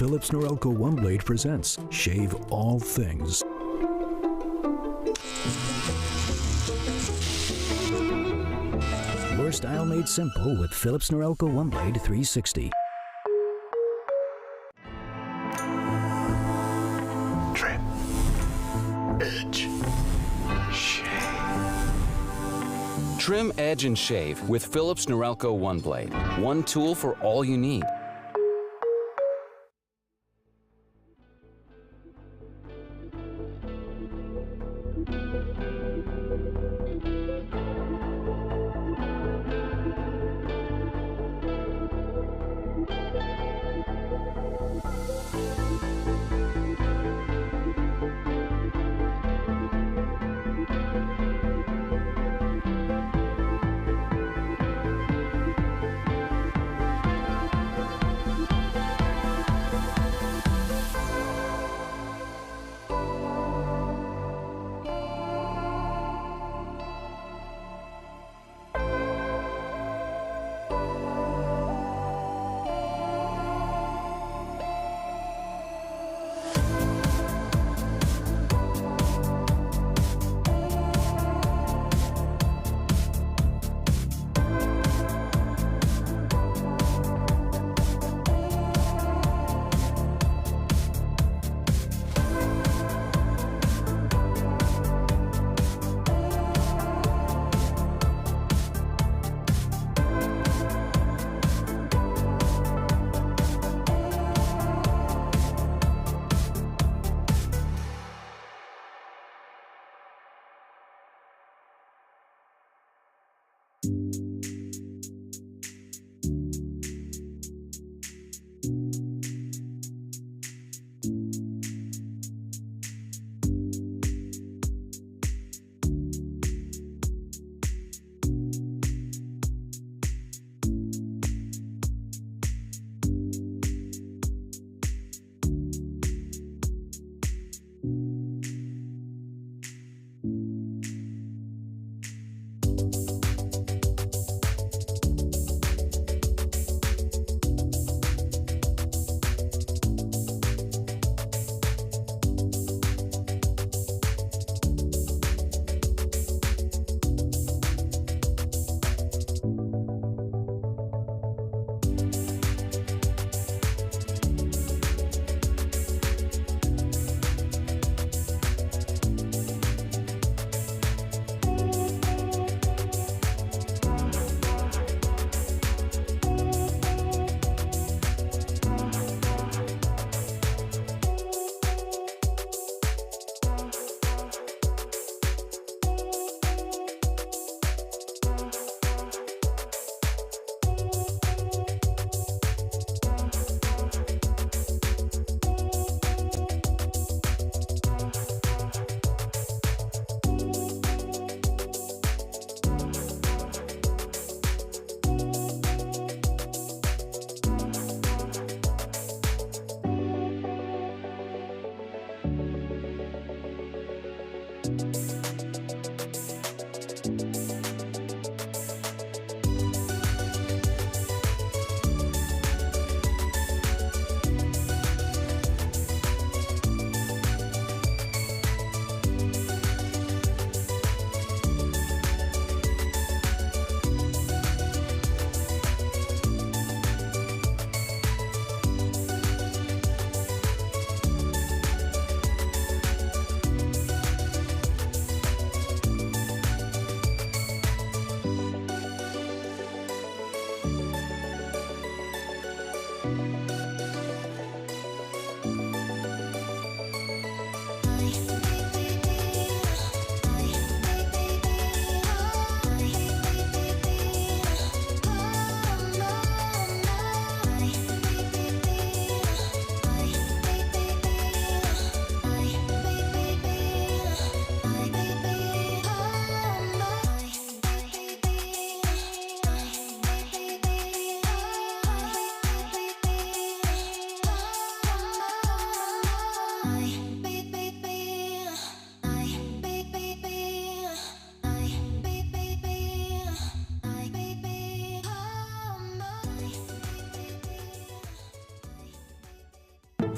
Philips Norelco One Blade presents Shave All Things. Your style made simple with Philips Norelco One Blade 360. Trim, edge, shave. Trim, edge, and shave with Philips Norelco One Blade. One tool for all you need.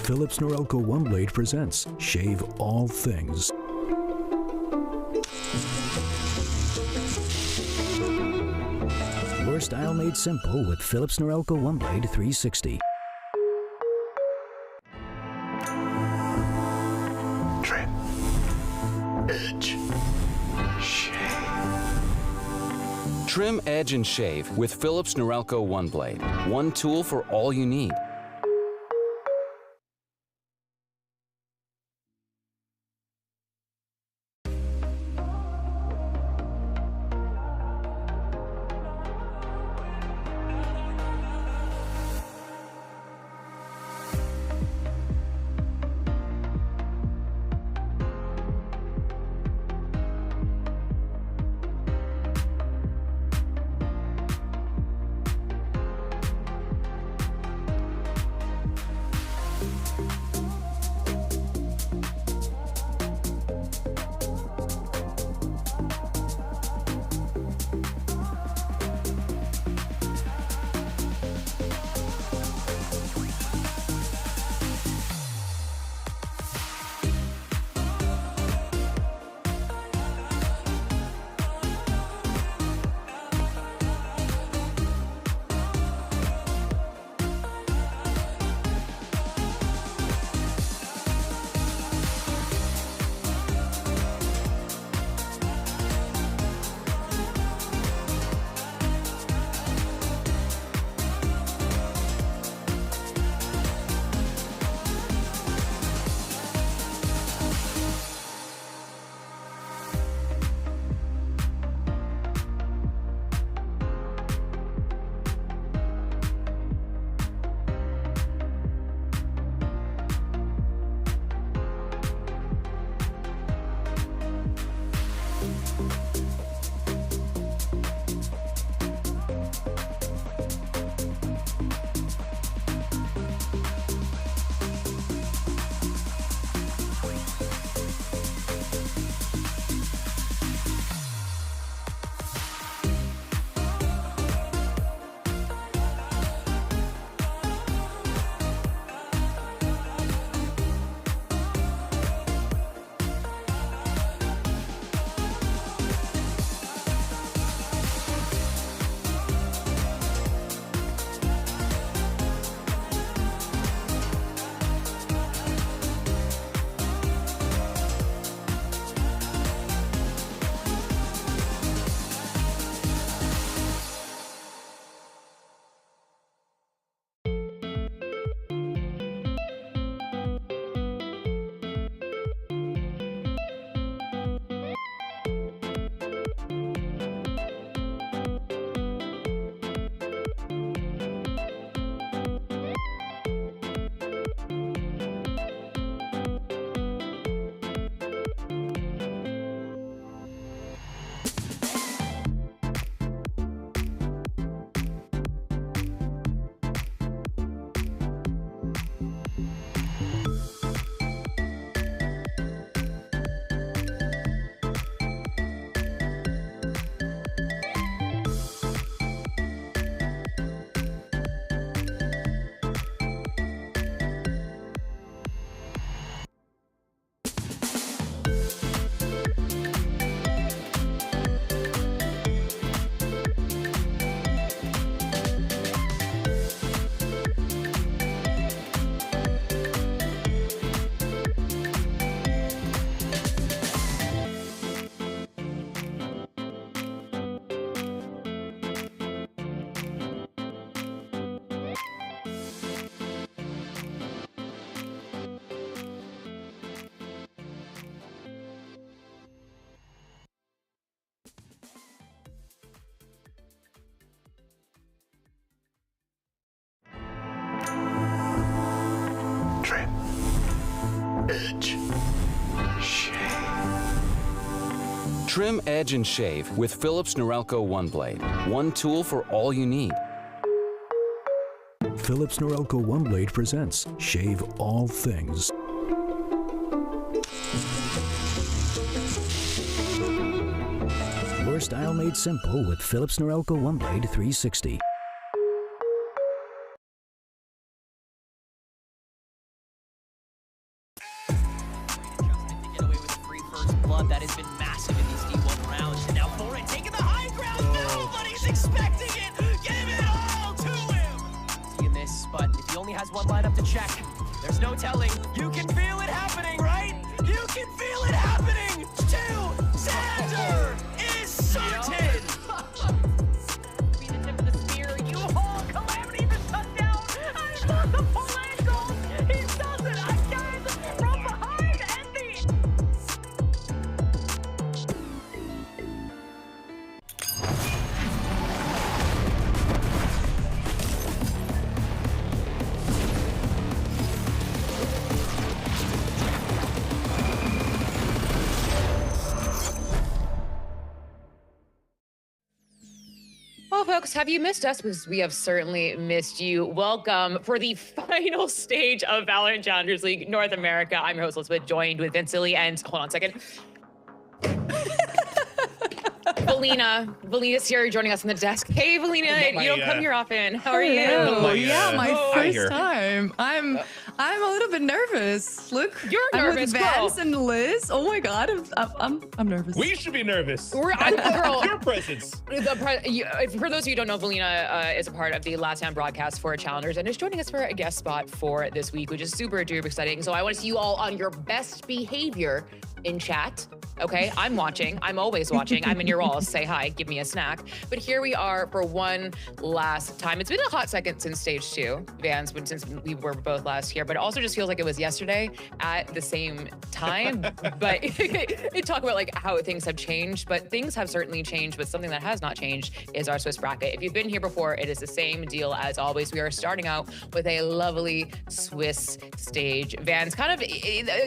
Philips Norelco One Blade presents Shave All Things. Your style made simple with Philips Norelco One Blade 360. Trim, edge, shave. Trim, edge, and shave with Philips Norelco One Blade. One tool for all you need. Trim, edge, shave. Trim, edge, and shave with Philips Norelco One Blade. One tool for all you need. Philips Norelco One Blade presents Shave All Things. Your style made simple with Philips Norelco One Blade 360. talent that has been massive in these D1 rounds. And now Foreign taking the high ground. Nobody's expecting it. Give it all to him. In this, but if he only has one lineup to check, there's no telling. You can feel it happening, right? You can feel it happening. Sander is certain. Be the tip of the spear. You haul Calamity the touchdown. I love the full angle. He does it again from behind Envy. Well, folks, have you missed us? Because we have certainly missed you. Welcome for the final stage of Valorant Challengers League North America. I'm your host, Elizabeth, joined with Vince Lilly and, hold on a second. Valina's here joining us on the desk. Hey, Valina, you don't come here often. How are you? My first time. I'm a little bit nervous. Look, You're nervous, I'm with Vance and Liz. Oh my God, I'm nervous. We should be nervous. Girl, Your presence. For those of you who don't know, Valina is a part of the LATAM broadcast for Challengers and is joining us for a guest spot for this week, which is super duper exciting. So I want to see you all on your best behavior in chat. Okay, I'm watching. I'm always watching. I'm in your walls. Say hi. Give me a snack. But here we are for one last time. It's been a hot second since stage 2, Vans, since we were both last here. But it also just feels like it was yesterday at the same time. But it talk about like how things have changed. But things have certainly changed. But something that has not changed is our Swiss bracket. If you've been here before, it is the same deal as always. We are starting out with a lovely Swiss stage. Vans, kind of,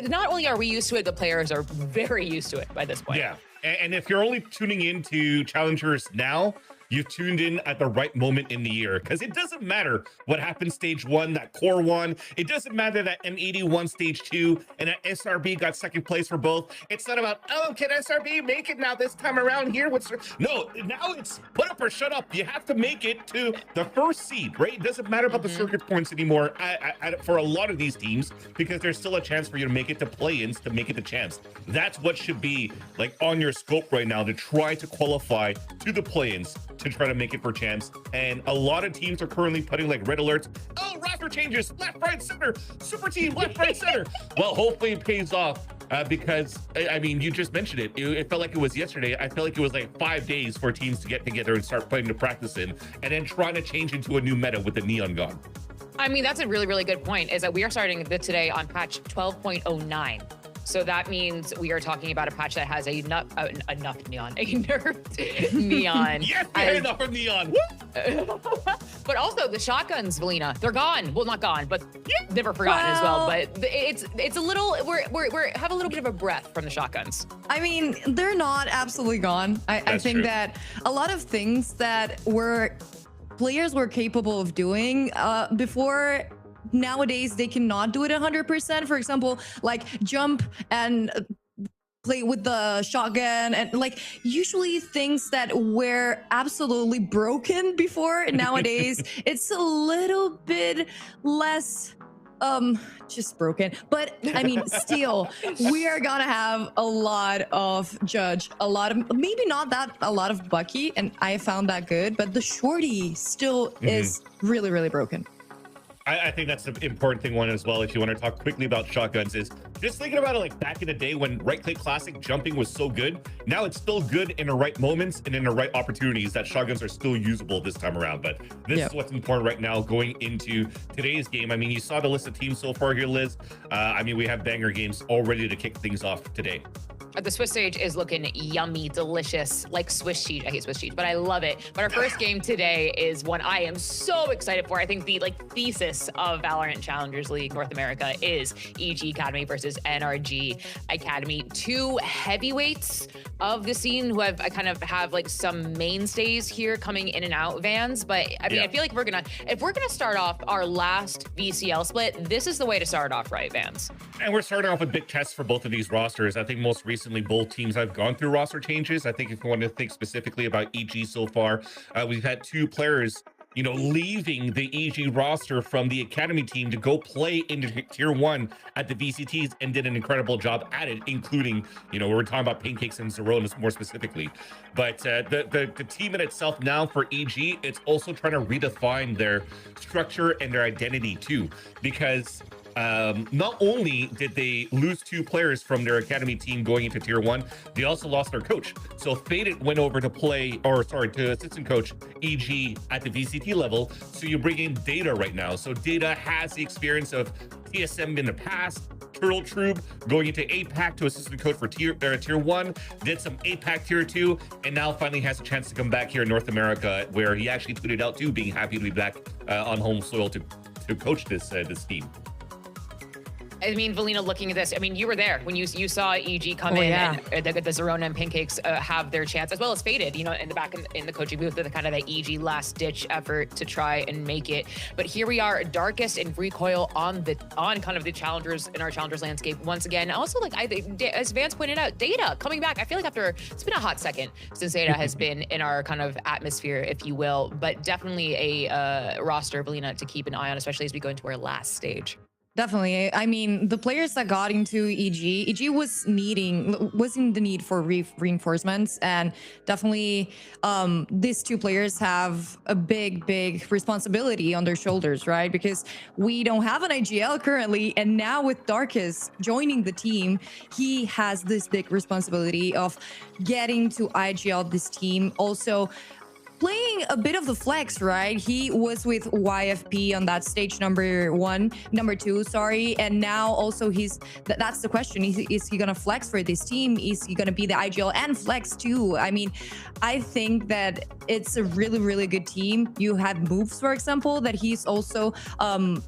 not only are we used to it, the players are very used to it by this point. Yeah. And if you're only tuning in to Challengers now, you've tuned in at the right moment in the year, because it doesn't matter what happened stage 1, that core one. It doesn't matter that M80 won stage 2 and that SRB got second place for both. It's not about, oh, can SRB make it now this time around here? No, now it's put up or shut up. You have to make it to the first seed, right? It doesn't matter about the circuit points anymore for a lot of these teams, because there's still a chance for you to make it to play-ins, to make it to champs. That's what should be like on your scope right now, to try to qualify to the play-ins, to try to make it for champs. And a lot of teams are currently putting like red alerts. Oh, roster changes, left, right, center, super team, left, right, center. Well, hopefully it pays off, because I mean, you just mentioned it. It felt like it was yesterday. I felt like it was like 5 days for teams to get together and start putting the practice in, and then trying to change into a new meta with the neon gone. I mean, that's a really, really good point, is that we are starting today on patch 12.09. So that means we are talking about a patch that has a nerfed neon. Yes, enough of neon. But also the shotguns, Valina, they're gone. Well, not gone, but never forgotten as well. But it's a little, we have a little bit of a breath from the shotguns. I mean, they're not absolutely gone. I think that a lot of things that players were capable of doing before, nowadays they cannot do it 100%. For example, like jump and play with the shotgun, and like usually things that were absolutely broken before, nowadays it's a little bit less just broken. But I mean, still, we are gonna have a lot of Judge, a lot of, maybe not that a lot of Bucky, and I found that good, but the shorty still is really, really broken. I think that's the important thing one as well. If you want to talk quickly about shotguns, is just thinking about it like back in the day when right click classic jumping was so good. Now it's still good in the right moments and in the right opportunities, that shotguns are still usable this time around. But this is what's important right now going into today's game. I mean, you saw the list of teams so far here, Liz. I mean, we have banger games all ready to kick things off today. The Swiss stage is looking yummy, delicious, like Swiss cheese. I hate Swiss cheese, but I love it. But our first game today is one I am so excited for. I think the thesis of Valorant Challengers League North America is EG Academy versus NRG Academy. Two heavyweights of the scene who have have like some mainstays here coming in and out, Vans. But I mean, I feel like if we're gonna start off our last VCL split, this is the way to start off, right, Vans? And we're starting off with big tests for both of these rosters. I think most recently both teams have gone through roster changes. I think if you want to think specifically about EG so far, we've had two players leaving the EG roster from the academy team to go play into tier 1 at the VCTs and did an incredible job at it, including, we're talking about Pancakes and Zeronis more specifically. But the team in itself now for EG, it's also trying to redefine their structure and their identity too, because not only did they lose 2 players from their academy team going into tier 1, they also lost their coach. So Faded went over to to assistant coach EG at the VCT level. So you bring in Data right now. So Data has the experience of TSM in the past, Turtle Troop, going into APAC to assistant coach for tier 1, did some APAC tier 2, and now finally has a chance to come back here in North America, where he actually tweeted out too, being happy to be back on home soil to coach this team. I mean, Valina, looking at this, I mean, you were there when you saw EG come in and the Zerona and Pancakes have their chance, as well as Faded, in the back in the coaching booth, the kind of the EG last ditch effort to try and make it. But here we are, Darkest and Recoil on kind of the challengers in our challengers landscape once again. Also, as Vance pointed out, Data coming back. I feel like it's been a hot second since Data has been in our kind of atmosphere, if you will, but definitely a roster, Valina, to keep an eye on, especially as we go into our last stage. Definitely. I mean, the players that got into EG was in the need for reinforcements, and definitely these 2 players have a big responsibility on their shoulders, right? Because we don't have an IGL currently, and now with Darkest joining the team, he has this big responsibility of getting to IGL this team. Also, playing a bit of the flex, right? He was with YFP on that stage number 2, and now also that's the question. Is he gonna flex for this team? Is he gonna be the IGL and flex too? I mean, I think that it's a really good team. You have Moves, for example, that he's also a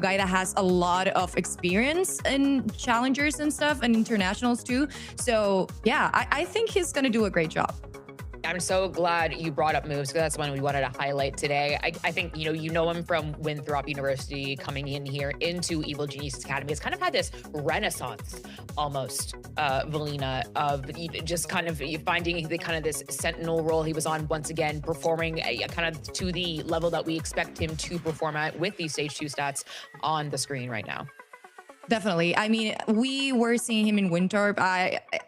guy that has a lot of experience in challengers and stuff and internationals too. So yeah, I think he's gonna do a great job. I'm so glad you brought up Moves, because that's one we wanted to highlight today. I think, you know him from Winthrop University, coming in here into Evil Genius Academy. It's kind of had this renaissance almost, Valina, of just kind of finding this sentinel role he was on once again, performing kind of to the level that we expect him to perform at with these stage 2 stats on the screen right now. Definitely. I mean, we were seeing him in Winthrop.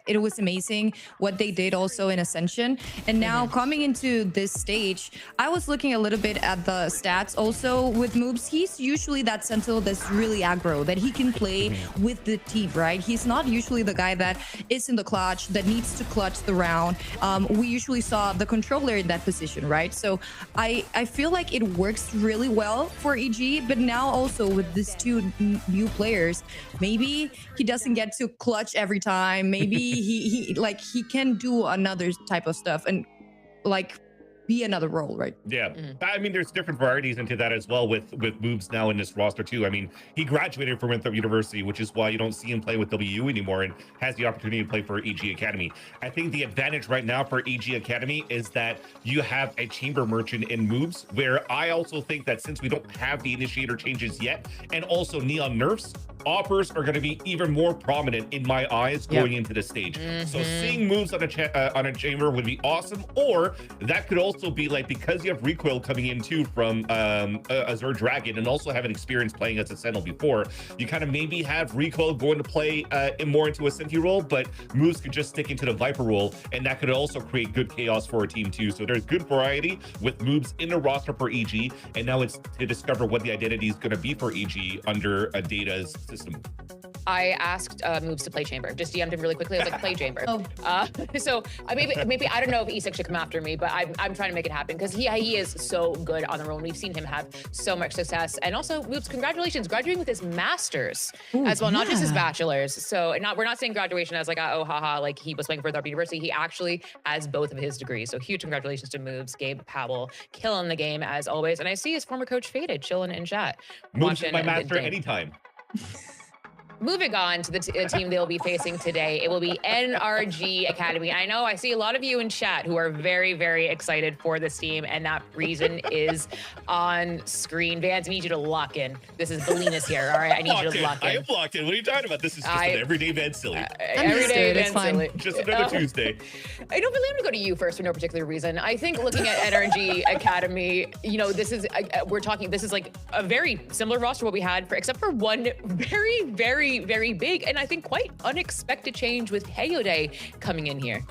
It was amazing what they did also in Ascension. And now coming into this stage, I was looking a little bit at the stats also with Moves. He's usually that sentinel that's really aggro, that he can play with the team, right? He's not usually the guy that is in the clutch, that needs to clutch the round. We usually saw the controller in that position, right? So I feel like it works really well for EG, but now also with these 2 new players, maybe he doesn't get to clutch every time. Maybe he can do another type of stuff and be another role, right? Yeah. I mean, there's different varieties into that as well with Moves now in this roster too. I mean, he graduated from Winthrop University, which is why you don't see him play with WU anymore and has the opportunity to play for EG Academy. I think the advantage right now for EG Academy is that you have a chamber merchant in Moves, where I also think that since we don't have the initiator changes yet, and also Neon nerfs, offers are going to be even more prominent in my eyes going into this stage. So seeing Moves on a chamber would be awesome, or that could also be because you have Recoil coming in too from Azure Dragon, and also have an experience playing as a Sentinel before, you kind of maybe have Recoil going to play more into a Sentry role, but Moves could just stick into the Viper role, and that could also create good chaos for a team too. So there's good variety with Moves in the roster for EG, and now it's to discover what the identity is going to be for EG under a Data's system. I asked Moves to play chamber. Just DM'd him really quickly. I was like, play chamber. So maybe I don't know if Isak should come after me, but I'm trying to make it happen, because he is so good on the road. We've seen him have so much success. And also, Moves, congratulations, graduating with his master's as well, not just his bachelor's. So we're not saying graduation as oh haha, like he was playing for Winthrop University. He actually has both of his degrees. So huge congratulations to Moves, Gabe Powell, killing the game as always. And I see his former coach Faded chilling in chat. Moves is my master anytime. moving on to the team they'll be facing today, it will be NRG Academy. I know I see a lot of you in chat who are very, very excited for this team, and that reason is on screen. Vans, I need you to lock in. This is Belina's here, all right? I need you to lock in. I am locked in. What are you talking about? This is just an everyday Van Silly. Everyday Van Silly. Just another Tuesday. I know, Belina, I'm gonna go to you first for no particular reason. I think looking at NRG Academy, you know, this is, this is like a very similar roster to what we had, except for one very, very, very big and I think quite unexpected change with Hayode coming in here.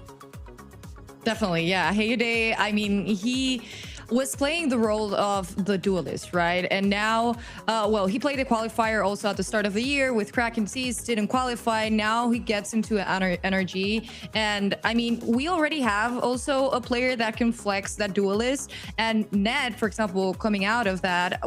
Definitely, yeah. Hayode, I mean, he was playing the role of the duelist, right? And now, well, he played a qualifier also at the start of the year with Kraken Seas, didn't qualify. Now he gets into NRG. And I mean, we already have also a player that can flex that duelist. And Ned, for example, coming out of that,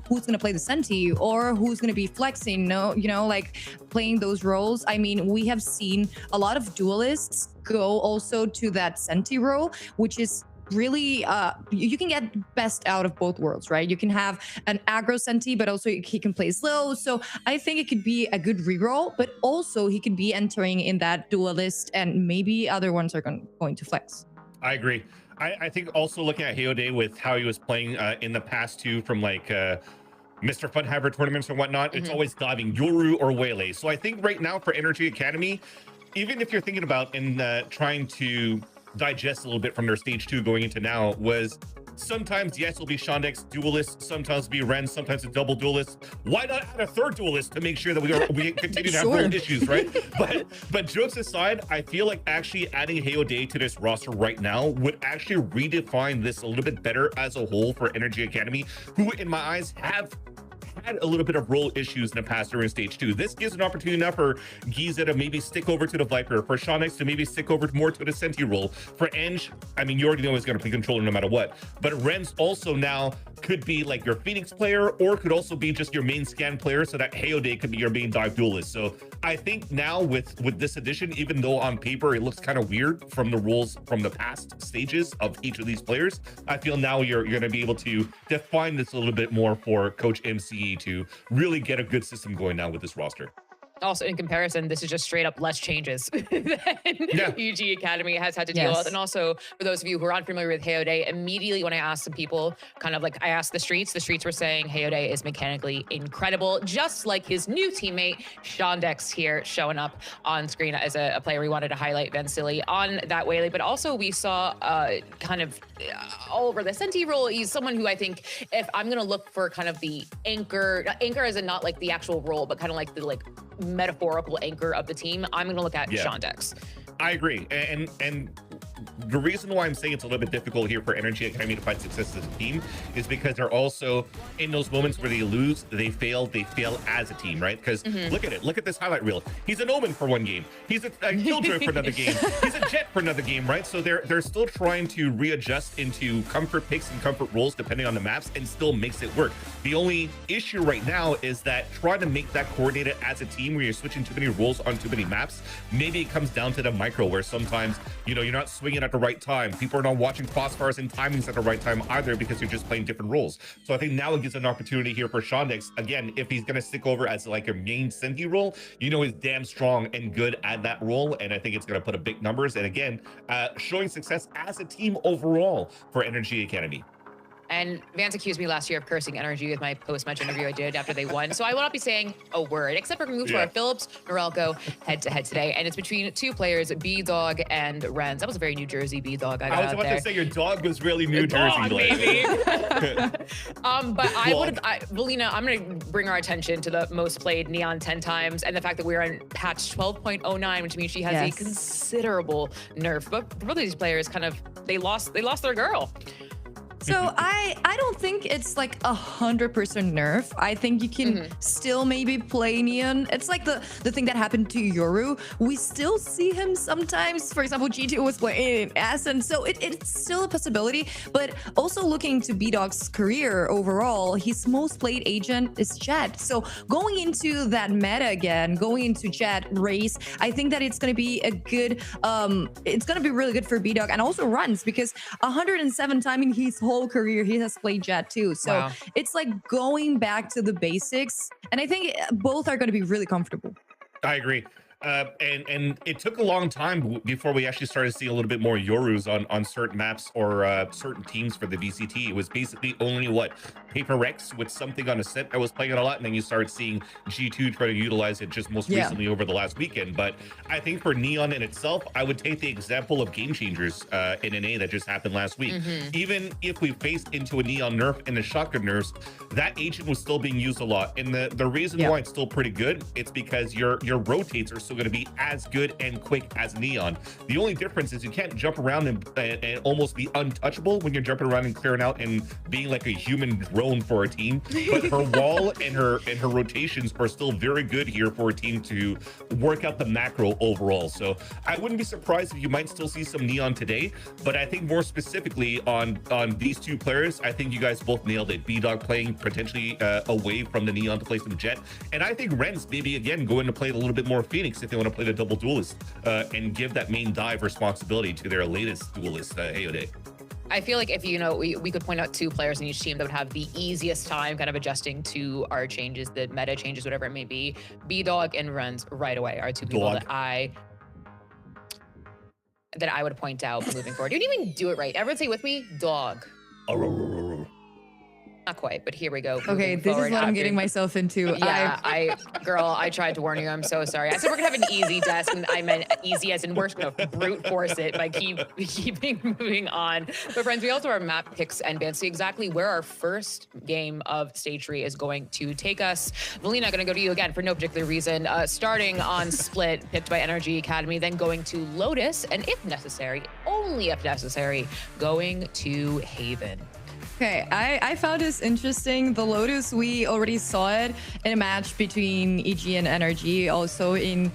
who's going to play the Senti or who's going to be flexing, you know, like playing those roles. I mean, we have seen a lot of duelists go also to that Senti role, which is really you can get best out of both worlds, right? You can have an aggro Senti, but also he can play slow. So I think it could be a good reroll, but also he could be entering in that duelist and maybe other ones are going to flex. I agree. I think also looking at Hayode with how he was playing in the past too, from like Mr. Funhaver tournaments and whatnot, it's always diving Yoru or Wele. So I think right now for NRG Academy, even if you're thinking about trying to digest a little bit from their stage 2 going into now, was sometimes, yes, it'll be Shandex duelist, sometimes it'll be Ren, sometimes a double duelist. Why not add a third duelist to make sure that we continue to have no issues, right? But jokes aside, I feel like actually adding Hayode to this roster right now would actually redefine this a little bit better as a whole for NRG Academy, who in my eyes have had a little bit of role issues in the past during stage 2. This gives an opportunity now for Giza to maybe stick over to the Viper, for Shandex to maybe stick over more to the Senti role. For Eng, I mean, you already know he's going to play controller no matter what. But Ren's also now could be like your Phoenix player, or could also be just your main scan player, so that Hayode could be your main dive duelist. So I think now with this addition, even though on paper it looks kind of weird from the rules from the past stages of each of these players, I feel now you're going to be able to define this a little bit more for Coach MCE to really get a good system going now with this roster. Also, in comparison, this is just straight up less changes than UG Academy has had to deal with. And also, for those of you who are unfamiliar with Hayode, immediately when I asked some people, kind of like I asked the streets were saying Hayode is mechanically incredible, just like his new teammate, Shandex here, showing up on screen as a player we wanted to highlight, Van Silly, on that Whaley. But also, we saw kind of all over the Senti role. He's someone who I think, if I'm going to look for kind of the anchor as in not like the actual role, but kind of like the metaphorical anchor of the team, I'm going to look at Shandex. I agree. And the reason why I'm saying it's a little bit difficult here for NRG Academy to find success as a team is because they're also in those moments where they lose, they fail as a team, right? Because look at this highlight reel. He's an Omen for one game. He's a Killjoy for another game. He's a Jet for another game, right? So they're still trying to readjust into comfort picks and comfort roles depending on the maps, and still makes it work. The only issue right now is that trying to make that coordinated as a team where you're switching too many roles on too many maps, maybe it comes down to the micro where sometimes, you know, you're not swinging at the right time. People are not watching crossfires and timings at the right time either, because you're just playing different roles. So I think now it gives an opportunity here for Shandex. Again, if he's going to stick over as like a main Senti role, you know he's damn strong and good at that role. And I think it's going to put up big numbers. And again, showing success as a team overall for NRG Academy. And Vance accused me last year of cursing NRG with my post-match interview I did after they won. So I will not be saying a word, except for move to our Phillips Norelco head-to-head today. And it's between two players, B-Dog and Renz. That was a very New Jersey B-Dog I was about to say your dog was really New Jersey. Baby. But Valina, I'm going to bring our attention to the most played Neon 10 times, and the fact that we're on patch 12.09, which means she has a considerable nerf. But for both of these players, kind of, they lost their girl. So I don't think it's like 100% nerf. I think you can still maybe play Neon. It's like the thing that happened to Yoru. We still see him sometimes. For example, G2 was playing S, and so it's still a possibility. But also looking to B-Dog's career overall, his most played agent is Jet. So going into that meta again, going into Jet race, I think that it's going to be a good, it's going to be really good for B-Dog and also runs, because 107 timing his whole whole career he has played Jet too. So Wow. it's like going back to the basics. And I think both are going to be really comfortable. I agree. And it took a long time before we actually started to see a little bit more Yorus on certain maps or certain teams for the VCT. It was basically only Paper Rex with something on a set that was playing it a lot, and then you started seeing G2 try to utilize it just most recently over the last weekend. But I think for Neon in itself, I would take the example of Game Changers in NA that just happened last week. Even if we faced into a Neon nerf and a shotgun nerfs, that agent was still being used a lot. And the reason why it's still pretty good, it's because your rotates are still going to be as good and quick as Neon. The only difference is you can't jump around and almost be untouchable when you're jumping around and clearing out and being like a human drone for a team. But her wall and her rotations are still very good here for a team to work out the macro overall. So I wouldn't be surprised if you might still see some Neon today. But I think more specifically on these two players, I think you guys both nailed it. B-Dog playing potentially away from the Neon to play some Jet. And I think Ren's maybe again going to play a little bit more Phoenix if they want to play the double duelist and give that main dive responsibility to their latest duelist, Hayode. I feel like if, you know, we could point out two players in each team that would have the easiest time kind of adjusting to our changes, the meta changes, whatever it may be. B-Dog and Runs right away are two people that I would point out moving forward. You didn't even do it right. Everyone say with me, dog. Not quite, but here we go. Okay, this is what I'm getting myself into. Yeah, girl, I tried to warn you. I'm so sorry. I said we're gonna have an easy desk, and I meant easy as in we're just gonna brute force it by keeping moving on. But friends, we also have map picks and bans. See exactly where our first game of stage 3 is going to take us. Valina, gonna go to you again for no particular reason. Starting on Split, picked by NRGA Academy, then going to Lotus, and if necessary, only if necessary, going to Haven. Okay, I found this interesting. The Lotus, we already saw it in a match between EG and NRG, also in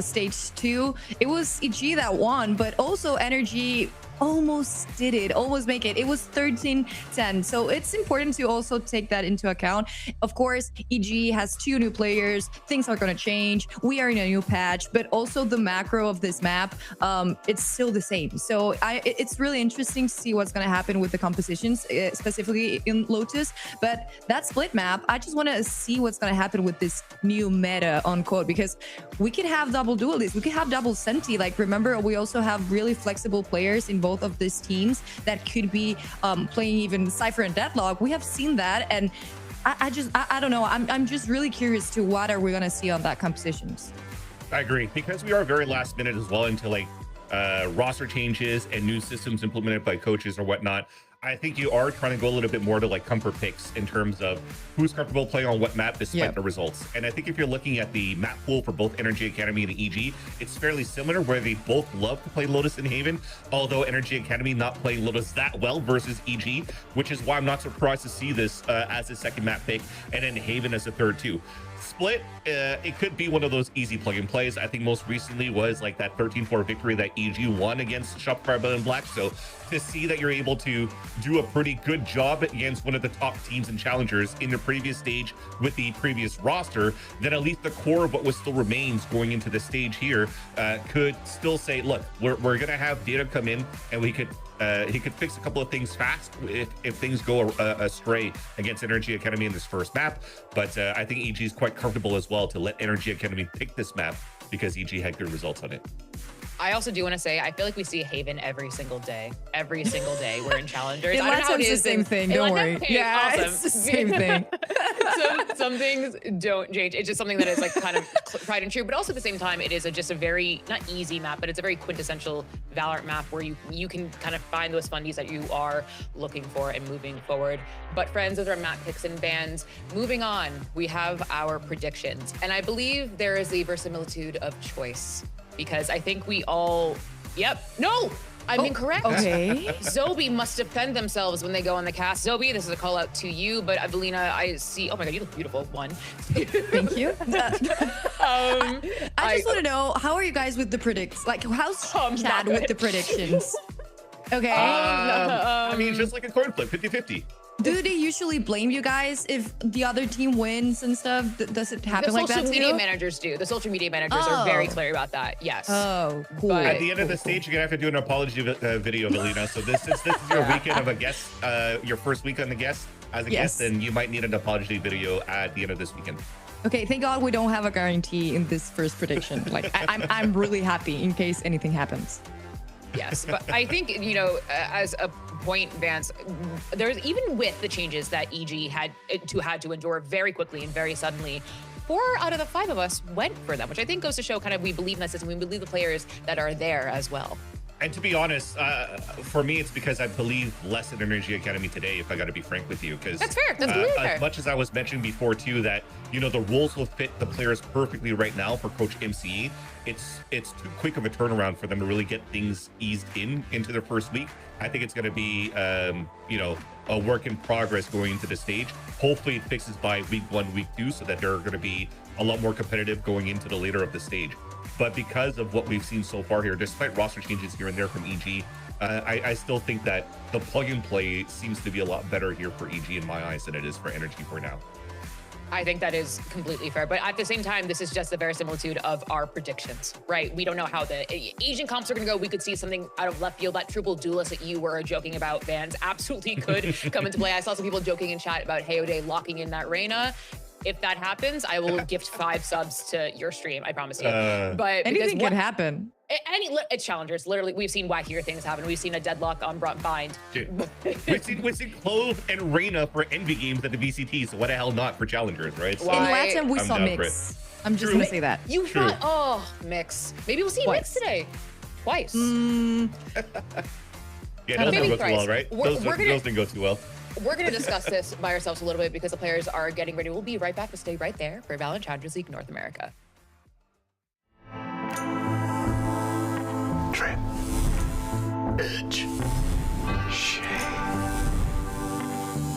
stage 2. It was EG that won, but also NRG almost did it, almost make it. It was 13-10. So it's important to also take that into account. Of course, EG has 2 new players. Things are going to change. We are in a new patch, but also the macro of this map, it's still the same. So it's really interesting to see what's going to happen with the compositions, specifically in Lotus. But that Split map, I just want to see what's going to happen with this new meta on quote, because we could have double duelists. We could have double Senti. Like, remember, we also have really flexible players in both of these teams that could be playing even Cypher and Deadlock. We have seen that, and I don't know. I'm just really curious to what are we gonna see on that compositions. I agree, because we are very last minute as well into like roster changes and new systems implemented by coaches or whatnot. I think you are trying to go a little bit more to like comfort picks in terms of who's comfortable playing on what map despite the results. And I think if you're looking at the map pool for both NRGA Academy and EG, it's fairly similar where they both love to play Lotus and Haven, although NRGA Academy not playing Lotus that well versus EG, which is why I'm not surprised to see this as a second map pick and then Haven as a third too. Split, it could be one of those easy plug and plays. I think most recently was like that 13-4 victory that EG won against Shopify Blood and Black. So to see that you're able to do a pretty good job against one of the top teams and challengers in the previous stage with the previous roster, then at least the core of what was still remains going into the stage here could still say, look, we're going to have data come in and we could he could fix a couple of things fast if things go astray against NRGA Academy in this first map. But I think EG is quite comfortable as well to let NRGA Academy pick this map because EG had good results on it. I also do want to say, I feel like we see Haven every single day. Every single day we're in Challengers. I don't know how it is the same thing, don't worry. Yeah, awesome. It's the same thing. some things don't change. It's just something that is like kind of tried and true, but also at the same time, it is just a very, not easy map, but it's a very quintessential VALORANT map where you can kind of find those fundies that you are looking for and moving forward. But friends, those are map picks and bans. Moving on, we have our predictions. And I believe there is a verisimilitude of choice, because I think we all, I'm incorrect. Okay. Zobi must defend themselves when they go on the cast. Zobi, this is a call out to you, but Evelina, I see, oh my God, you look beautiful, one. Thank you. I just want to know, how are you guys with the predicts? Like, how's Chad with the predictions? Okay. I mean, just like a coin flip, 50-50. Do they usually blame you guys if the other team wins and stuff? Does it happen The like that social too? media managers do. The social media managers are very clear about that. Yes. Oh, cool. But- At the end of the stage, you're gonna have to do an apology video, Valina. So this is your weekend of a guest, your first week on the guest as a guest, and you might need an apology video at the end of this weekend. Okay, thank God we don't have a guarantee in this first prediction. Like, I'm really happy in case anything happens. Yes, but I think, you know, as a point, Vance, there's even with the changes that EG had to endure very quickly and very suddenly, 4 out of the 5 of us went for them, which I think goes to show kind of we believe in that system. We believe the players that are there as well. And to be honest, for me, it's because I believe less in NRGA Academy today, if I got to be frank with you. Because that's fair. That's completely fair. As much as I was mentioning before, too, that, you know, the roles will fit the players perfectly right now for Coach MCE. It's too quick of a turnaround for them to really get things eased into their first week. I think it's going to be, you know, a work in progress going into the stage. Hopefully it fixes by week 1, week 2, so that they're going to be a lot more competitive going into the later of the stage. But because of what we've seen so far here, despite roster changes here and there from EG, I still think that the plug and play seems to be a lot better here for EG in my eyes than it is for NRG for now. I think that is completely fair. But at the same time, this is just the verisimilitude of our predictions, right? We don't know how the Asian comps are going to go. We could see something out of left field. That triple duelist that you were joking about, Vans, absolutely could come into play. I saw some people joking in chat about Hayode locking in that Reyna. If that happens, I will gift 5 subs to your stream. I promise you. But anything could happen. It's Challengers. Literally, we've seen wackier things happen. We've seen a deadlock on Bind. Dude, we've seen Clove and Reyna for Envy games at the VCT, so what the hell not for Challengers, right? So, In Latin, we I'm saw down Mix. I'm just going to say that. You thought, oh, Mix. Maybe we'll see Mix today. Twice. Yeah, those didn't go too well, right? Those didn't go too well. We're going to discuss this by ourselves a little bit because the players are getting ready. We'll be right back, but stay right there for VALORANT Challengers League North America. Trim. Edge. Shave.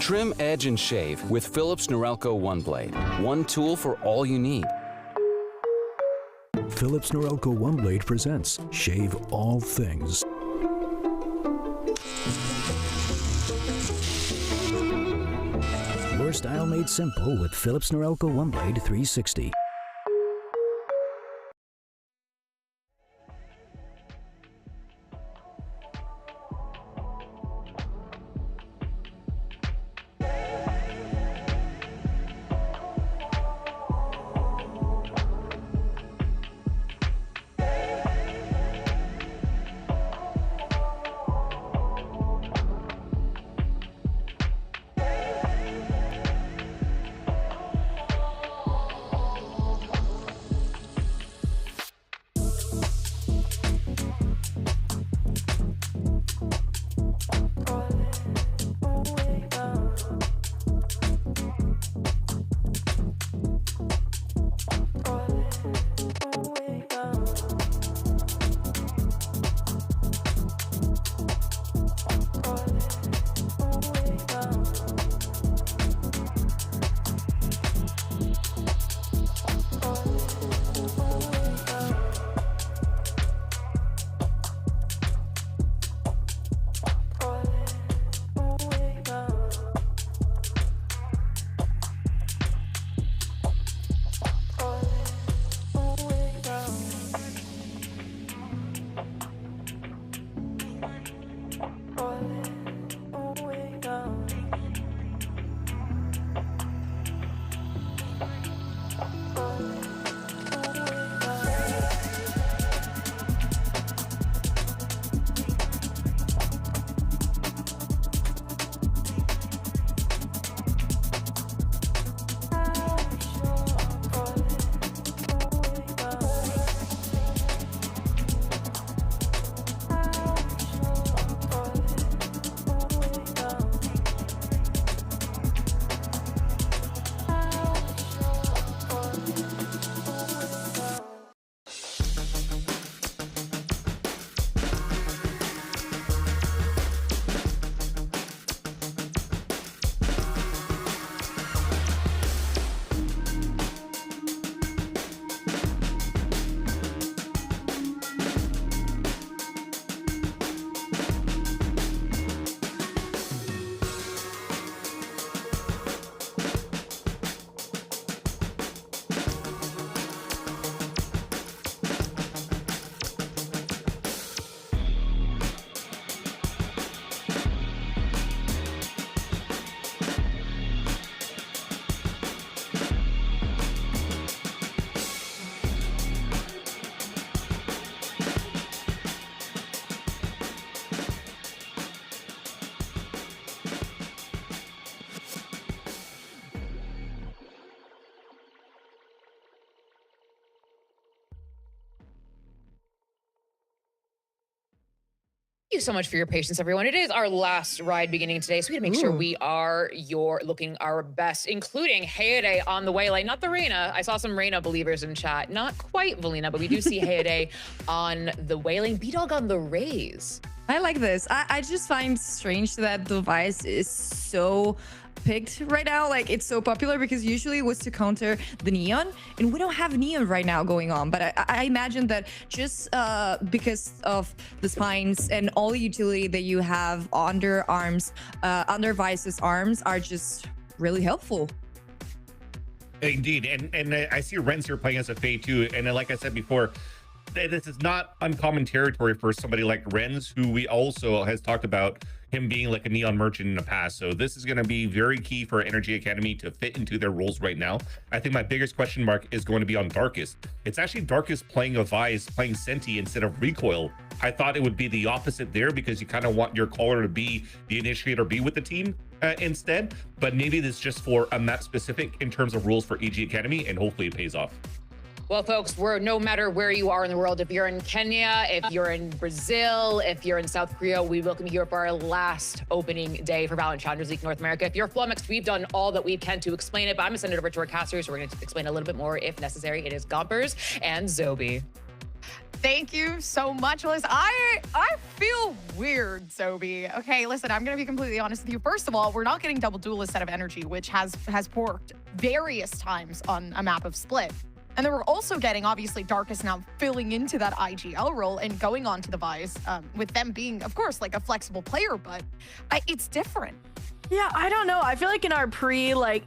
Trim, edge, and shave with Philips Norelco One Blade. One tool for all you need. Philips Norelco One Blade presents Shave All Things. Your style made simple with Philips Norelco One Blade 360. you so much for your patience, everyone. It is our last ride beginning today, so we had to make sure we are looking our best, including Hayade on the way lane. Not the Reyna. I saw some Reyna believers in chat. Not quite Valina, but we do see Hayade on the way lane. B-Dog on the Raze. I like this. I just find strange that the Vice is so picked right now. Like, it's so popular because usually it was to counter the Neon, and we don't have Neon right now going on. But I imagine that just because of the spines and all the utility that you have under arms, under Vice's arms are just really helpful. Indeed, and I see Renz here playing as a Faye too, and like I said before, this is not uncommon territory for somebody like Renz, who we also has talked about him being like a Neon merchant in the past. So this is going to be very key for NRGA Academy to fit into their roles right now. I think my biggest question mark is going to be on Darkest. It's actually Darkest playing a Vice, playing Senti instead of Recoil. I thought it would be the opposite there because you kind of want your caller to be the initiator, be with the team instead. But maybe this is just for a map specific in terms of rules for EG Academy, and hopefully it pays off. Well, folks, we're no matter where you are in the world, if you're in Kenya, if you're in Brazil, if you're in South Korea, we welcome you here for our last opening day for VALORANT Challengers League North America. If you're flummoxed, we've done all that we can to explain it, but I'm gonna send it over to our casters, so we're gonna explain a little bit more if necessary. It is Gompers and Zobi. Thank you so much, Liz. I feel weird, Zobi. Okay, listen, I'm gonna be completely honest with you. First of all, we're not getting double duelist out of Energy, which has worked various times on a map of Split. And then we're also getting, obviously, Darkest now filling into that IGL role and going on to the Vice, with them being, of course, like a flexible player, but it's different. Yeah, I don't know. I feel like in our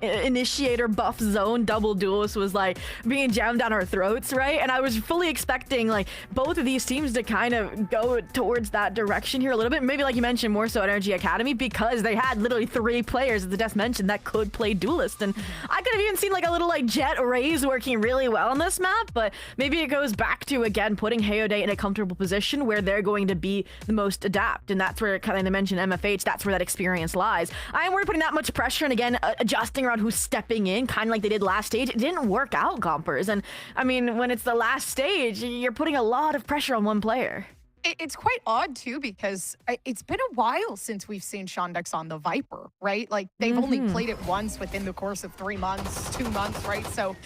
initiator buff zone, double duelist was like being jammed down our throats, right? And I was fully expecting like both of these teams to kind of go towards that direction here a little bit. Maybe like you mentioned, more so NRG Academy, because they had literally 3 players, as the Death mentioned, that could play duelist. And I could have even seen like a little like Jet Raze working really well on this map, but maybe it goes back to, again, putting Hayode in a comfortable position where they're going to be the most adapt. And that's where, kind of, they mentioned MFH, that's where that experience lies. I am worried putting that much pressure and, again, adjusting around who's stepping in, kind of like they did last stage. It didn't work out, Gompers. And, I mean, when it's the last stage, you're putting a lot of pressure on one player. It's quite odd, too, because it's been a while since we've seen Shondex on the Viper, right? Like, they've only played it once within the course of 3 months, 2 months, right? So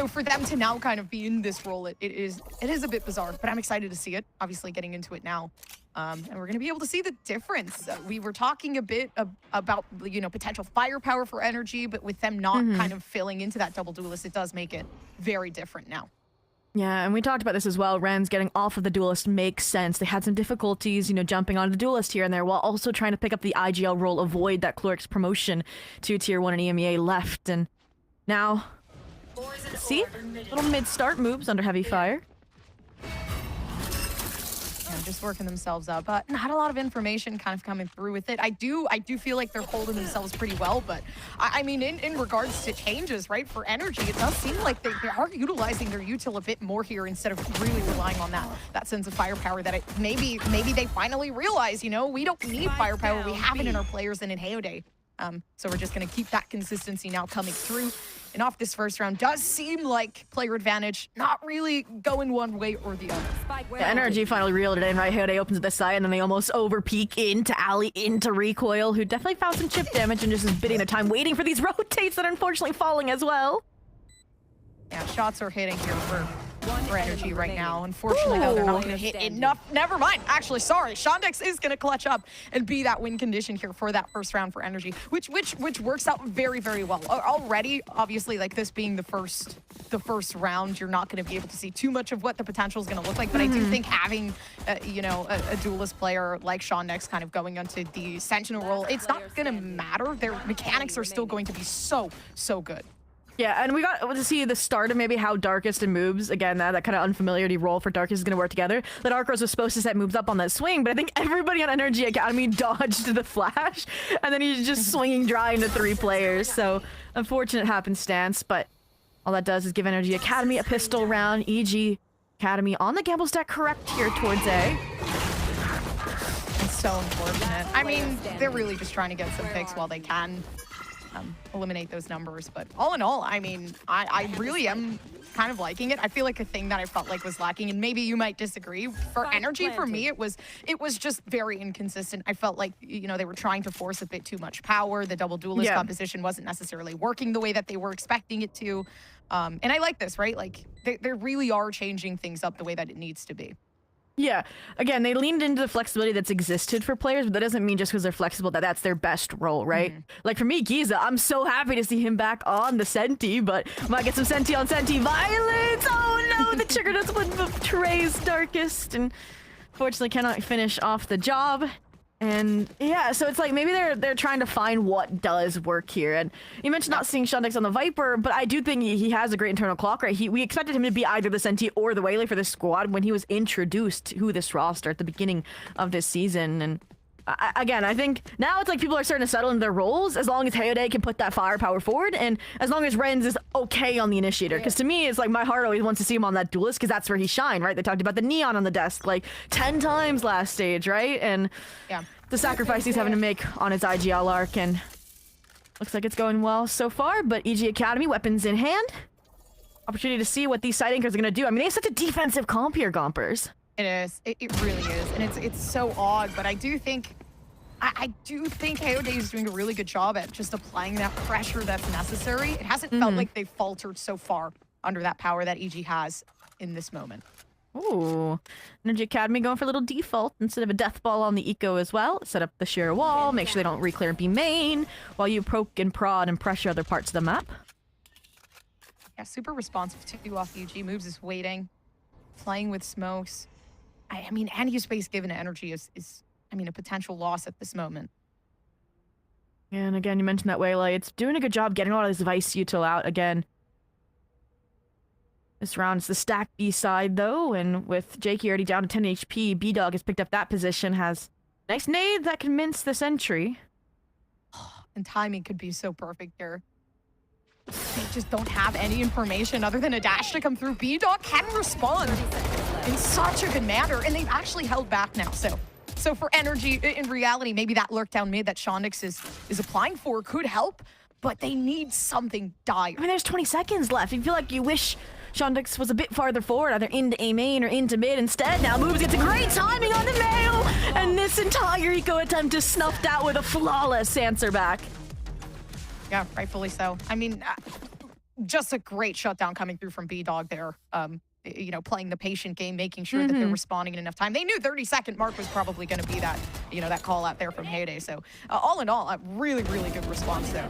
for them to now kind of be in this role, it is a bit bizarre, but I'm excited to see it, obviously getting into it now. And we're going to be able to see the difference. We were talking a bit about, you know, potential firepower for Energy, but with them not kind of filling into that double duelist, it does make it very different now. Yeah, and we talked about this as well. Renz getting off of the duelist makes sense. They had some difficulties, you know, jumping onto the duelist here and there, while also trying to pick up the IGL role, avoid that Cloric's promotion to Tier 1 and EMEA left. And now, see? Little mid-start moves under heavy fire. Just working themselves up. Not a lot of information kind of coming through with it. I do feel like they're holding themselves pretty well, but I mean, in regards to changes, right, for Energy, it does seem like they are utilizing their util a bit more here instead of really relying on that sense of firepower that maybe they finally realize, you know, we don't need firepower. We have it in our players and in Hayode. So we're just going to keep that consistency now coming through. And off this first round does seem like player advantage not really going one way or the other. Yeah, NRG finally reeled it in right here. They opens the side and then they almost over peek into Ali, into Recoil, who definitely found some chip damage and just is bidding their time, waiting for these rotates that are unfortunately falling as well. Yeah, shots are hitting here for Energy right now. Unfortunately, though, they're not going to hit enough. Never mind. Actually, sorry. Shondex is going to clutch up and be that win condition here for that first round for Energy, which works out very, very well. Already, obviously, like this being the first round, you're not going to be able to see too much of what the potential is going to look like. But I do think having, you know, a duelist player like Shondex kind of going onto the Sentinel role, it's not going to matter. Their mechanics are still going to be so good. Yeah, and we got to see the start of maybe how Darkest and Moobs, again, that kind of unfamiliarity role for Darkest is going to work together. The Dark Rose was supposed to set Moobs up on that swing, but I think everybody on NRG Academy dodged the flash, and then he's just swinging dry into 3 players. So, unfortunate happenstance, but all that does is give NRG Academy a pistol round. EG Academy on the gamble stack correct here towards A. It's so unfortunate. I mean, they're really just trying to get some picks while they can. eliminate those numbers. But all in all, I mean, I really am kind of liking it. I feel like a thing that I felt like was lacking, and maybe you might disagree, for energy, for me, it was just very inconsistent. I felt like, you know, they were trying to force a bit too much power. The double duelist composition wasn't necessarily working the way that they were expecting it to. And I like this, right? Like, they really are changing things up the way that it needs to be. Yeah, again, they leaned into the flexibility that's existed for players, but that doesn't mean just because they're flexible that that's their best role, right? Like for me, Giza, I'm so happy to see him back on the Senti, but might get some Senti on Senti violence. Oh no, the trigger does one of Trey's darkest, and fortunately cannot finish off the job. And yeah, so it's like maybe they're trying to find what does work here. And you mentioned not seeing Shondex on the Viper, but I do think he has a great internal clock, right? We expected him to be either the Senti or the Waylay for this squad when he was introduced to this roster at the beginning of this season. And again, I think now it's like people are starting to settle into their roles as long as Hayode can put that firepower forward, and as long as Renz is okay on the initiator. Because to me, it's like my heart always wants to see him on that duelist because that's where he shined, right? They talked about the neon on the desk like 10 times last stage, right? And the sacrifice he's having to make on his IGL arc, and looks like it's going well so far. But EG Academy, weapons in hand. Opportunity to see what these side anchors are going to do. I mean, they have such a defensive comp here, Gompers. It is. It really is. And it's so odd, but I do think Hayode is doing a really good job at just applying that pressure that's necessary. It hasn't felt like they've faltered so far under that power that EG has in this moment. Ooh, NRGA Academy going for a little default instead of a death ball on the eco as well. Set up the sheer wall, make sure they don't re-clear B main while you poke and prod and pressure other parts of the map. Yeah, super responsive to off UG. Moves is waiting, playing with smokes. I mean, any space given to energy is I mean, a potential loss at this moment. And again, you mentioned that Waylay. It's doing a good job getting a lot of this Vice util out again. This round is the stack B side though, and with Jakey already down to 10 HP, B-Dog has picked up that position, has nice nade that can mince the sentry. And timing could be so perfect here. They just don't have any information other than a dash to come through. B-Dog can respond in such a good manner, and they've actually held back now, So for energy, in reality, maybe that lurk down mid that Shondex is applying for could help, but they need something dire. I mean, there's 20 seconds left. You feel like you wish Shondex was a bit farther forward, either into A main or into mid. Instead, now Moves gets a great timing on the mail, and this entire eco attempt is snuffed out with a flawless answer back. Yeah, rightfully so. I mean, just a great shutdown coming through from B-Dog there. You know, playing the patient game, making sure that they're responding in enough time. They knew 30-second mark was probably going to be that, you know, that call out there from Hayode. So all in all, a really, really good response there.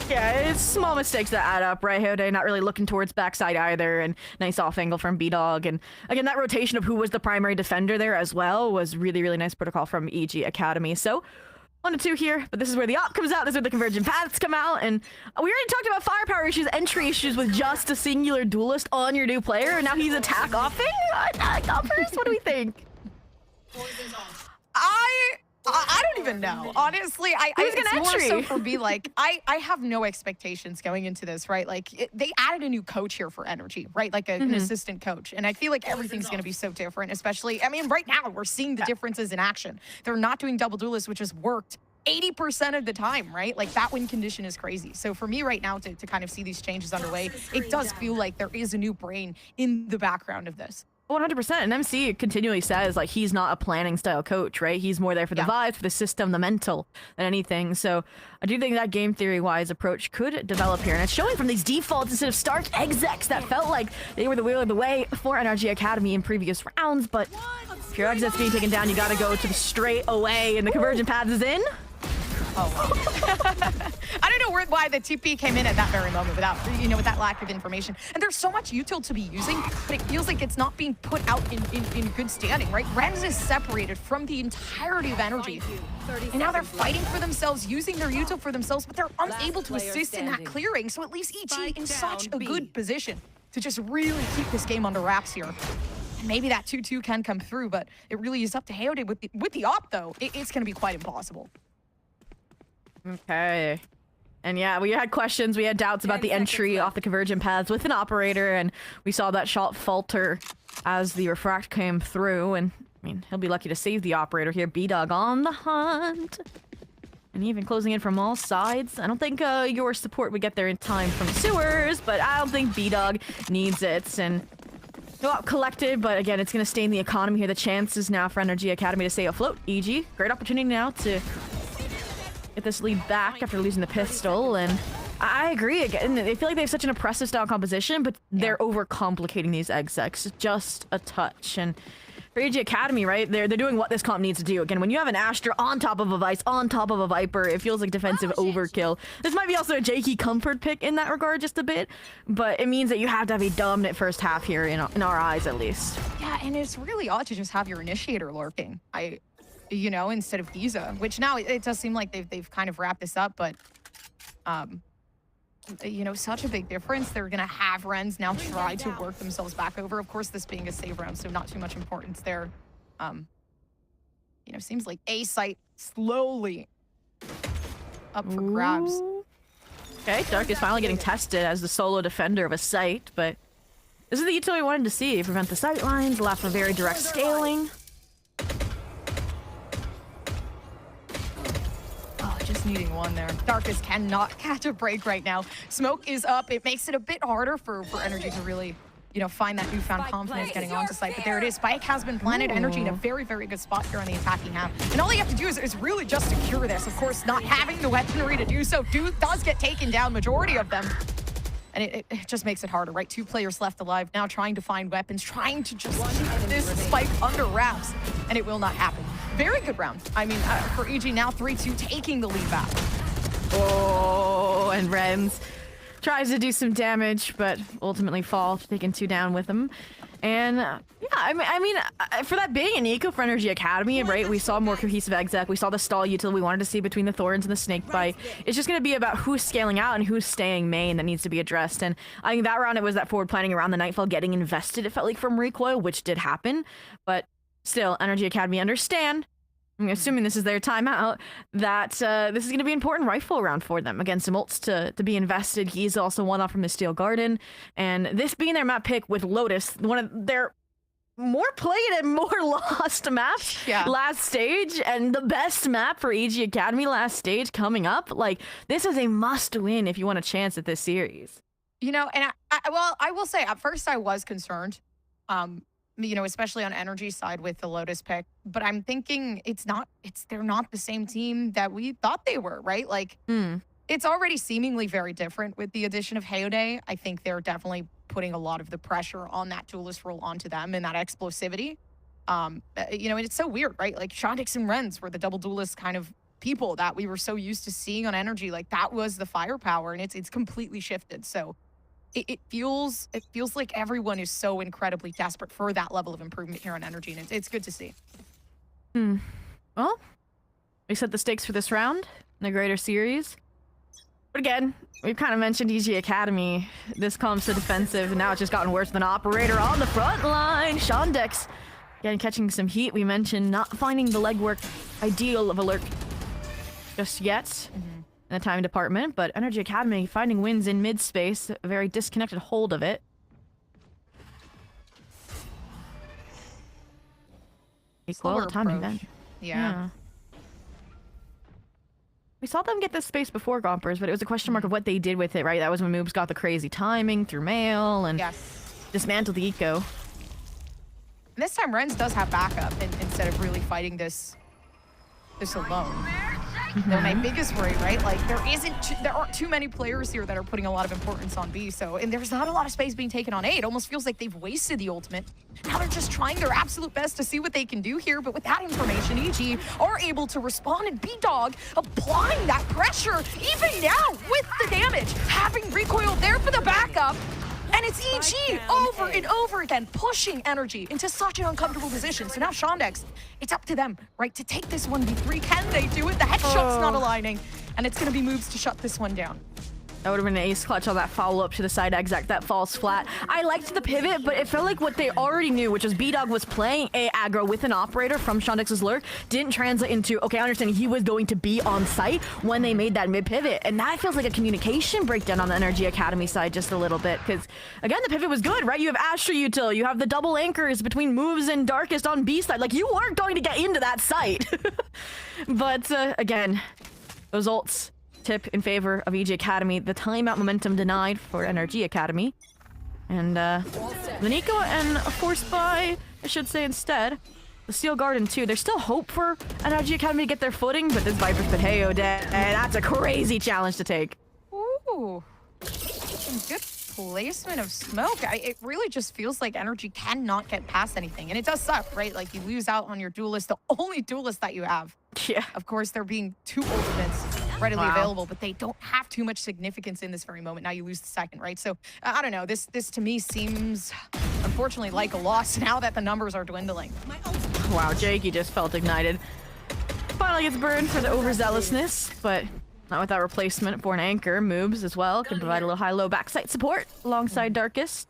Yeah, it's small mistakes that add up, right? Hayode not really looking towards backside either, and nice off angle from B-Dog. And again, that rotation of who was the primary defender there as well was really, really nice protocol from EG Academy. So 1-2 here, but this is where the op comes out. This is where the convergent paths come out, and we already talked about firepower issues, entry issues with just a singular duelist on your new player, and now he's attack offing? Gompers, what do we think? I don't even know. Honestly, it's more so for me, like, I have no expectations going into this, right? Like, they added a new coach here for energy, right? Like an assistant coach. And I feel like everything's going to be so different, especially, I mean, right now we're seeing the differences in action. They're not doing double duelists, which has worked 80% of the time, right? Like, that win condition is crazy. So for me right now to kind of see these changes underway, it does feel like there is a new brain in the background of this. 100%. And MC continually says, like, he's not a planning style coach, right? He's more there for the vibes, for the system, the mental, than anything. So I do think that game theory-wise approach could develop here. And it's showing from these defaults instead of Stark execs that felt like they were the wheel of the way for NRG Academy in previous rounds. But if your exec's being taken down, you got to go to the straight away, and the convergent paths is in. Oh, wow. I don't know why the TP came in at that very moment without, you know, with that lack of information. And there's so much util to be using, but it feels like it's not being put out in good standing, right? Renz is separated from the entirety of energy. And now they're fighting for themselves, using their util for themselves, but they're unable to assist in that clearing. So it leaves EG in such a good position to just really keep this game under wraps here. And maybe that 2-2 can come through, but it really is up to Hayode with the op, though. It's going to be quite impossible. Okay. And yeah, we had questions, we had doubts about the entry off the convergent paths with an operator, and we saw that shot falter as the refract came through, and I mean, he'll be lucky to save the operator here. B-Dog on the hunt. and even closing in from all sides. I don't think your support would get there in time from sewers, but I don't think B-Dog needs it. And go out collected, but again, it's going to stay in the economy here. The chances now for NRGA Academy to stay afloat. EG, great opportunity now to get this lead back after losing the pistol. And I agree. Again, they feel like they have such an oppressive style composition, but they're overcomplicating these execs just a touch. And for EG Academy, right, they're doing what this comp needs to do. Again, when you have an Astra on top of a Vice, on top of a Viper, it feels like defensive overkill. This might be also a Jakey comfort pick in that regard just a bit, but it means that you have to have a dominant first half here in our eyes, at least. Yeah, and it's really odd to just have your initiator lurking. You know, instead of Giza, which now it does seem like they've kind of wrapped this up, but you know, such a big difference. They're gonna have Rens now try to work themselves back over. Of course, this being a save round, so not too much importance there. You know, seems like A site slowly up for grabs. Okay, Dark is finally getting tested as the solo defender of a site, but this is the utility we wanted to see. Prevent the sight lines, allow for very direct scaling. Just needing one there. Darkest cannot catch a break right now. Smoke is up. It makes it a bit harder for Energy to really, you know, find that newfound confidence getting onto site. But there it is. Spike has been planted. Energy in a very, very good spot here on the attacking half. And all they have to do is really just secure this. Of course, not having the weaponry to do so does get taken down, majority of them. And it just makes it harder, right? 2 players left alive, now trying to find weapons, trying to just keep this Spike under wraps, and it will not happen. Very good round. I mean, for EG now 3-2, taking the lead back. Oh, and Rens tries to do some damage, but ultimately falls, taking 2 down with him. And yeah, I mean, for that being an eco for Energy Academy, right? We saw more cohesive exec. We saw the stall util we wanted to see between the Thorns and the Snakebite. It's just going to be about who's scaling out and who's staying main that needs to be addressed. And I think that round it was that forward planning around the Nightfall getting invested. It felt like from recoil, which did happen, but still, Energy Academy understand. I'm assuming this is their timeout, that this is going to be an important rifle round for them. Again, some ults to be invested. He's also one off from the Steel Garden. And this being their map pick with Lotus, one of their more played and more lost maps last stage, and the best map for EG Academy last stage coming up. Like, this is a must win if you want a chance at this series. You know, and I will say, at first I was concerned. You know, especially on Energy side with the Lotus pick, but I'm thinking they're not the same team that we thought they were, right? Like, it's already seemingly very different with the addition of Hayode. I think they're definitely putting a lot of the pressure on that duelist role onto them and that explosivity. You know, and it's so weird, right? Like, Shondix and Rens were the double duelist kind of people that we were so used to seeing on Energy. Like, that was the firepower, and it's completely shifted. So it feels like everyone is so incredibly desperate for that level of improvement here on Energy, and it's good to see. Well, we set the stakes for this round in the greater series. But again, we've kind of mentioned EG Academy. This comes to defensive, and now it's just gotten worse than Operator on the front line. Shondex, again, catching some heat. We mentioned not finding the legwork ideal of Alert just yet. In the time department, but Energy Academy finding wins in mid-space, a very disconnected hold of it. Equal timing then. Yeah. We saw them get this space before Gompers, but it was a question mark of what they did with it, right? That was when Moobs got the crazy timing through mail and dismantled the eco. And this time Rens does have backup instead of really fighting this alone. They're my biggest worry, right? Like, there aren't too many players here that are putting a lot of importance on B, and there's not a lot of space being taken on A. It almost feels like they've wasted the ultimate. Now they're just trying their absolute best to see what they can do here, but with that information, EG are able to respond, and B-Dog applying that pressure, even now with the damage, having recoil there for the backup. And it's EG over and over again, pushing Energy into such an uncomfortable position. So now Shondex, it's up to them, right, to take this 1v3. Can they do it? The headshot's not aligning, and it's going to be moves to shut this one down. That would have been an ace clutch on that follow-up to the side exec that falls flat. I liked the pivot, but it felt like what they already knew, which was B-Dog was playing A aggro with an operator from Shondex's lurk, didn't translate into, okay, I understand he was going to be on site when they made that mid-pivot. And that feels like a communication breakdown on the Energy Academy side just a little bit. Because, again, the pivot was good, right? You have Astra util, you have the double anchors between Moves and Darkest on B side. Like, you weren't going to get into that site. But, again, Those ults tip in favor of EG Academy. The timeout momentum denied for NRG Academy. And the Nico and a forced buy, I should say instead. The Steel Garden too. There's still hope for NRG Academy to get their footing, but this Viper's Pateo dead. And that's a crazy challenge to take. Ooh. Some good placement of smoke. It really just feels like NRG cannot get past anything. And it does suck, right? Like you lose out on your duelist, the only duelist that you have. Yeah. Of course, there being 2 ultimates readily available, but they don't have too much significance in this very moment. Now you lose the second, right? So I don't know. This to me seems, unfortunately, like a loss now that the numbers are dwindling. Wow, Jakey just felt ignited. Finally gets burned for the overzealousness, but not without replacement for an anchor. Moves as well can provide a little high-low backside support alongside Darkest.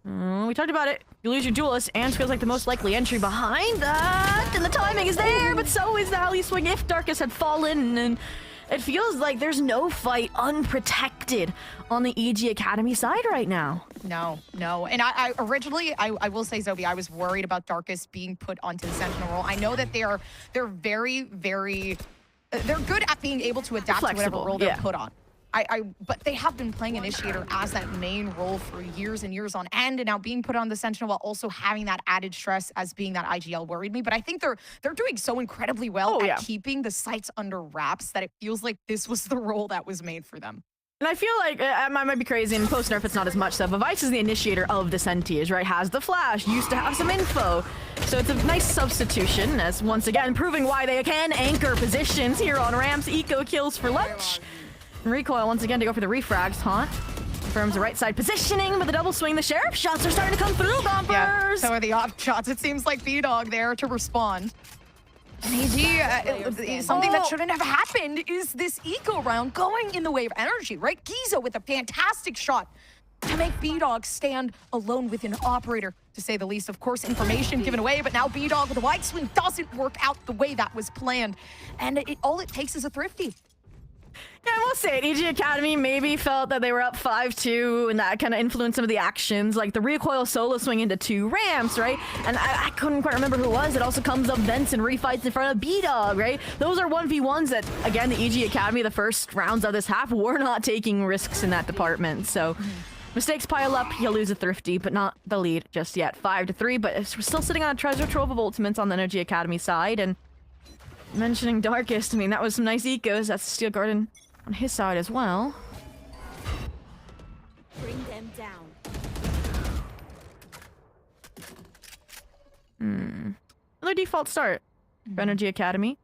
We talked about it. You lose your duelist, and feels like the most likely entry behind that. And the timing is there, but so is the alley swing if Darkest had fallen. And it feels like there's no fight unprotected on the EG Academy side right now. No. And I originally, I will say, Zobi, I was worried about Darkest being put onto the Sentinel role. I know that they're very, very, they're good at being able to adapt to whatever role they're put on. But they have been playing Initiator as that main role for years and years on end, and now being put on the Sentinel while also having that added stress as being that IGL worried me. But I think they're doing so incredibly well at keeping the sights under wraps that it feels like this was the role that was made for them. And I feel like, I might be crazy, and post-nerf it's not as much so, but Vice is the initiator of the Sentinels, right? Has the flash, used to have some info. So it's a nice substitution, as once again, proving why they can anchor positions here on ramps. Eco kills for lunch. Recoil once again to go for the refrags. Haunt confirms the right side positioning, but the double swing, the Sheriff shots are starting to come through, Gompers! Yeah, so are the off shots. It seems like B-Dog there to respond. AG, something that shouldn't have happened is this eco round going in the way of energy, right? Giza with a fantastic shot to make B-Dog stand alone with an operator, to say the least. Of course, information given away, but now B-Dog with a wide swing doesn't work out the way that was planned. And all it takes is a thrifty. Yeah, I will say it. EG Academy maybe felt that they were up 5-2, and that kind of influenced some of the actions, like the recoil solo swing into 2 ramps, right? And I couldn't quite remember who it was. It also comes up vents and refights in front of B-Dog, right? Those are 1v1s that, again, the EG Academy, the first rounds of this half, were not taking risks in that department. So mistakes pile up, you lose a thrifty, but not the lead just yet. 5-3, but we're still sitting on a treasure trove of ultimates on the NRG Academy side. And mentioning Darkest, I mean, that was some nice ecos. That's Steel Garden on his side as well. Bring them down. Another default start for NRG Academy.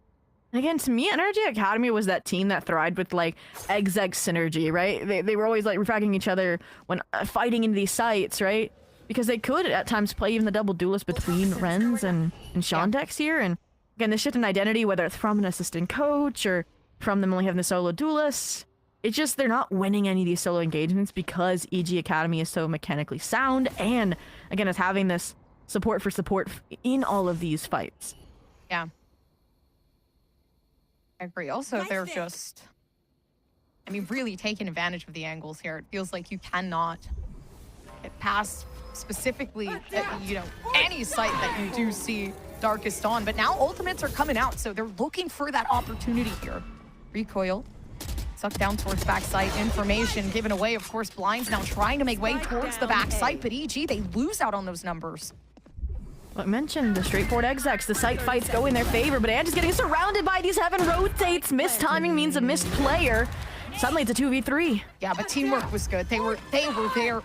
And again, to me, NRG Academy was that team that thrived with like egg-zeg synergy, right? They were always like refragging each other when fighting into these sites, right? Because they could at times play even the double duelist between Renz and Shandex here. And again, the shift in identity, whether it's from an assistant coach or from them only having the solo duelists, it's just they're not winning any of these solo engagements because EG Academy is so mechanically sound, and again, it's having this support for support in all of these fights. Yeah. I agree. Also, they're just, I mean, really taking advantage of the angles here. It feels like you cannot get past specifically, you know, any site that you do see Darkest on, but now ultimates are coming out, so they're looking for that opportunity here. Recoil, sucked down towards backside, information given away. Of course, Blind's now trying to make way towards the backside, but EG, they lose out on those numbers. Like mentioned, the straightforward execs, the site fights go in their favor, but Ant is getting surrounded by these heaven rotates. Missed timing means a missed player. Suddenly it's a 2v3. Yeah, but teamwork was good. They were there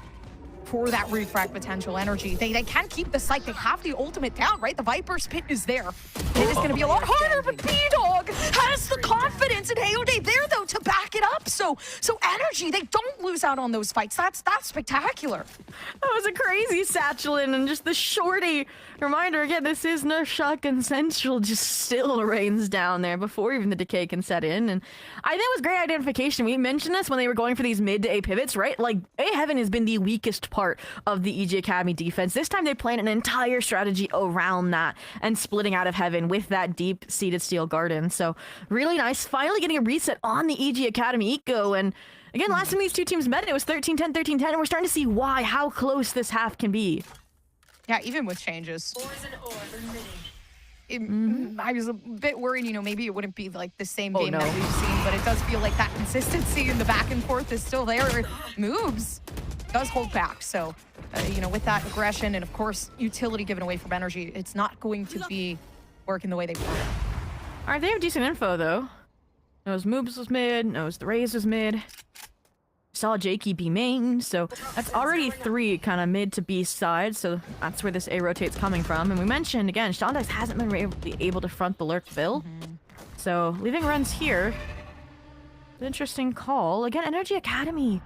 for that refrag potential energy. They can keep the site. They have the ultimate down, right? The Viper's pit is there. It is going to be a lot harder, but B-Dog has the confidence in Hayode there, though, to back it up. So energy, they don't lose out on those fights. That's spectacular. That was a crazy satchel-in, and just the shorty. Reminder, again, this is Nerf Shotgun Central, just still rains down there before even the decay can set in. And I think it was great identification. We mentioned this when they were going for these mid to A pivots, right? Like, A Heaven has been the weakest part of the EG Academy defense. This time they planned an entire strategy around that and splitting out of Heaven with that deep-seated Steel Garden. So really nice. Finally getting a reset on the EG Academy eco. And again, last time these two teams met, it was 13-10, 13-10, and we're starting to see how close this half can be. Yeah, even with changes. I was a bit worried, you know, maybe it wouldn't be like the same game no. that we've seen, but it does feel like that consistency in the back and forth is still there. Moves does hold back. So, you know, with that aggression and of course utility given away from Energy, it's not going to be working the way they want it. All right, they have decent info though. Knows Moobs was mid, knows the Raze was mid. Saw Jakey B main, so that's already 3 kind of mid to B sides, so that's where this A rotate's coming from. And we mentioned, again, Shondex hasn't been able to front the lurk Bill. So leaving runs here. Interesting call. Again, Energy Academy.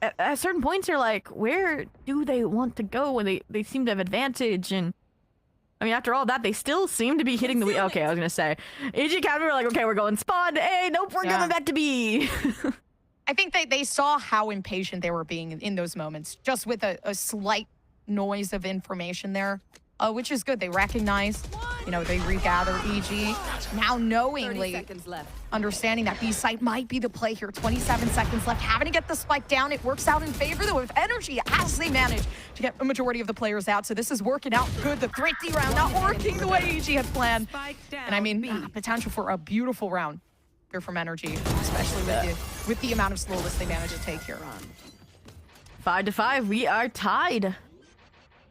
At certain points, you're like, where do they want to go when they seem to have advantage? And I mean, after all that, they still seem to be hitting the... Okay, I was going to say. AG Academy were like, okay, we're going spawn to A. Nope, we're going back to B. I think they saw how impatient they were being in those moments, just with a slight noise of information there, which is good. They recognize, you know, they regather EG. Now knowingly understanding that B site might be the play here. 27 seconds left, having to get the spike down. It works out in favor, though, of Energy as they manage to get a majority of the players out. So this is working out good. The 3D round not working the way EG had planned. And I mean, potential for a beautiful round here from Energy, especially with the amount of slowness they managed to take here. 5-5, we are tied.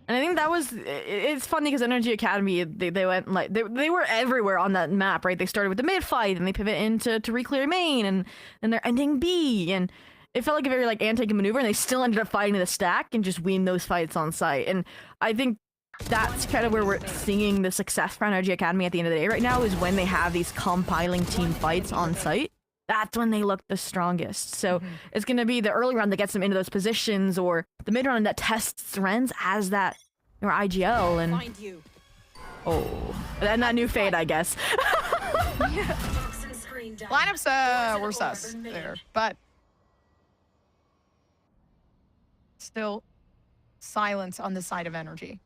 And I think that was, it's funny because Energy Academy, they went like, they were everywhere on that map, right? They started with the mid fight and they pivot into re-clear main and then they're ending B. And it felt like a very like anti-game maneuver and they still ended up fighting the stack and just win those fights on site. And I think that's kind of where we're seeing the success for Energy Academy at the end of the day right now, is when they have these compiling team fights on site. That's when they look the strongest. So it's going to be the early round that gets them into those positions, or the mid round that tests Rens as that, or IGL, and and that new fade, I guess. Lineups were sus there, but still silence on the side of Energy.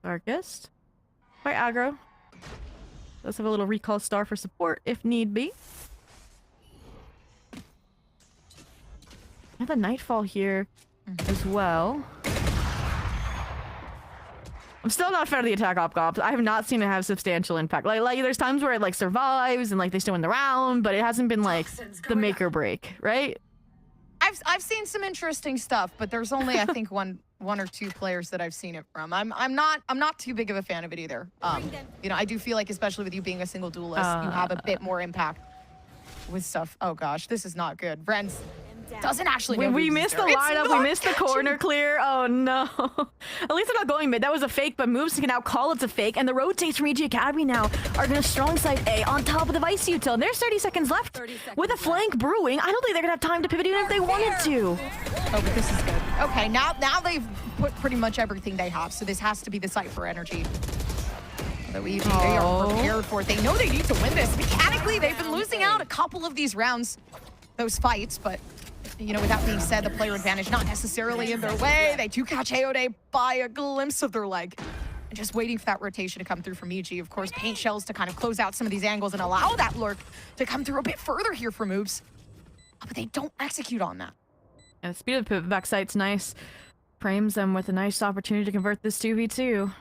Darkest. Quite aggro. Let's have a little recall star for support if need be. And the Nightfall here as well. I'm still not a fan of the attack op. I have not seen it have substantial impact. Like there's times where it like survives and like they still win the round, but it hasn't been like the make or break, right? I've seen some interesting stuff, but there's only I think one or two players that I've seen it from. I'm not too big of a fan of it either. You know, I do feel like, especially with you being a single duelist, you have a bit more impact with stuff. Oh gosh, this is not good. Rens doesn't actually know we missed the lineup, we missed the corner clear. Oh no. At least they're not going mid. That was a fake, but Moves can now call it's a fake, and the rotates from EG Academy now are gonna strong side A on top of the Vice Util. And there's 30 seconds left with a flank brewing. I don't think they're gonna have time to pivot even if they wanted to. Oh, but this is good. Okay, now they've put pretty much everything they have, so this has to be the site for Energy. Though EG, they are prepared for it. They know they need to win this. Mechanically, they've been losing out a couple of these rounds, those fights, but you know, with that being said, the player advantage not necessarily in their way. They do catch Aode by a glimpse of their leg. And just waiting for that rotation to come through from EG. Of course, paint shells to kind of close out some of these angles and allow that lurk to come through a bit further here for Moves. But they don't execute on that. And the speed of the pivot back site's nice. Frames them with a nice opportunity to convert this 2v2.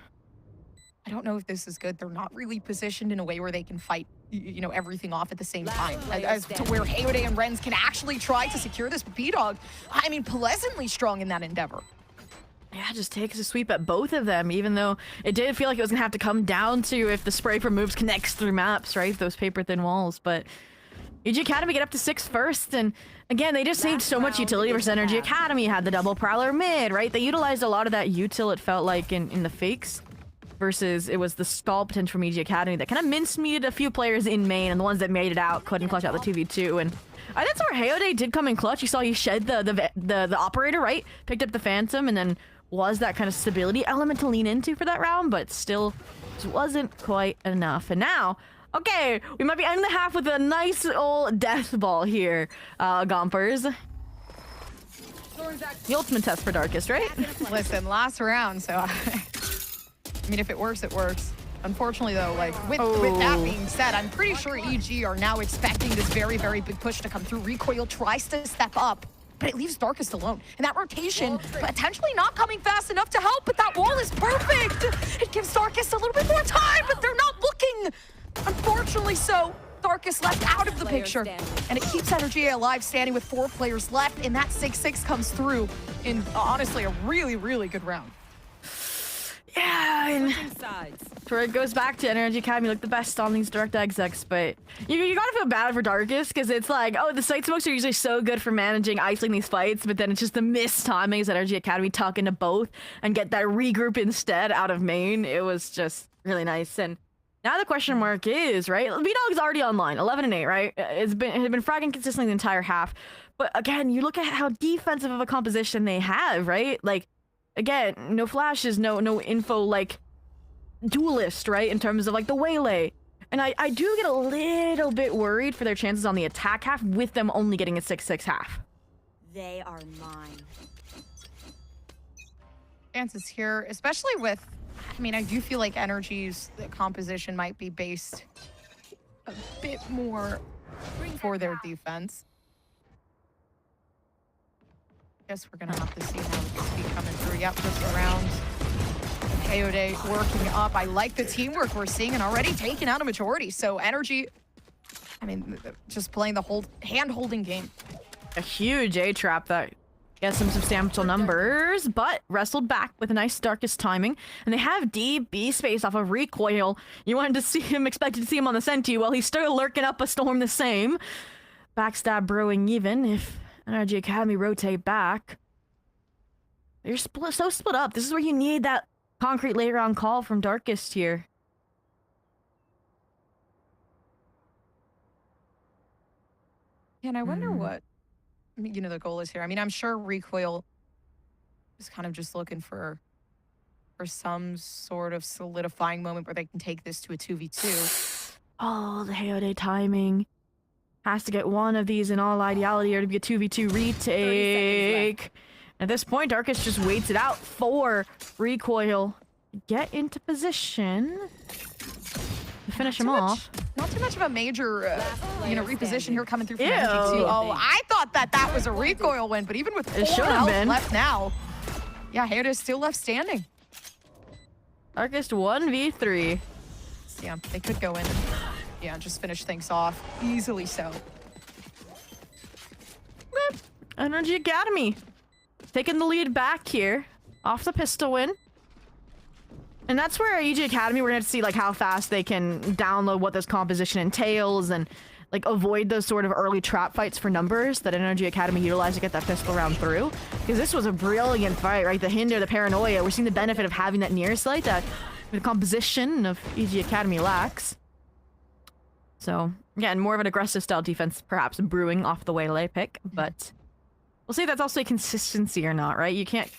I don't know if this is good. They're not really positioned in a way where they can fight, you know, everything off at the same time. As to where Hayode and Rens can actually try to secure this B-Dog. I mean, pleasantly strong in that endeavor. Yeah, just takes a sweep at both of them, even though it did feel like it was gonna have to come down to if the spray from Moves connects through maps, right? Those paper-thin walls, but EG Academy get up to 6 first, and again, they just saved so much utility versus Energy Academy. Had the double Prowler mid, right? They utilized a lot of that util, it felt like, in the fakes. Versus it was the stall potential from EG Academy that kind of mince-meated a few players in main, and the ones that made it out couldn't clutch out the 2v2. And I think that's where Hayode did come in clutch. You saw he shed the operator, right? Picked up the Phantom, and then was that kind of stability element to lean into for that round, but still just wasn't quite enough. And now, okay, we might be ending the half with a nice old death ball here, Gompers. The ultimate test for Darkest, right? Listen, last round, so I mean, if it works, it works. Unfortunately, though, like, with that being said, I'm pretty sure EG are now expecting this very, very big push to come through. Recoil tries to step up. but it leaves Darkest alone. And that rotation potentially not coming fast enough to help, but that wall is perfect. It gives Darkest a little bit more time, but they're not looking. Unfortunately so. Darkest left out of the picture, and it keeps NRGA alive, standing with 4 players left, and that 6-6 comes through in honestly a really, really good round. Yeah, and where it goes back to NRG Academy, look the best on these direct execs, but you gotta feel bad for Darkest, because it's like, oh, the site smokes are usually so good for managing, isolating these fights, but then it's just the missed timings that NRG Academy tuck into both and get that regroup instead out of main. It was just really nice. And now the question mark is, right, V-Dog's already online, 11 and 8, right? It's been fragging consistently the entire half. But again, you look at how defensive of a composition they have, right? Like, again, no flashes, no info, like, duelist, right? In terms of, like, the waylay. And I do get a little bit worried for their chances on the attack half with them only getting a 6-6 half. They are mine. Chances here, especially with, I mean, I do feel like NRG's composition might be based a bit more for their defense. Guess we're gonna have to see how this be coming through. Yep, just around. Coyote working up. I like the teamwork we're seeing and already taking out a majority. So NRG, I mean, just playing the whole hand-holding game. A huge A-trap that gets some substantial numbers, but wrestled back with a nice Darkest timing. And they have DB space off of recoil. You wanted to see him, expected to see him on the Senti. Well, he's still lurking up a storm the same. Backstab brewing even if NRG Academy rotate back. You're so split up. This is where you need that concrete later on call from Darkest here. And I wonder what, you know, the goal is here. I mean, I'm sure Recoil is kind of just looking for some sort of solidifying moment where they can take this to a 2v2. Oh, the Hayode timing. Has to get one of these in all ideality or to be a 2v2 retake. At this point, Darkest just waits it out for Recoil. Get into position to finish him off. Not too much of a major, you know, reposition here coming through from NG2. Oh, I thought that was a Recoil win, but even with 4 health left now, yeah, Hayode is still left standing. Darkest 1v3. Yeah, they could go in and, yeah, just finish things off easily so. NRG Academy taking the lead back here off the pistol win. And that's where EG Academy, we're going to see like how fast they can download what this composition entails and like avoid those sort of early trap fights for numbers that NRG Academy utilized to get that pistol round through. Because this was a brilliant fight, right? The hinder, the paranoia. We're seeing the benefit of having that near sight that the composition of EG Academy lacks. So again, more of an aggressive style defense perhaps brewing off the waylay pick, but we'll see if that's also a consistency or not, right? You can't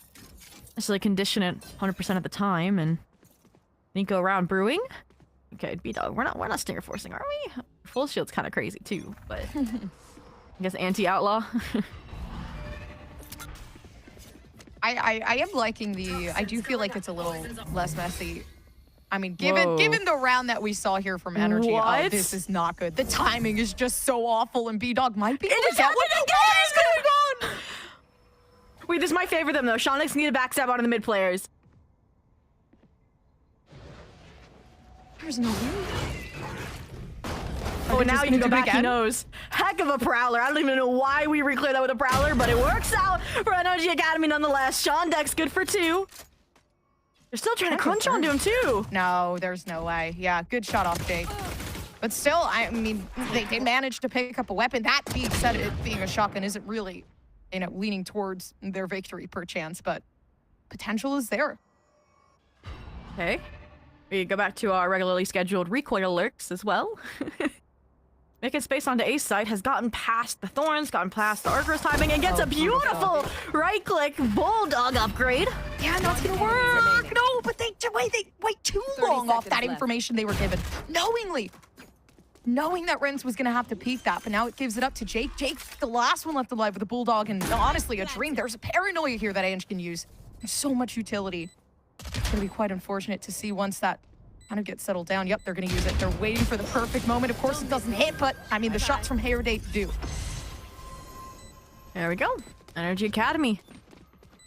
necessarily condition it 100% of the time. And Nico around brewing. Okay, B-Dog, we're not stinger forcing, are we? Full shield's kind of crazy too, but I guess anti-outlaw. I am liking the, I do feel like it's a little less messy. I mean, given the round that we saw here from NRG, oh, this is not good. The timing is just so awful, and B-Dog might be able to get what is going on? Wait, this is my favorite them though. Shonix need a backstab out of the mid players. There's no way. Oh, now you can go back, he knows. Heck of a Prowler. I don't even know why we reclear that with a Prowler, but it works out for NRG Academy nonetheless. Shondex good for 2. They're still trying to crunch onto him too. No, there's no way. Yeah, good shot off Jake. But still, I mean, they managed to pick up a weapon. That being said, it being a shotgun isn't really, you know, leaning towards their victory per chance, but potential is there. Okay. We go back to our regularly scheduled recoil lurks as well. Making space onto Ace side, has gotten past the Thorns, gotten past the Archer's timing, and gets a beautiful right-click Bulldog upgrade. Yeah, that's gonna work. No, but they wait too long off that information they were given. Knowing that Renz was gonna have to peek that, but now it gives it up to Jake. Jake, the last one left alive with the Bulldog, and honestly, a dream. There's a paranoia here that Ange can use. There's so much utility. It's gonna be quite unfortunate to see once that kind of gets settled down. Yep, they're gonna use it. They're waiting for the perfect moment. Of course, it doesn't hit, but I mean, the shots from Hayerde do. There we go. NRGA Academy.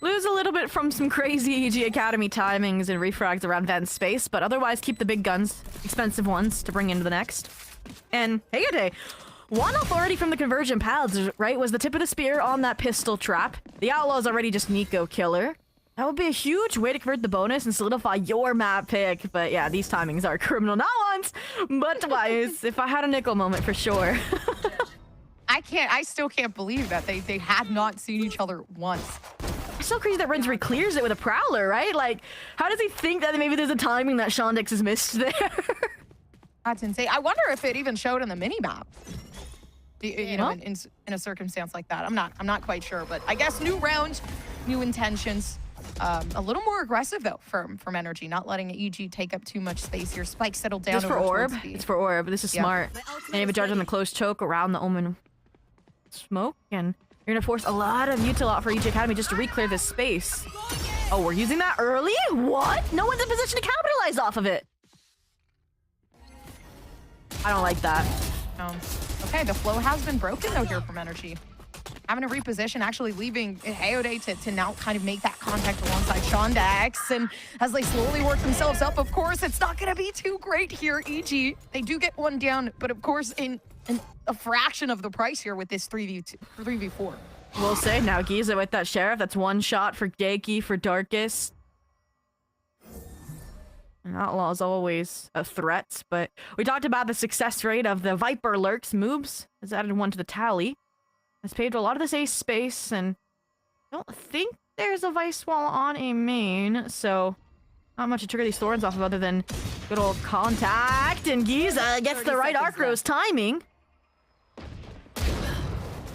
Lose a little bit from some crazy EG Academy timings and refrags around vent space, but otherwise keep the big guns, expensive ones, to bring into the next. And Heyday, one authority from the conversion paths, right, was the tip of the spear on that pistol trap. The Outlaw's already just Nico killer. That would be a huge way to convert the bonus and solidify your map pick. But yeah, these timings are criminal. Not once, but twice. If I had a nickel moment, for sure. I still can't believe that they had not seen each other once. It's so crazy that Rensry clears it with a Prowler, right? Like, how does he think that maybe there's a timing that Shondex has missed there? That's insane. I wonder if it even showed in the mini-map. You know, in a circumstance like that. I'm not quite sure, but I guess new round, new intentions. A little more aggressive though from NRG, not letting EG take up too much space here. Spike settled down. Just for orb. It's for orb. This is smart. And you have a charge on the close choke around the Omen smoke, and you're gonna force a lot of util out for EG Academy just to re-clear this space. Oh, we're using that early? What? No one's in position to capitalize off of it. I don't like that. Okay, the flow has been broken though here from NRG. Having to reposition, actually leaving Hayode to now kind of make that contact alongside Shondex. And as they slowly work themselves up, of course, it's not going to be too great here, EG. They do get one down, but of course, in a fraction of the price here with this 3v4. We'll say now Giza with that Sheriff. That's one shot for Jakey, for Darkest. And Outlaw is always a threat, but we talked about the success rate of the Viper lurks. Moobs has added one to the tally. Has paid a lot of this ace space, and I don't think there's a Vice Wall on a main, so not much to trigger these Thorns off of other than good old contact, and Giza gets the right Arcros timing.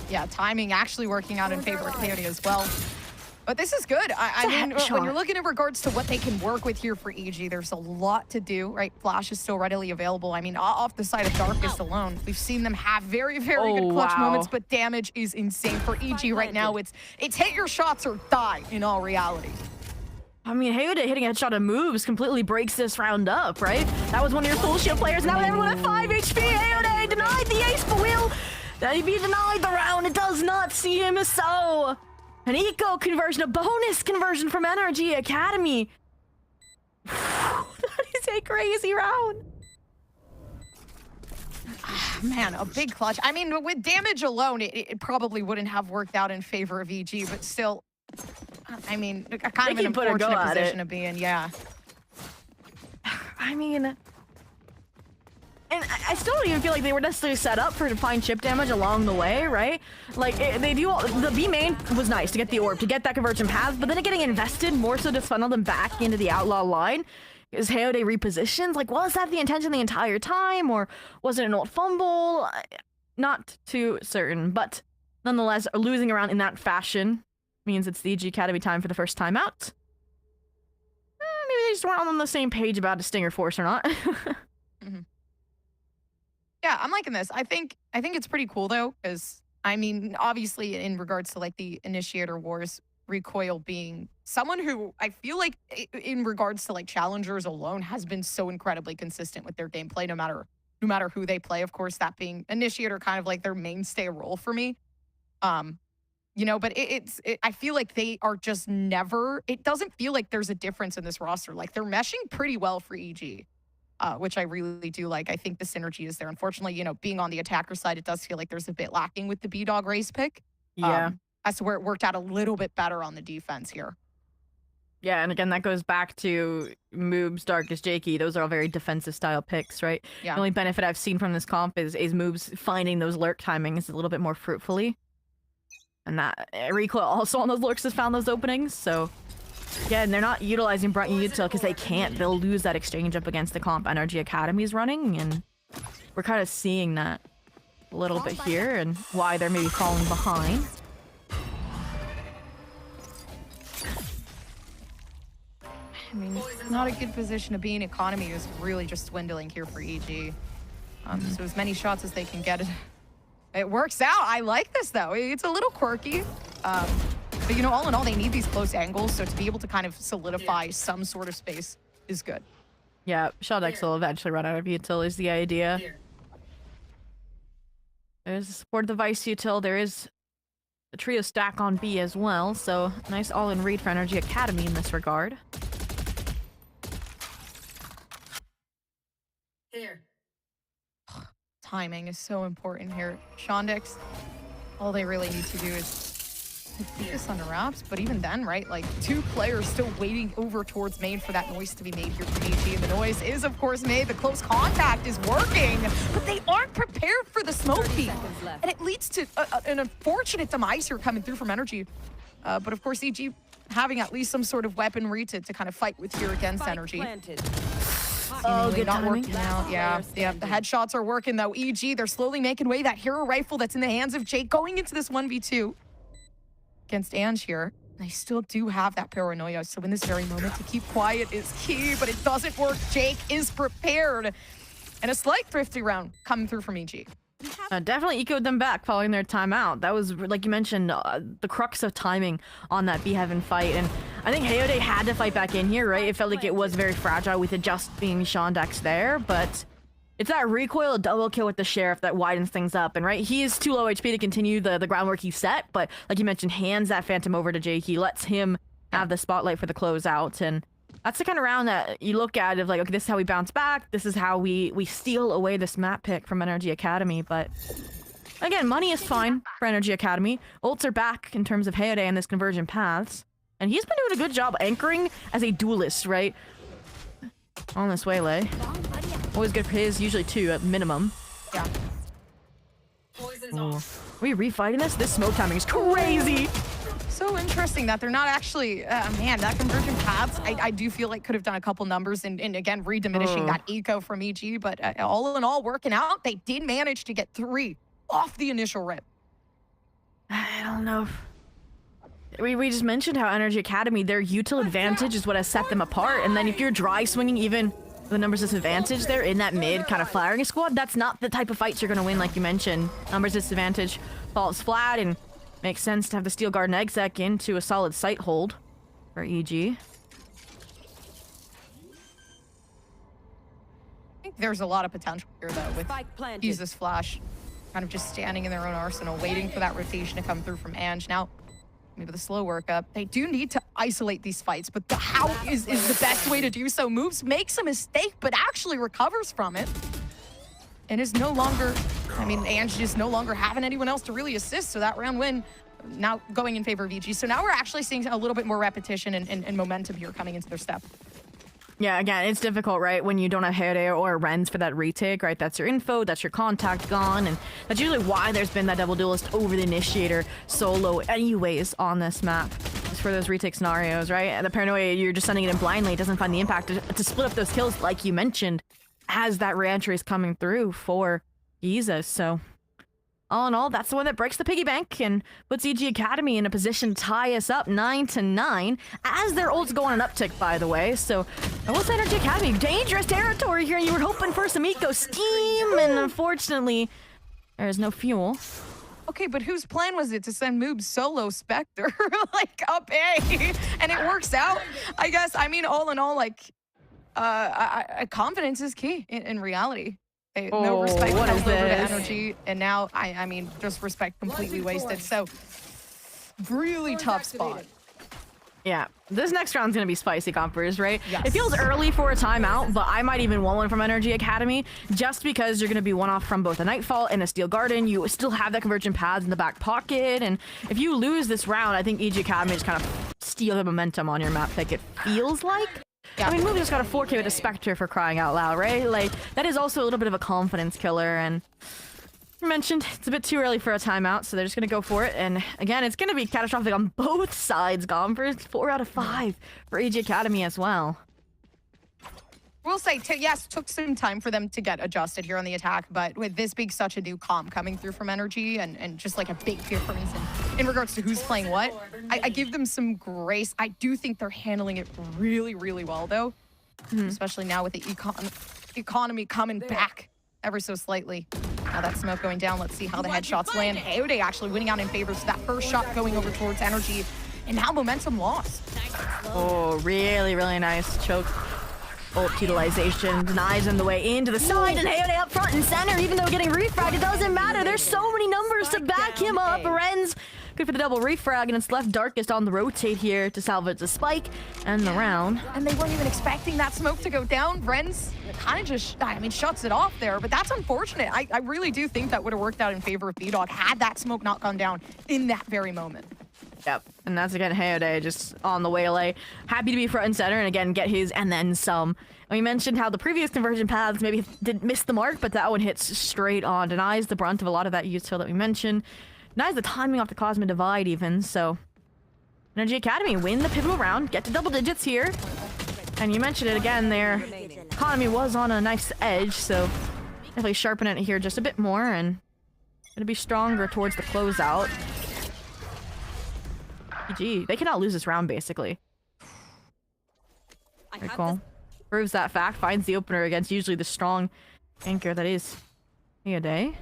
Yeah, timing actually working out in favor of Coyote as well. But this is good. I mean, when you're looking in regards to what they can work with here for EG, there's a lot to do, right? Flash is still readily available. I mean, off the side of Darkest alone, we've seen them have very, very good clutch moments, but damage is insane for EG right now. It's hit your shots or die in all reality. I mean, Hayode hitting a headshot of Moves completely breaks this round up, right? That was one of your full shield players. Now everyone at 5 HP. Hayode denied the ace, but will he be denied the round? It does not see him so. An eco conversion, a bonus conversion from NRG Academy. That is a crazy round. Man, a big clutch. I mean, with damage alone, it probably wouldn't have worked out in favor of EG, but still, I mean, kind of an unfortunate position to be in, yeah. I mean, and I still don't even feel like they were necessarily set up to find chip damage along the way, right? Like, they do the B main was nice to get the orb, to get that conversion path, but then it getting invested more so to funnel them back into the Outlaw line. Is Hayode repositioned? Like, was that the intention the entire time, or was it an old fumble? Not too certain, but nonetheless, losing around in that fashion means it's the EG Academy time for the first time out. Maybe they just weren't on the same page about a Stinger Force or not. Yeah, I'm liking this. I think it's pretty cool though, because I mean, obviously in regards to like the Initiator Wars, Recoil being someone who I feel like in regards to like challengers alone has been so incredibly consistent with their gameplay, no matter who they play. Of course, that being Initiator kind of like their mainstay role for me. You know, but I feel like they are just never, it doesn't feel like there's a difference in this roster. Like they're meshing pretty well for EG. Which I really do like. I think the synergy is there. Unfortunately, you know, being on the attacker side, it does feel like there's a bit lacking with the B-Dog race pick. Yeah. As to where it worked out a little bit better on the defense here. Yeah, and again, that goes back to Moobs, Darkest, Jakey. Those are all very defensive style picks, right? Yeah. The only benefit I've seen from this comp is Moobs finding those lurk timings a little bit more fruitfully. And that Recoil also on those lurks has found those openings, so... Yeah, and they're not utilizing Brunt Util because they can't. They'll lose that exchange up against the comp NRG Academy's running, and we're kind of seeing that a little bit here and why they're maybe falling behind. I mean, it's not a good position to be in. Economy is really just dwindling here for EG. So as many shots as they can get, it works out. I like this though. It's a little quirky. But, you know, all in all, they need these close angles, so to be able to kind of solidify some sort of space is good. Yeah, Shelldex will eventually run out of util is the idea. There's a support device util. There is the trio stack on B as well, so nice all-in read for NRG Academy in this regard. Here. Timing is so important here. Shondex, all they really need to do is keep this under wraps, but even then, right, like 2 players still waiting over towards main for that noise to be made here from EG, and the noise is of course made. The close contact is working, but they aren't prepared for the smoke peek, and it leads to an unfortunate demise here coming through from Energy. But of course EG having at least some sort of weaponry to kind of fight with here against Energy. Oh, good not timing. working out. Yeah, the headshots are working though. EG, they're slowly making way. That hero rifle that's in the hands of Jake going into this 1v2 against Ange here. They still do have that paranoia, so in this very moment, to keep quiet is key, but it doesn't work. Jake is prepared. And a slight thrifty round coming through from EG. Definitely ecoed them back following their timeout. That was, like you mentioned, the crux of timing on that B Heaven fight. And I think Hayode had to fight back in here, right? It felt like it was very fragile with it just being Shondex there, but it's that recoil double kill with the Sheriff that widens things up. And right, he is too low HP to continue the groundwork he set, but like you mentioned, hands that Phantom over to Jake. He lets him have the spotlight for the closeout, and that's the kind of round that you look at of like, okay, this is how we bounce back. This is how we steal away this map pick from NRG Academy. But again, money is fine for NRG Academy. Ults are back in terms of Hayode and this convergent paths. And he's been doing a good job anchoring as a duelist, right? On this waylay. Always good for his, usually 2 at minimum. Yeah. Are we refighting this? This smoke timing is crazy! So interesting that they're not actually, man, that convergent paths, I do feel like could have done a couple numbers and again, re-diminishing that eco from EG, but all in all, working out, they did manage to get 3 off the initial rip. I don't know. We just mentioned how NRG Academy, their util advantage is what has set them apart, and then if you're dry swinging even the numbers disadvantage there in that mid kind of firing squad, that's not the type of fights you're going to win, like you mentioned. Numbers disadvantage falls flat, and makes sense to have the Steel Guard and Exec into a solid sight hold for EG. I think there's a lot of potential here, though, with Jesus Flash kind of just standing in their own arsenal, waiting for that rotation to come through from Ange. Now, maybe the slow workup. They do need to isolate these fights, but how is the best way to do so? Moves, makes a mistake, but actually recovers from it. And is no longer, I mean, Ange is no longer having anyone else to really assist, so that round win now going in favor of EG. So now we're actually seeing a little bit more repetition and momentum here coming into their step. Yeah, again, it's difficult, right, when you don't have Hayode or Renz for that retake, right? That's your info, that's your contact gone, and that's usually why there's been that double duelist over the initiator solo anyways on this map. Just for those retake scenarios, right? And the paranoia, you're just sending it in blindly, it doesn't find the impact to split up those kills, like you mentioned, as that re-entry is coming through for Jesus. So all in all, that's the one that breaks the piggy bank and puts EG Academy in a position to tie us up 9-9 as their ults go on an uptick, by the way. So I will say NRG Academy, dangerous territory here. You were hoping for some eco steam, and unfortunately, there is no fuel. Okay, but whose plan was it to send Moob solo Spectre, like up A, and it works out? I guess, I mean, all in all, like, confidence is key in reality. No respect what is over to this? Energy, and now, I mean, just respect completely wasted. So, really tough spot. Yeah, this next round's gonna be spicy, compers, right? Yes. It feels early for a timeout, but I might even want one from NRG Academy just because you're gonna be one off from both a Nightfall and a Steel Garden. You still have that convergent paths in the back pocket, and if you lose this round, I think EG Academy just kind of steal the momentum on your map pick, it feels like. Yeah. I mean, Movie just got a 4K with a Spectre for crying out loud, right? Like, that is also a little bit of a confidence killer, and I mentioned it's a bit too early for a timeout, so they're just gonna go for it. And again, it's gonna be catastrophic on both sides, Gompers. 4 out of 5 for EG Academy as well. We'll say, yes, took some time for them to get adjusted here on the attack, but with this being such a new comp coming through from Energy and just like a big difference in regards to who's playing what, I give them some grace. I do think they're handling it really, really well, though, especially now with the economy coming back ever so slightly. Now that smoke going down, let's see how the headshots land. Hayode actually winning out in favor, so that first shot going over towards Energy, and now momentum lost. Oh, really, really nice choke. Ult utilization denies him the way into the side, and Hayode up front and center, even though getting refragged, it doesn't matter. There's so many numbers to back him up. Renz Good for the double refrag, and it's left Darkest on the rotate here to salvage the spike and the round. And they weren't even expecting that smoke to go down. Renz kind of just, I mean, shuts it off there, but that's unfortunate. I really do think that would have worked out in favor of B-Dog had that smoke not gone down in that very moment. Yep, and that's again Hayode just on the waylay. Happy to be front and center and again get his and then some. And we mentioned how the previous conversion paths maybe didn't miss the mark, but that one hits straight on. Denies the brunt of a lot of that util that we mentioned. Denies the timing off the Cosmic Divide even, so... NRGA Academy win the pivotal round, get to double digits here. And you mentioned it again, their economy was on a nice edge, so definitely sharpen it here just a bit more and gonna be stronger towards the closeout. GG. They cannot lose this round, basically. Very cool. Proves that fact. Finds the opener against usually the strong anchor that is Hayode.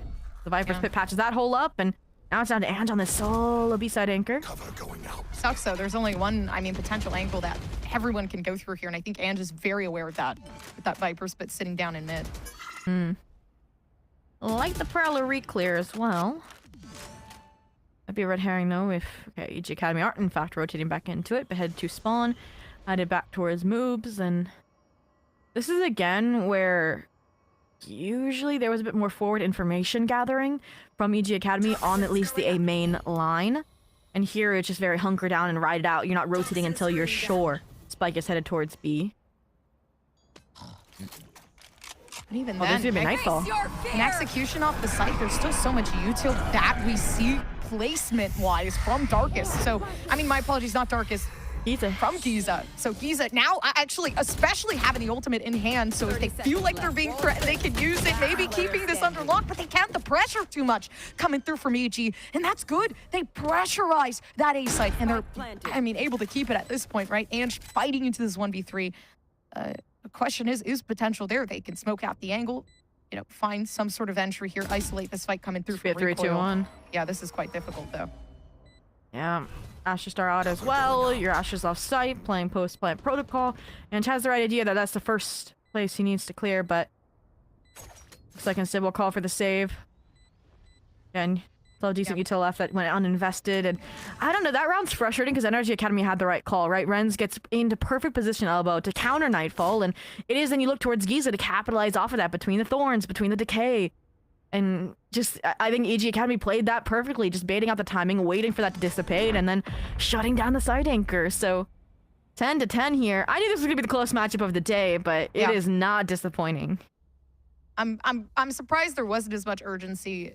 The Viper's Pit patches that hole up, and now it's down to Ange on this solo B-side anchor. Cover going out. Sucks though. There's only one, I mean, potential angle that everyone can go through here, and I think Ange is very aware of that. With that Viper's Pit sitting down in mid. Like the Prowler re-clear as well. That'd be a red herring though if... Okay, EG Academy aren't in fact rotating back into it, but head to spawn. Headed back towards moves, and... This is again where... Usually there was a bit more forward information gathering from EG Academy on at least the A main line. And here it's just very hunker down and ride it out. You're not rotating until you're sure Spike is headed towards B. But even There's gonna be Nightfall. An execution off the site, there's still so much util that we see placement-wise from Darkest. So, I mean, my apologies, not Darkest. Giza. From Giza. So Giza now actually, especially having the ultimate in hand, so if they feel like they're being threatened, they can use it, maybe keeping this under lock, but they can't the pressure too much coming through from EG, and that's good. They pressurize that A site, and they're, I mean, able to keep it at this point, right? And fighting into this 1v3. The question is potential there. They can smoke out the angle, you know, find some sort of entry here, isolate this fight coming through for 3, 2, 1. Yeah, this is quite difficult though. Yeah. Asher Star out as well. Your Asher's off site, playing post-plant protocol. And has the right idea that that's the first place he needs to clear, but looks like instead we'll call for the save. And still a decent util left that went uninvested. And I don't know, that round's frustrating because NRGA Academy had the right call, right? Renz gets into perfect position elbow to counter Nightfall, and it is then you look towards Giza to capitalize off of that between the Thorns, between the Decay. And just, I think EG Academy played that perfectly, just baiting out the timing, waiting for that to dissipate, and then shutting down the side anchor. So, 10 to 10 here. I knew this was gonna be the close matchup of the day, but it is not disappointing. I'm surprised there wasn't as much urgency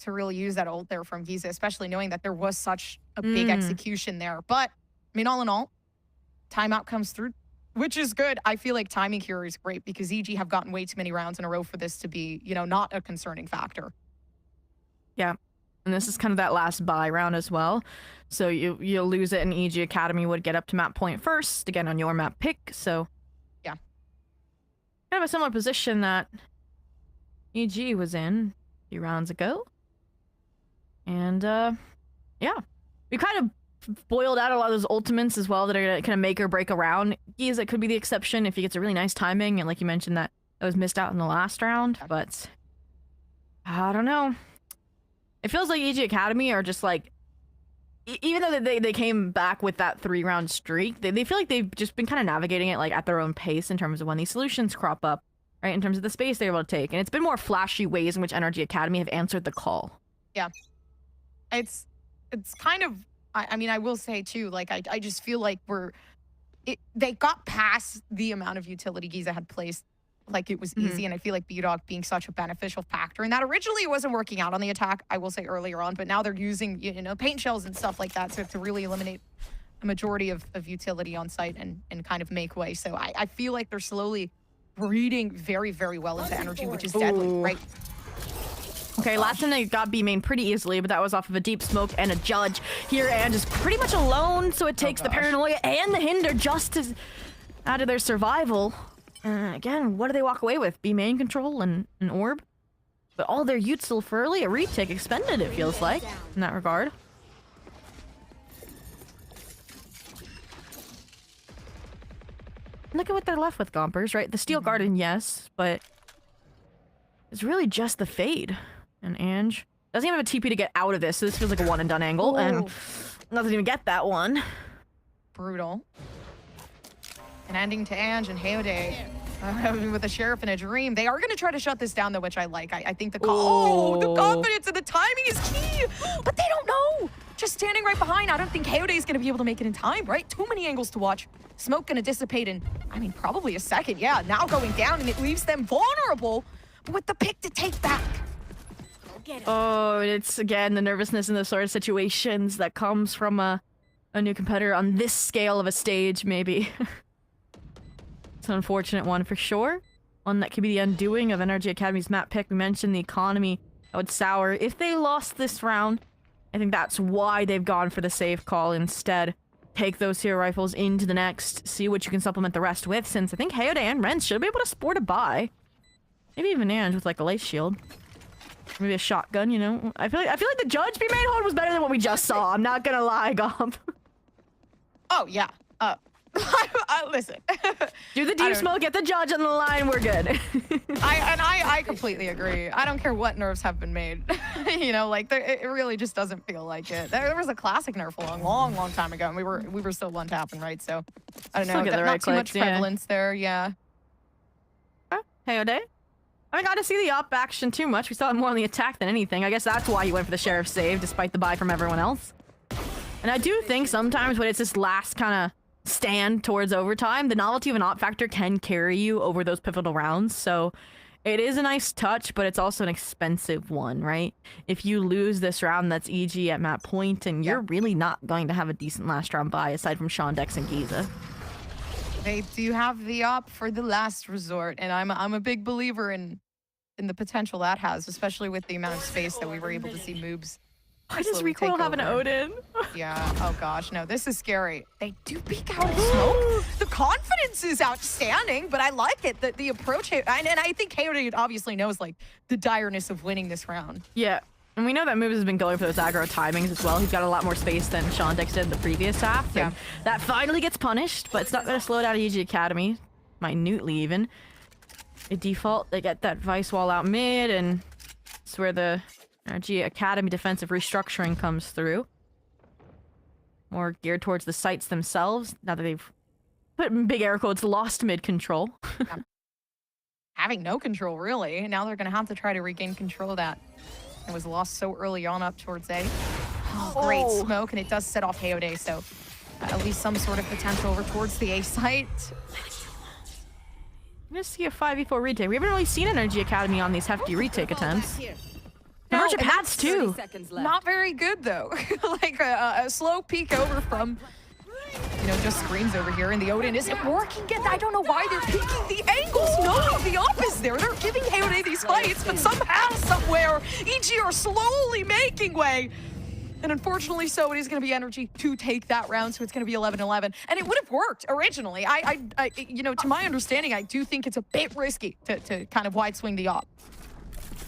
to really use that ult there from Giza, especially knowing that there was such a big execution there. But, I mean, all in all, timeout comes through, which is good. I feel like timing here is great because EG have gotten way too many rounds in a row for this to be, you know, not a concerning factor. Yeah, and this is kind of that last buy round as well. So you'll lose it, and EG Academy would get up to map point first, again on your map pick. So yeah, kind of a similar position that EG was in a few rounds ago. And yeah, we kind of boiled out a lot of those ultimates as well that are gonna kind of make or break a round. Giza could be the exception if he gets a really nice timing, and like you mentioned, that was missed out in the last round. But I don't know. It feels like EG Academy are just like, even though they came back with that 3-round streak, they feel like they've just been kind of navigating it like at their own pace in terms of when these solutions crop up, right? In terms of the space they're able to take, and it's been more flashy ways in which NRG Academy have answered the call. Yeah, it's kind of. I mean, I will say too, like, I just feel like they got past the amount of utility Giza had placed, like it was easy, and I feel like B-Dog being such a beneficial factor, and that originally it wasn't working out on the attack, I will say earlier on, but now they're using, you know, paint shells and stuff like that to really eliminate a majority of utility on site and kind of make way. So I feel like they're slowly breeding very, very well into energy, which is deadly, right? Okay, last time they got B main pretty easily, but that was off of a deep smoke and a judge here, and just pretty much alone, so it takes the paranoia and the hinder just as out of their survival. Again, what do they walk away with? B main control and an orb? But all their util for early, a retake expended, it feels like, in that regard. Look at what they're left with, Gompers, right? The Steel Garden, yes, but it's really just the Fade. And Ange Doesn't even have a TP to get out of this, so this feels like a one and done angle, and doesn't even get that one. Brutal. And ending to Ange and Hayode with a Sheriff and a Dream. They are going to try to shut this down, though, which I like. I think the confidence and the timing is key, but they don't know. Just standing right behind. I don't think Hayode is going to be able to make it in time, right? Too many angles to watch. Smoke going to dissipate in, I mean, probably a second. Yeah, now going down, and it leaves them vulnerable, but with the pick to take back. Oh, it's again the nervousness in those sort of situations that comes from a new competitor on this scale of a stage, maybe. It's an unfortunate one for sure. One that could be the undoing of NRG Academy's map pick. We mentioned the economy that would sour if they lost this round. I think that's why they've gone for the safe call instead. Take those hero rifles into the next, see what you can supplement the rest with, since I think Hayode and Renz should be able to sport a buy. Maybe even Ange with like a lace shield. Maybe a shotgun, you know? I feel like the Judge be made hold was better than what we just saw. I'm not gonna lie, Gomp. Oh, yeah. Listen. Do the deep smoke, get the Judge on the line, we're good. I completely agree. I don't care what nerfs have been made. You know, like, it really just doesn't feel like it. There was a classic nerf a long time ago, and we were still one tapping, right? So, I don't know. Not too much prevalence there, yeah. Hayode? I got to see the op action too much. We saw it more on the attack than anything. I guess that's why he went for the Sheriff save, despite the buy from everyone else. And I do think sometimes when it's this last kind of stand towards overtime, the novelty of an op factor can carry you over those pivotal rounds. So it is a nice touch, but it's also an expensive one, right? If you lose this round, that's EG at map point, and you're really not going to have a decent last round buy aside from Shondex and Giza. They do have the op for the last resort, and I'm a big believer in the potential that has, especially with the amount of space that we were able to see moves. Why does Recoil have an Odin? Yeah, oh gosh, no, this is scary. They do peek out of smoke. The confidence is outstanding, but I like it, the approach, and I think Hayode obviously knows like the direness of winning this round. Yeah, and we know that Moves has been going for those aggro timings as well. He's got a lot more space than Shondex did the previous half. Yeah. That finally gets punished, but it's not going to slow down EG Academy, minutely even. By default, they get that Vice Wall out mid, and it's where the NRG Academy defensive restructuring comes through. More geared towards the sites themselves, now that they've put in big air quotes, lost mid control. Yeah. Having no control, really. Now they're going to have to try to regain control of that. It was lost so early on up towards A. Oh, great smoke, and it does set off Hayode, so at least some sort of potential over towards the A site. I'm gonna see a 5v4 retake. We haven't really seen NRG Academy on these hefty retake attempts. Merchant pads too. Not very good though. Like a slow peek over from, you know, just screens over here, and the Odin isn't working yet. I don't know why they're peeking the angles. No, the op is there. They're giving Hayode these fights, but somehow, somewhere, EG are slowly making way. And unfortunately so, it is going to be Energy to take that round, so it's going to be 11-11. And it would have worked originally. I you know, to my understanding, I do think it's a bit risky to kind of wide swing the op.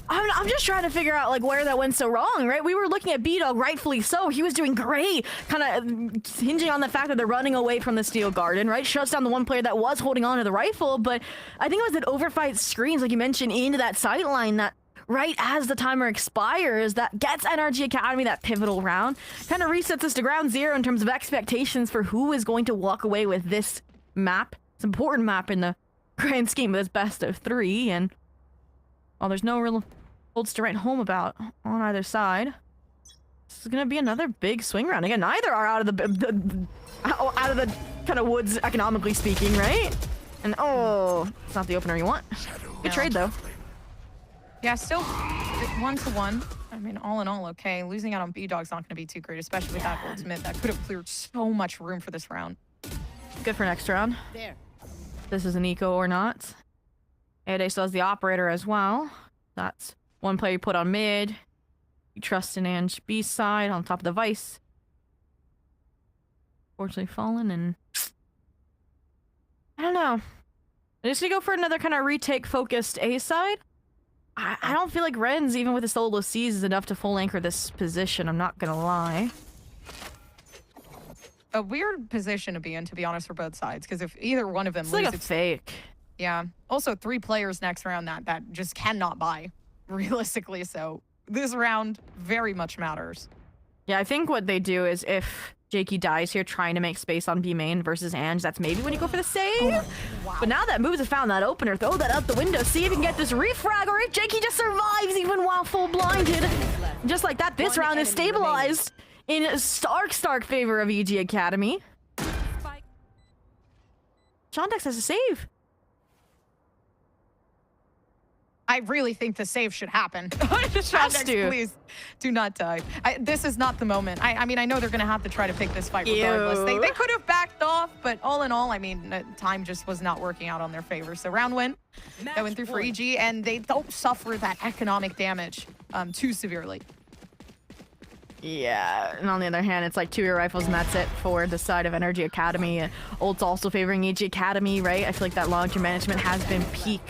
I'm just trying to figure out like where that went so wrong, right? We were looking at B-Dog, rightfully so. He was doing great, kind of hinging on the fact that they're running away from the Steel Garden, right? Shuts down the one player that was holding on to the rifle, but I think it was that overfight screens, like you mentioned, into that sight line that right as the timer expires, that gets NRG Academy that pivotal round, kind of resets us to ground zero in terms of expectations for who is going to walk away with this map. It's an important map in the grand scheme of this best of three, and while there's no real holds to write home about on either side, this is gonna be another big swing round. Again, neither are out of the kind of woods, economically speaking, right? And oh, it's not the opener you want. Good trade though. Yeah, still 1-1. I mean, all in all, okay. Losing out on B-Dog's not going to be too great, especially with that ultimate. That could have cleared so much room for this round. Good for next round. This is an eco or not. Hayode still has the operator as well. That's one player you put on mid. You trust in Ange B side on top of the Vice. Fortunately fallen, and I don't know. I'm just gonna go for another kind of retake focused A side. I don't feel like Renz, even with his solo C's, is enough to full anchor this position. I'm not gonna lie. A weird position to be in, to be honest, for both sides, because if either one of them loses, like a fake. Yeah. Also, 3 players next round that just cannot buy, realistically. So this round very much matters. Yeah, I think what they do is if Jakey dies here trying to make space on B main versus Ange, that's maybe when you go for the save. But now that Moves has found that opener, throw that out the window, see if you can get this refrag, or if Jakey just survives even while full blinded. Just like that, this round is stabilized in stark favor of EG Academy. Shondex has a save. I really think the save should happen. Shondex, please do not die. This is not the moment. I mean, I know they're going to have to try to pick this fight regardless. They could have backed off, but all in all, I mean, time just was not working out on their favor. So round win, that went through for EG, and they don't suffer that economic damage too severely. Yeah, and on the other hand, it's like 2 air rifles, and that's it for the side of NRGA Academy. Ult's also favoring EG Academy, right? I feel like that long-term management has been peak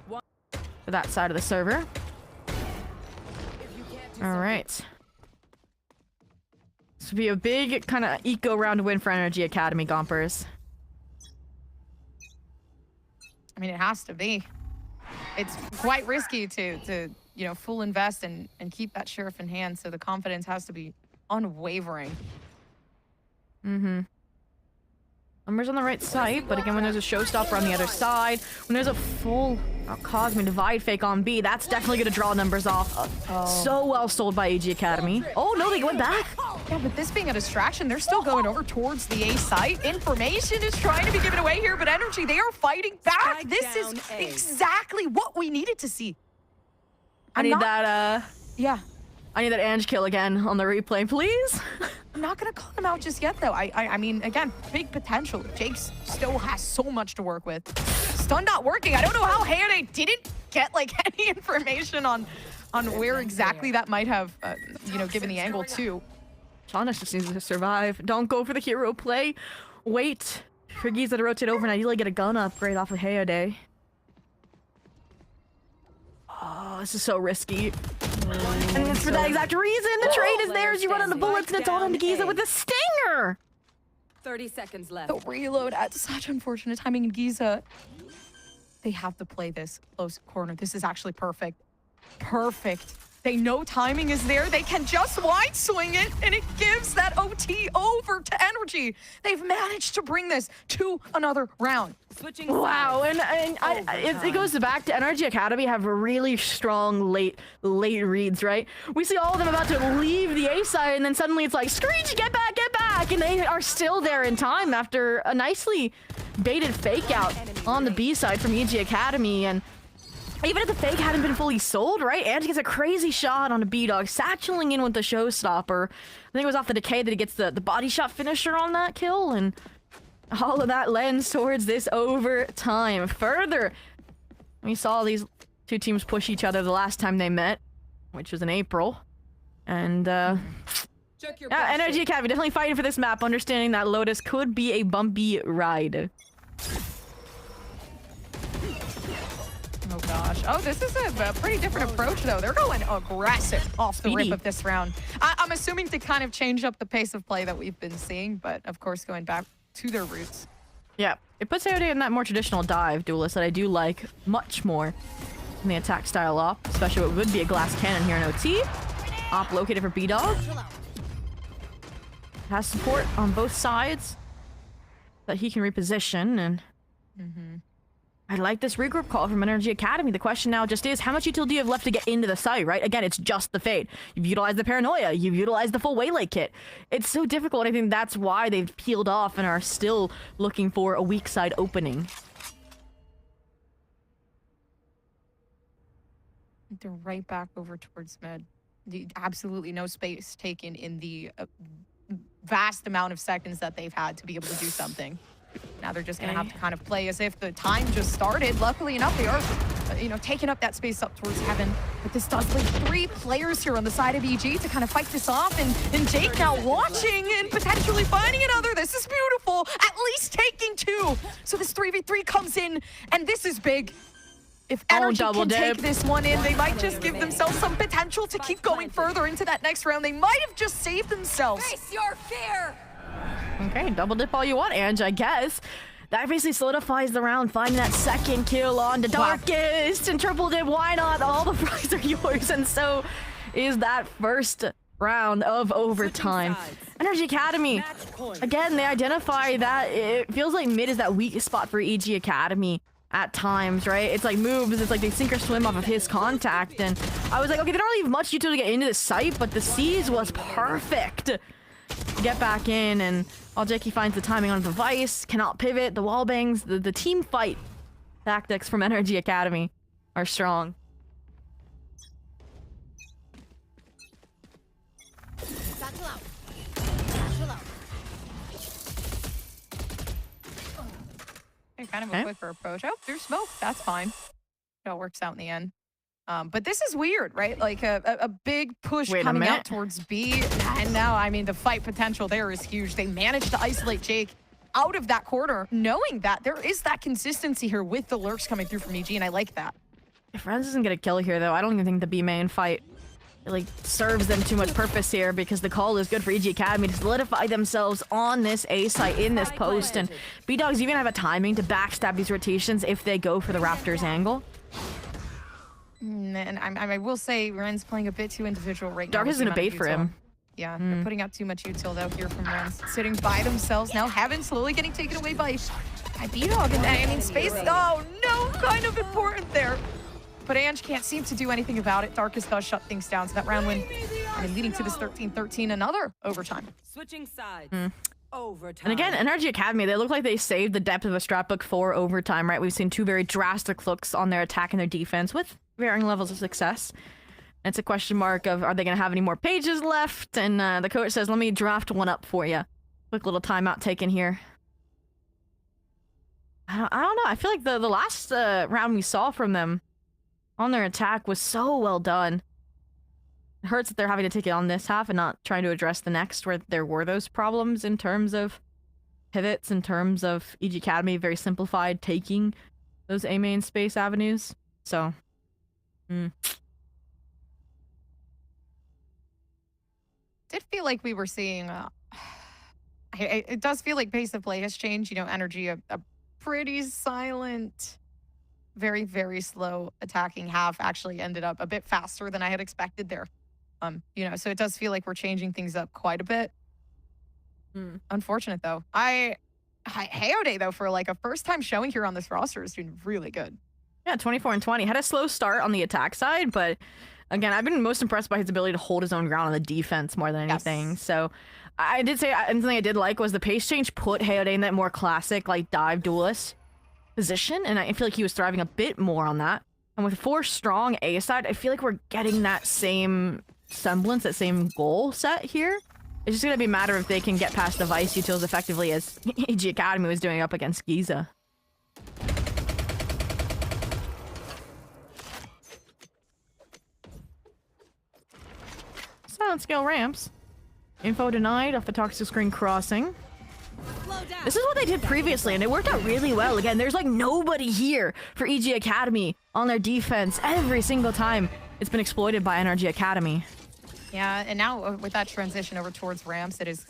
for that side of the server. All right. This would be a big kind of eco round win for NRGA Academy, Gompers. I mean, it has to be. It's quite risky to you know, full invest and keep that sheriff in hand, so the confidence has to be unwavering. Mm-hmm. Numbers on the right side, but again, when there's a showstopper on the other side, when there's a full Cosmic Divide fake on B, that's definitely going to draw numbers off. So well sold by EG Academy. Oh, no, they went back. Yeah, but this being a distraction, they're still going over towards the A site. Information is trying to be given away here, but NRG, they are fighting back. This is exactly what we needed to see. I need that, yeah. I need that Ange kill again on the replay, please. I'm not gonna call him out just yet, though. I mean, again, big potential. Jake still has so much to work with. Stun not working. I don't know how Hannah didn't get like any information on where exactly that might have, you know, given the angle to. Shondex just needs to survive. Don't go for the hero play. Wait for Giza to rotate over and ideally get a gun upgrade off of Hayode. Oh, this is so risky. And it's for that exact reason. The trade is there as you run out of bullets, and it's all into Giza with a stinger. 30 seconds left. The reload at such unfortunate timing in Giza. They have to play this close corner. This is actually perfect. Perfect. They know timing is there. They can just wide swing it, and it gives that OT over to NRG. They've managed to bring this to another round. Wow, and it goes back to NRG Academy have really strong late reads, right? We see all of them about to leave the A side, and then suddenly it's like, Screech, get back, and they are still there in time after a nicely baited fake out on the B side from EG Academy, and even if the fake hadn't been fully sold, right? Ange gets a crazy shot on a B-Dog, satcheling in with the showstopper. I think it was off the decay that he gets the body shot finisher on that kill, and all of that lends towards this overtime. Further, we saw these two teams push each other the last time they met, which was in April. And, yeah, NRG Academy definitely fighting for this map, understanding that Lotus could be a bumpy ride. Oh gosh. Oh, this is a pretty different approach, though. They're going aggressive off the rip of this round. I'm assuming to kind of change up the pace of play that we've been seeing, but of course going back to their roots. Yeah, it puts Hayode in that more traditional dive duelist that I do like much more than the attack style op, especially what would be a glass cannon here in OT. Op located for B-Dog. Has support on both sides that he can reposition, and I like this regroup call from NRG Academy. The question now just is, how much utility do you have left to get into the site, right? Again, it's just the Fade. You've utilized the Paranoia. You've utilized the full Waylay kit. It's so difficult. I think that's why they've peeled off and are still looking for a weak side opening. They're right back over towards mid. Absolutely no space taken in the vast amount of seconds that they've had to be able to do something. Now they're just going to have to kind of play as if the time just started. Luckily enough, they are, you know, taking up that space up towards heaven. But this does leave 3 players here on the side of EG to kind of fight this off. And Jake now watching and potentially finding another. This is beautiful. At least taking 2. So this 3v3 comes in, and this is big. If NRG can take this one in, they might just give themselves some potential to keep going further into that next round. They might have just saved themselves. Face your fear! Okay, double dip all you want, Ange, I guess. That basically solidifies the round, finding that second kill on the Darkest and triple dip. Why not? All the prizes are yours. And so is that first round of overtime. NRGA Academy, again, they identify that it feels like mid is that weakest spot for EG Academy at times, right? It's like moves, it's like they sink or swim off of his contact, and I was like, okay, they don't leave much utility to get into the site, but the C's was perfect to get back in, and Aljeki finds the timing on the device, cannot pivot, the wall bangs, the team fight tactics from NRGA Academy are strong. Kind of a quicker approach. Oh, there's smoke. That's fine. It all works out in the end. But this is weird, right? Like a big push coming out towards B. And now, I mean, the fight potential there is huge. They managed to isolate Jake out of that corner, knowing that there is that consistency here with the lurks coming through from EG, and I like that. If Renz doesn't get a kill here, though, I don't even think the B main fight really serves them too much purpose here, because the call is good for EG Academy to solidify themselves on this A site in this post, and B-Dogs even have a timing to backstab these rotations if they go for the Raptors angle. And I will say Ren's playing a bit too individual right now. Dark is gonna bait for him. Yeah, they're putting out too much util though here from Ren's. Sitting by themselves now, Heaven slowly getting taken away by B-Dog, and I mean space, oh no, kind of important there. But Ange can't seem to do anything about it. Darkness does shut things down, so that round win and leading to this 13-13, another overtime. Switching sides. Overtime. And again, NRGA Academy, they look like they saved the depth of a strat book for overtime, right? We've seen two very drastic looks on their attack and their defense with varying levels of success. And it's a question mark of, are they going to have any more pages left? And the coach says, let me draft one up for you. Quick little timeout taken here. I don't know. I feel like the last round we saw from them on their attack was so well done. It hurts that they're having to take it on this half and not trying to address the next, where there were those problems in terms of pivots, in terms of EG Academy, very simplified, taking those A main space avenues. So, Did feel like we were seeing, it does feel like pace of play has changed. You know, Energy, a pretty silent, very, very slow attacking half actually ended up a bit faster than I had expected there. You know, so it does feel like we're changing things up quite a bit. Unfortunate though. Hayode though, for like a first time showing here on this roster, is doing really good. Yeah, 24-20. Had a slow start on the attack side, but again, I've been most impressed by his ability to hold his own ground on the defense more than anything. Yes. So I did say, and something I did like was the pace change put Hayode in that more classic, like, dive duelist position, and I feel like he was thriving a bit more on that. And with 4 strong A side, I feel like we're getting that same semblance, that same goal set here. It's just gonna be a matter if they can get past the Vice utils effectively as EG Academy was doing up against Giza. Silent scale ramps. Info denied off the toxic screen crossing. This is what they did previously, and it worked out really well. Again, there's like nobody here for EG Academy on their defense every single time. It's been exploited by NRGA Academy. Yeah, and now with that transition over towards ramps, it is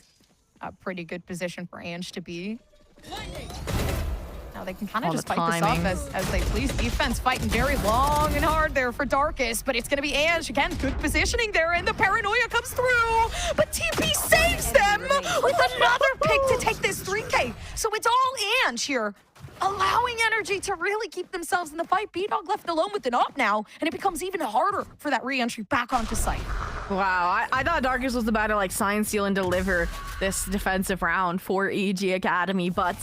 a pretty good position for Ange to be. Now they can kind of just fight this off as they please. Defense fighting very long and hard there for Darkest, but it's going to be Ange. Again, good positioning there, and the paranoia comes through. But TP saves them with another pick to take this 3K. So it's all Ange here, allowing Energy to really keep themselves in the fight. B-Dog left alone with an up now, and it becomes even harder for that re-entry back onto site. Wow, I thought Darkest was about to like sign, seal, and deliver this defensive round for EG Academy, but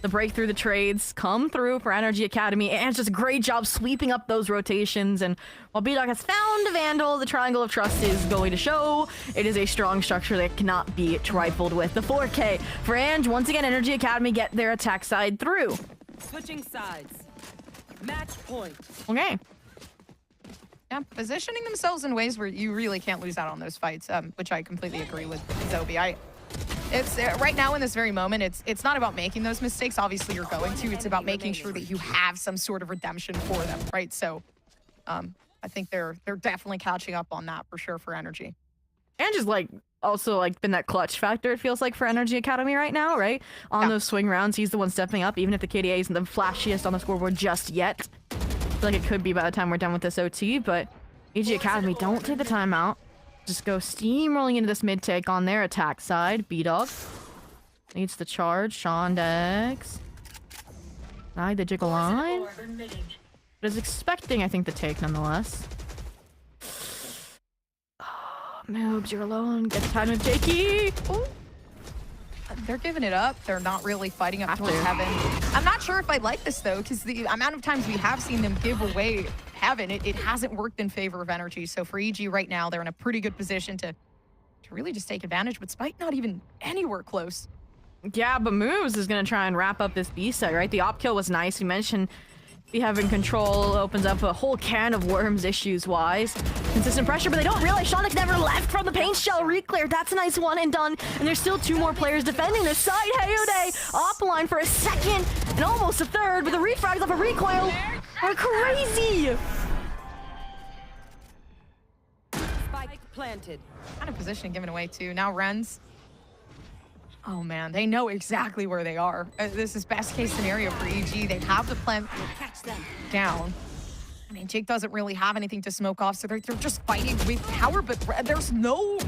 the breakthrough, the trades come through for NRGA Academy, and it's just a great job sweeping up those rotations. And while B-Dog has found a Vandal, the Triangle of Trust is going to show. It is a strong structure that cannot be trifled with. The 4K for Ange. Once again, NRGA Academy get their attack side through. Switching sides. Match point. Okay. Yeah, positioning themselves in ways where you really can't lose out on those fights, which I completely agree with Zobi. It's right now in this very moment, it's not about making those mistakes. Obviously, you're going to. It's about making sure that you have some sort of redemption for them, right? So, I think they're definitely catching up on that for sure for Energy. And just like also like been that clutch factor, it feels like, for NRGA Academy right now, right? On those swing rounds, he's the one stepping up, even if the KDA isn't the flashiest on the scoreboard just yet. I feel like it could be by the time we're done with this OT, but EG Academy, don't take the timeout. Just go steamrolling into this mid take on their attack side. B-Dog needs the charge. Shondex. The jiggle line. But is expecting, I think, the take nonetheless. Moves, you're alone. Get the time of Jakey. Ooh. They're giving it up. They're not really fighting up towards heaven. I'm not sure if I like this, though, because the amount of times we have seen them give away heaven, it hasn't worked in favor of energy. So for EG right now, they're in a pretty good position to really just take advantage, but Spike not even anywhere close. Yeah, but Moves is going to try and wrap up this B side, right? The op kill was nice. You mentioned be having control opens up a whole can of worms issues-wise. Consistent pressure, but they don't realize Shondex never left from the paint shell. Reclear, that's a nice one and done. And there's still 2 more players defending this side. Heyode op line for a second and almost a third, but the refrags off a recoil are crazy. Spike planted. Kind of position given away too. Now Renz. Oh man, they know exactly where they are. This is best case scenario for EG. They have the plant down. I mean, Jake doesn't really have anything to smoke off, so they're just fighting with power, but there's no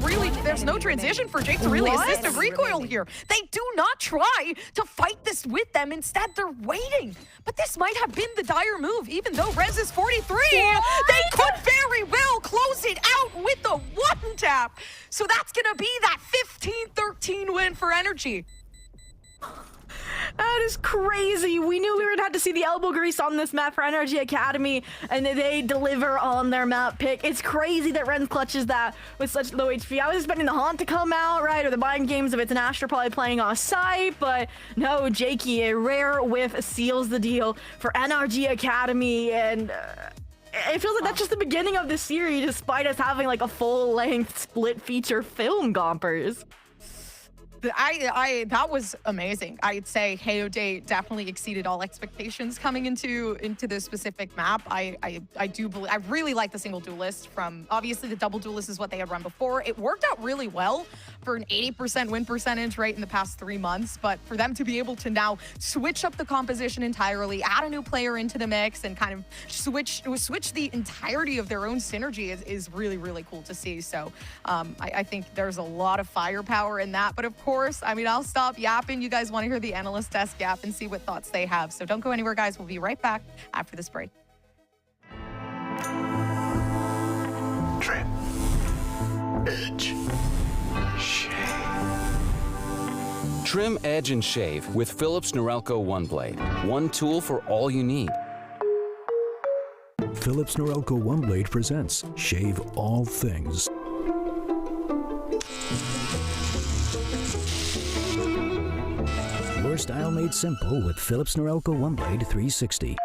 transition for Jake to really assist a recoil here. They do not try to fight this with them. Instead, they're waiting. But this might have been the dire move, even though Rez is 43. They could very well close it out with the one tap. So that's gonna be that 15-13 win for Energy. That is crazy. We knew we were gonna have to see the elbow grease on this map for NRGA Academy, and they deliver on their map pick. It's crazy that Renz clutches that with such low HP. I was expecting the Haunt to come out, right, or the mind games if it's an Astra probably playing off site, but no, Jakey, a rare whiff seals the deal for NRGA Academy, and it feels like that's just the beginning of the series, despite us having like a full-length split feature film, Gompers. That was amazing. I'd say Heyode definitely exceeded all expectations coming into this specific map. I do believe, I really like the single duelist from, obviously the double duelist is what they had run before. It worked out really well for an 80% win percentage rate in the past 3 months, but for them to be able to now switch up the composition entirely, add a new player into the mix, and kind of switch the entirety of their own synergy is really, really cool to see. So I think there's a lot of firepower in that, but of course, I mean, I'll stop yapping. You guys want to hear the analyst desk yap and see what thoughts they have. So don't go anywhere, guys. We'll be right back after this break. Trim. Edge. Shave. Trim, edge, and shave with Philips Norelco One Blade. One tool for all you need. Philips Norelco One Blade presents Shave All Things. Your style made simple with Philips Norelco One Blade 360.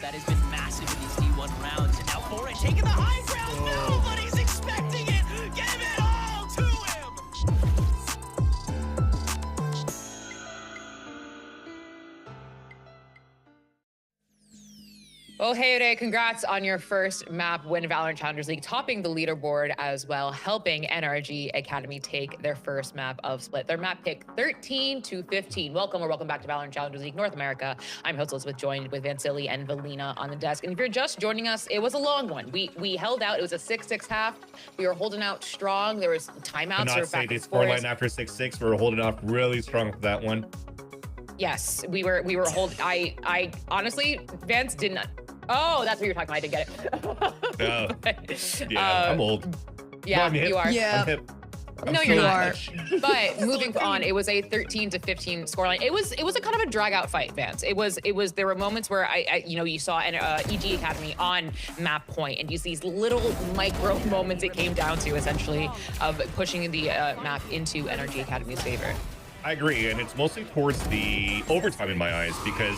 That has been massive in these D1 rounds. And now Foray taking the high ground. Nobody's expecting it. Give it all to him. Well, Hayode, congrats on your first map win Valorant Challengers League, topping the leaderboard as well, helping NRG Academy take their first map of Split. Their map pick 13 to 15. Welcome or welcome back to Valorant Challengers League North America. I'm host Elizabeth, joined with Vansili and Valina on the desk. And if you're just joining us, it was a long one. We held out. It was a 6-6 half. We were holding out strong. There was timeouts. Not say the scoreline after 6-6. We were holding off really strong for that one. Yes, we were holding. I honestly, Vance did not. Oh, that's what you're talking about. I didn't get it. Yeah, I'm old. Yeah, no, you are. Yeah. I'm hip. No, you're not. But moving on, it was a 13 to 15 scoreline. It was a kind of a drag out fight, Vance. It was. There were moments where you saw an EG Academy on map point, and you see these little micro moments it came down to, essentially, of pushing the map into NRG Academy's favor. I agree, and it's mostly towards the overtime in my eyes, because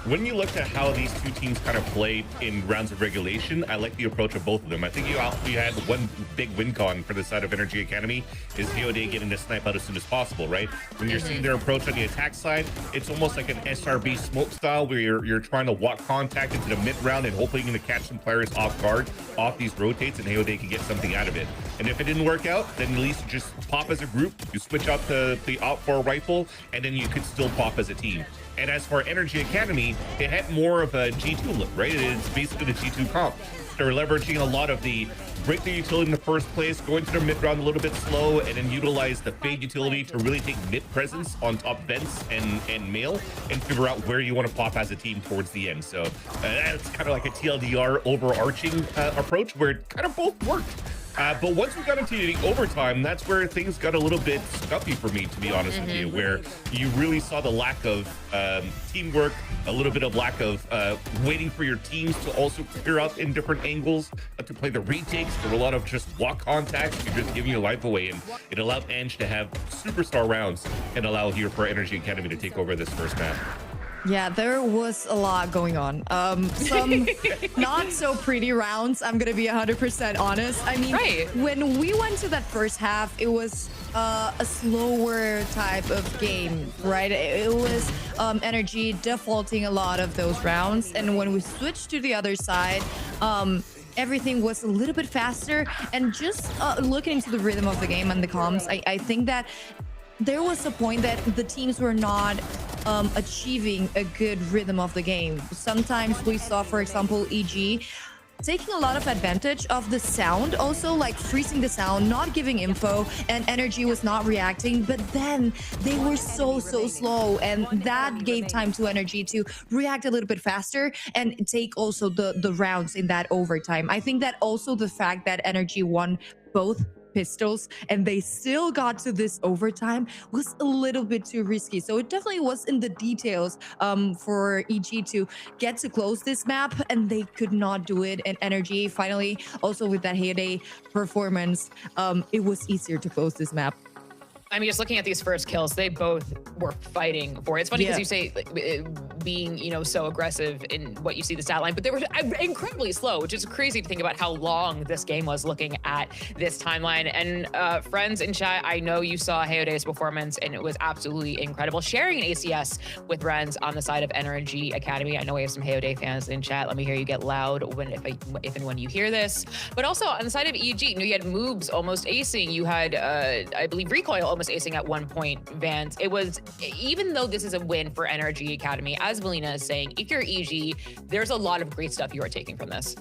when you looked at how these two teams kind of played in rounds of regulation, I like the approach of both of them. I think you had one big win con for the side of NRG Academy is VOD getting the snipe out as soon as possible, right? When you're seeing their approach on the attack side, it's almost like an SRB smoke style where you're trying to walk contact into the mid round and hopefully you're going to catch some players off guard, off these rotates, and VOD can get something out of it. And if it didn't work out, then at least you just pop as a group, you switch out to the out for a rifle, and then you could still pop as a team. And as for NRG Academy, it had more of a G2 look, right? It's basically the G2 comp. They're leveraging a lot of the break the utility in the first place, going to their mid round a little bit slow, and then utilize the fade utility to really take mid presence on top vents and mail, and figure out where you want to pop as a team towards the end. So that's kind of like a TLDR overarching approach where it kind of both worked. But once we got into the overtime, that's where things got a little bit scuffy for me, to be honest with you, where you really saw the lack of teamwork, a little bit of lack of waiting for your teams to also clear out in different angles to play the retakes. There were a lot of just walk contacts. You're just giving your life away, and it allowed Ange to have superstar rounds and allow here for NRG Academy to take over this first map. Yeah, there was a lot going on. Some not so pretty rounds, I'm gonna be 100% honest. I mean, when we went to that first half, it was a slower type of game, right? It was energy defaulting a lot of those rounds. And when we switched to the other side, everything was a little bit faster. And just looking into the rhythm of the game and the comms, I think that there was a point that the teams were not achieving a good rhythm of the game. Sometimes we saw, for example, EG taking a lot of advantage of the sound, also like freezing the sound, not giving info, and energy was not reacting. But then they were so slow, and that gave time to energy to react a little bit faster and take also the rounds in that overtime. I think that also the fact that energy won both pistols and they still got to this overtime was a little bit too risky. So it definitely was in the details for EG to get to close this map, and they could not do it. And energy finally, also with that heyday performance, it was easier to close this map. I mean, just looking at these first kills, they both were fighting for it. It's funny because you say being, so aggressive in what you see the stat line, but they were incredibly slow, which is crazy to think about how long this game was looking at this timeline. And friends in chat, I know you saw Heyode's performance, and it was absolutely incredible. Sharing an ACS with Renz on the side of NRG Academy. I know we have some Heyode fans in chat. Let me hear you get loud if and when you hear this. But also on the side of EG, you had moves almost acing. You had, I believe, recoil almost acing at one point, Vance. It was, even though this is a win for NRG Academy, as Valina is saying, if you're EG, there's a lot of great stuff you are taking from this.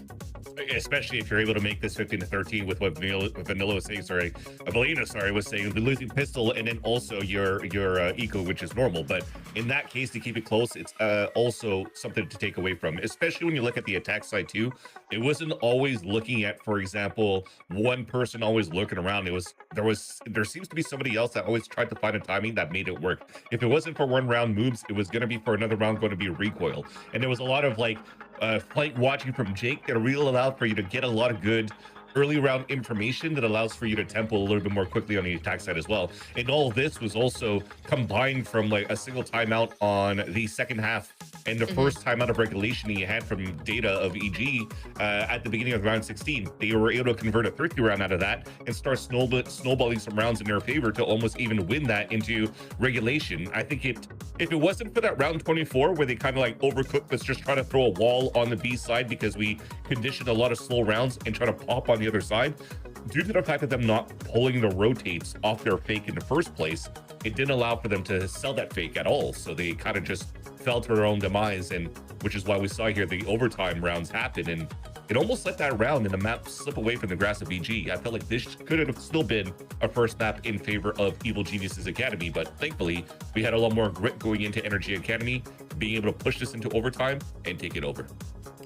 Especially if you're able to make this 15-13 with what Vanilla was saying, Valina was saying, the losing pistol, and then also your eco, which is normal. But in that case, to keep it close, it's also something to take away from, especially when you look at the attack side too. It wasn't always looking at, for example, one person always looking around. There seems to be somebody else that always tried to find a timing that made it work. If it wasn't for one round moves, it was going to be for another round going to be recoil. And there was a lot of flight watching from Jake that really allowed for you to get a lot of good early round information that allows for you to tempo a little bit more quickly on the attack side as well. And all this was also combined from like a single timeout on the second half and the first timeout of regulation you had from data of EG at the beginning of round 16. They were able to convert a 30 round out of that and start snowballing some rounds in their favor to almost even win that into regulation. I think if it wasn't for that round 24 where they kind of like overcooked, let's just try to throw a wall on the B side because we conditioned a lot of slow rounds and try to pop on the other side, due to the fact of them not pulling the rotates off their fake in the first place, it didn't allow for them to sell that fake at all. So they kind of just fell to their own demise, and which is why we saw here the overtime rounds happen, and it almost let that round and the map slip away from the grasp of EG. I felt like this could have still been a first map in favor of Evil Geniuses Academy, but thankfully we had a lot more grit going into NRGA Academy, being able to push this into overtime and take it over.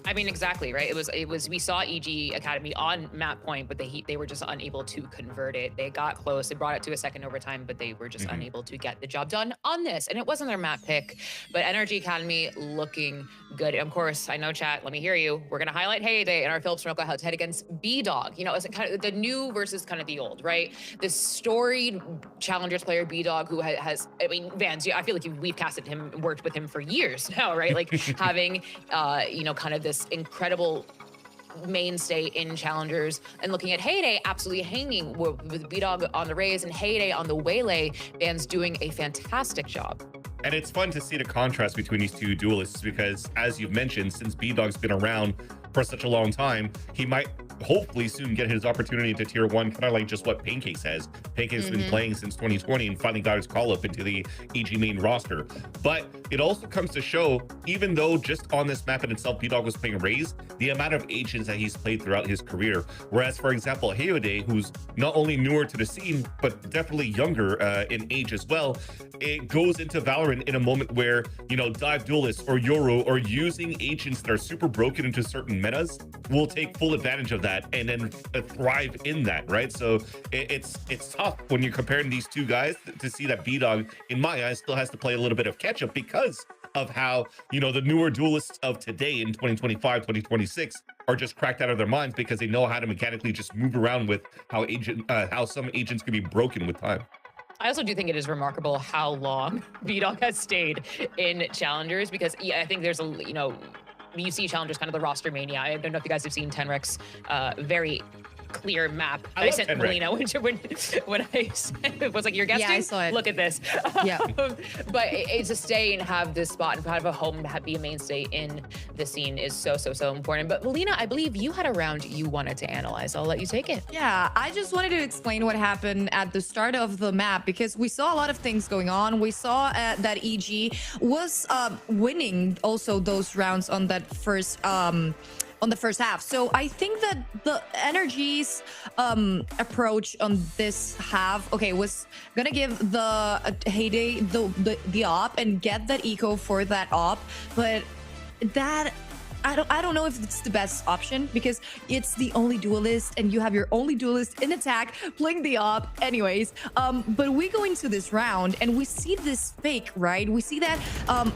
I mean, exactly, right? It was we saw EG Academy on map point, but they were just unable to convert it. They got close, they brought it to a second overtime, but they were just unable to get the job done on this. And it wasn't their map pick, but NRG Academy looking good. Of course, I know chat, let me hear you. We're gonna highlight Heyday in our Philips Norco head-to-head against B-Dog. You know, it's kind of the new versus kind of the old, right? This storied Challengers player B-Dog who has, I mean, Vans, I feel like we've casted him, worked with him for years now, right? Like having, you know, kind of this incredible mainstay in Challengers, and looking at Heyday absolutely hanging with B-Dog on the raise and Heyday on the waylay. Van's doing a fantastic job. And it's fun to see the contrast between these two duelists because, as you've mentioned, since B-Dog's been around for such a long time, he might hopefully soon get his opportunity to tier 1, kind of like just what Pancake's has. Pancake's been playing since 2020 and finally got his call up into the EG main roster. But it also comes to show, even though just on this map in itself, B-Dog was playing Raze, the amount of agents that he's played throughout his career. Whereas, for example, Heyday, who's not only newer to the scene, but definitely younger in age as well, it goes into Valorant in a moment where, you know, dive duelists or Yoru or using agents that are super broken into certain metas will take full advantage of that and then thrive in that, right? So it's tough when you're comparing these two guys to see that B-Dog, in my eyes, still has to play a little bit of catch up because of how, you know, the newer duelists of today in 2025, 2026 are just cracked out of their minds because they know how to mechanically just move around with how some agents can be broken with time. I also do think it is remarkable how long B-Dog has stayed in Challengers, because I think there's a, you know, you see Challengers kind of the roster mania. I don't know if you guys have seen Tenrek's very clear map. I sent Melina when I was like, you're guesting? Yeah, I saw it. Look at this. Yeah. But it's to stay and have this spot and kind of a home, be a mainstay in the scene is so important. But Melina, I believe you had a round you wanted to analyze. I'll let you take it. Yeah, I just wanted to explain what happened at the start of the map, because we saw a lot of things going on. We saw that EG was winning also those rounds on that first on the first half. So I think that the NRG's approach on this half, okay, was gonna give the Heyday the op and get that eco for that op, but that I don't know if it's the best option, because it's the only duelist and you have your only duelist in attack playing the op anyways. But we go into this round and we see this fake, right? We see that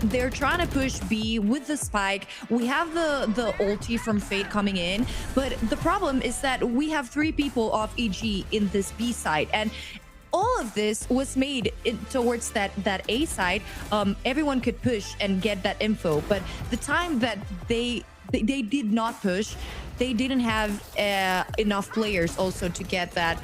they're trying to push B with the spike. We have the ulti from Fate coming in, but the problem is that we have 3 people off EG in this B side, and all of this was made towards that A side. Everyone could push and get that info, but the time that they did not push, they didn't have enough players also to get that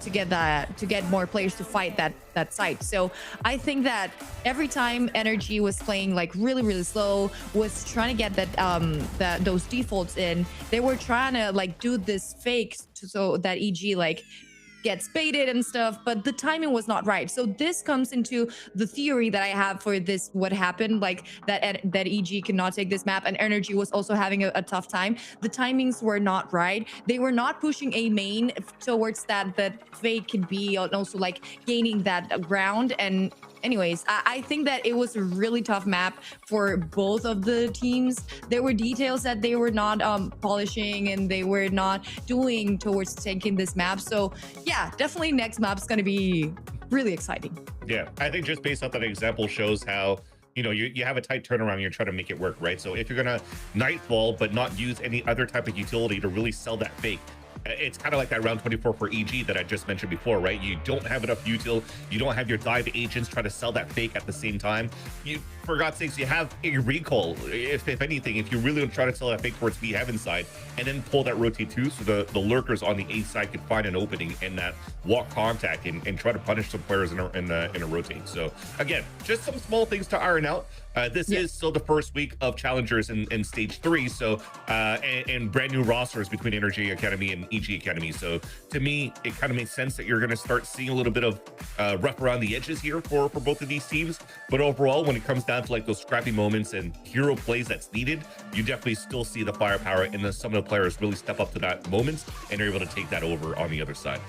to get more players to fight that site. So I think that every time NRG was playing like really slow, was trying to get that those defaults in, they were trying to like do this fake so that EG like gets baited and stuff, but the timing was not right. So this comes into the theory that I have for this, what happened, like that EG cannot take this map, and NRG was also having a tough time. The timings were not right. They were not pushing a main towards that Fake could be, and also like gaining that ground. And anyways, I think that it was a really tough map for both of the teams. There were details that they were not polishing and they were not doing towards taking this map. So yeah, definitely next map's gonna be really exciting. Yeah, I think just based off that example shows how, you know, you have a tight turnaround and you're trying to make it work, right? So if you're gonna Nightfall but not use any other type of utility to really sell that fake, it's kind of like that round 24 for EG that I just mentioned before, right? You don't have enough util, you don't have your dive agents try to sell that fake at the same time. You, for God's sakes, you have a recall, if anything, if you really want to try to sell that fake towards B Heaven side, and then pull that rotate too, so the lurkers on the A side could find an opening in that walk contact and try to punish some players in a rotate. So again, just some small things to iron out. This is still the first week of Challengers in stage 3, so and brand new rosters between NRGA Academy and EG Academy. So to me, it kind of makes sense that you're going to start seeing a little bit of rough around the edges here for both of these teams. But overall, when it comes down to like those scrappy moments and hero plays that's needed, you definitely still see the firepower, and then some of the players really step up to that moment and are able to take that over on the other side.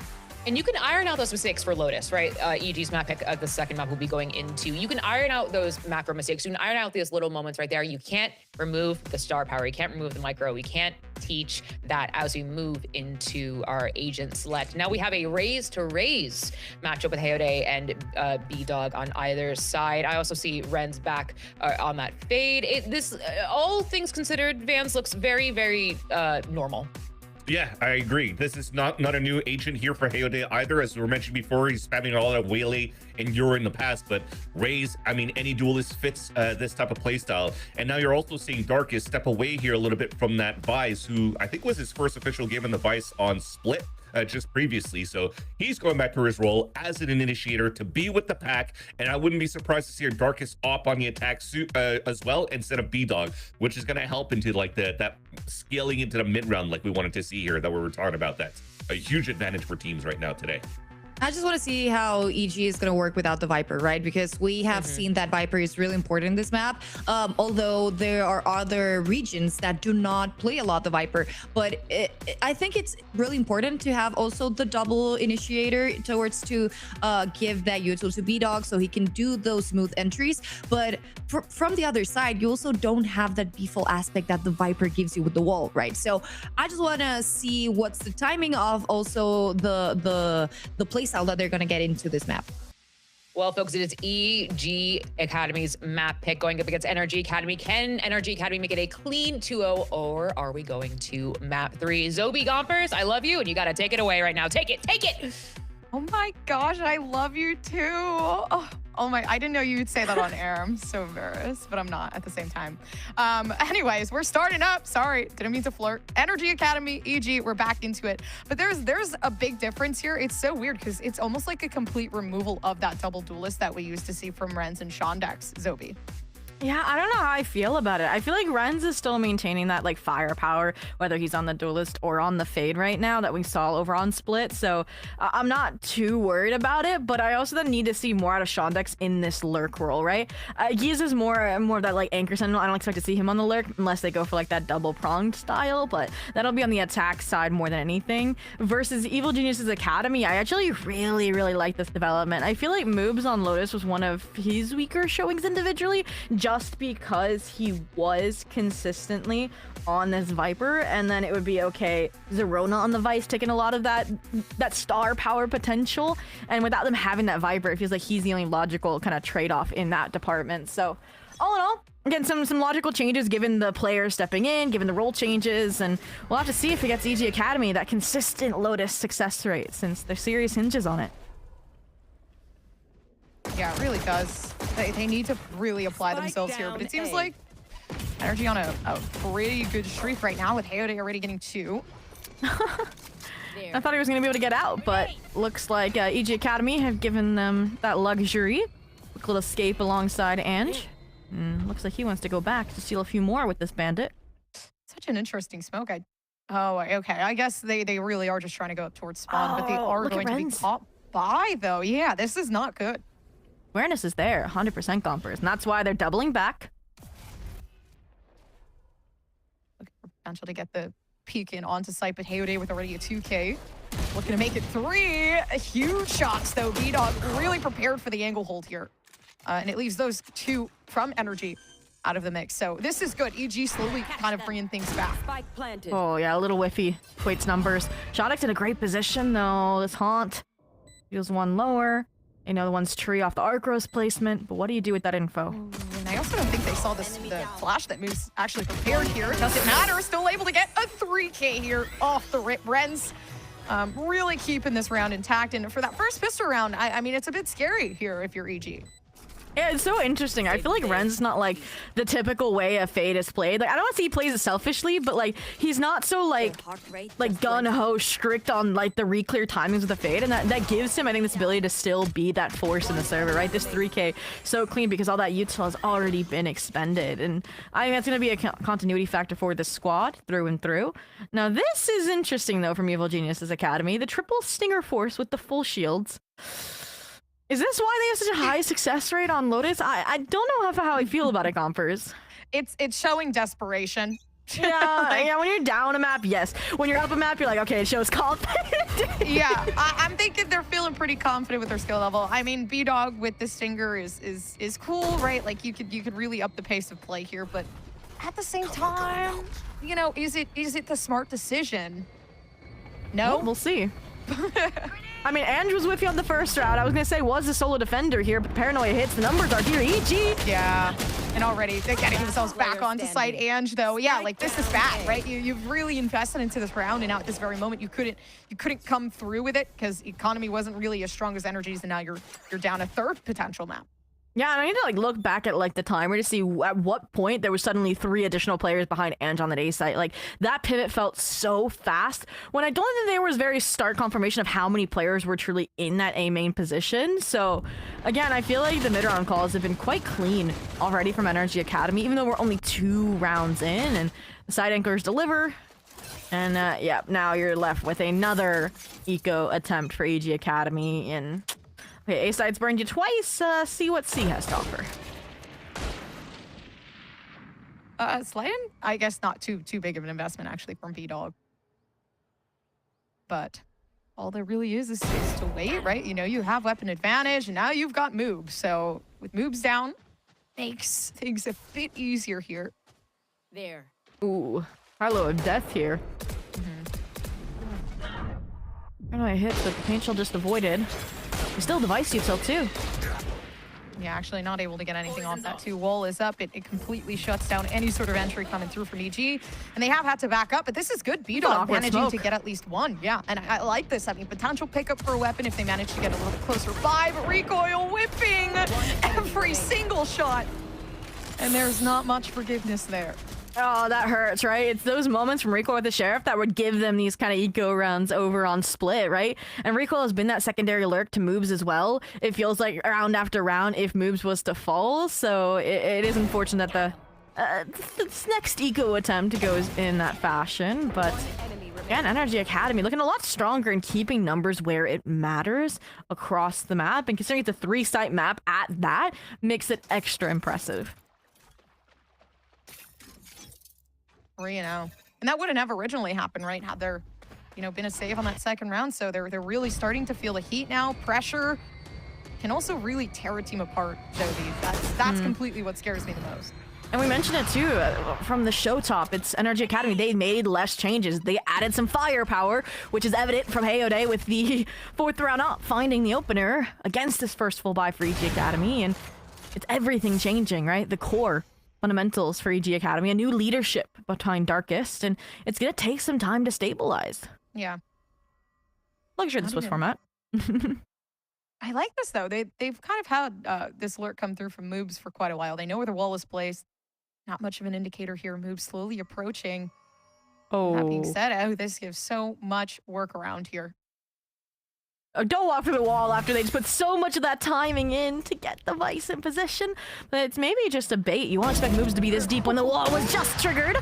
And you can iron out those mistakes for Lotus, right? EG's map pick, the second map we'll be going into. You can iron out those macro mistakes. You can iron out these little moments right there. You can't remove the star power. You can't remove the micro. We can't teach that as we move into our agent select. Now we have a raise to raise matchup with Hayode and B-Dog on either side. I also see Ren's back on that fade. This, all things considered, Vans looks very, very normal. Yeah, I agree. This is not a new agent here for Hayode either. As we were mentioned before, he's spamming all that Waylay and Euro in the past, but Raze, I mean, any duelist fits this type of playstyle. And now you're also seeing Darkest step away here a little bit from that Vice, who I think was his first official game in the Vice on Split. Just previously, so he's going back to his role as an initiator to be with the pack, and I wouldn't be surprised to see a Darkest op on the attack suit as well instead of B-Dog, which is going to help into like that scaling into the mid round like we wanted to see here that we were talking about. That's a huge advantage for teams right now today. I just want to see how EG is going to work without the Viper, right? Because we have seen that Viper is really important in this map. Although there are other regions that do not play a lot the Viper. But I think it's really important to have also the double initiator towards to give that util to B-Dog so he can do those smooth entries. But from the other side, you also don't have that B-full aspect that the Viper gives you with the wall, right? So I just want to see what's the timing of also the playstyle that they're going to get into this map. Well, folks, it is EG Academy's map pick going up against NRG Academy. Can NRG Academy make it a clean 2-0, or are we going to map 3? Zobi Gompers, I love you, and you got to take it away right now. Take it, take it! Oh my gosh, I love you too. Oh my, I didn't know you'd say that on air. I'm so embarrassed, but I'm not at the same time. Anyways, we're starting up. Sorry, didn't mean to flirt. NRG Academy, EG, we're back into it. But there's a big difference here. It's so weird because it's almost like a complete removal of that double duelist that we used to see from Renz and Shondex, Zobi. Yeah, I don't know how I feel about it. I feel like Renz is still maintaining that like firepower, whether he's on the duelist or on the fade right now that we saw over on Split. So I'm not too worried about it, but I also then need to see more out of Shondex in this lurk role, right? He uses more of that like anchor sentinel. I don't expect to see him on the lurk unless they go for like that double pronged style, but that'll be on the attack side more than anything. Versus Evil Genius's Academy, I actually really like this development. I feel like Moobs on Lotus was one of his weaker showings individually, just because he was consistently on this Viper, and then it would be okay, Zerona on the Vice taking a lot of that star power potential, and without them having that Viper, it feels like he's the only logical kind of trade-off in that department. So all in all, again, some logical changes given the players stepping in, given the role changes, and we'll have to see if it gets EG Academy that consistent Lotus success rate, since their series hinges on it. Yeah, it really does. They need to really apply themselves here, but it seems like NRG on a pretty good streak right now with Hayode already getting 2. I thought he was going to be able to get out, but looks like EG Academy have given them that luxury. Quick little escape alongside Ange. Looks like he wants to go back to steal a few more with this bandit. Such an interesting smoke. Oh, okay. I guess they really are just trying to go up towards spawn, but they are going to be caught by, though. Yeah, this is not good. Awareness is there, 100% Gompers, and that's why they're doubling back. Looking for potential to get the peek in onto site, but Hayode with already a 2K. Looking to make it 3. Huge shots, though. B-Dog really prepared for the angle hold here. And it leaves those 2 from NRG out of the mix. So this is good. EG slowly kind of bringing things back. Oh, yeah, a little whiffy. Waits numbers. Shondex in a great position, though. This Haunt deals one lower. You know, the one's tree off the Arcros placement, but what do you do with that info? And I also don't think they saw the flash that Moves actually prepared here. It doesn't matter. Still able to get a 3K here off the rip. Rens really keeping this round intact. And for that first pistol round, I mean, it's a bit scary here if you're EG. Yeah, it's so interesting. I feel like Ren's not like the typical way a Fade is played. Like, I don't want to say he plays it selfishly, but like he's not so like gun-ho strict on like the reclear timings of the Fade, and that gives him, I think, this ability to still be that force in the server, right? This 3K so clean because all that util has already been expended, and I think that's going to be a continuity factor for the squad through and through. Now this is interesting though from Evil Genius's Academy, the triple Stinger Force with the full shields. Is this why they have such a high success rate on Lotus? I don't know how I feel about it, Gompers. It's showing desperation. Yeah, like, yeah, when you're down a map, yes. When you're up a map, you're like, okay, it shows confidence. Yeah, I'm thinking they're feeling pretty confident with their skill level. I mean, B-Dog with the Stinger is cool, right? Like you could really up the pace of play here, but at the same time, you know, is it the smart decision? No, well, we'll see. I mean, Andrew was with you on the first round. I was gonna say was a solo defender here, but Paranoia hits. The numbers are here. EG. Yeah, and already they're getting themselves back onto site. Ange, though, yeah, like this is bad, right? You've really invested into this round, and now at this very moment, you couldn't come through with it because economy wasn't really as strong as energies, and now you're down a third potential map. Yeah, and I need to like look back at like the timer to see at what point there was suddenly 3 additional players behind Ange on that A site. Like that pivot felt so fast when I don't think there was very stark confirmation of how many players were truly in that A main position. So again, I feel like the mid-round calls have been quite clean already from NRGA Academy, even though we're only 2 rounds in and the side anchors deliver. And yeah, now you're left with another eco attempt for EG Academy and okay, A-side's burned you twice. See what C has to offer. Slayin? I guess not too big of an investment, actually, from B-Dog. But all there really is to wait, right? You know, you have weapon advantage, and now you've got moves. So with moves down, makes things a bit easier here. There. Ooh, Harlow of Death here. I know I hit, but the paint shell just avoided. He's still device util too. Yeah, actually not able to get anything off that too. Wall is up. It completely shuts down any sort of entry coming through from EG. And they have had to back up, but this is good. B-Dog managing to get at least one. Yeah, and I like this. I mean, potential pickup for a weapon if they manage to get a little bit closer. 5 recoil whipping every single shot. And there's not much forgiveness there. Oh, that hurts, right? It's those moments from Recoil with the Sheriff that would give them these kind of eco rounds over on Split, right? And Recoil has been that secondary lurk to Moves as well. It feels like round after round if Moves was to fall, so it is unfortunate that this next eco attempt goes in that fashion, but again, NRGA Academy looking a lot stronger in keeping numbers where it matters across the map, and considering it's a 3-site map at that, makes it extra impressive. You know, and that wouldn't have originally happened, right? Had there, you know, been a save on that second round. So they're really starting to feel the heat now. Pressure can also really tear a team apart, Zoe. That's completely what scares me the most. And we mentioned it too from the show top. It's NRGA Academy. They made less changes. They added some firepower, which is evident from Hayode with the 4th round up, finding the opener against this first full buy for EG Academy. And it's everything changing, right? The core fundamentals for EG Academy, a new leadership behind Darkest, and it's gonna take some time to stabilize. Yeah. Luxury of the Swiss format. I like this though. They've kind of had this alert come through from Moobs for quite a while. They know where the wall is placed. Not much of an indicator here. Moobs slowly approaching. That being said, this gives so much workaround here. Don't walk through the wall after they just put so much of that timing in to get the Vice in position. But it's maybe just a bait. You won't expect Moves to be this deep when the wall was just triggered.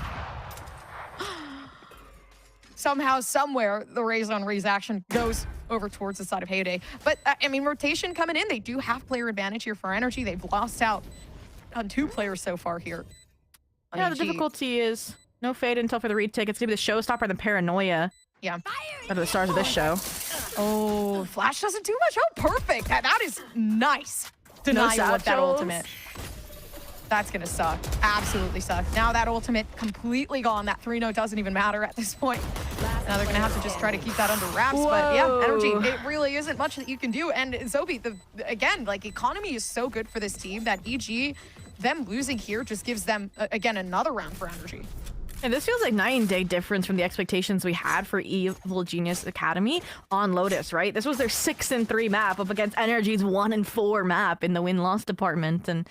Somehow, somewhere, the raise on raise action goes over towards the side of Hayday. But, I mean, rotation coming in. They do have player advantage here for Energy. They've lost out on 2 players so far here. Yeah, the difficulty is no fade until for the retake. It's going to be the showstopper and the Paranoia. Yeah. That are the stars of this show. Oh, Flash doesn't do much. Oh, perfect. That is nice. Deny you with that ultimate. That's going to suck. Absolutely suck. Now that ultimate completely gone. That 3-0 doesn't even matter at this point. Now they're going to have to just try to keep that under wraps. Whoa. But yeah, Energy, it really isn't much that you can do. And Zobi, again, like economy is so good for this team that EG them losing here just gives them, again, another round for NRG. And this feels like night and day difference from the expectations we had for Evil Genius Academy on Lotus, right? This was their 6-3 map up against NRG's 1-4 map in the win-loss department. And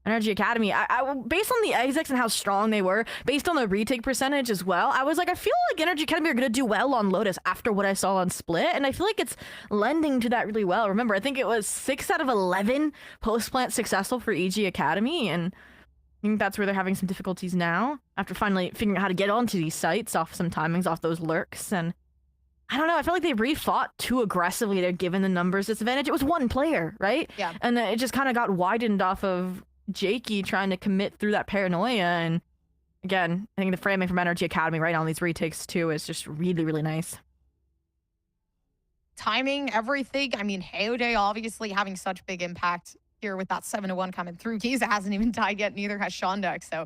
NRG Academy, I based on the execs and how strong they were, based on the retake percentage as well, I was like, I feel like NRG Academy are going to do well on Lotus after what I saw on Split, and I feel like it's lending to that really well. Remember, I think it was 6 out of 11 post-plant successful for EG Academy, and I think that's where they're having some difficulties now, after finally figuring out how to get onto these sites off some timings, off those lurks, and I don't know, I feel like they re-fought too aggressively. They're given the numbers disadvantage. It was one player, right? Yeah. And then it just kind of got widened off of Jakey trying to commit through that paranoia, and again, I think the framing from NRG Academy right now on these retakes too is just really, really nice. Timing, everything. I mean, Hayode obviously having such big impact here with that 7-1 coming through. Giza hasn't even died yet, neither has Shondex. So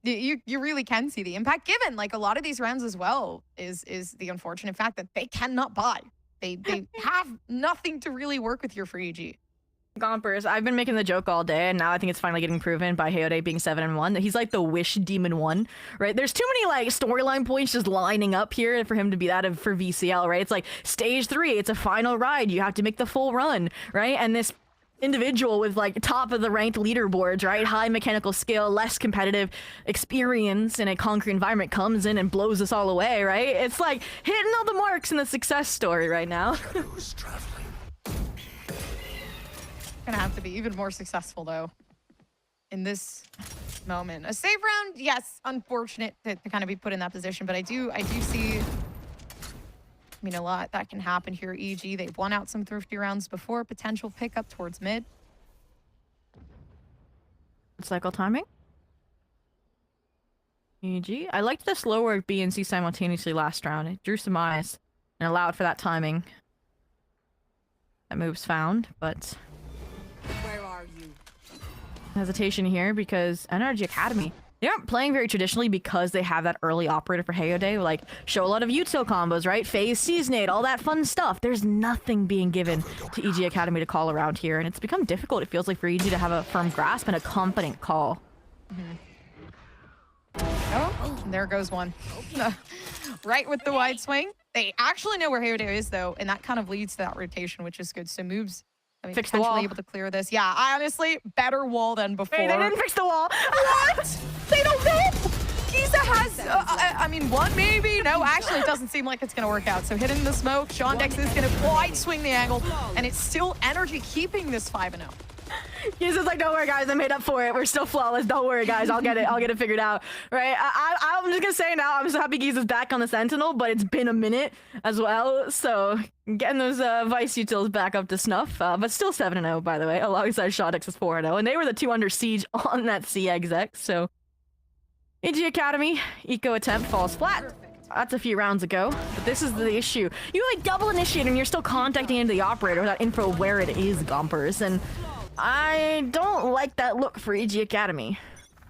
you really can see the impact, given like a lot of these rounds as well is the unfortunate fact that they cannot buy. They have nothing to really work with here for EG. Gompers, I've been making the joke all day, and now I think it's finally getting proven by Hayode being 7-1 that he's like the Wish Demon 1, right? There's too many like storyline points just lining up here for him to be that for VCL, right? It's like stage 3, it's a final ride, you have to make the full run, right? And this individual with like top of the ranked leaderboards, right? High mechanical skill, less competitive experience in a concrete environment comes in and blows us all away, right? It's like hitting all the marks in the success story right now. Gonna have to be even more successful though in this moment. A save round, yes, unfortunate to kind of be put in that position, but I do see, I mean, a lot that can happen here. EG, they've won out some thrifty rounds before. Potential pickup towards mid. Cycle timing. EG, I liked the slow work B and C simultaneously last round. It drew some eyes and allowed for that timing. That move's found, but Where are you? hesitation here because NRG Academy, they aren't playing very traditionally because they have that early operator for Hayode, like show a lot of util combos, right? Phase, Seasonade, all that fun stuff. There's nothing being given to EG Academy to call around here, and it's become difficult, it feels like, for EG to have a firm grasp and a confident call. Oh, there goes one. Right with the wide swing. They actually know where Hayode is though, and that kind of leads to that rotation, which is good. So moves, I mean, fix the wall. able to clear this. Yeah, I honestly, better wall than before. Hey, they didn't fix the wall. What? They don't know. Giza has, I mean, one maybe. No, actually, it doesn't seem like it's going to work out. So hitting the smoke, Shondex is going to wide swing the angle, and it's still NRG keeping this 5-0. Giza's like, don't worry, guys, I made up for it. We're still flawless. Don't worry, guys. I'll get it figured out. Right? I'm just going to say now, I'm so happy Giza's back on the Sentinel, but it's been a minute as well. So getting those Vice utils back up to snuff, but still 7-0, by the way, alongside Shotex's 4-0. And they were the 2 under siege on that C exec. So EG Academy, eco attempt falls flat. That's a few rounds ago, but this is the issue. You like double initiate and you're still contacting into the operator without info where it is, Gompers, and I don't like that look for EG Academy.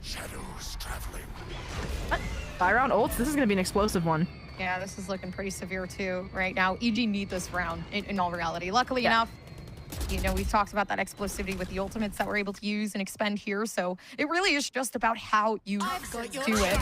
Shadows traveling. What? 5-round ults? This is gonna be an explosive one. Yeah, this is looking pretty severe too right now. EG need this round in all reality. Luckily enough, you know, we've talked about that explosivity with the ultimates that we're able to use and expend here, so it really is just about how you do it.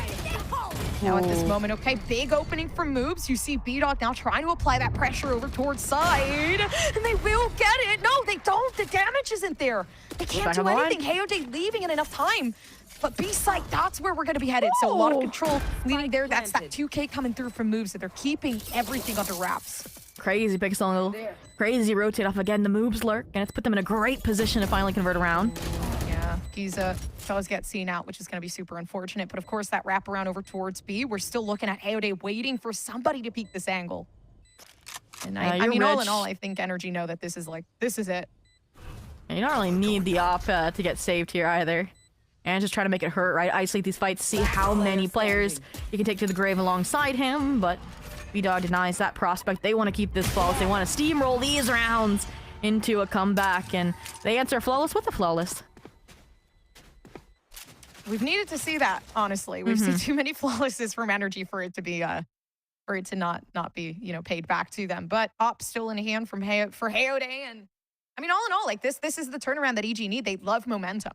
Now at this moment, okay, big opening for moves. You see B-Dog now trying to apply that pressure over towards side, and they will get it. No, they don't. The damage isn't there. They can't do anything. Hayode leaving in enough time. But B-side, that's where we're going to be headed. So a lot of control leading there. That's that 2K coming through from moves that they're keeping everything under wraps. Crazy pixel, crazy rotate off again. The moves lurk, and it's put them in a great position to finally convert around. Yeah, Giza does get seen out, which is going to be super unfortunate. But of course, that wraparound over towards B, we're still looking at Hayode waiting for somebody to peek this angle. And I mean, all in all, I think NRG know that this is it. And you don't really need the op to get saved here either. And just try to make it hurt, right? Isolate these fights, see how many players you can take to the grave alongside him, but B-Dog denies that prospect. They want to keep this flawless. They want to steamroll these rounds into a comeback, and they answer flawless with a flawless. We've needed to see that, honestly. We've seen too many flawlesses from NRG for it to be for it to not be, you know, paid back to them. But op still in hand from for Hayode, and I mean, all in all, like this is the turnaround that EG need. They love momentum.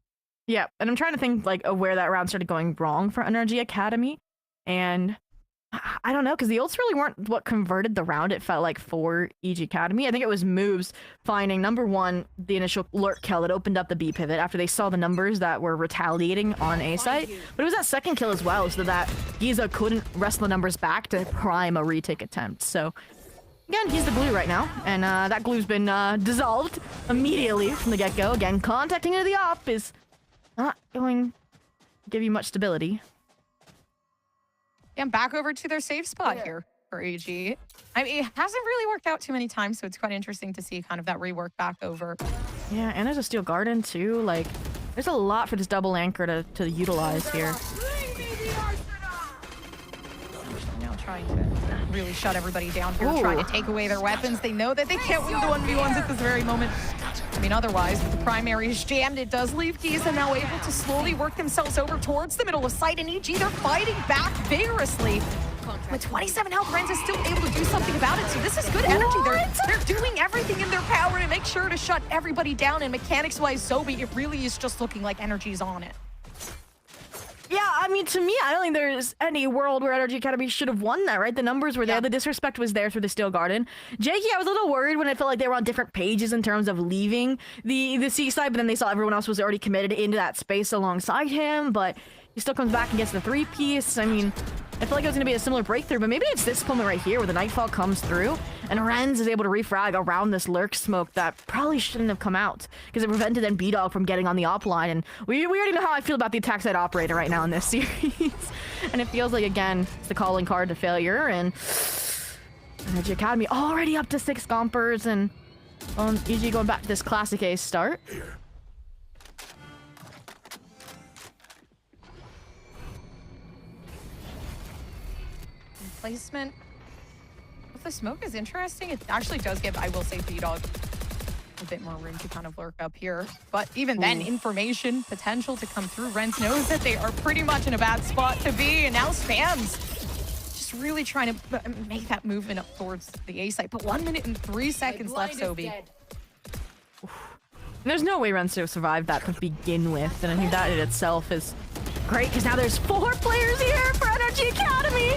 Yeah, and I'm trying to think like of where that round started going wrong for NRG Academy, and I don't know, because the ults really weren't what converted the round, it felt like, for EG Academy. I think it was moves finding, number one, the initial lurk kill that opened up the B pivot after they saw the numbers that were retaliating on A site. But it was that second kill as well, so that Giza couldn't wrestle the numbers back to prime a retake attempt. So, again, he's the glue right now, and that glue's been dissolved immediately from the get-go. Again, contacting into the op is not going to give you much stability. And back over to their safe spot here for AG. I mean, it hasn't really worked out too many times, so it's quite interesting to see kind of that rework back over. Yeah, and there's a Steel Garden too. Like, there's a lot for this double anchor to utilize here. Now trying to really shut everybody down here, trying to take away their weapons. They know that they can't win the 1v1s at this very moment. I mean, otherwise, with the primaries jammed, it does leave Giza now able to slowly work themselves over towards the middle of sight, and EG, they're fighting back vigorously. With 27 health, Renz is still able to do something about it, so this is good energy. They're doing everything in their power to make sure to shut everybody down, and mechanics-wise, Zobi, it really is just looking like energy's on it. Yeah, I mean, to me, I don't think there's any world where NRG Academy should have won that, right? The numbers were there, the disrespect was there through the Steel Garden. Jakey, I was a little worried when I felt like they were on different pages in terms of leaving the C side, but then they saw everyone else was already committed into that space alongside him, but he still comes back and gets the 3-piece. I mean, I feel like it was going to be a similar breakthrough, but maybe it's this moment right here where the Nightfall comes through and Renz is able to refrag around this lurk smoke that probably shouldn't have come out because it prevented then B-Dog from getting on the op line. And we already know how I feel about the attack side operator right now in this series. And it feels like, again, it's the calling card to failure. And NRG Academy already up to 6 Gompers, and EG going back to this classic ace start. Placement with the smoke is interesting. It actually does give, I will say, B-Dog a bit more room to kind of lurk up here. But even then, information, potential to come through. Renz knows that they are pretty much in a bad spot to be, and now Spam's just really trying to make that movement up towards the A site. But 1 minute and 3 seconds left, Sobi. There's no way Renz to have survived that to begin with, and I think that in itself is great, because now there's 4 players here for NRG Academy!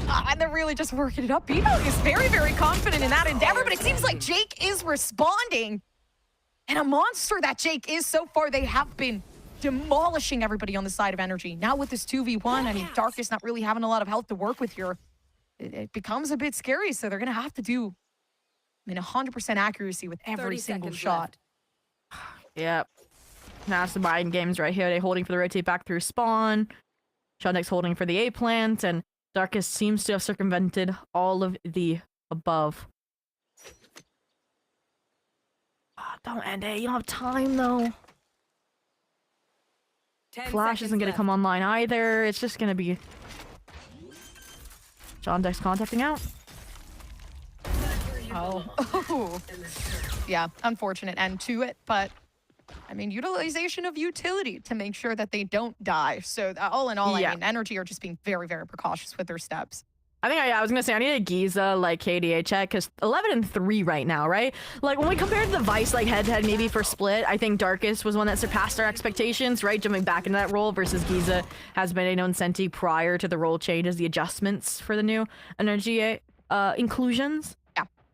And they're really just working it up. B-Dog is very, very confident in that endeavor, but it seems like Jake is responding. And a monster that Jake is so far. They have been demolishing everybody on the side of Energy. Now with this 2v1, I mean, Darkest not really having a lot of health to work with here. It becomes a bit scary, so they're going to have to do, I mean, 100% accuracy with every single shot. Yep. Now it's the Biden games right here. They're holding for the rotate back through spawn. Shundek's holding for the A plant, and Darkest seems to have circumvented all of the above. Oh, don't end it. You don't have time, though. Flash isn't going to come online either. It's just going to be Shundek's contacting out. Oh. Yeah, unfortunate end to it, but I mean, utilization of utility to make sure that they don't die. So all in all, I mean, Energy are just being very, very precautious with their steps. I think I was going to say, I need a Giza, like, KDA check, because 11 and 3 right now, right? Like, when we compare to the Vice, like, head-to-head maybe for Split, I think Darkest was one that surpassed our expectations, right? Jumping back into that role versus Giza has been a known Senti prior to the role changes, the adjustments for the new NRGA inclusions.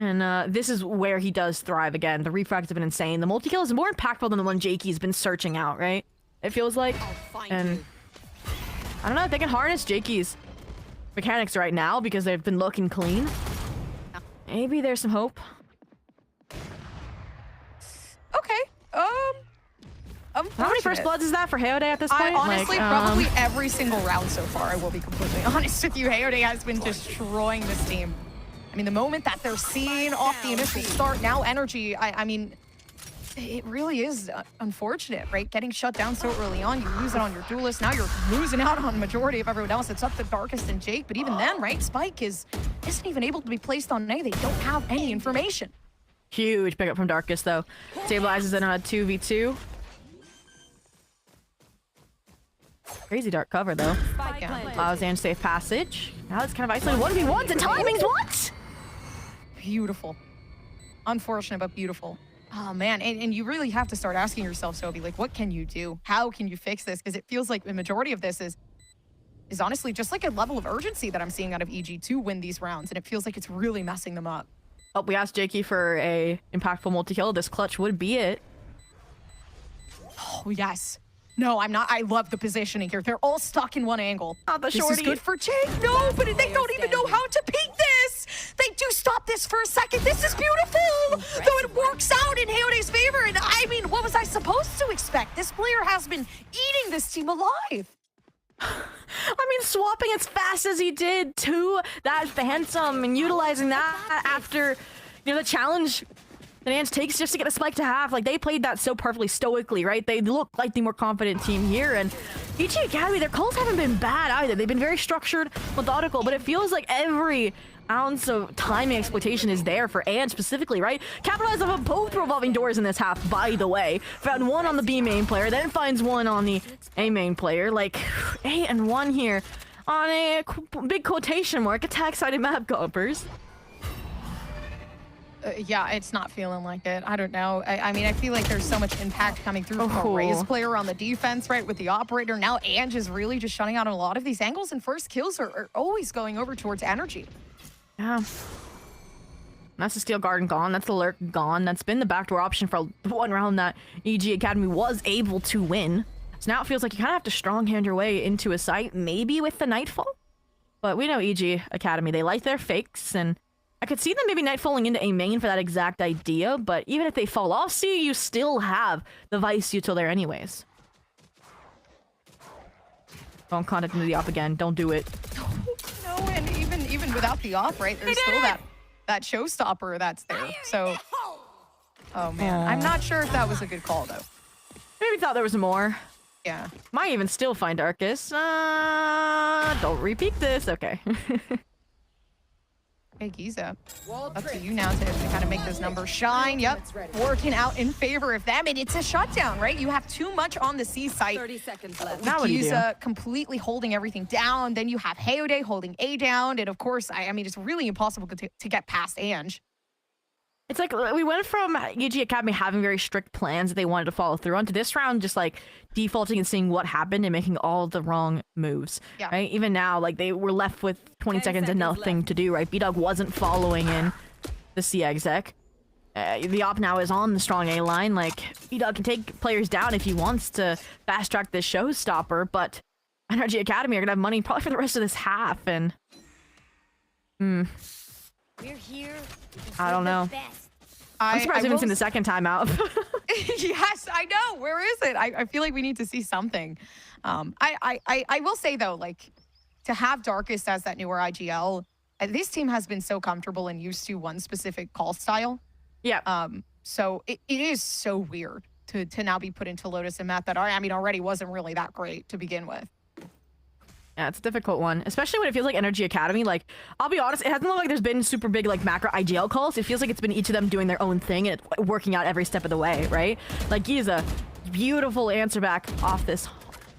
And this is where he does thrive again. The refrags have been insane. The multi-kill is more impactful than the one Jakey's been searching out, right? It feels like. And I don't know if they can harness Jakey's mechanics right now because they've been looking clean. Maybe there's some hope. Okay. How many first bloods is that for Hayode at this point? Honestly, probably every single round so far, I will be completely honest with you. Hayode has been destroying this team. I mean, the moment that they're seeing off the initial start, now Energy, I mean, it really is unfortunate, right? Getting shut down so early on, you lose it on your duelist, now you're losing out on the majority of everyone else. It's up to Darkest and Jake, but even then, right, Spike isn't even able to be placed on A. They don't have any information. Huge pickup from Darkest, though. Stabilizes in a 2v2. Crazy dark cover, though. Allows Ange safe passage. Now it's kind of isolated 1v1s and timings, what? Beautiful. Unfortunate, but beautiful. Oh man, and you really have to start asking yourself, Sobi, like, what can you do? How can you fix this? Because it feels like the majority of this is honestly just like a level of urgency that I'm seeing out of EG to win these rounds, and it feels like it's really messing them up. Oh, we asked Jakey for a impactful multi-kill. This clutch would be it. Oh, yes. No, I'm not. I love the positioning here. They're all stuck in one angle. Not the This shorty. is good for Jake. No, but they don't even know how to peek this. They do stop this for a second. This is beautiful. Though it works out in Hayode's favor. And I mean, what was I supposed to expect? This player has been eating this team alive. I mean, swapping as fast as he did to that Phantom and utilizing that after, you know, the challenge that Ange takes just to get a spike to half. Like, they played that so perfectly stoically, right? They look like the more confident team here. And EG Academy, their calls haven't been bad either. They've been very structured, methodical, but it feels like every ounce of timing exploitation is there for Ange specifically, right? Capitalize on both revolving doors in this half, by the way. Found one on the B main player, then finds one on the A main player. Like, 8 and 1 here on a big quotation mark attack-sided map, gobbers. Yeah, it's not feeling like it. I don't know. I mean, I feel like there's so much impact coming through from a Raze player on the defense, right, with the operator. Now Ange is really just shutting out a lot of these angles, and first kills are always going over towards Energy. Yeah. That's the Steel Garden gone. That's the Lurk gone. That's been the backdoor option for one round that EG Academy was able to win. So now it feels like you kind of have to stronghand your way into a site, maybe with the Nightfall. But we know EG Academy, they like their fakes, and I could see them maybe Nightfalling into a main for that exact idea, but even if they fall off, see, you still have the Vice util there anyways. Don't contact into the op again. Don't do it. No, and even without the op, right, there's still that showstopper that's there. So, oh man, I'm not sure if that was a good call though. Maybe thought there was more. Yeah. Might even still find Darkus. Don't repeat this. Okay. Hey, Giza, up to you now to kind of make those numbers shine. Yep, working out in favor of them. And it's a shutdown, right? You have too much on the C site. 30 seconds left. With Giza completely holding everything down. Then you have Hayode holding A down. And of course, I mean, it's really impossible to get past Ange. It's like we went from EG Academy having very strict plans that they wanted to follow through on to this round just like defaulting and seeing what happened and making all the wrong moves. Yeah. Right? Even now, like they were left with 20 seconds and nothing to do, right? B-Dog wasn't following in the C exec. The op now is on the strong A line. Like, B-Dog can take players down if he wants to fast track this showstopper, but NRGA Academy are gonna have money probably for the rest of this half, and We're here. I don't know. I'm surprised we haven't seen the second time out. Yes, I know. Where is it? I feel like we need to see something. I will say though, like, to have Darkus as that newer IGL, this team has been so comfortable and used to one specific call style. Yeah. So it is so weird to now be put into Lotus and Matt that I mean already wasn't really that great to begin with. Yeah, it's a difficult one, especially when it feels like NRGA Academy. Like, I'll be honest, it hasn't looked like there's been super big like macro IGL calls. It feels like it's been each of them doing their own thing and working out every step of the way, right? Like, Giza, beautiful answer back off this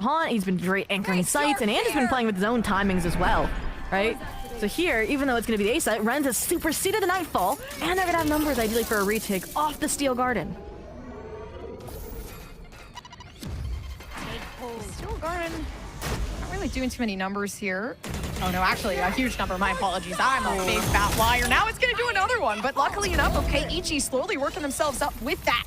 haunt. He's been great anchoring sites, and Andy's been playing with his own timings as well, right? So here, even though it's going to be the A site, Renz has superseded the Nightfall, and they're going to have numbers ideally for a retake off the Steel Garden. Steel Garden, not really doing too many numbers here. Oh no, actually a huge number, my apologies. I'm a big fat liar. Now it's going to do another one, but luckily enough, okay, EG slowly working themselves up with that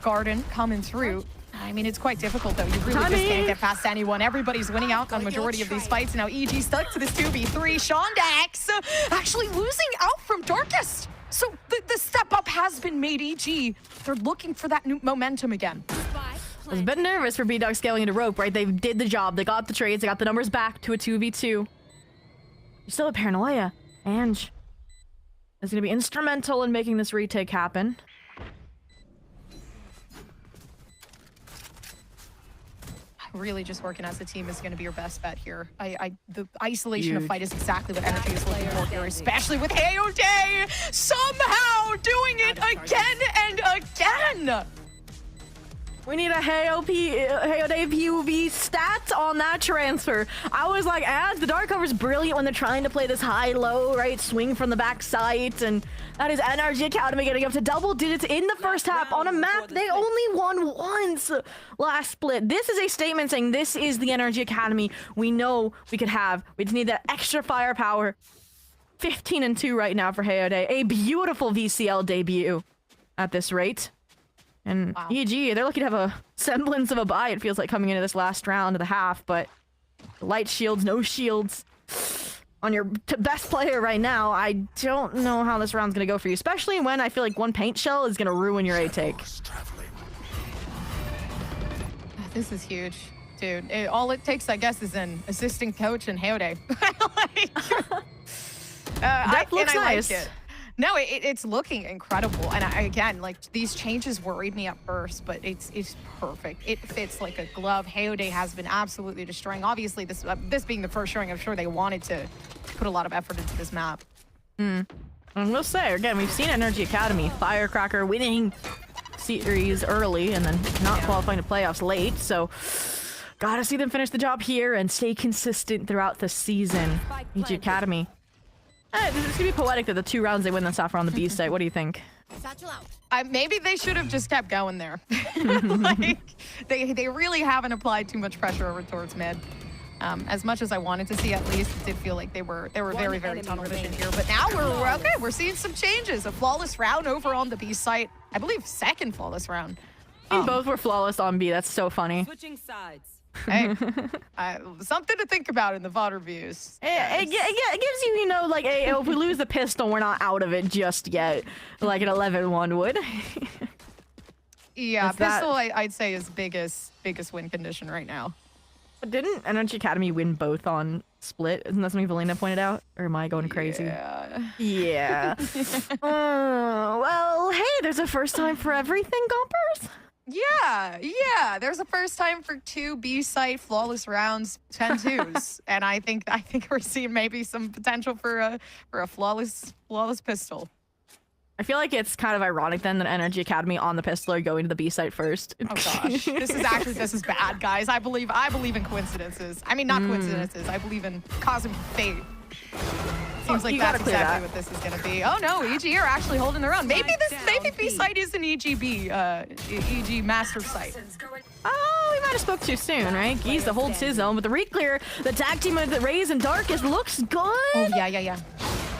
Garden coming through. I mean, it's quite difficult, though. You really just can't get past anyone. Everybody's winning out on majority of these fights. Now, EG stuck to this 2v3. Shondax actually losing out from Darkest. So the step up has been made, EG. They're looking for that new momentum again. I was a bit nervous for B-Dog scaling into rope, right? They did the job. They got the trades. They got the numbers back to a 2v2. You're still a paranoia. Ange is going to be instrumental in making this retake happen. Really just working as a team is going to be your best bet here. The isolation of fight is exactly what Energy is looking for here, especially with Hayode somehow doing it again and again. We need a Hayode PUV stat on that transfer. I was like, as the Dark Cover's brilliant when they're trying to play this high-low, right? Swing from the back sight, and that is NRG Academy getting up to double digits in the first half on a map they only won once last split. This is a statement saying this is the NRG Academy we know we could have. We just need that extra firepower. 15-2 right now for Hayode. A beautiful VCL debut at this rate. And wow. EG, they're lucky to have a semblance of a bye, it feels like, coming into this last round of the half, but light shields, no shields on your best player right now. I don't know how this round's gonna go for you, especially when I feel like one paint shell is gonna ruin your A take. This is huge, dude. All it takes, I guess, is an assistant coach and Hayode. That looks nice. Like it. No, it's looking incredible, and again, like, these changes worried me at first, but it's perfect. It fits like a glove. Hayode has been absolutely destroying. Obviously, this being the first showing, I'm sure they wanted to put a lot of effort into this map. And we'll say again, we've seen NRG Academy Firecracker winning series early and then not qualifying to playoffs late, so gotta see them finish the job here and stay consistent throughout the season. NRG Academy. It's gonna be poetic that the 2 rounds they win this off are on the B site. What do you think? Maybe they should have just kept going there. Like, they really haven't applied too much pressure over towards mid. As much as I wanted to see, at least, it did feel like they were very, very tunnel vision here. But now we're seeing some changes. A flawless round over on the B site. I believe second flawless round. Both were flawless on B. That's so funny. Switching sides. Hey, something to think about in the VOD reviews. It gives you, you know, like, if we lose the pistol, we're not out of it just yet, like an 11-1 would. Yeah, pistol, I'd say is biggest win condition right now. But didn't NRG Academy win both on split? Isn't that something Valina pointed out? Or am I going crazy? Yeah. Well, hey, there's a first time for everything, Gompers. Yeah. There's a first time for 2 B site flawless rounds, 10-2s, and I think we're seeing maybe some potential for a flawless pistol. I feel like it's kind of ironic then that NRG Academy on the pistol are going to the B site first. Oh gosh, this is bad, guys. I believe in coincidences. I mean, not coincidences. I believe in cosmic fate. Seems like that's exactly what this is gonna be. Oh no, EG are actually holding their own. Maybe B site is an EGB, EG master site. Oh, we might have spoke too soon, right? Geese to hold his own, but the reclear, the tag team of the Rays and Darkest looks good. Oh yeah.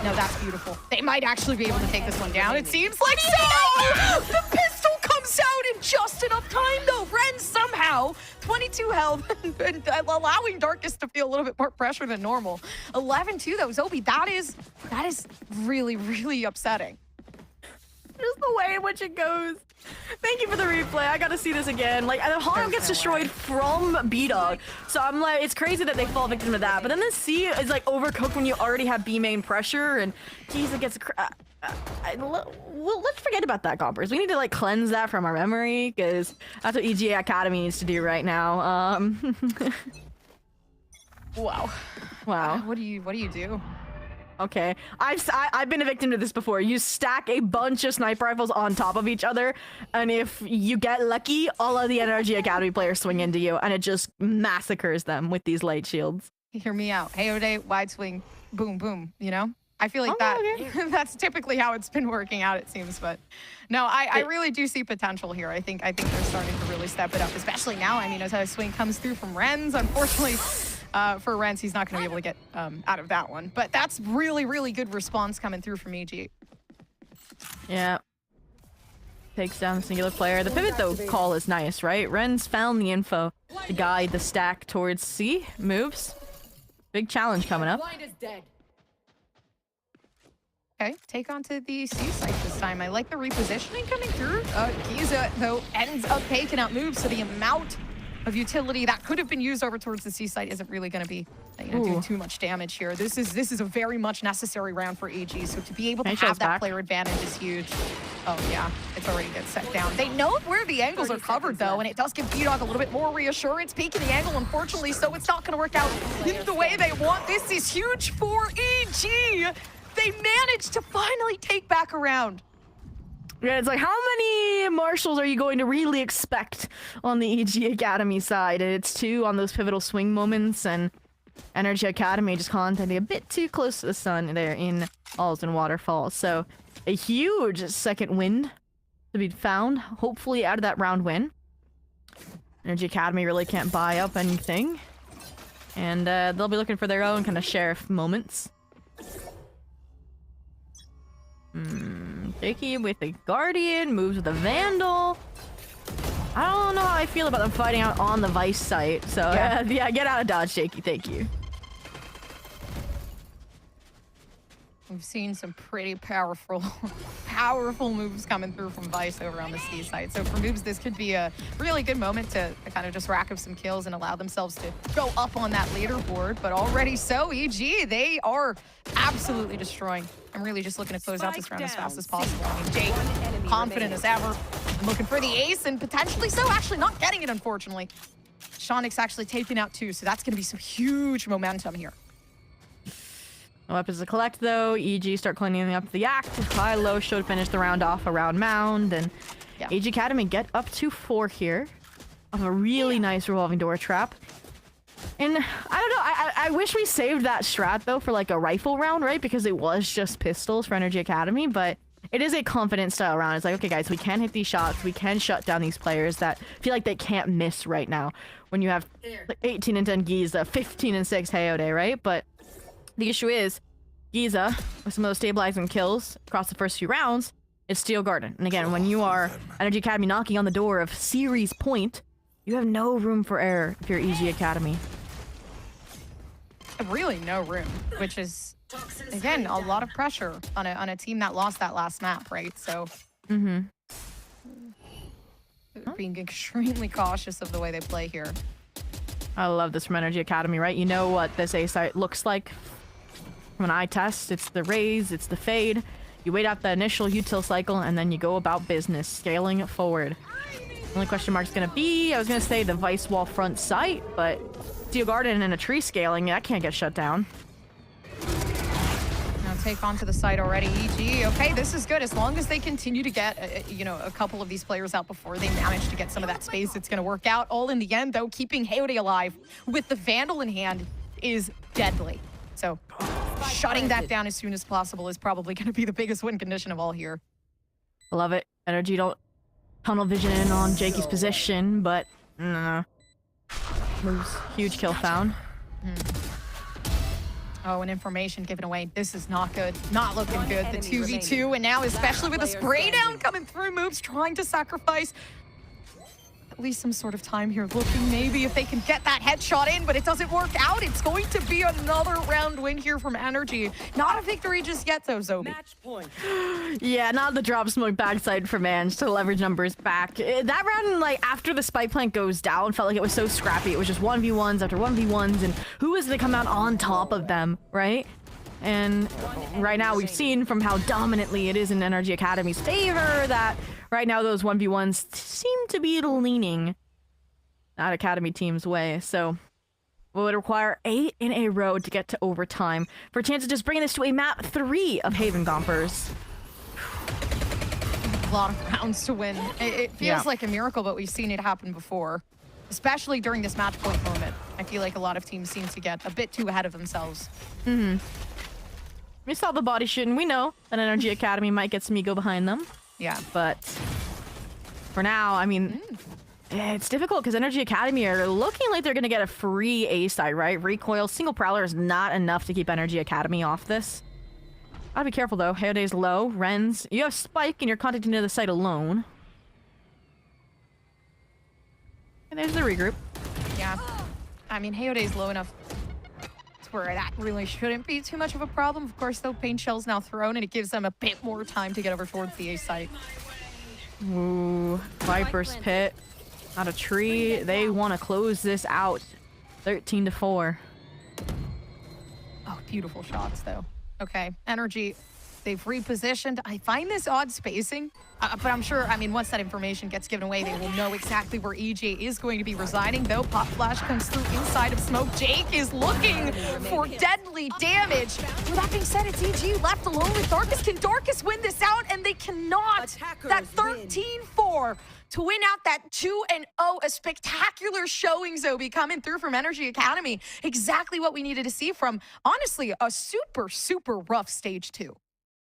No, that's beautiful. They might actually be able to take this one down. It seems like so. The pistol comes out in just enough time, though. Ren somehow 22 health and allowing Darkest to feel a little bit more pressure than normal. 11-2 though, Zobi. That is really, really upsetting. Just the way in which it goes. Thank you for the replay. I gotta see this again. Like, the Harlem gets destroyed from B-Dog. So I'm like, it's crazy that they fall victim to that. But then the C is like overcooked when you already have B main pressure, and geez, it gets. Well, let's forget about that, Gompers. We need to like cleanse that from our memory, because that's what EGA Academy needs to do right now. Wow. What do you do? Okay, I've been a victim to this before. You stack a bunch of sniper rifles on top of each other, and if you get lucky, all of the NRG Academy players swing into you, and it just massacres them with these light shields. Hear me out. Hayode, wide swing, boom, boom, you know? I feel like that's typically how it's been working out, it seems, but no, I really do see potential here. I think they're starting to really step it up, especially now. I mean, as a swing comes through from Renz, unfortunately, for Renz, he's not going to be able to get out of that one. But that's really, really good response coming through from EG. Yeah. Takes down the singular player. The pivot, though, call is nice, right? Renz found the info to guide the stack towards C. Moves. Big challenge coming up. Okay, take onto the C site this time. I like the repositioning coming through. Giza, though, ends up taking out moves, so the amount of utility that could have been used over towards the C site isn't really going to be doing too much damage here. This is a very much necessary round for EG, so to be able to have that player advantage is huge. Oh yeah, it's already get set down. They know where the angles are covered though, and it does give B-Dog a little bit more reassurance. Peeking the angle, unfortunately, so it's not going to work out in the way they want. This is huge for EG. They managed to finally take back a round. Yeah, it's like, how many marshals are you going to really expect on the EG Academy side? And it's 2 on those pivotal swing moments, and NRGA Academy just constantly a bit too close to the sun there in Falls and Waterfalls. So a huge second win to be found, hopefully out of that round win. NRGA Academy really can't buy up anything. And they'll be looking for their own kind of sheriff moments. Jakey with the Guardian, moves with the Vandal. I don't know how I feel about them fighting out on the Vice site. So yeah, get out of Dodge, Jakey. Thank you. We've seen some pretty powerful moves coming through from Vice over on the C side. So for Moobs, this could be a really good moment to kind of just rack up some kills and allow themselves to go up on that leaderboard. But already so, EG, they are absolutely destroying. I'm really just looking to close out this round as fast as possible. I mean, Jake, confident as ever, looking for the ace and potentially so, actually not getting it, unfortunately. Shonix actually taking out 2, so that's going to be some huge momentum here. No weapons to collect though. EG start cleaning up the act. High-low should finish the round off around Mound, and EG Academy get up to 4 here of a really nice revolving door trap. And I don't know, I wish we saved that strat though for like a rifle round, right? Because it was just pistols for NRGA Academy, but it is a confident style round. It's like, okay guys, we can hit these shots, we can shut down these players that feel like they can't miss right now. When you have like 18 and 10 Giza, 15 and 6 Hayode, right? But the issue is, Giza, with some of those stabilizing kills across the first few rounds, is Steel Garden. And again, when you are NRGA Academy knocking on the door of series point, you have no room for error if you're EG Academy. Really no room, which is, again, a lot of pressure on a team that lost that last map, right? So, being extremely cautious of the way they play here. I love this from NRGA Academy, right? You know what this A site looks like from an eye test. It's the raise, it's the fade. You wait out the initial util cycle, and then you go about business, scaling it forward. The only question mark's gonna be, I was gonna say the Vice Wall front site, but Steel Garden and a tree scaling, that can't get shut down. Now take onto the site already, EG. Okay, this is good. As long as they continue to get, you know, a couple of these players out before they manage to get some of that space, it's gonna work out. All in the end, though, keeping Hayode alive with the Vandal in hand is deadly. So shutting that down as soon as possible is probably gonna be the biggest win condition of all here. Love it. NRG don't tunnel vision in on Jakey's position, but moves. Huge kill found. Oh, and information given away. This is not good. Not looking good. The 2v2, and now especially with the spray down coming through, Moves trying to sacrifice at least some sort of time here, looking maybe if they can get that headshot in, but it doesn't work out. It's going to be another round win here from NRG. Not a victory just yet, though, Zobi. Match point. Yeah, not the drop smoke backside for Mange to leverage numbers back. That round, like, after the spike plant goes down, felt like it was so scrappy. It was just 1v1s after 1v1s, and who was going to come out on top of them, right? And right now we've seen from how dominantly it is in NRG Academy's favor that right now those 1v1s seem to be leaning that Academy team's way. So it would require 8 in a row to get to overtime for a chance of just bringing this to a map 3 of Haven Gompers. A lot of rounds to win. It feels like a miracle, but we've seen it happen before, especially during this match point moment. I feel like a lot of teams seem to get a bit too ahead of themselves. We saw the body shooting. We know that NRG Academy might get some ego behind them. Yeah. But for now, I mean, it's difficult because NRG Academy are looking like they're going to get a free A side, right? Recoil, single prowler is not enough to keep NRG Academy off this. Gotta be careful though. Hayode's low. Renz, you have Spike and you're contacting to the site alone. And there's the regroup. Yeah. I mean, Hayode's low enough where that really shouldn't be too much of a problem. Of course, though, Pain Shell's now thrown, and it gives them a bit more time to get over towards the A site. Ooh, Viper's Pit. Not a tree. They want to close this out. 13-4. Oh, beautiful shots, though. Okay, NRG They've repositioned. I find this odd spacing, but I'm sure, I mean, once that information gets given away, they will know exactly where EJ is going to be residing, though. Pop Flash comes through inside of smoke. Jake is looking for deadly damage. With that being said, it's EG left alone with Darkus. Can Darkus win this out? And they cannot. That 13-4 to win out that 2-0. A spectacular showing, Zoe, coming through from NRGA Academy. Exactly what we needed to see from, honestly, a super, super rough stage 2.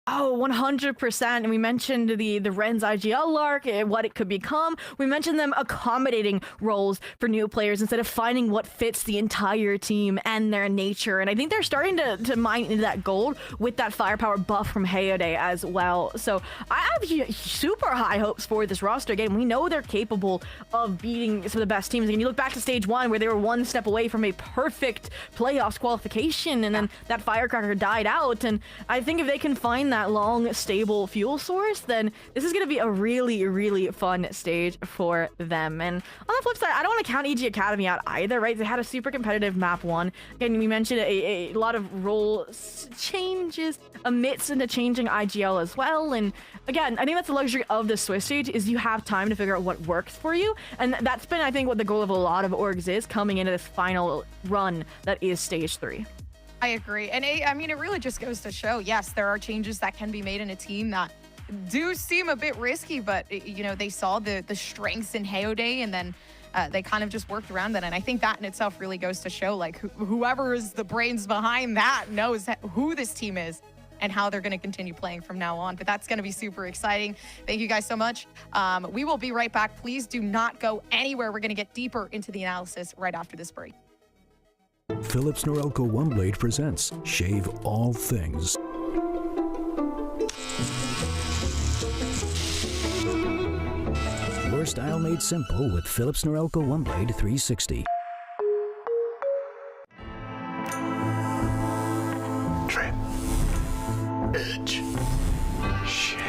Oh, 100%. And we mentioned the Ren's IGL arc, what it could become. We mentioned them accommodating roles for new players instead of finding what fits the entire team and their nature. And I think they're starting to mine into that gold with that firepower buff from Hayode as well. So I have super high hopes for this roster. Again, we know they're capable of beating some of the best teams. Again, you look back to stage 1 where they were one step away from a perfect playoffs qualification, and then that firecracker died out. And I think if they can find that long, stable fuel source, then this is going to be a really, really fun stage for them. And on the flip side, I don't want to count EG Academy out either, right? They had a super competitive map 1. Again, we mentioned a lot of role changes amidst into changing IGL as well. And again, I think that's the luxury of the Swiss stage, is you have time to figure out what works for you. And that's been, I think, what the goal of a lot of orgs is coming into this final run that is stage 3. I agree. And I mean, it really just goes to show, yes, there are changes that can be made in a team that do seem a bit risky, but, you know, they saw the strengths in Hayode, and then they kind of just worked around that. And I think that in itself really goes to show, like, whoever is the brains behind that knows who this team is and how they're going to continue playing from now on. But that's going to be super exciting. Thank you guys so much. We will be right back. Please do not go anywhere. We're going to get deeper into the analysis right after this break. Philips Norelco OneBlade presents Shave All Things. Your style made simple with Philips Norelco OneBlade 360. Trim. Edge. Shave.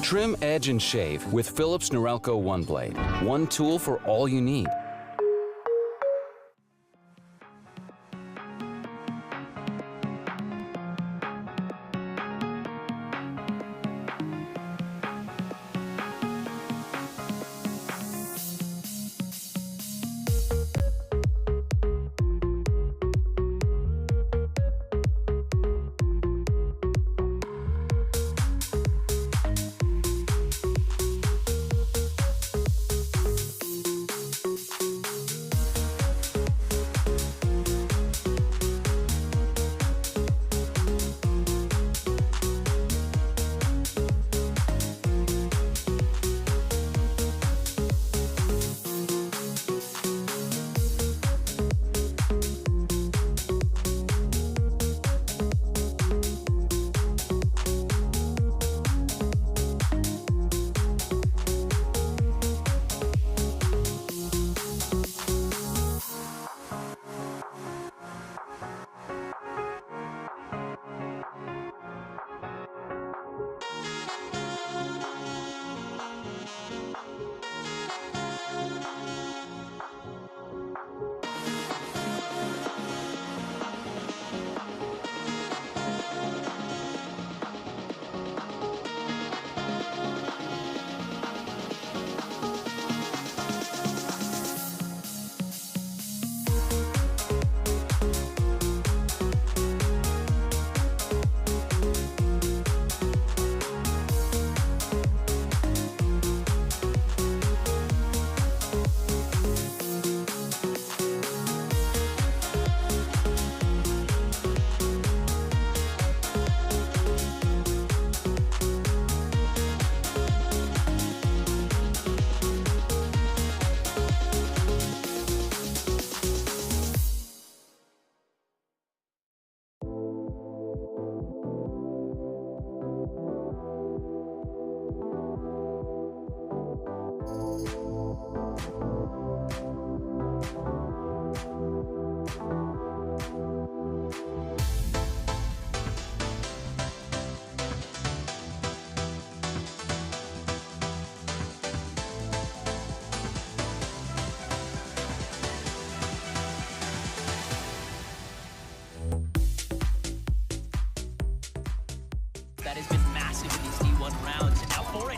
Trim, edge, and shave with Philips Norelco OneBlade. One tool for all you need.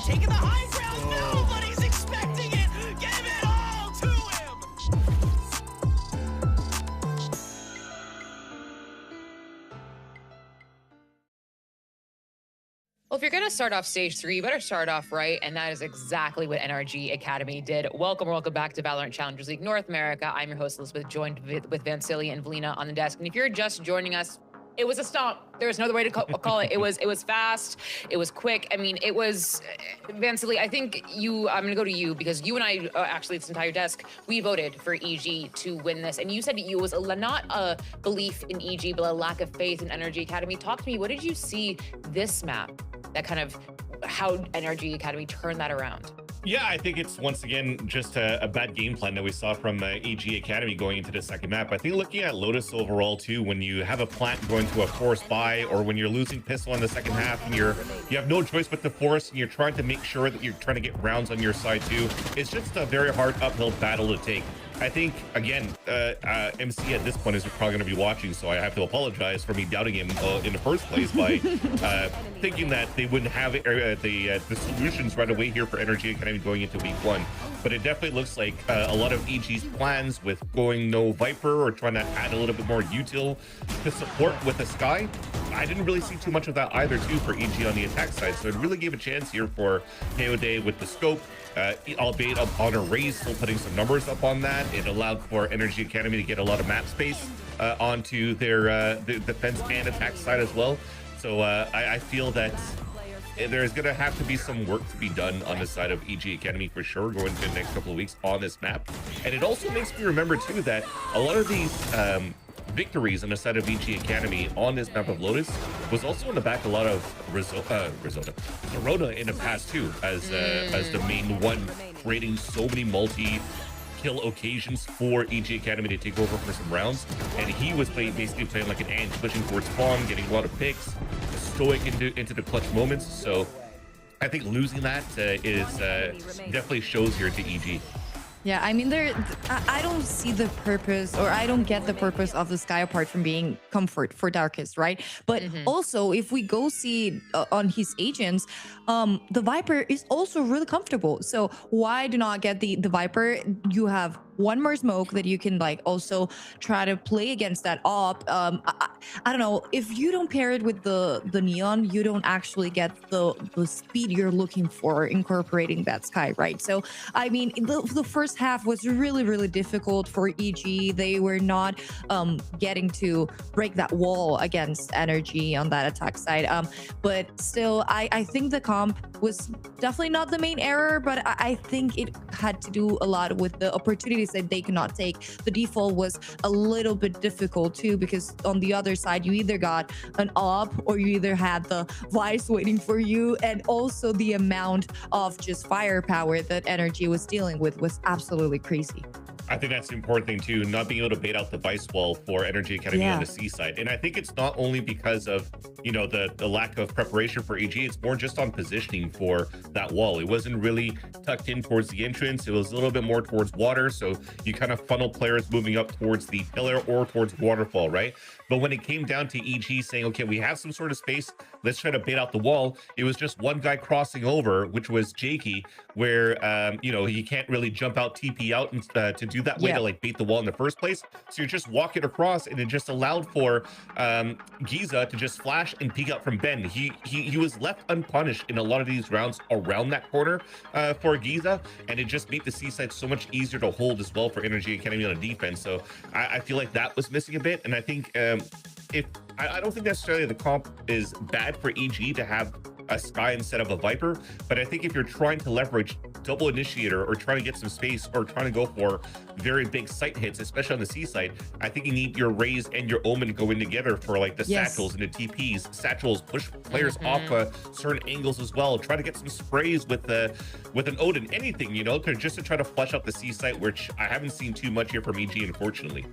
taking the high ground. Nobody's expecting it. Give it all to him. Well, if you're going to start off stage 3, you better start off right, and that is exactly what NRG Academy did. Welcome back to Valorant Challengers League North America. I'm your host, Elizabeth, joined with Vancilia and Valina on the desk. And if you're just joining us, it was a stomp. There was no other way to call it. It was fast. It was quick. I mean, it was, Vancilia, I think I'm going to go to you because you and I, actually, this entire desk, we voted for EG to win this. And you said it was not a belief in EG, but a lack of faith in NRG Academy. Talk to me, what did you see this map that kind of how NRG Academy turned that around? Yeah, I think it's once again just a bad game plan that we saw from AG Academy going into the second map. I think looking at Lotus overall too, when you have a plant going to a forced buy, or when you're losing pistol in the second half and you have no choice but to force, and you're trying to make sure that you're trying to get rounds on your side too, it's just a very hard uphill battle to take. I think, again, MC at this point is probably going to be watching, so I have to apologize for me doubting him in the first place by thinking that they wouldn't have the solutions right away here for NRG Academy going into week 1. But it definitely looks like a lot of EG's plans with going no Viper or trying to add a little bit more util to support with the Sky. I didn't really see too much of that either, too, for EG on the attack side. So it really gave a chance here for Day with the scope. Albeit up on a raise, still putting some numbers up on that. It allowed for NRG Academy to get a lot of map space onto their defense and attack side as well. So I feel that there's going to have to be some work to be done on the side of EG Academy for sure going into the next couple of weeks on this map. And it also makes me remember too that a lot of these victories on the side of EG Academy on this map of Lotus was also in the back a lot of Rona in the past too, as the main one, creating so many multi-kill occasions for EG Academy to take over for some rounds. And he was basically playing like an ant, pushing towards spawn, getting a lot of picks, stoic into the clutch moments. So I think losing that is definitely shows here to EG. Yeah, I mean, I don't see the purpose, or I don't get the purpose of the Sky apart from being comfort for Darkest, right? But also, if we go see on his agents, the Viper is also really comfortable. So why do not get the Viper? You have one more smoke that you can like also try to play against that op. I don't know, if you don't pair it with the neon, you don't actually get the speed you're looking for incorporating that Sky, right? So I mean, the first half was really difficult for EG. They were not getting to break that wall against NRG on that attack side, but still I think the comp was definitely not the main error, but I think it had to do a lot with the opportunities that they cannot take. The default was a little bit difficult too, because on the other side you either got an op or you either had the Vice waiting for you, and also the amount of just firepower that NRG was dealing with was absolutely crazy. I think that's the important thing too, not being able to bait out the Vice wall for NRG Academy on the C side. And I think it's not only because of, you know, the lack of preparation for EG, it's more just on positioning for that wall. It wasn't really tucked in towards the entrance. It was a little bit more towards water. So you kind of funnel players moving up towards the pillar or towards waterfall, right? But when it came down to EG saying, okay, we have some sort of space, let's try to bait out the wall, it was just one guy crossing over, which was Jakey, where, you know, he can't really jump out, TP out and, to do that way to like bait the wall in the first place. So you're just walking across, and it just allowed for Giza to just flash and peek out from Ben. He was left unpunished in a lot of these rounds around that corner for Giza, and it just made the C side so much easier to hold as well for NRG Academy on a defense. So I feel like that was missing a bit, and I think I don't think necessarily the comp is bad for EG to have a Sky instead of a Viper, but I think if you're trying to leverage double initiator or trying to get some space or trying to go for very big sight hits, especially on the C side, I think you need your Raze and your Omen going together for like the satchels and the TPs. Satchels push players off certain angles as well. Try to get some sprays with an Odin, anything, you know, just to try to flush out the C site, which I haven't seen too much here from EG, unfortunately.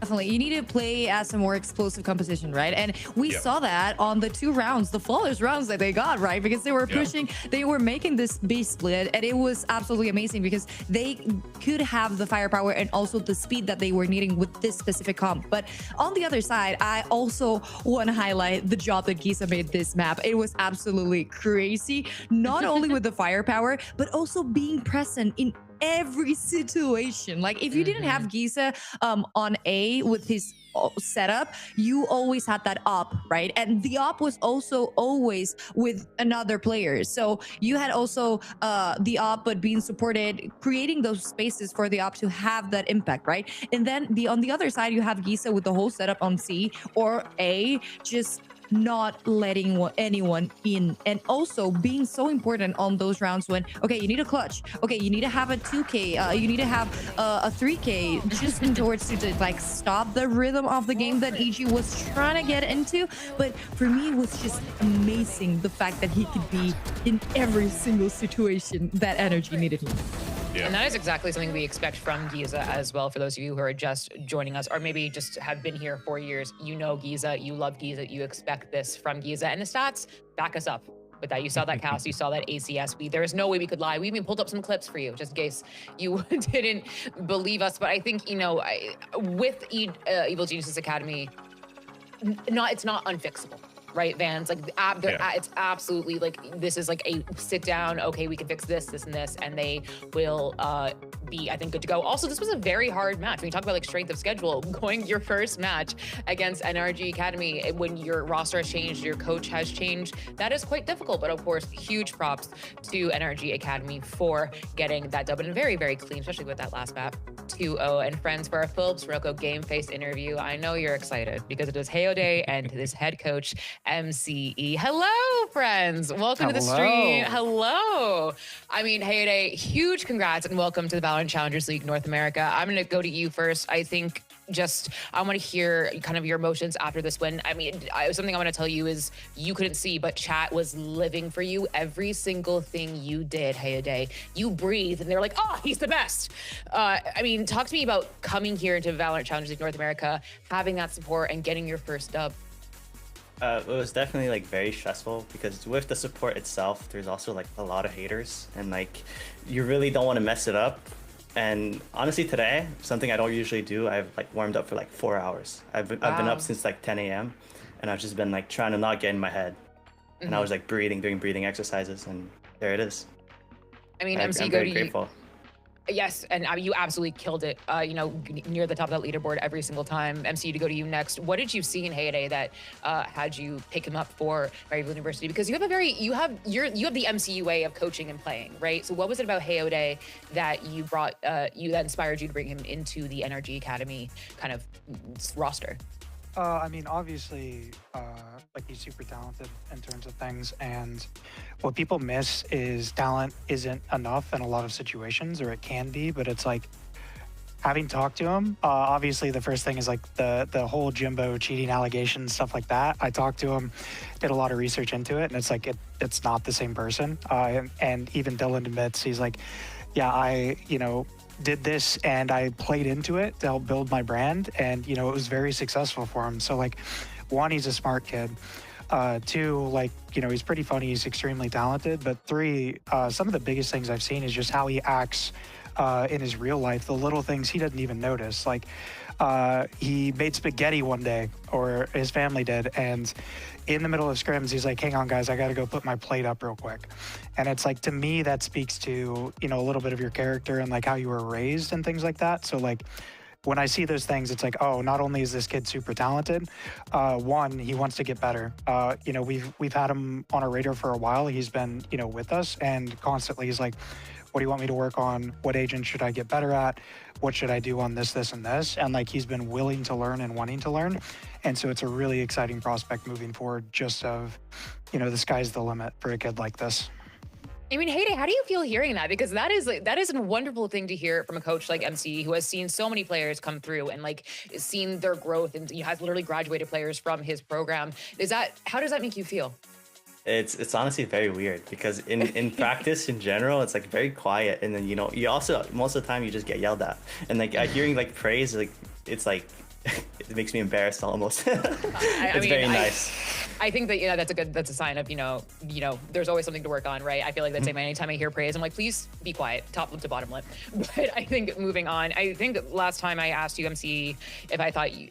Definitely. You need to play as a more explosive composition, right? And we saw that on the 2 rounds, the flawless rounds that they got, right? Because they were pushing, they were making this B split, and it was absolutely amazing because they could have the firepower and also the speed that they were needing with this specific comp. But on the other side, I also want to highlight the job that Giza made this map. It was absolutely crazy, not only with the firepower, but also being present in every situation. Like if you didn't have Giza on A with his setup, you always had that op, right? And the op was also always with another player. So you had also the op, but being supported, creating those spaces for the op to have that impact, right? And then on the other side, you have Giza with the whole setup on C or A, just not letting anyone in, and also being so important on those rounds when, okay, you need a clutch, okay, you need to have a 2k, you need to have a 3k, just in order to like stop the rhythm of the game that EG was trying to get into. But for me, it was just amazing the fact that he could be in every single situation that NRG needed him. And that is exactly something we expect from Giza as well. For those of you who are just joining us, or maybe just have been here for years, you know Giza, you love Giza, you expect this from Giza, and the stats back us up with that. You saw that cast, you saw that ACS. There is no way we could lie. We even pulled up some clips for you, just in case you didn't believe us. But I think, you know, with Evil Geniuses Academy, it's not unfixable. Right, Vans? Like, it's absolutely like, this is like a sit down, okay, we can fix this, this, and this, and they will be, I think, good to go. Also, this was a very hard match. When you talk about like strength of schedule, going your first match against NRG Academy, when your roster has changed, your coach has changed, that is quite difficult. But of course, huge props to NRG Academy for getting that dub, and very, very clean, especially with that last map. 2-0. And friends, for our Philips Rocco Game Face interview, I know you're excited because it is Hayode and his head coach, MCE. Hello, friends. Welcome to the stream. Hello. I mean, Hayode, huge congrats and welcome to the Valorant Challengers League North America. I'm going to go to you first. I think I want to hear kind of your emotions after this win. I mean, something I want to tell you is you couldn't see, but chat was living for you. Every single thing you did, Hayode, you breathed, and they're like, oh, he's the best. I mean, talk to me about coming here into Valorant Challengers League North America, having that support, and getting your first dub. It was definitely like very stressful because with the support itself, there's also like a lot of haters, and like you really don't want to mess it up. And honestly, today, something I don't usually do, I've like warmed up for like 4 hours. I've been up since like 10 a.m. and I've just been like trying to not get in my head. And I was like doing breathing exercises, and there it is. I mean, I'm very grateful. Yes, and you absolutely killed it, you know, near the top of that leaderboard every single time. MC, to go to you next. What did you see in Hayode that had you pick him up for Maryville University? Because you have you have the MCU way of coaching and playing, right? So what was it about Hayode that you brought, that inspired you to bring him into the NRG Academy kind of roster? I mean, obviously, like he's super talented in terms of things, and what people miss is talent isn't enough in a lot of situations, or it can be, but it's like having talked to him, obviously the first thing is like the whole Jimbo cheating allegations, stuff like that. I talked to him, did a lot of research into it, and it's like it's not the same person. And even Dylan admits, he's like, yeah, I, you know, did this and I played into it to help build my brand, and you know, it was very successful for him. So like, one, he's a smart kid. Two, like, you know, he's pretty funny, he's extremely talented. But three, some of the biggest things I've seen is just how he acts in his real life, the little things he doesn't even notice. Like, he made spaghetti one day, or his family did, and in the middle of scrims, he's like, hang on guys, I gotta go put my plate up real quick. And it's like, to me, that speaks to, you know, a little bit of your character and like how you were raised and things like that. So like, when I see those things, it's like, oh, not only is this kid super talented, one, he wants to get better. You know, we've had him on our radar for a while. He's been, you know, with us, and constantly he's like, what do you want me to work on? What agent should I get better at? What should I do on this, this, and this? And like, he's been willing to learn and wanting to learn. And so it's a really exciting prospect moving forward, just of, you know, the sky's the limit for a kid like this. I mean, Hayde, how do you feel hearing that? Because that is a wonderful thing to hear from a coach like MC, who has seen so many players come through and like seen their growth, and has literally graduated players from his program. How does that make you feel? It's honestly very weird, because in practice in general, it's like very quiet, and then, you know, you also most of the time you just get yelled at, and like hearing like praise, like it's it makes me embarrassed almost. It's mean, very nice. I think that that's a sign of there's always something to work on, right? I feel like that's same anytime I hear praise, I'm like, please be quiet, top lip to bottom lip. But I think moving on, I think last time I asked you, MC, if I thought you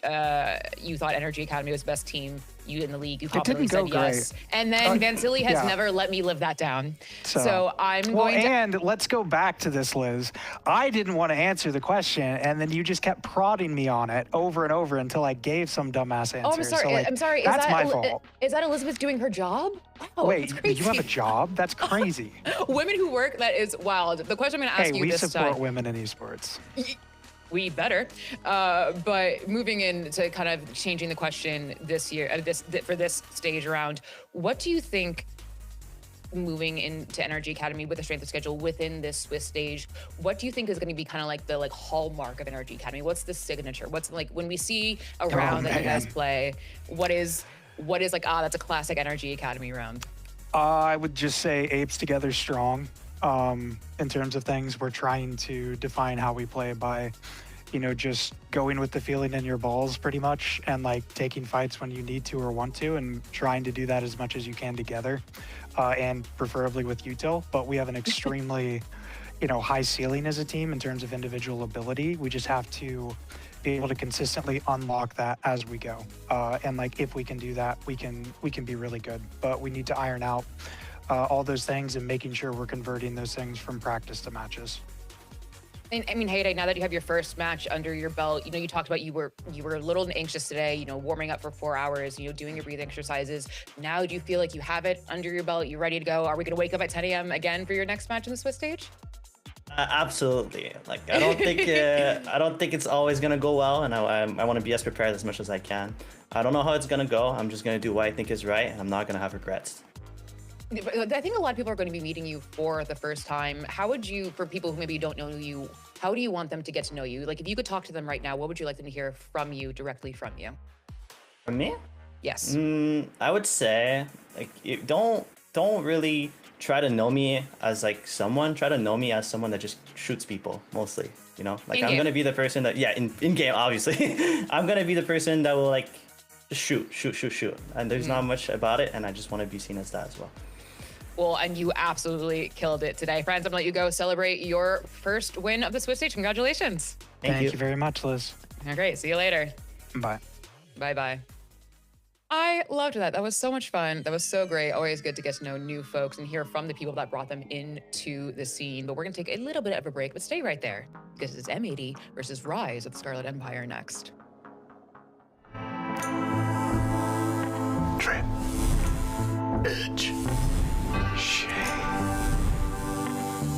thought NRG Academy was the best team in the league. You confidently said yes, and then Vansili has never let me live that down. So I'm going to. And let's go back to this, Liz. I didn't want to answer the question, and then you just kept prodding me on it over and over until I gave some dumbass answer. Oh, I'm sorry. So, I'm sorry. That's my fault. Is that Elizabeth doing her job? Wow, wait, that's crazy. you have a job? That's crazy. Women who work, that is wild. The question I'm going to ask you this time. Hey, we support women in esports. We better. But moving into kind of changing the question this year, for this stage around, what do you think moving into NRG Academy with the strength of schedule within this Swiss stage, what do you think is going to be kind of like the hallmark of NRG Academy? What's the signature? What's like when we see a round that you guys play, what is like, that's a classic NRG Academy round? I would just say apes together strong. In terms of things, we're trying to define how we play by, just going with the feeling in your balls pretty much, and like taking fights when you need to or want to, and trying to do that as much as you can together, and preferably with util. But we have an extremely, high ceiling as a team in terms of individual ability. We just have to be able to consistently unlock that as we go. And like, if we can do that, we can be really good. But we need to iron out all those things and making sure we're converting those things from practice to matches. And I mean, Hayday, now that you have your first match under your belt, you talked about you were a little anxious today, warming up for 4 hours, doing your breathing exercises. Now, do you feel like you have it under your belt? You ready to go? Are we going to wake up at 10 a.m. again for your next match in the Swiss stage? Absolutely. Like, I don't think it's always gonna go well, and I want to be as prepared as much as I can. I don't know how it's gonna go. I'm just gonna do what I think is right, and I'm not gonna have regrets. I think a lot of people are going to be meeting you for the first time. How would you, for people who maybe don't know you, how do you want them to get to know you? Like, if you could talk to them right now, what would you like them to hear from you, directly from you? From me? Yes. I would say, like, don't really try to know me as like someone. Try to know me as someone that just shoots people mostly. Like I'm gonna be the person that, in game obviously, I'm gonna be the person that will like just shoot, and there's not much about it, and I just want to be seen as that as well. Well, and you absolutely killed it today. Friends, I'm gonna let you go celebrate your first win of the Swiss stage. Congratulations. Thank you very much, Liz. All right, see you later. Bye. Bye-bye. I loved that. That was so much fun. That was so great. Always good to get to know new folks and hear from the people that brought them into the scene. But we're gonna take a little bit of a break, but stay right there, because it's M80 versus Rise of the Scarlet Empire next. Trim. Edge. Shave.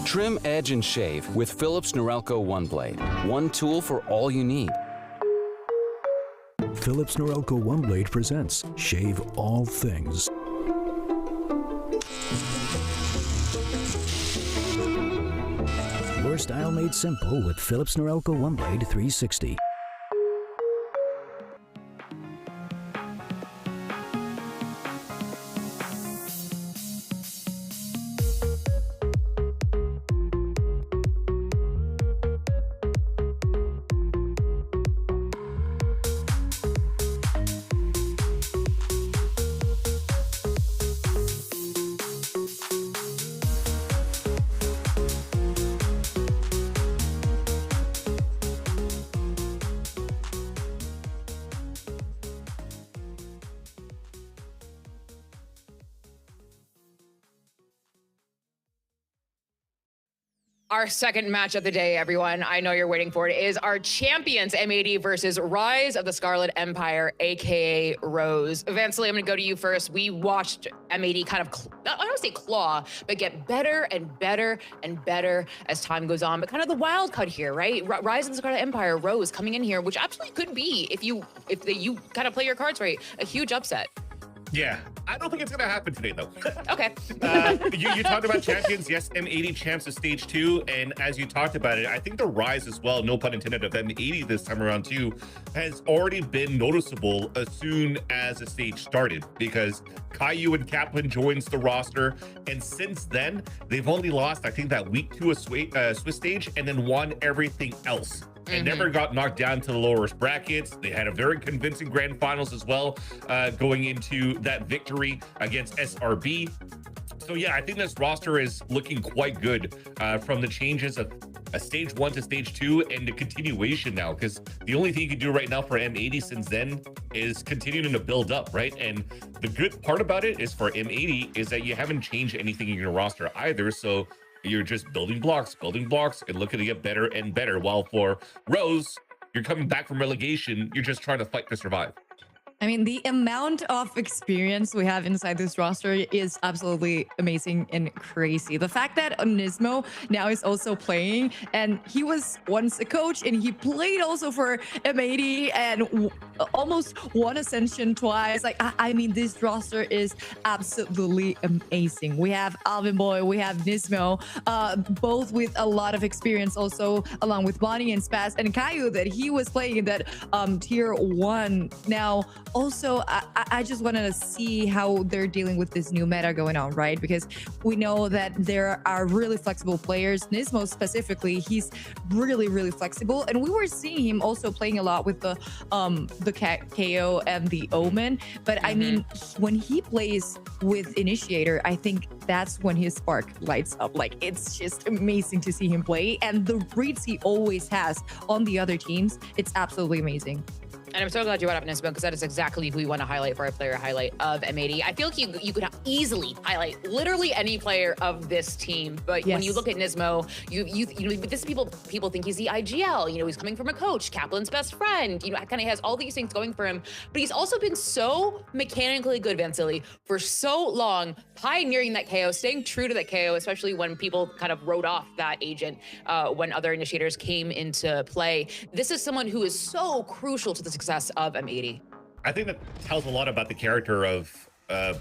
Trim, edge, and shave with Philips Norelco One Blade. One tool for all you need. Philips Norelco One Blade presents Shave All Things. Your style made simple with Philips Norelco One Blade 360. Our second match of the day, everyone, I know you're waiting for it, is our champions M80 versus Rise of the Scarlet Empire, aka Rose. Vansili, I'm gonna go to you first. We watched M80 kind of, I don't want to say claw, but get better and better and better as time goes on. But kind of the wild card here, right? Rise of the Scarlet Empire, Rose coming in here, which absolutely could be, if you kind of play your cards right, a huge upset. Yeah, I don't think it's gonna happen today though. Okay. You talked about champions. Yes, M80 champs of stage 2, and as you talked about it, I think the rise as well, no pun intended, of M80 this time around too, has already been noticeable as soon as the stage started, because Caillou and Kaplan joins the roster, and since then they've only lost, I think, that week 2 of Swiss stage, and then won everything else and never got knocked down to the lowest brackets. They had a very convincing grand finals as well, going into that victory against SRB. So yeah, I think this roster is looking quite good from the changes of stage 1 to stage 2 and the continuation now, because the only thing you can do right now for M80 since then is continuing to build up, right? And the good part about it is for M80 is that you haven't changed anything in your roster either. So you're just building blocks, and looking to get better and better. While for Rose, you're coming back from relegation, you're just trying to fight to survive. I mean, the amount of experience we have inside this roster is absolutely amazing and crazy. The fact that Nismo now is also playing, and he was once a coach, and he played also for M80 and almost won Ascension twice. Like, I mean, this roster is absolutely amazing. We have Alvin Boy, we have Nismo, both with a lot of experience also, along with Bonnie and Spaz and Caillou that he was playing in that tier 1. Now, also, I just wanted to see how they're dealing with this new meta going on, right? Because we know that there are really flexible players. Nismo specifically, he's really, really flexible. And we were seeing him also playing a lot with the KO and the Omen. But I mean, when he plays with Initiator, I think that's when his spark lights up. Like, it's just amazing to see him play. And the reads he always has on the other teams, it's absolutely amazing. And I'm so glad you brought up Nismo, because that is exactly who we want to highlight for our player highlight of M80. I feel like you could easily highlight literally any player of this team, but when you look at Nismo, you know, this people think he's the IGL. You know, he's coming from a coach, Kaplan's best friend. You know, kind of has all these things going for him, but he's also been so mechanically good, Vansili, for so long, pioneering that KO, staying true to that KO, especially when people kind of wrote off that agent when other initiators came into play. This is someone who is so crucial to the success of M80. I think that tells a lot about the character of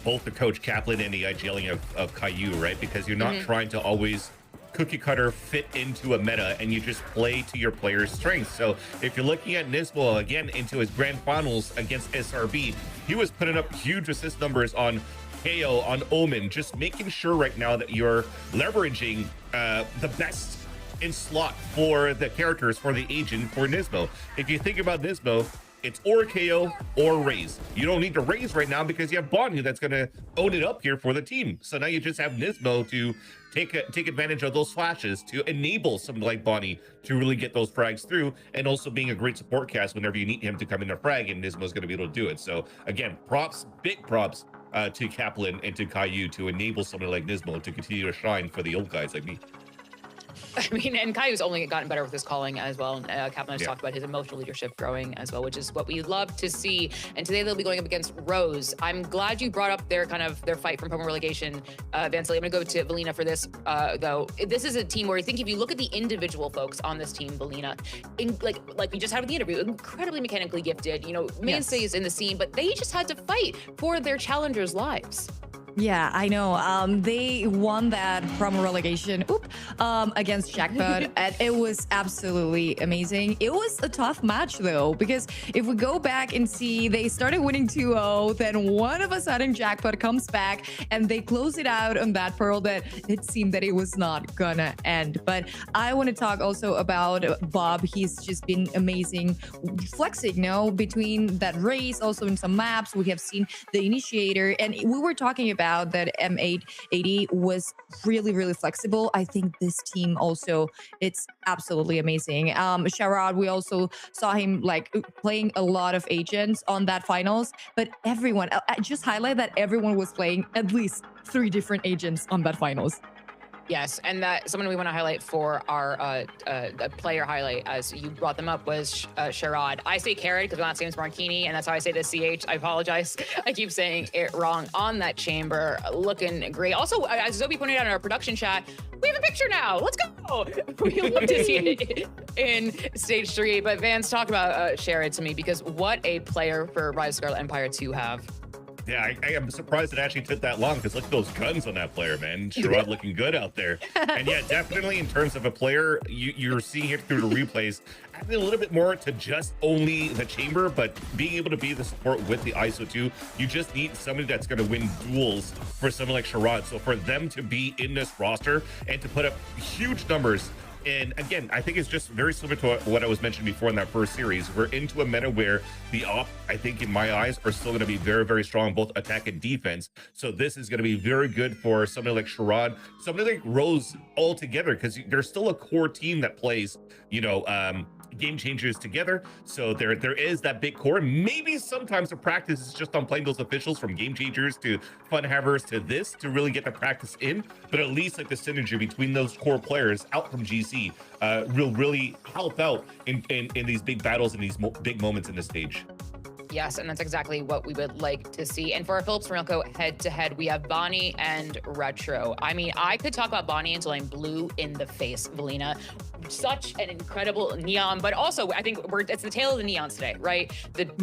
both the coach Kaplan and the IGLing of Caillou, right? Because you're not trying to always cookie cutter fit into a meta, and you just play to your player's strengths. So if you're looking at Nismo again into his grand finals against SRB, he was putting up huge assist numbers on KO, on Omen, just making sure right now that you're leveraging the best in slot for the characters, for the agent, for Nismo. If you think about Nismo, it's or KO or Raze. You don't need to Raze right now because you have Bonnie that's going to own it up here for the team. So now you just have Nismo to take advantage of those flashes, to enable somebody like Bonnie to really get those frags through, and also being a great support cast whenever you need him to come in a frag, and Nismo's going to be able to do it. So again, props, big props to Kaplan and to Caillou to enable somebody like Nismo to continue to shine for the old guys like me. I mean, and Caillou's only gotten better with his calling as well. Kaplan has talked about his emotional leadership growing as well, which is what we love to see. And today they'll be going up against Rose. I'm glad you brought up their fight from promo relegation, Vansili. I'm gonna go to Valina for this, though. This is a team where I think if you look at the individual folks on this team, Valina, like we just had with the interview, incredibly mechanically gifted, you know, mainstays in the scene, but they just had to fight for their challengers' lives. Yeah, I know. They won that promo relegation against Jackpot, and it was absolutely amazing. It was a tough match, though, because if we go back and see, they started winning 2-0, then one of a sudden Jackpot comes back, and they close it out on that pearl that it seemed that it was not gonna end. But I want to talk also about Bob. He's just been amazing, flexing, between that race, also in some maps. We have seen the Initiator, and we were talking about that M80 was really, really flexible. I think this team also, it's absolutely amazing. Sharad, we also saw him like playing a lot of agents on that finals, but everyone, I just highlight that everyone was playing at least 3 different agents on that finals. Yes, and that someone we want to highlight for our player highlight, as you brought them up, was Sharad. I say Carrot because my last name's Marquini, and that's how I say the CH. I apologize. I keep saying it wrong on that chamber. Looking great. Also, as Zobi pointed out in our production chat, we have a picture now. Let's go. We love to see it in stage 3. But Vance, talk about Sharad to me, because what a player for Rise of Scarlet Empire to have. Yeah, I am surprised it actually took that long, because look at those guns on that player, man. Sherrod looking good out there. And yeah, definitely in terms of a player, you're seeing it through the replays, adding a little bit more to just only the chamber, but being able to be the support with the ISO too. You just need somebody that's going to win duels for someone like Sherrod. So for them to be in this roster and to put up huge numbers And again, I think it's just very similar to what I was mentioning before in that first series. We're into a meta where the op, I think in my eyes, are still going to be very, very strong, both attack and defense. So this is going to be very good for somebody like Sherrod, somebody like Rose altogether, because there's still a core team that plays, you know, game changers together. So there is that big core. Maybe sometimes the practice is just on playing those officials, from game changers to fun havers to this, to really get the practice in. But at least like the synergy between those core players out from GC will really help out in these big battles and these big moments in the stage. Yes, and that's exactly what we would like to see. And for our Philips Norelco head-to-head, we have Bonnie and Retro. I mean, I could talk about Bonnie until I'm blue in the face, Valina. Such an incredible Neon, but also I think it's the tale of the Neons today, right?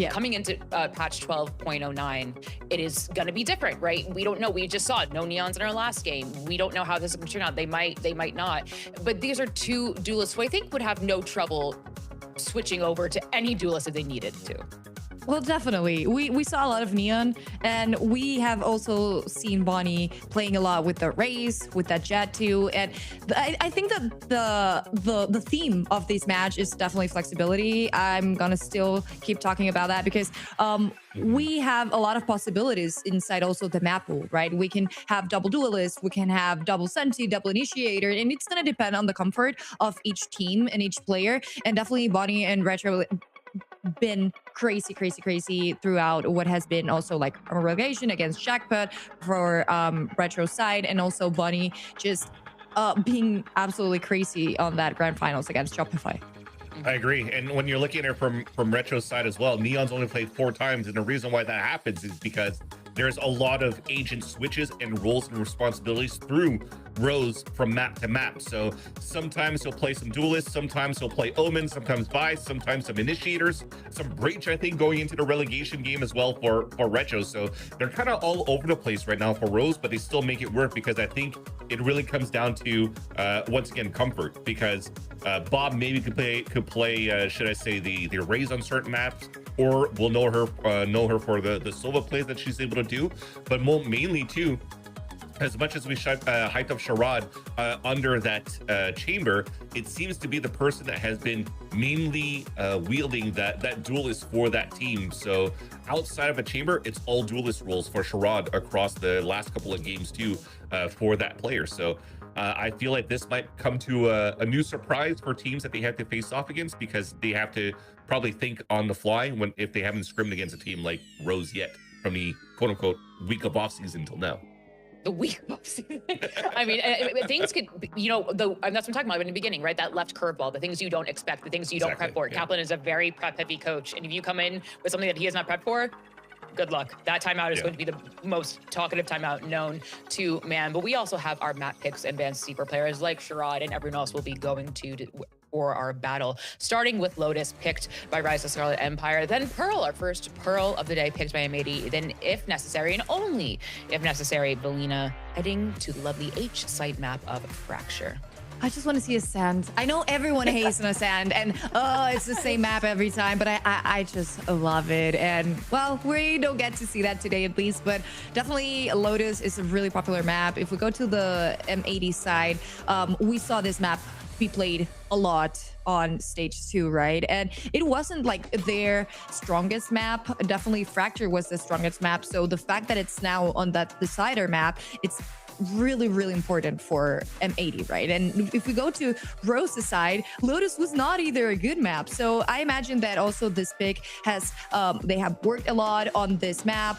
Coming into patch 12.09, it is going to be different, right? We don't know. We just saw no Neons in our last game. We don't know how this is going to turn out. They might not. But these are two duelists who I think would have no trouble switching over to any duelist if they needed to. Well, definitely. We saw a lot of Neon, and we have also seen Bonnie playing a lot with the Raze, with that Jet too. And I think that the theme of this match is definitely flexibility. I'm gonna still keep talking about that because we have a lot of possibilities inside also the map pool, right? We can have double duelist, we can have double Senti, double initiator, and it's gonna depend on the comfort of each team and each player. And definitely Bonnie and Retro been crazy throughout what has been also like a relegation against Jackpot for Retro side, and also Bunny just being absolutely crazy on that grand finals against Shopify. I agree. And when you're looking at it from Retro's side as well, Neon's only played 4 times, and the reason why that happens is because there's a lot of agent switches and roles and responsibilities through Rose from map to map. So sometimes he'll play some duelists, sometimes he'll play Omen, sometimes Vi, sometimes some initiators, some Breach, I think, going into the relegation game as well for Retro. So they're kind of all over the place right now for Rose, but they still make it work because I think it really comes down to once again comfort, because Bob maybe could play should I say the Raze on certain maps, or we'll know her for the Sova plays that she's able to do, but mainly too, as much as we hyped up Sherrod under that chamber, it seems to be the person that has been mainly wielding that duelist for that team. So outside of a chamber, it's all duelist roles for Sherrod across the last couple of games too for that player. So I feel like this might come to a new surprise for teams that they have to face off against, because they have to probably think on the fly if they haven't scrimmed against a team like Rose yet from the quote-unquote week of off-season until now. The week of season. I mean, things could, you know, and that's what I'm talking about in the beginning, right? That left curveball, the things you don't expect, the things you don't prep for. Yeah. Kaplan is a very prep-heavy coach, and if you come in with something that he has not prepped for, good luck. That timeout is going to be the most talkative timeout known to man. But we also have our map picks and advanced sleeper players like Sherrod, and everyone else will be going to for our battle, starting with Lotus, picked by Rise of Scarlet Empire, then Pearl, our first Pearl of the day, picked by M80, then if necessary, and only if necessary, Belina, heading to the lovely H site map of Fracture. I just want to see a sand. I know everyone hates on a sand, and it's the same map every time, but I just love it. And well, we don't get to see that today at least, but definitely Lotus is a really popular map. If we go to the M80 side, we saw this map be played a lot on stage 2, right? And it wasn't like their strongest map. Definitely Fracture was the strongest map. So the fact that it's now on that decider map, it's really important for M80, right? And if we go to Rose's side, Lotus was not either a good map. So I imagine that also this pick has, they have worked a lot on this map.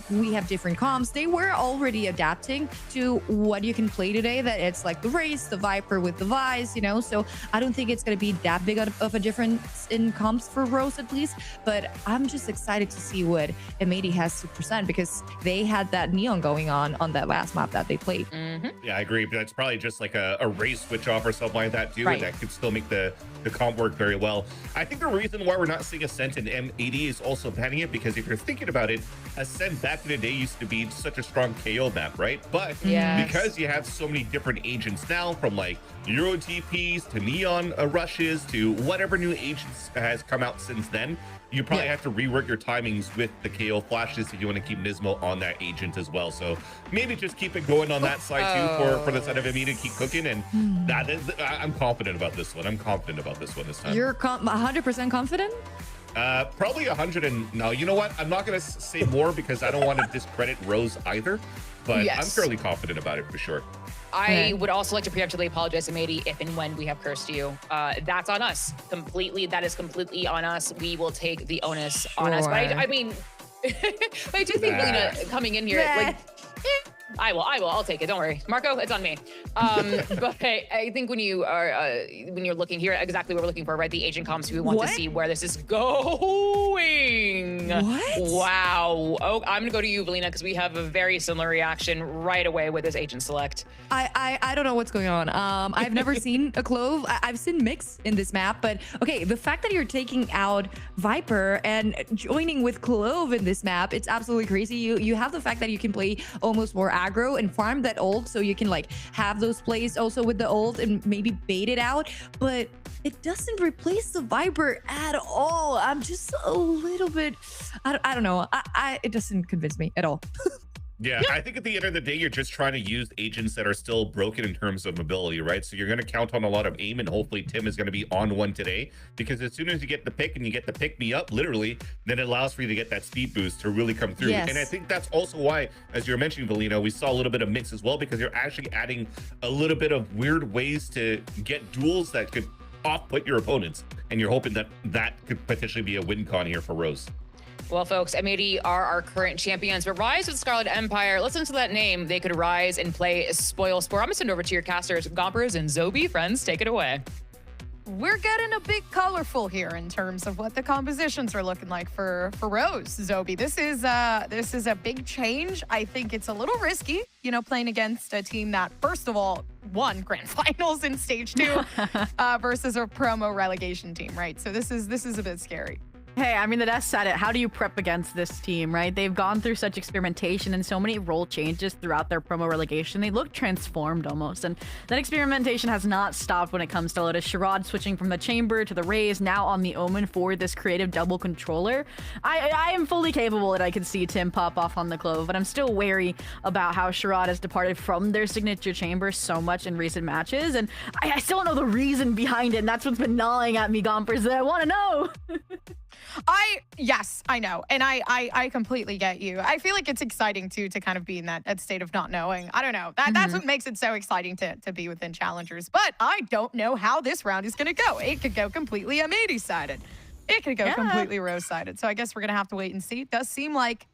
We have different comps. They were already adapting to what you can play today, that it's like the Race, the Viper with the Vice, you know? So I don't think it's going to be that big of a difference in comps for Rose at least, but I'm just excited to see what M80 has to present, because they had that Neon going on that last map that they played. Yeah, I agree. But it's probably just like a Race switch off or something like that too, right? And that could still make the comp work very well. I think the reason why we're not seeing Ascent in M80 is also banning it, because if you're thinking about it, Ascent back in the day used to be such a strong KO map, right? But because you have so many different agents now, from like Euro TPs to Neon rushes to whatever new agents has come out since then, you probably have to rework your timings with the KO flashes if you want to keep Nismo on that agent as well. So maybe just keep it going on that side too for the side of M80 to keep cooking. And that is, I'm confident about this one. I'm confident about this one this time. You're 100% confident? Probably 100 and no, you know what? I'm not going to say more because I don't want to discredit Rose either, but I'm fairly confident about it for sure. I would also like to preemptively apologize to M80 if and when we have cursed you. That's on us completely. That is completely on us. We will take the onus on us. But I mean, I do think Lena coming in here, like, I'll take it. Don't worry, Marco. It's on me. But I think when you're looking here, exactly what we're looking for, right? The agent comps. We want to see where this is going. What? Wow. Oh, I'm gonna go to you, Valina, because we have a very similar reaction right away with this agent select. I don't know what's going on. I've never seen a Clove. I've seen Mix in this map, but okay, the fact that you're taking out Viper and joining with Clove in this map, it's absolutely crazy. You have the fact that you can play almost more aggro and farm that ult, so you can like have those plays also with the ult and maybe bait it out, but it doesn't replace the Viper at all. I'm just a little bit, I don't know. It doesn't convince me at all. Yeah, I think at the end of the day, you're just trying to use agents that are still broken in terms of mobility, right? So you're going to count on a lot of aim, and hopefully Tim is going to be on one today, because as soon as you get the pick and you get the pick me up, literally, then it allows for you to get that speed boost to really come through. Yes. And I think that's also why, as you were mentioning, Valina, we saw a little bit of mix as well, because you're actually adding a little bit of weird ways to get duels that could off-put your opponents. And you're hoping that that could potentially be a win con here for Rose. Well, folks, M80 are our current champions, but Rise with Scarlet Empire, listen to that name. They could rise and play Spoil Sport. I'm gonna send over to your casters, Gompers and Zobi. Friends, take it away. We're getting a bit colorful here in terms of what the compositions are looking like for Rose. Zobi, this is a big change. I think it's a little risky, you know, playing against a team that, first of all, won grand finals in stage 2 versus a promo relegation team, right? So this is a bit scary. Hey, I mean, the desk said it. How do you prep against this team, right? They've gone through such experimentation and so many role changes throughout their promo relegation. They look transformed almost. And that experimentation has not stopped when it comes to Lotus. Sherrod switching from the Chamber to the Raze, now on the Omen for this creative double controller. I am fully capable that I could see Tim pop off on the Clove, but I'm still wary about how Sherrod has departed from their signature Chamber so much in recent matches. And I still don't know the reason behind it. And that's what's been gnawing at me, Gompers, that I want to know. Yes, I know. And I completely get you. I feel like it's exciting too to kind of be in that state of not knowing. I don't know. That's what makes it so exciting to be within Challengers. But I don't know how this round is going to go. It could go completely M80 sided. It could go completely Rose sided. So I guess we're going to have to wait and see. It does seem like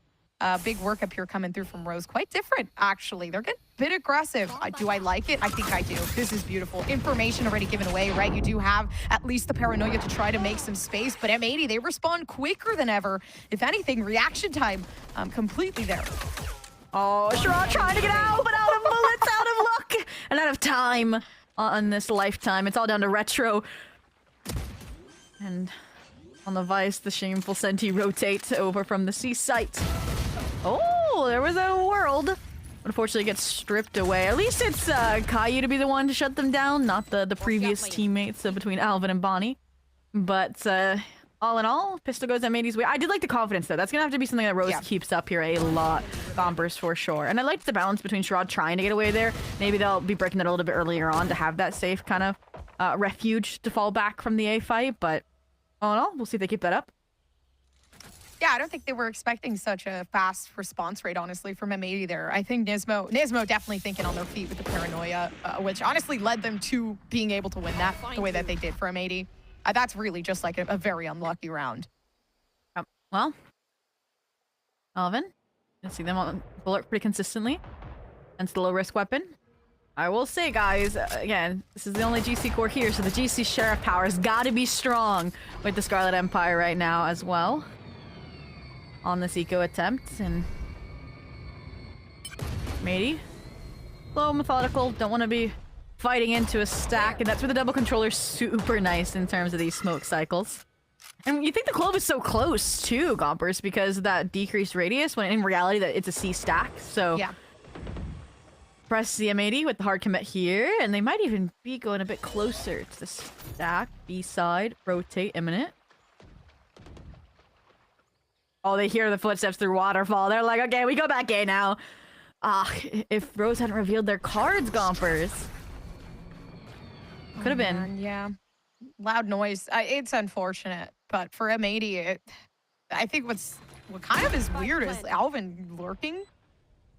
big work up here coming through from Rose. Quite different, actually. They're getting a bit aggressive. Do I like it? I think I do. This is beautiful. Information already given away, right? You do have at least the paranoia to try to make some space, but M80, they respond quicker than ever. If anything, reaction time completely there. Oh, Sherrod trying to get out, but out of bullets, out of luck, and out of time on this lifetime. It's all down to Retro. And on the Vice, the shameful Senti rotates over from the C site. Oh, there was a world. But unfortunately gets stripped away. At least it's Caillou to be the one to shut them down, not the previous teammates between Alvin and Bonnie. But all in all, pistol goes M80's way. I did like the confidence though. That's gonna have to be something that Rose keeps up here a lot. Gompers for sure. And I liked the balance between Sherrod trying to get away there. Maybe they'll be breaking that a little bit earlier on to have that safe kind of refuge to fall back from the A fight. But all in all, we'll see if they keep that up. Yeah, I don't think they were expecting such a fast response rate, honestly, from M80 there. I think Nismo definitely thinking on their feet with the paranoia, which honestly led them to being able to win that the way that they did for M80. That's really just like a very unlucky round. Well, Alvin, you see them on bullet pretty consistently. And it's the low-risk weapon. I will say, guys, again, this is the only GC core here, so the GC Sheriff power has got to be strong with the Scarlet Empire right now as well. On this eco attempt, and Matey, slow, methodical, don't want to be fighting into a stack, and that's where the double controller's super nice in terms of these smoke cycles. And you think the Clove is so close too, Gompers, because of that decreased radius, when in reality that it's a C stack, so yeah. Press the M80 with the hard commit here, and they might even be going a bit closer to the stack, B side, rotate, imminent. Oh, they hear the footsteps through waterfall. They're like, okay, we go back A now. Ah, if Rose hadn't revealed their cards, Gompers. Could have been. Man, yeah. Loud noise. It's unfortunate, but for M80, I think what kind of is weird is Alvin lurking.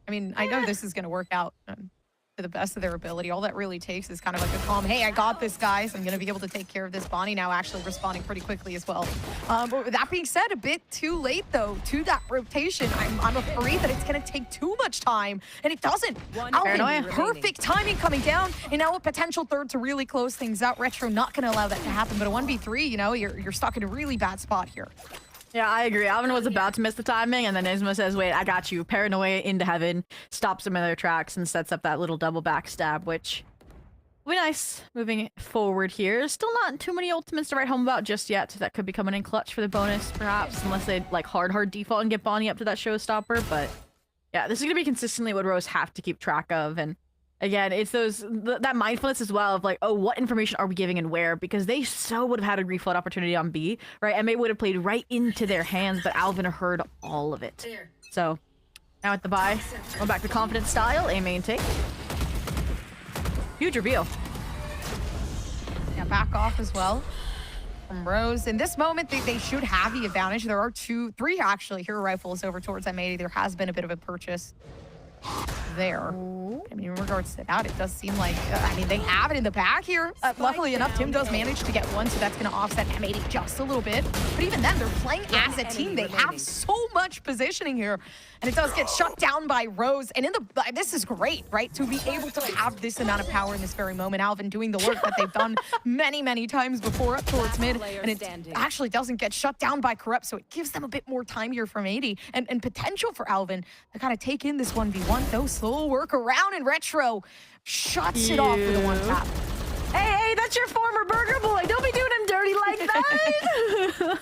I mean, I know this is going to work out to the best of their ability. All that really takes is kind of like a calm, hey, I got this, guys. I'm going to be able to take care of this. Bonnie now actually responding pretty quickly as well. But with that being said, a bit too late, though, to that rotation. I'm afraid that it's going to take too much time, and it doesn't. Alvin, perfect timing coming down, and now a potential third to really close things out. Retro not going to allow that to happen, but a 1v3, you know, you're stuck in a really bad spot here. Yeah, I agree. Alvin was about to miss the timing, and then Isma says, wait, I got you. Paranoia into heaven, stops them in their tracks, and sets up that little double backstab, which will be nice. Moving forward here. Still not too many ultimates to write home about just yet. That could be coming in clutch for the bonus, perhaps, unless they like hard default and get Bonnie up to that showstopper. But yeah, this is going to be consistently what Rose have to keep track of. And again, it's that mindfulness as well of like, oh, what information are we giving and where? Because they so would have had a refloat opportunity on B, right? And they would have played right into their hands, but Alvin heard all of it. So now at the buy, going back to confident style, a main take. Huge reveal. Yeah, back off as well from Rose. In this moment, they should have the advantage. There are three actually hero rifles over towards M80. There has been a bit of a purchase there. I mean, in regards to that, it does seem like, I mean, they have it in the back here. Luckily enough, Tim does manage to get one, so that's going to offset M80 just a little bit. But even then, they're playing as a team. They have so much positioning here, and it does get shut down by Rose. And this is great, right? To be able to have this amount of power in this very moment. Alvin doing the work that they've done many times before up towards mid, and it actually doesn't get shut down by Corrupt, so it gives them a bit more time here from 80 and potential for Alvin to kind of take in this 1v1. Though slow work around, and Retro shuts it off with a one tap. Hey, that's your former burger boy. Don't be doing him dirty like that.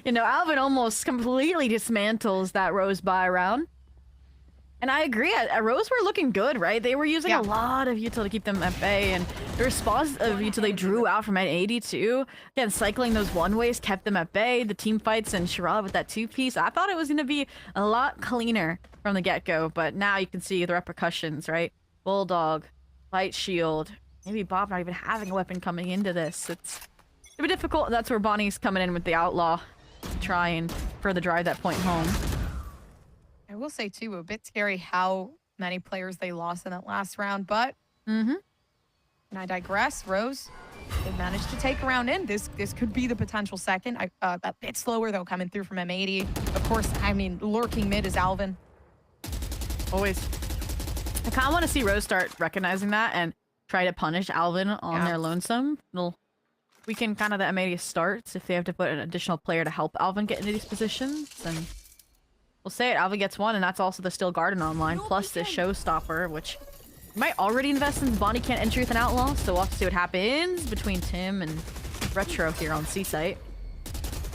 You know, Alvin almost completely dismantles that Rose buy round. And I agree, at Rose were looking good, right? They were using a lot of util to keep them at bay, and the response of util they drew out from at 82, again, cycling those one-ways kept them at bay. The team fights and Shirah with that two-piece, I thought it was going to be a lot cleaner from the get-go, but now you can see the repercussions, right? Bulldog, light shield, maybe Bob not even having a weapon coming into this. It's a bit difficult. That's where Bonnie's coming in with the Outlaw to try and further drive that point home. I will say, too, a bit scary how many players they lost in that last round, but and I digress. Rose, they managed to take a round in. This could be the potential second. A bit slower, though, coming through from M80. Of course, I mean, lurking mid is Alvin. Always. I kind of want to see Rose start recognizing that and try to punish Alvin on their lonesome. We can kind of the M80 starts if they have to put an additional player to help Alvin get into these positions, and we'll say it, Alvin gets one, and that's also the Still Garden online, plus this Showstopper, which might already invest in Bonnie can't enter with an Outlaw, so we'll have to see what happens between Tim and Retro here on C-Site.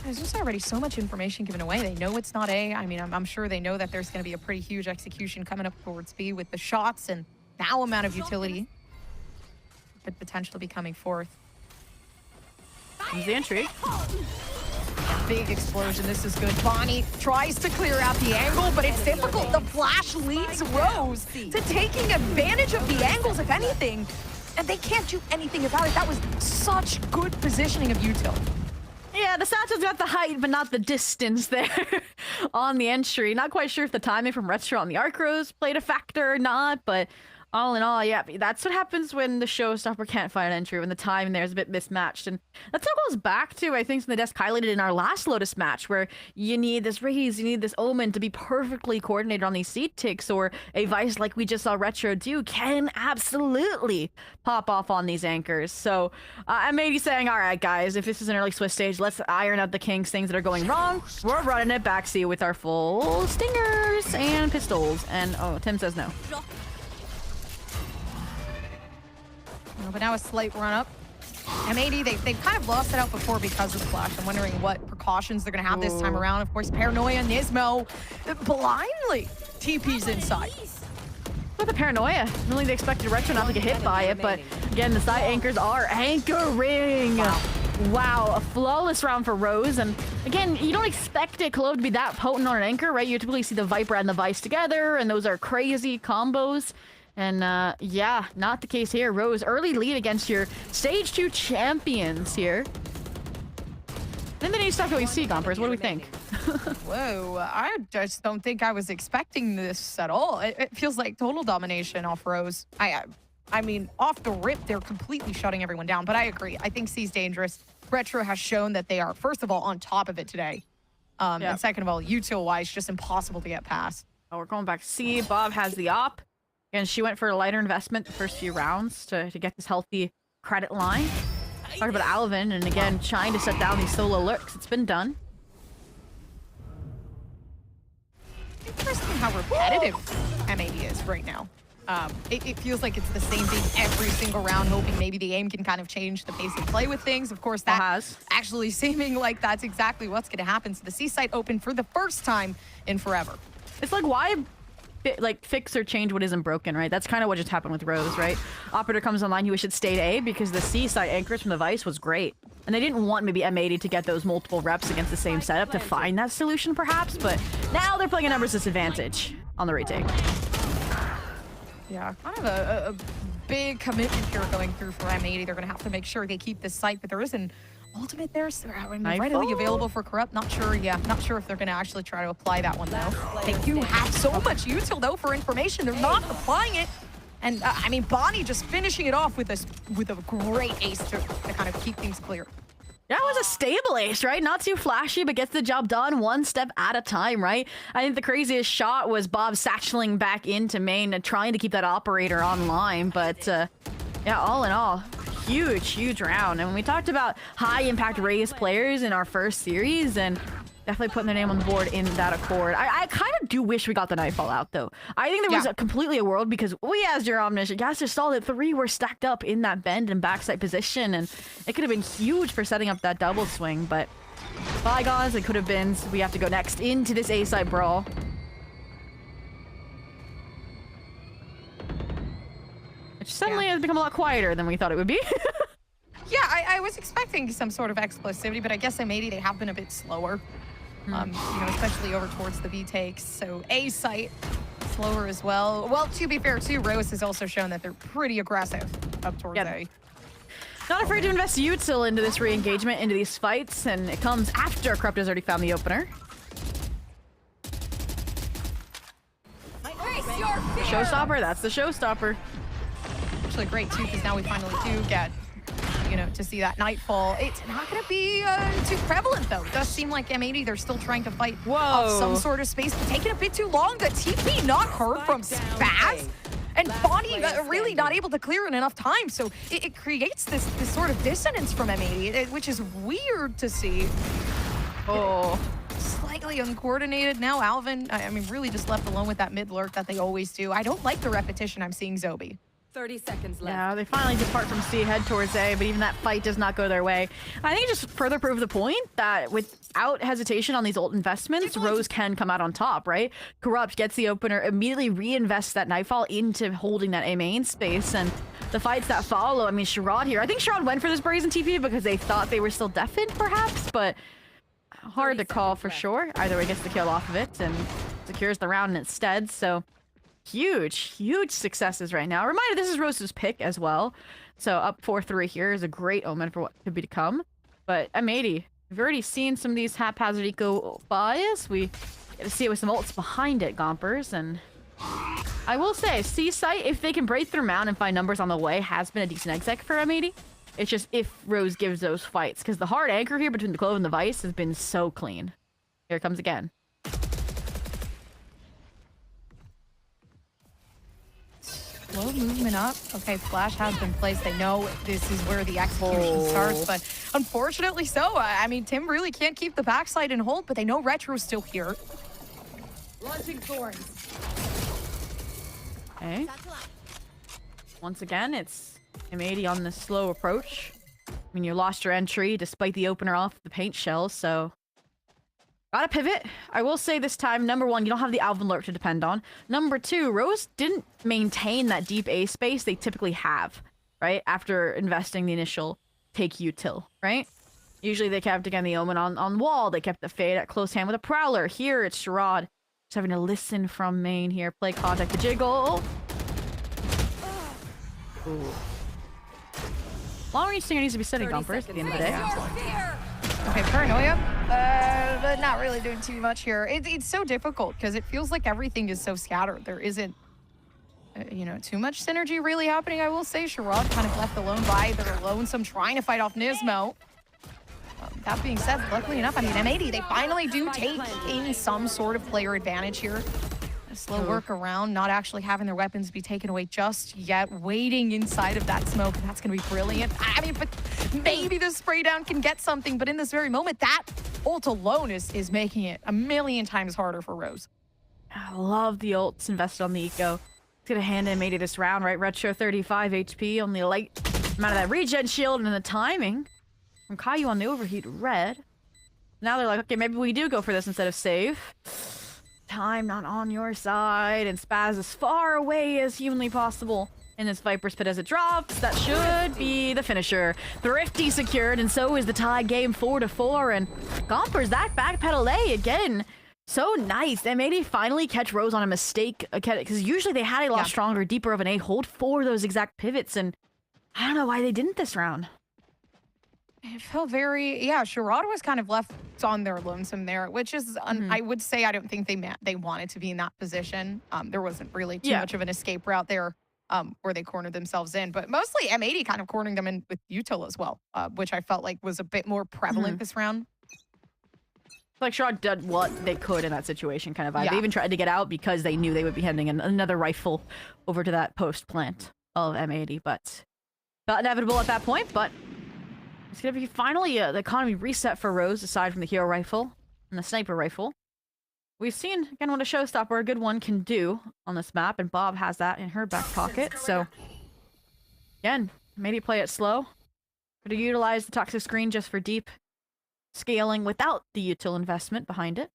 There's just already so much information given away. They know it's not A. I mean, I'm sure they know that there's going to be a pretty huge execution coming up towards B with the shots and now amount of utility could potentially be coming forth. Here's the entry. Big explosion. This is good. Bonnie tries to clear out the angle, but it's difficult. The flash leads Rose to taking advantage of the angles, if anything, and they can't do anything about it. That was such good positioning of util. Yeah, the Satchel's got the height, but not the distance there on the entry. Not quite sure if the timing from Retro on the Arcros played a factor or not, but all in all, yeah, that's what happens when the Showstopper can't find an entry, when the timing there is a bit mismatched. And that's what goes back to, I think, something the desk highlighted in our last Lotus match, where you need this Raze, you need this Omen to be perfectly coordinated on these seat ticks, or a Vice like we just saw Retro do can absolutely pop off on these anchors. So I'm maybe saying, all right, guys, if this is an early Swiss stage, let's iron out the kinks, things that are going wrong. We're running it backseat with our full stingers and pistols. And, oh, Tim says no. But now a slight run up. M80, they've kind of lost it out before because of the flash. I'm wondering what precautions they're going to have this time around. Of course, Paranoia, Nismo, blindly TP's inside. With the Paranoia, really they expected Retro not to get hit by it, but again, the side anchors are anchoring. Wow. Wow, a flawless round for Rose. And again, you don't expect it, Clove, to be that potent on an anchor, right? You typically see the Viper and the Vice together, and those are crazy combos. And yeah, not the case here. Rose, early lead against your Stage 2 champions here. And then you start going C, Gompers. What do we think? Whoa, I just don't think I was expecting this at all. It feels like total domination off Rose. I mean, off the rip, they're completely shutting everyone down. But I agree. I think C's dangerous. Retro has shown that they are, first of all, on top of it today. And second of all, util-wise, just impossible to get past. Oh, we're going back to C. Bob has the op. And she went for a lighter investment the first few rounds to get this healthy credit line. Talk about Alvin, and again, trying to set down these solo lurks. It's been done. Interesting how repetitive M80 is right now. It feels like it's the same thing every single round, hoping maybe the aim can kind of change the pace of play with things. Of course, that has actually seeming like that's exactly what's going to happen. So the C site open for the first time in forever. It's like, why fix or change what isn't broken, right? That's kind of what just happened with Rose, right? Operator comes online, he wished it stayed A because the C side anchors from the Vice was great. And they didn't want maybe M80 to get those multiple reps against the same setup to find that solution perhaps, but now they're playing a numbers disadvantage on the retake. Yeah, kind of a big commitment here going through for M80. They're going to have to make sure they keep this site, but there is an ultimate there, so readily available for Corrupt. Not sure, not sure if they're going to actually try to apply that one, though. They do have so much util, though, for information. They're not applying it. And, I mean, Bonnie just finishing it off with a great ace to kind of keep things clear. That was a stable ace, right? Not too flashy, but gets the job done one step at a time, right? I think the craziest shot was Bob satcheling back into main and trying to keep that operator online, but yeah, all in all, huge round. And when we talked about high impact raised players in our first series, and definitely putting their name on the board in that accord. I kind of do wish we got the Nightfall out, though. I think there was completely a world because we, as your omniscient caster, saw that 3 were stacked up in that bend and backside position, and it could have been huge for setting up that double swing, but bygones, it could have been. So we have to go next into this A-side brawl. Which suddenly has become a lot quieter than we thought it would be. Yeah, I was expecting some sort of explosivity, but I guess M80, they have been a bit slower. You know, especially over towards the B takes. So A site slower as well. Well, to be fair too, Rose has also shown that they're pretty aggressive up towards A. Not afraid to invest util into this re-engagement, into these fights, and it comes after Corrupt has already found the opener. Showstopper, that's the showstopper. Actually great too, because now we finally do get, you know, to see that Nightfall. It's not going to be too prevalent, though. It does seem like M80, they're still trying to fight off some sort of space, but taking a bit too long. The TP not heard from Spaz, and Bonnie really not able to clear in enough time, so it creates this sort of dissonance from M80, which is weird to see. Slightly uncoordinated. Now Alvin, I mean, really just left alone with that mid lurk that they always do. I don't like the repetition I'm seeing Zobi. 30 seconds left. Yeah, they finally depart from C, head towards A, but even that fight does not go their way. I think it just further proved the point that without hesitation on these ult investments, Rose can come out on top, right? Corrupt gets the opener, immediately reinvests that Nightfall into holding that A main space, and the fights that follow, I mean, Sherrod here. I think Sherrod went for this brazen TP because they thought they were still deafened, perhaps, but hard to call for sure. Either way, gets the kill off of it and secures the round instead, so huge successes right now. Reminder, this is Rose's pick as well. So up 4-3 here is a great omen for what could be to come. But M80, we've already seen some of these haphazard eco buys. We get to see it with some ults behind it, Gompers. And I will say, C site, if they can break through Mount and find numbers on the way, has been a decent exec for M80. It's just if Rose gives those fights, because the hard anchor here between the Clove and the Vice has been so clean. Here it comes again. Slow movement up. Okay, flash has been placed. They know this is where the execution starts, but unfortunately so. I mean, Tim really can't keep the backside in hold, but they know Retro's still here. Launching thorns. Okay. Once again, it's M80 on this slow approach. I mean, you lost your entry despite the opener off the paint shell, so gotta pivot. I will say this time, number one, you don't have the Alvin lurk to depend on. Number two, Rose didn't maintain that deep A space they typically have, right? After investing the initial take util, right? Usually they kept, again, the Omen on wall. They kept the Fade at close hand with a Prowler. Here it's Sherrod. Just having to listen from main here. Play contact the Jiggle. Ooh. Long range Stinger needs to be setting bumpers at the end of the day. Okay, Paranoia, but not really doing too much here. It's so difficult because it feels like everything is so scattered. There isn't, you know, too much synergy really happening, I will say. Sherrod kind of left alone by their Lonesome trying to fight off Nismo. That being said, luckily enough, I mean, M80, they finally do take in some sort of player advantage here. A slow work around, not actually having their weapons be taken away just yet, waiting inside of that smoke, and that's going to be brilliant. I mean, but maybe the spray down can get something, but in this very moment, that ult alone is making it a million times harder for Rose. I love the ults invested on the eco. It's going to hand M80 this round, right? Retro 35 HP, only a light amount of that regen shield, and the timing from Caillou on the overheat red. Now they're like, okay, maybe we do go for this instead of save. Time not on your side, and Spaz as far away as humanly possible in this Viper's Pit as it drops. That should be the finisher. Thrifty secured, and so is the tie game 4-4, and Gompers that backpedal A again. So nice. M80 finally catch Rose on a mistake, because usually they had a lot stronger, deeper of an A hold for those exact pivots, and I don't know why they didn't this round. It felt very, Sherrod was kind of left on their lonesome there, which is, I would say, I don't think they wanted to be in that position. There wasn't really too much of an escape route there where they cornered themselves in, but mostly M80 kind of cornering them in with Util as well, which I felt like was a bit more prevalent this round. Like Sherrod did what they could in that situation, kind of vibe. They even tried to get out because they knew they would be handing another rifle over to that post plant of M80, but felt inevitable at that point, but it's going to be finally the economy reset for Rose, aside from the hero rifle and the sniper rifle. We've seen, again, what a showstopper, a good one, can do on this map, and Bob has that in her back pocket. So, again, maybe play it slow. Could utilize the toxic screen just for deep scaling without the util investment behind it.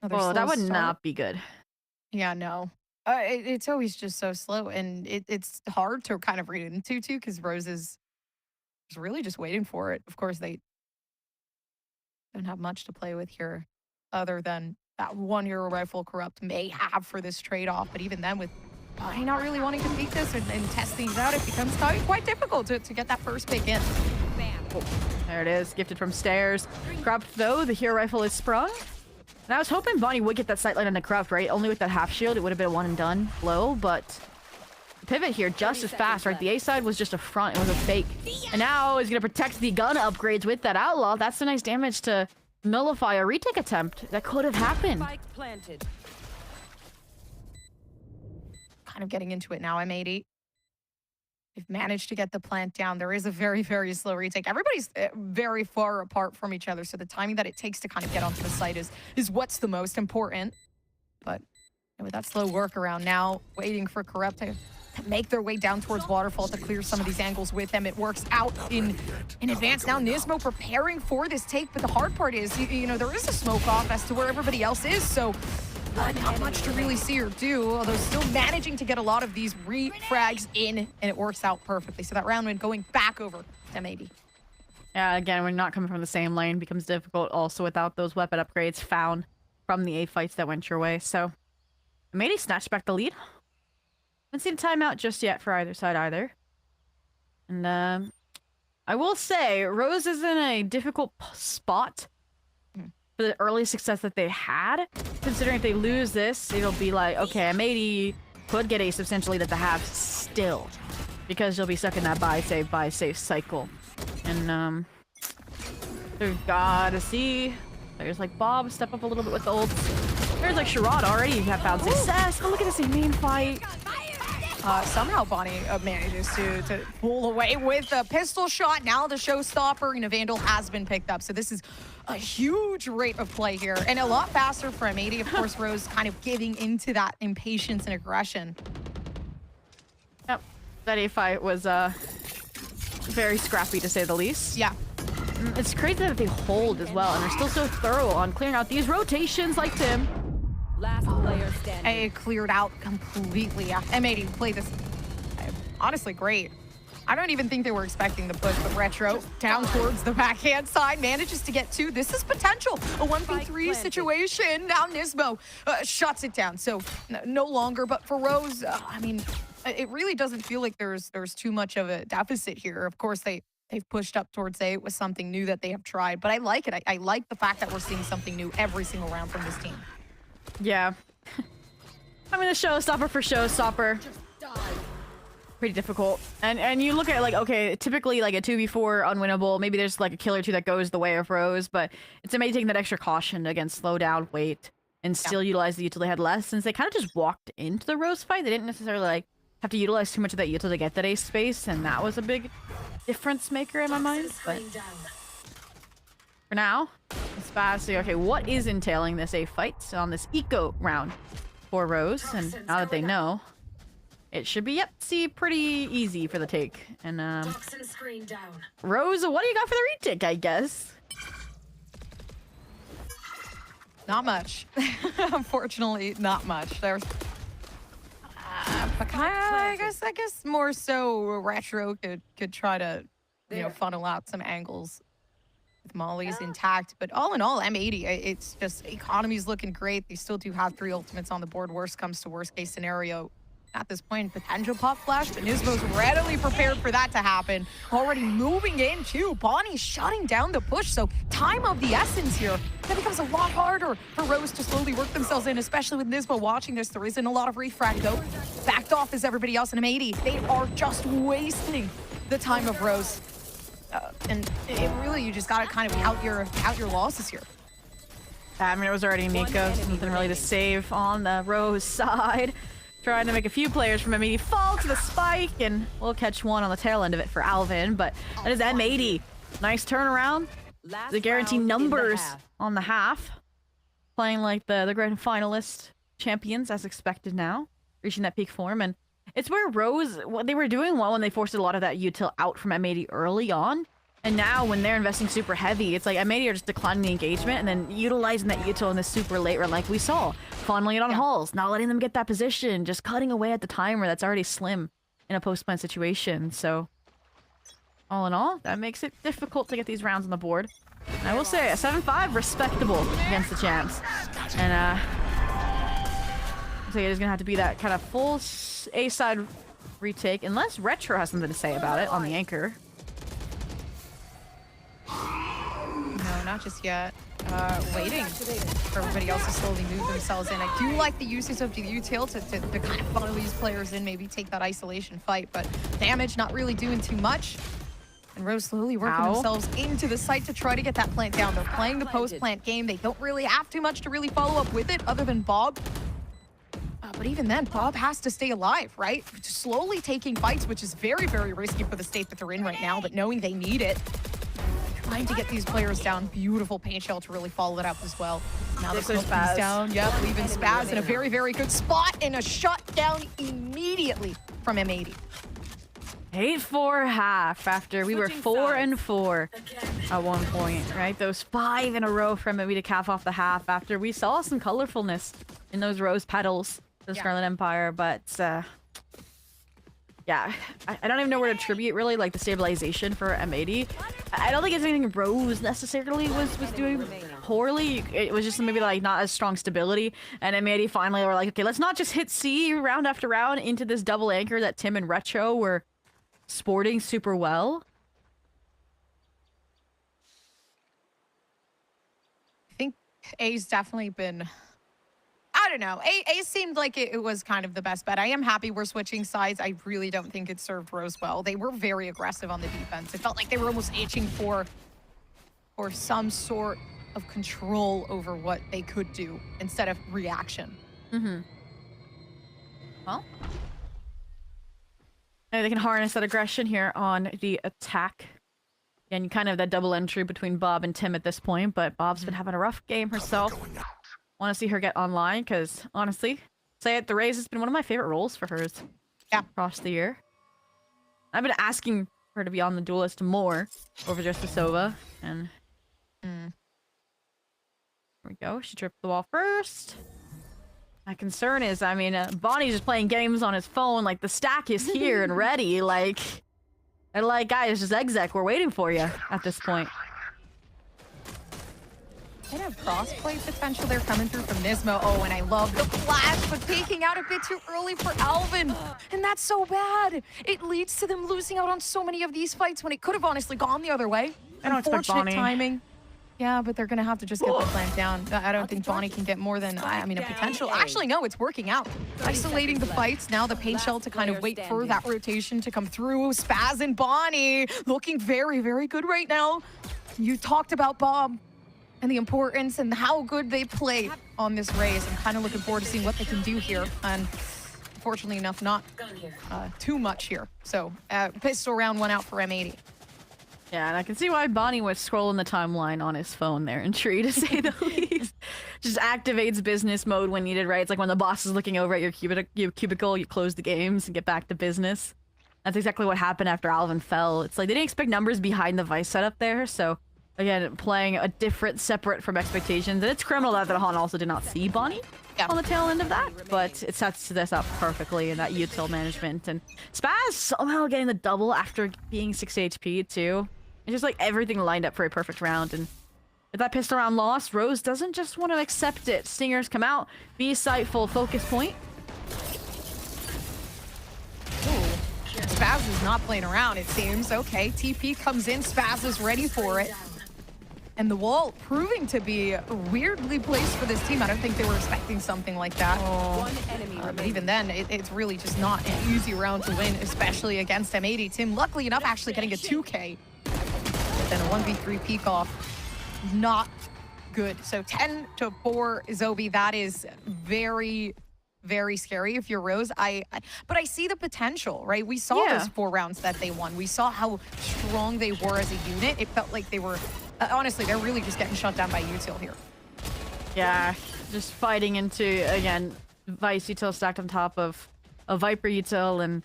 Oh, that would not be good. Yeah, no. It's always just so slow, and it's hard to kind of read into too, because Rose is really just waiting for it. Of course, they don't have much to play with here, other than that one hero rifle Corrupt may have for this trade-off. But even then, with not really wanting to beat this and test things out, it becomes quite difficult to get that first pick in. Oh, there it is, gifted from stairs. Corrupt though, the hero rifle is sprung. And I was hoping Bonnie would get that sightline on the Corrupt, right? Only with that half shield, it would have been a one and done blow, but the pivot here just as fast, right? The A side was just a front, it was a fake. And now he's gonna protect the gun upgrades with that Outlaw. That's the nice damage to nullify a retake attempt that could have happened. Planted. Kind of getting into it now, M80. They've managed to get the plant down. There is a very, very slow retake. Everybody's very far apart from each other, so the timing that it takes to kind of get onto the site is what's the most important. But with that slow workaround now, waiting for Corrupt to make their way down towards Waterfall to clear some of these angles with them. It works out in advance. Now Nismo preparing for this take, but the hard part is, you know, there is a smoke off as to where everybody else is, so not much to really see or do, although still managing to get a lot of these refrags in, and it works out perfectly. So that round win going back over to M80. Yeah, again, when not coming from the same lane becomes difficult also without those weapon upgrades found from the A fights that went your way. So M80 snatched back the lead. Haven't seen a timeout just yet for either side either. And I will say, Rose is in a difficult spot for the early success that they had. Considering if they lose this, it'll be like, okay, M80 could get a substantial lead at the half still, because they'll be stuck in that buy save cycle. And we've got to see players like Bob step up a little bit with the ults. Players like Sherrod already have found success, but look at this main fight. Somehow Bonnie manages to pull away with a pistol shot. Now the showstopper, you know, Vandal has been picked up. So this is a huge rate of play here, and a lot faster for M80. Of course, Rose kind of giving into that impatience and aggression. Yep, that A fight was very scrappy to say the least. Yeah. It's crazy that they hold as well, and they're still so thorough on clearing out these rotations like Tim. Last player standing. It cleared out completely. Yeah. M80 played this honestly great. I don't even think they were expecting the push, but Retro down towards the backhand side manages to get 2. This is potential. A 1v3 situation. Now Nismo shuts it down. So no longer, but for Rose, I mean, it really doesn't feel like there's too much of a deficit here. Of course, they've pushed up towards A. It was something new that they have tried, but I like it. I like the fact that we're seeing something new every single round from this team. Yeah. I mean, a showstopper for showstopper. Pretty difficult. And you look at like, okay, typically like a 2v4 unwinnable, maybe there's like a kill or two that goes the way of Rose, but it's amazing taking that extra caution against slow down, wait, and still utilize the util they had less, since they kind of just walked into the Rose fight. They didn't necessarily like have to utilize too much of that util to get that ace space, and that was a big difference maker in my mind. But for now, it's fast. Okay, what is entailing this A fight on this eco round for Rose? And now that they know, it should be, yep, see, pretty easy for the take. And, Rose, what do you got for the retake, I guess? Not much. Unfortunately, not much. There's... but I guess more so Retro could try to, you know, funnel out some angles with Molly's intact. But all in all, M80, it's just, economy's looking great. They still do have 3 ultimates on the board. Worst comes to worst case scenario. At this point, potential pop flash, and Nismo's readily prepared for that to happen. Already moving in too. Bonnie's shutting down the push, so time of the essence here. That becomes a lot harder for Rose to slowly work themselves in, especially with Nismo watching this. There isn't a lot of refrag though. Backed off is everybody else in M80. They are just wasting the time of Rose. And it really, you just gotta kind of count your losses here. I mean, it was already Nico, so nothing really to save on the Rose side. Trying to make a few players from M80 fall to the spike, and we'll catch one on the tail end of it for Alvin, but that is M80. Nice turnaround. The guaranteed numbers on the half. Playing like the grand finalist champions as expected now. Reaching that peak form, and it's where Rose, they were doing well when they forced a lot of that util out from M80 early on. And now when they're investing super heavy, it's like M80 are just declining the engagement and then utilizing that util in this super late run like we saw. Funneling it on halls, not letting them get that position, just cutting away at the timer that's already slim in a post-plant situation. So all in all, that makes it difficult to get these rounds on the board. And I will say, a 7-5, respectable against the champs. And so it is going to have to be that kind of full A-side retake, unless Retro has something to say about it on the anchor. No, not just yet. Waiting for everybody else to slowly move themselves in. I do like the usage of the util to kind of funnel these players in, maybe take that isolation fight, but damage not really doing too much. And Rose slowly working themselves into the site to try to get that plant down. They're playing the post-plant game. They don't really have too much to really follow up with it other than Bob. But even then, Bob has to stay alive, right? Slowly taking fights, which is very, very risky for the state that they're in right now, but knowing they need it. Trying to get these players down. Beautiful paint shell to really follow it up as well. Now the smoke comes down. Yep, leaving Spaz in a very, very good spot and a shutdown immediately from M80. 8-4 half after we were 4-4 at one point, right? Those 5 in a row from M80 to cap off the half after we saw some colorfulness in those rose petals, the Scarlet Empire, but yeah, I don't even know where to attribute really like the stabilization for M80. I don't think it's anything Rose necessarily was doing poorly. It was just maybe like not as strong stability, and M80 finally were like, okay, let's not just hit C round after round into this double anchor that Tim and Retro were sporting super well. I think A's definitely been, I don't know. A seemed like it was kind of the best bet. I am happy we're switching sides. I really don't think it served Rose well. They were very aggressive on the defense. It felt like they were almost itching for some sort of control over what they could do instead of reaction. Mm-hmm. Well, maybe they can harness that aggression here on the attack. And kind of that double entry between Bob and Tim at this point, but Bob's been having a rough game herself. Want to see her get online, because honestly, say it, the Raze has been one of my favorite roles for hers across the year. I've been asking her to be on the duelist more over just the Sova, and here we go. She tripped the wall first. My concern is, I mean, Bonnie's just playing games on his phone, like the stack is here and ready, like They're like, guys, just exec. We're waiting for you at this point. They have crossplay potential. They're coming through from Nismo. Oh, and I love the flash, but taking out a bit too early for Alvin. And that's so bad. It leads to them losing out on so many of these fights when it could have honestly gone the other way. I don't expect Unfortunate Bonnie. timing. Yeah, but they're going to have to just get the plant down. I don't think Bonnie can get more than, I mean, a potential. Actually, no, it's working out. Isolating the fights. Now the paint shell to kind of wait for that rotation to come through. Spaz and Bonnie looking very, very good right now. You talked about Bob and the importance and how good they play on this race. I'm kind of looking forward to seeing what they can do here. And fortunately enough, not too much here. So pistol round 1 out for M80. Yeah, and I can see why Bonnie was scrolling the timeline on his phone there in Tree, to say the least. Just activates business mode when needed, right? It's like when the boss is looking over at your cubicle, you close the games and get back to business. That's exactly what happened after Alvin fell. It's like they didn't expect numbers behind the Vice setup there, so again, playing a different, separate from expectations. And it's criminal that Han also did not see Bonnie on the tail end of that, but it sets this up perfectly in that util management. And Spaz somehow getting the double after being 6 HP too. It's just like everything lined up for a perfect round. And if that pistol round lost, Rose doesn't just want to accept it. Stingers come out, B site full focus point. Ooh. Spaz is not playing around, it seems. Okay, TP comes in, Spaz is ready for it. And the wall proving to be weirdly placed for this team. I don't think they were expecting something like that. But even then, it's really just not an easy round to win, especially against M80. Tim, luckily enough, actually getting a 2K. But then a 1v3 peek off, not good. So 10-4 Zobi, that is very, very scary if you're Rose. But I see the potential, right? We saw those 4 rounds that they won. We saw how strong they were as a unit. It felt like they were, honestly, they're really just getting shut down by util here. Yeah, just fighting into, again, Vice util stacked on top of a Viper util, and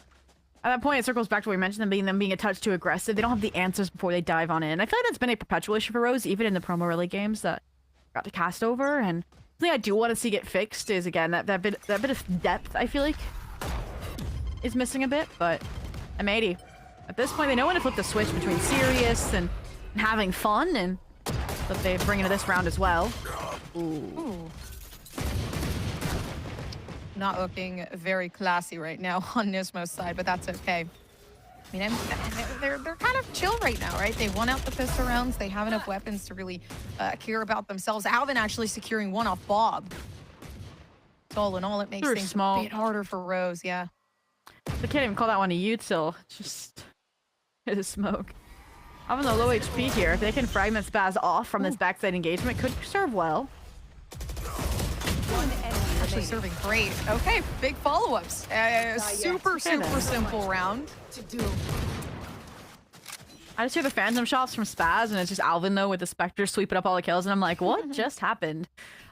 at that point it circles back to what we mentioned, them being a touch too aggressive. They don't have the answers before they dive on in. I feel like that's been a perpetual issue for Rose, even in the promo rally games that got to cast over. And something I do want to see get fixed is, again, that bit of depth, I feel like, is missing a bit. But M80, at this point, they know when to flip the switch between serious and having fun, and that they bring into this round as well. Ooh. Not looking very classy right now on Nismo's side, but that's okay. I mean, they're kind of chill right now, right? They won out the pistol rounds. They have enough weapons to really care about themselves. Alvin actually securing 1 off Bob. So all in all, it makes things a bit harder for Rose, yeah. They can't even call that one a util. Just hit a smoke. Having a low HP here, if they can fragment Spaz off from this backside engagement, could serve well. Actually serving great. Okay, big follow-ups. Super simple round to do. I just hear the phantom shots from Spaz, and it's just Alvin, though, with the Spectre sweeping up all the kills, and I'm like, what just happened?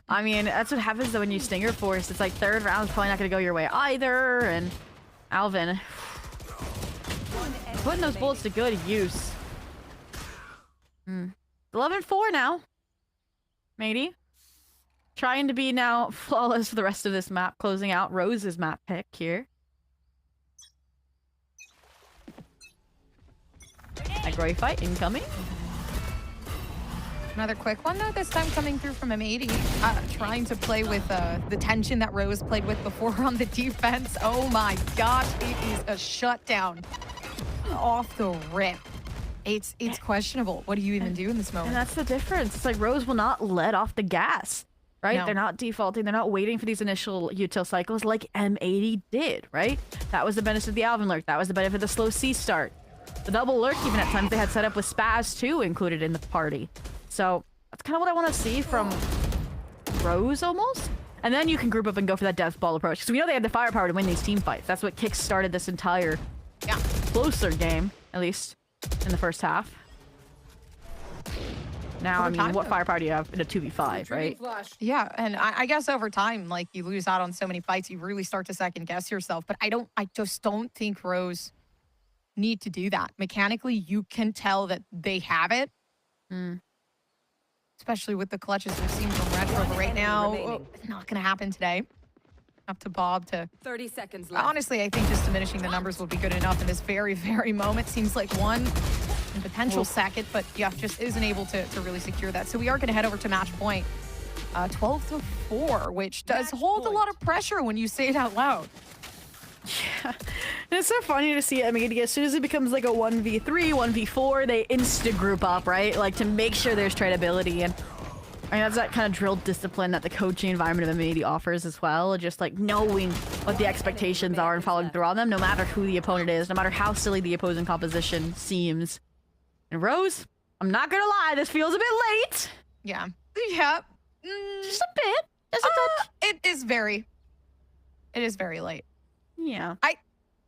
I mean, that's what happens, though, when you Stinger Force. It's like 3rd round's probably not going to go your way either, and Alvin putting those bullets to good use. 11-4 now. Matey. Trying to be now flawless for the rest of this map, closing out Rose's map pick here. Aggro fight incoming. Another quick one, though, this time coming through from M80. Trying to play with the tension that Rose played with before on the defense. Oh my gosh, it is a shutdown off the rip. It's questionable. What do you even do in this moment? And that's the difference. It's like Rose will not let off the gas. Right? No. They're not defaulting. They're not waiting for these initial util cycles like M80 did, right? That was the benefit of the Alvin lurk. That was the benefit of the slow C start. The double lurk, even at times, they had set up with Spaz too included in the party. So that's kind of what I want to see from Rose almost. And then you can group up and go for that death ball approach. Because we know they have the firepower to win these team fights. That's what kick-started this entire closer game, at least in the first half. Now, I mean, what firepower do you have in a 2v5, right? Yeah, and I guess over time, like, you lose out on so many fights, you really start to second guess yourself. But I just don't think Rose need to do that. Mechanically, you can tell that they have it. Especially with the clutches we're seeing from Retro. But right now, it's not going to happen today. Up to Bob to 30 seconds left. honestly, I think just diminishing the numbers will be good enough in this very, very moment. Seems like one and potential second, but yeah, just isn't able to really secure that. So we are going to head over to match point 12-4, which does hold a lot of pressure when you say it out loud. Yeah, and it's so funny to see M80 as soon as it becomes like a 1v3, 1v4, they insta group up, right? Like to make sure there's tradability, and I mean that's that kind of drilled discipline that the coaching environment of M80 offers as well. Just like knowing what the expectations are and following through on them, no matter who the opponent is, no matter how silly the opposing composition seems. And Rose, I'm not gonna lie, this feels a bit late. Yeah, just a bit. Just a touch. It is very late. Yeah.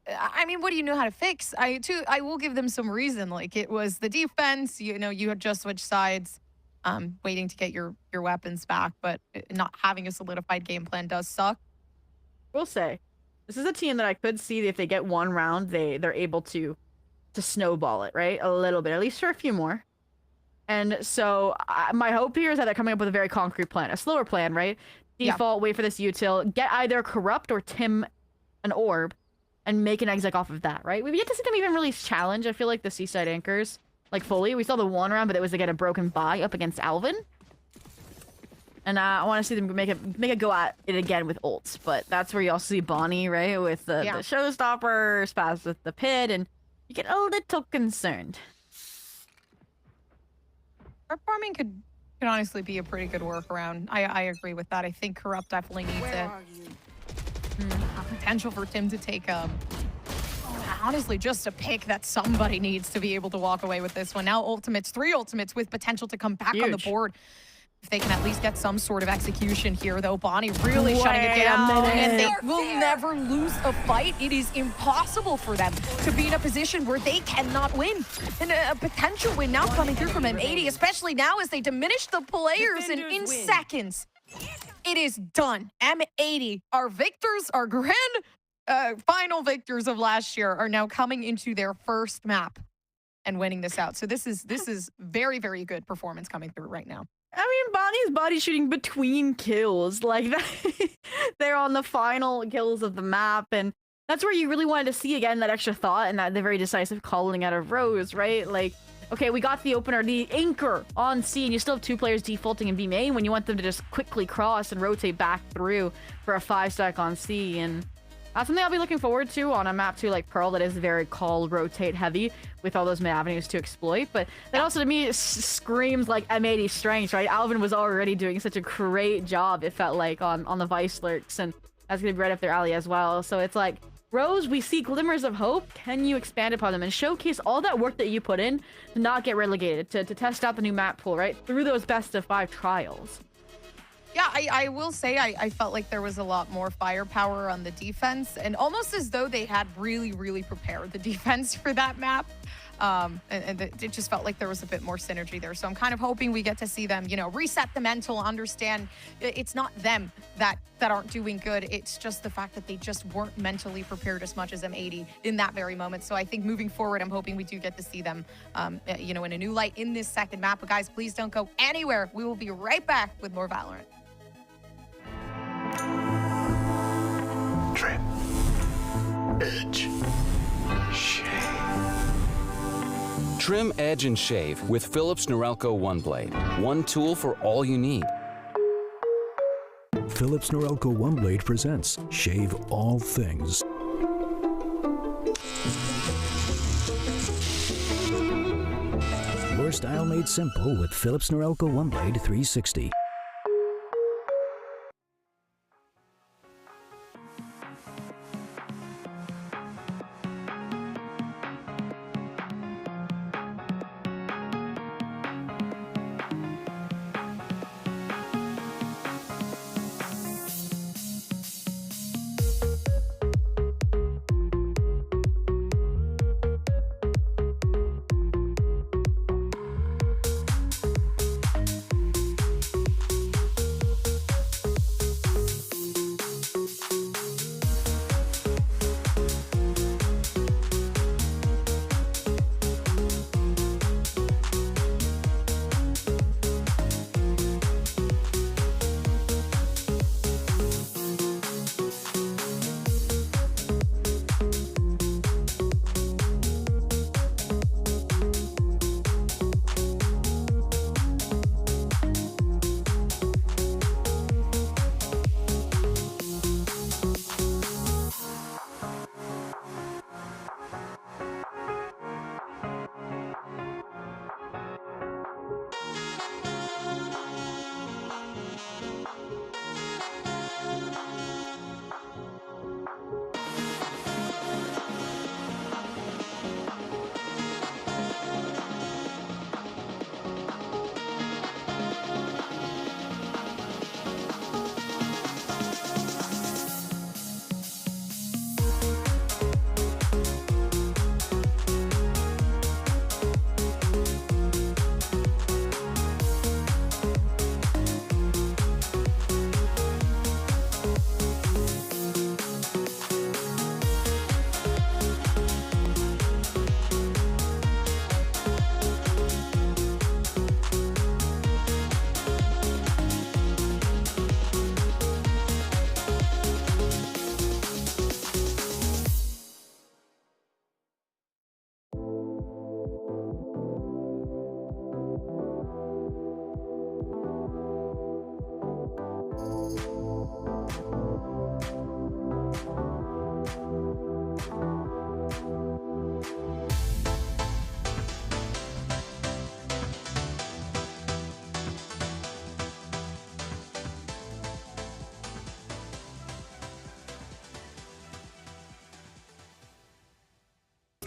I mean, what do you know how to fix? I will give them some reason. Like it was the defense, you know, you had just switched sides, waiting to get your weapons back, but not having a solidified game plan does suck. We'll say, this is a team that I could see if they get one round, they're able to snowball it, right? A little bit, at least for a few more. And so my hope here is that they're coming up with a very concrete plan, a slower plan, right? Default, wait for this util, get either Corrupt or Tim an orb, and make an exec off of that, right? We've yet to see them even release challenge. I feel like the Seaside Anchors, like fully. We saw the one round, but it was to get a broken buy up against Alvin. And I want to see them make a go at it again with ults. But that's where you also see Bonnie, right? With the showstopper, Spaz with the pit, and you get a little concerned. Our farming could honestly be a pretty good workaround. I agree with that. I think Corrupt definitely needs it. Potential for Tim to take honestly just a pick that somebody needs to be able to walk away with this one. Now ultimates, 3 ultimates with potential to come back on the board. If they can at least get some sort of execution here, though, Bonnie really shutting it down, and they will never lose a fight. It is impossible for them to be in a position where they cannot win. And a potential win now coming through from M80, especially now as they diminish the players in seconds. It is done. M80, our victors, our grand final victors of last year, are now coming into their first map and winning this out. So this is very, very good performance coming through right now. I mean, Bonnie's body shooting between kills, like that. They're on the final kills of the map, and that's where you really wanted to see again that extra thought and that the very decisive calling out of Rose, right? Like, okay, we got the opener, the anchor on C, and you still have 2 players defaulting in B main when you want them to just quickly cross and rotate back through for a 5-stack on C. And that's something I'll be looking forward to on a map too, like Pearl, that is very call rotate heavy with all those mid avenues to exploit. But that also to me screams like M80 strengths, right? Alvin was already doing such a great job, it felt like, on the Vice lurks, and that's gonna be right up their alley as well. So it's like, Rose, we see glimmers of hope. Can you expand upon them and showcase all that work that you put in to not get relegated, to test out the new map pool, right? Through those best of 5 trials. Yeah, I will say I felt like there was a lot more firepower on the defense, and almost as though they had really, really prepared the defense for that map. And it just felt like there was a bit more synergy there. So I'm kind of hoping we get to see them, you know, reset the mental, understand it's not them that aren't doing good. It's just the fact that they just weren't mentally prepared as much as M80 in that very moment. So I think moving forward, I'm hoping we do get to see them, you know, in a new light in this second map. But guys, please don't go anywhere. We will be right back with more Valorant. Trim, edge, shave. Trim, edge, and shave with Philips Norelco One Blade. One tool for all you need. Philips Norelco One Blade presents Shave All Things. Your style made simple with Philips Norelco One Blade 360.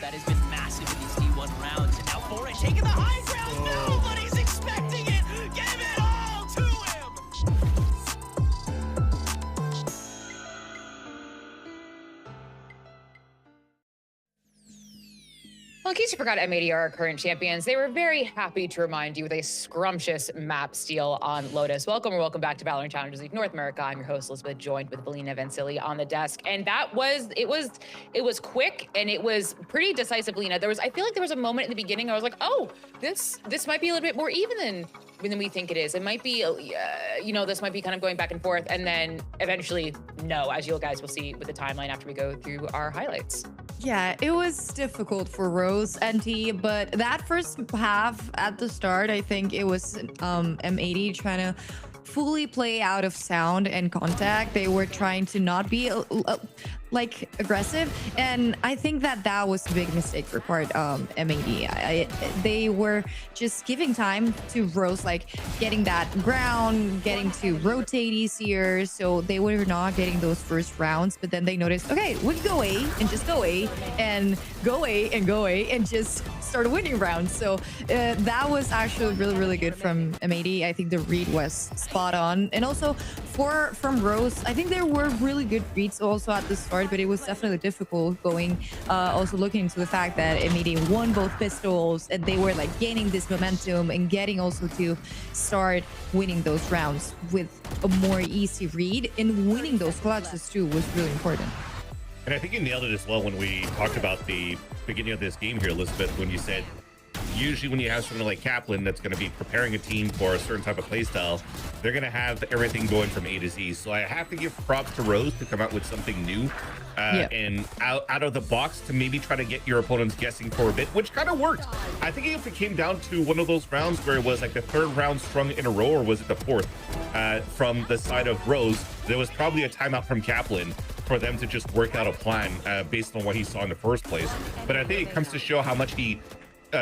that has been massive in these D1 rounds. And now Foreign taking the high ground. Nobody's expecting it. Give it all to him. Well, in case you forgot, M80 are our current champions. They were very happy to remind you with a scrumptious map steal on Lotus. Welcome or welcome back to VALORANT Challengers League North America. I'm your host, Elizabeth, joined with Valina Vansili on the desk. And that was, it was quick and it was pretty decisive, Valina. I feel like there was a moment in the beginning I was like, oh, this might be a little bit more even than we think it is. It might be, this might be kind of going back and forth. And then eventually, no, as you guys will see with the timeline after we go through our highlights. Yeah, it was difficult for Rose NT, but that first half at the start, I think it was M80 trying to fully play out of sound and contact. They were trying to not be like aggressive, and I think that was a big mistake for part M80. They were just giving time to Rose, like getting that ground, getting to rotate easier, so they were not getting those first rounds. But then they noticed, okay, we can go A and just go A and go A and go A and just start winning rounds. So that was actually really good from M80. I think the read was spot on, and also from Rose, I think there were really good reads also at the start, but it was definitely difficult going, also looking into the fact that M80 won both pistols and they were like gaining this momentum and getting also to start winning those rounds with a more easy read, and winning those clutches too was really important. And I think you nailed it as well when we talked about the beginning of this game here, Elizabeth, when you said usually when you have someone like Kaplan that's going to be preparing a team for a certain type of playstyle, they're going to have everything going from A to Z. So I have to give props to Rose to come out with something new and out of the box to maybe try to get your opponents guessing for a bit, which kind of worked. I think if it came down to one of those rounds where it was like the third round strung in a row, or was it the fourth from the side of Rose, there was probably a timeout from Kaplan for them to just work out a plan based on what he saw in the first place. But I think it comes to show how much he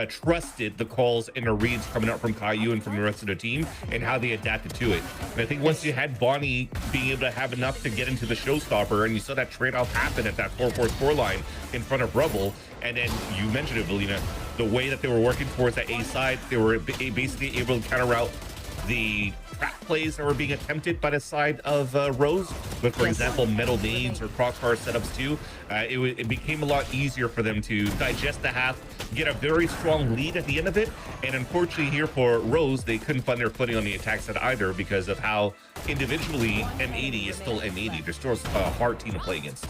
trusted the calls and the reads coming out from Caillou and from the rest of the team, and how they adapted to it. And I think once you had Bonnie being able to have enough to get into the showstopper, and you saw that trade-off happen at that 4-4 scoreline in front of Rebel, and then you mentioned it, Valina, the way that they were working towards that A side, they were basically able to counter out the trap plays that were being attempted by the side of Rose, but for example, metal nades or crossfire setups too. It became a lot easier for them to digest the half, get a very strong lead at the end of it. And unfortunately here for Rose, they couldn't find their footing on the attack side either, because of how individually M80 is still M80. They're still a hard team to play against.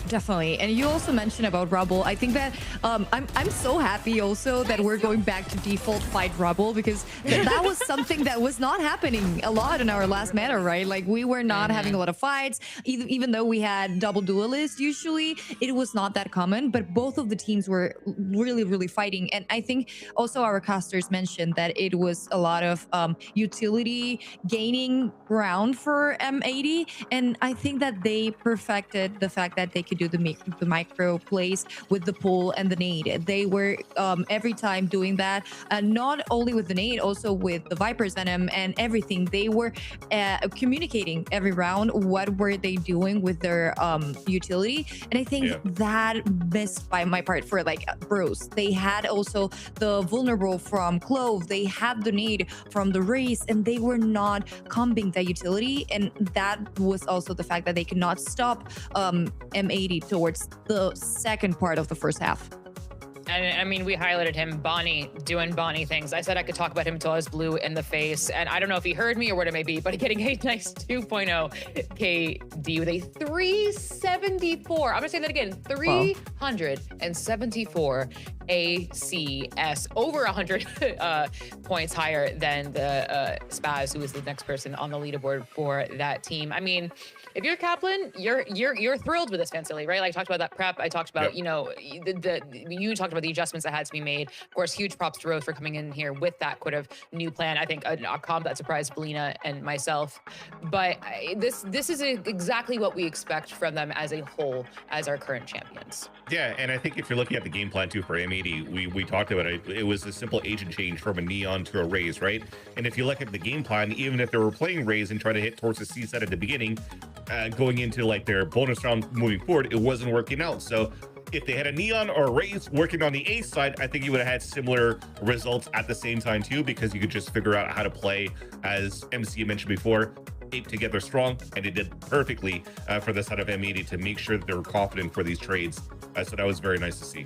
Definitely. And you also mentioned about Rubble. I think that I'm so happy also that we're going back to default fight Rubble, because that was something that was not happening a lot in our last meta, right? Like we were not having a lot of fights, even though we had double duelists usually, it was not that common, but both of the teams were really fighting. And I think also our casters mentioned that it was a lot of utility gaining ground for M80, and I think that they perfected the fact that they could do the micro plays with the pull and the nade. They were every time doing that, and not only with the nade, also with the Viper's Venom and everything. They were communicating every round what were they doing with their utility, and I think that missed by my part for like Bros. They had also the vulnerable from Clove, they had the nade from the Race, and they were not combing that utility, and that was also the fact that they could not stop M80 towards the second part of the first half. And I mean, we highlighted him, Bonnie, doing Bonnie things. I said I could talk about him until I was blue in the face. And I don't know if he heard me or what it may be, but getting a nice 2.0 KD with a 374. I'm gonna say that again, 374 ACS, over 100 points higher than the Spaz, who is the next person on the leaderboard for that team. I mean, if you're Kaplan, you're thrilled with this, Vansili, right? Like, I talked about that prep. I talked about, you know, you talked about the adjustments that had to be made. Of course, huge props to Rose for coming in here with that kind of new plan. I think a comp that surprised Belina and myself. But this is exactly what we expect from them as a whole, as our current champions. Yeah, and I think if you're looking at the game plan too for M80, we talked about it. It was a simple agent change from a Neon to a Raze, right? And if you look at the game plan, even if they were playing Raze and trying to hit towards the C side at the beginning, going into like their bonus round moving forward, it wasn't working out. So if they had a Neon or a Raze working on the A side, I think you would have had similar results at the same time too, because you could just figure out how to play, as MC mentioned before, ape together strong, and it did perfectly for the side of M80 to make sure that they were confident for these trades. So that was very nice to see.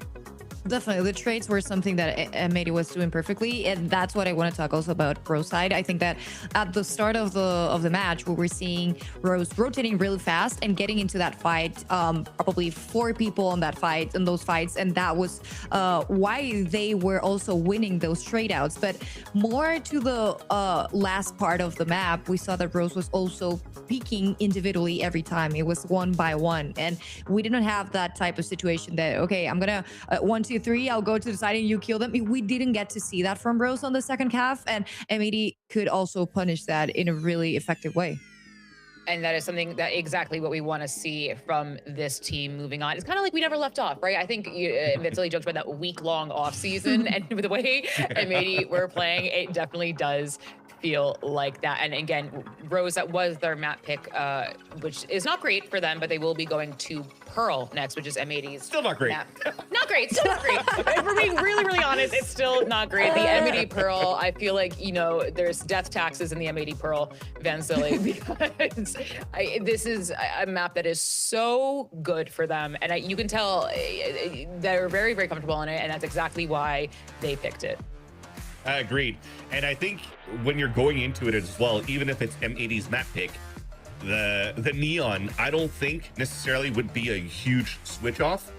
Definitely, the trades were something that M80 was doing perfectly, and that's what I want to talk also about Rose side. I think that at the start of the match, we were seeing Rose rotating really fast and getting into that fight. Probably 4 people on that fight, in those fights, and that was why they were also winning those trade outs. But more to the last part of the map, we saw that Rose was also peaking individually every time. It was 1 by 1, and we didn't have that type of situation that, okay, I'm gonna 1, 2, 3, I'll go to the side and you kill them. We didn't get to see that from Rose on the second half, and M80 could also punish that in a really effective way. And that is something that exactly what we want to see from this team moving on. It's kind of like we never left off, right? I think Vitali joked about that week-long off season, and with the way M80 were playing, it definitely does feel like that. And again, Rose, that was their map pick, which is not great for them, but they will be going to Pearl next, which is M80's. Still not great. Map. Not great, still not great. If we're being really, really honest, it's still not great. The M80 Pearl, I feel like, you know, there's death taxes in the M80 Pearl, Van Silly, because this is a map that is so good for them. And you can tell they're very, very comfortable in it, and that's exactly why they picked it. Agreed. And I think when you're going into it as well, even if it's M80's map pick, the Neon, I don't think necessarily would be a huge switch off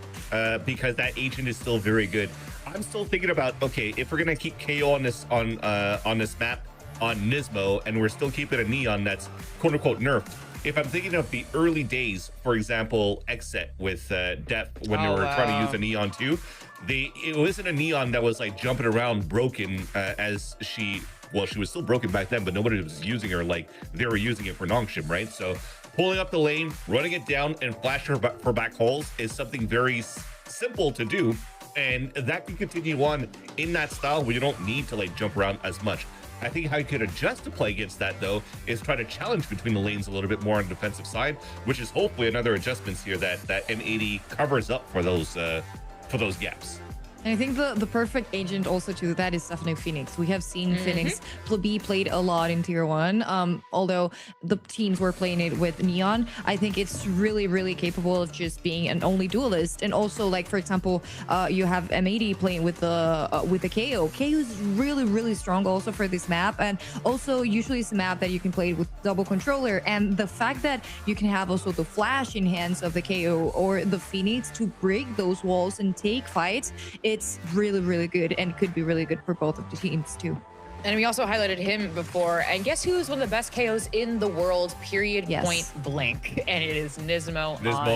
because that agent is still very good. I'm still thinking about, okay, if we're gonna keep KO on this map on Nismo, and we're still keeping a Neon that's quote unquote nerfed. If I'm thinking of the early days, for example, Xset with Def, when they were trying to use a Neon too, it wasn't a Neon that was like jumping around broken as she was still broken back then, but nobody was using her like they were using it for Nongshim, right? So pulling up the lane, running it down, and flashing her for back holes is something very simple to do, and that can continue on in that style where you don't need to like jump around as much. I think how you could adjust to play against that, though, is try to challenge between the lanes a little bit more on the defensive side, which is hopefully another adjustments here that M80 covers up for those gaps. And I think the perfect agent also to that is definitely Phoenix. We have seen Phoenix be played a lot in Tier 1. Although the teams were playing it with Neon, I think it's really, really capable of just being an only duelist. And also, like, for example, you have M80 playing with the KO. KO is really, really strong also for this map. And also, usually it's a map that you can play with double controller. And the fact that you can have also the flash in hands of the KO or the Phoenix to break those walls and take fights, it's really, really good and could be really good for both of the teams too. And we also highlighted him before, and guess who's one of the best KOs in the world, period, point blank, and it is Nismo on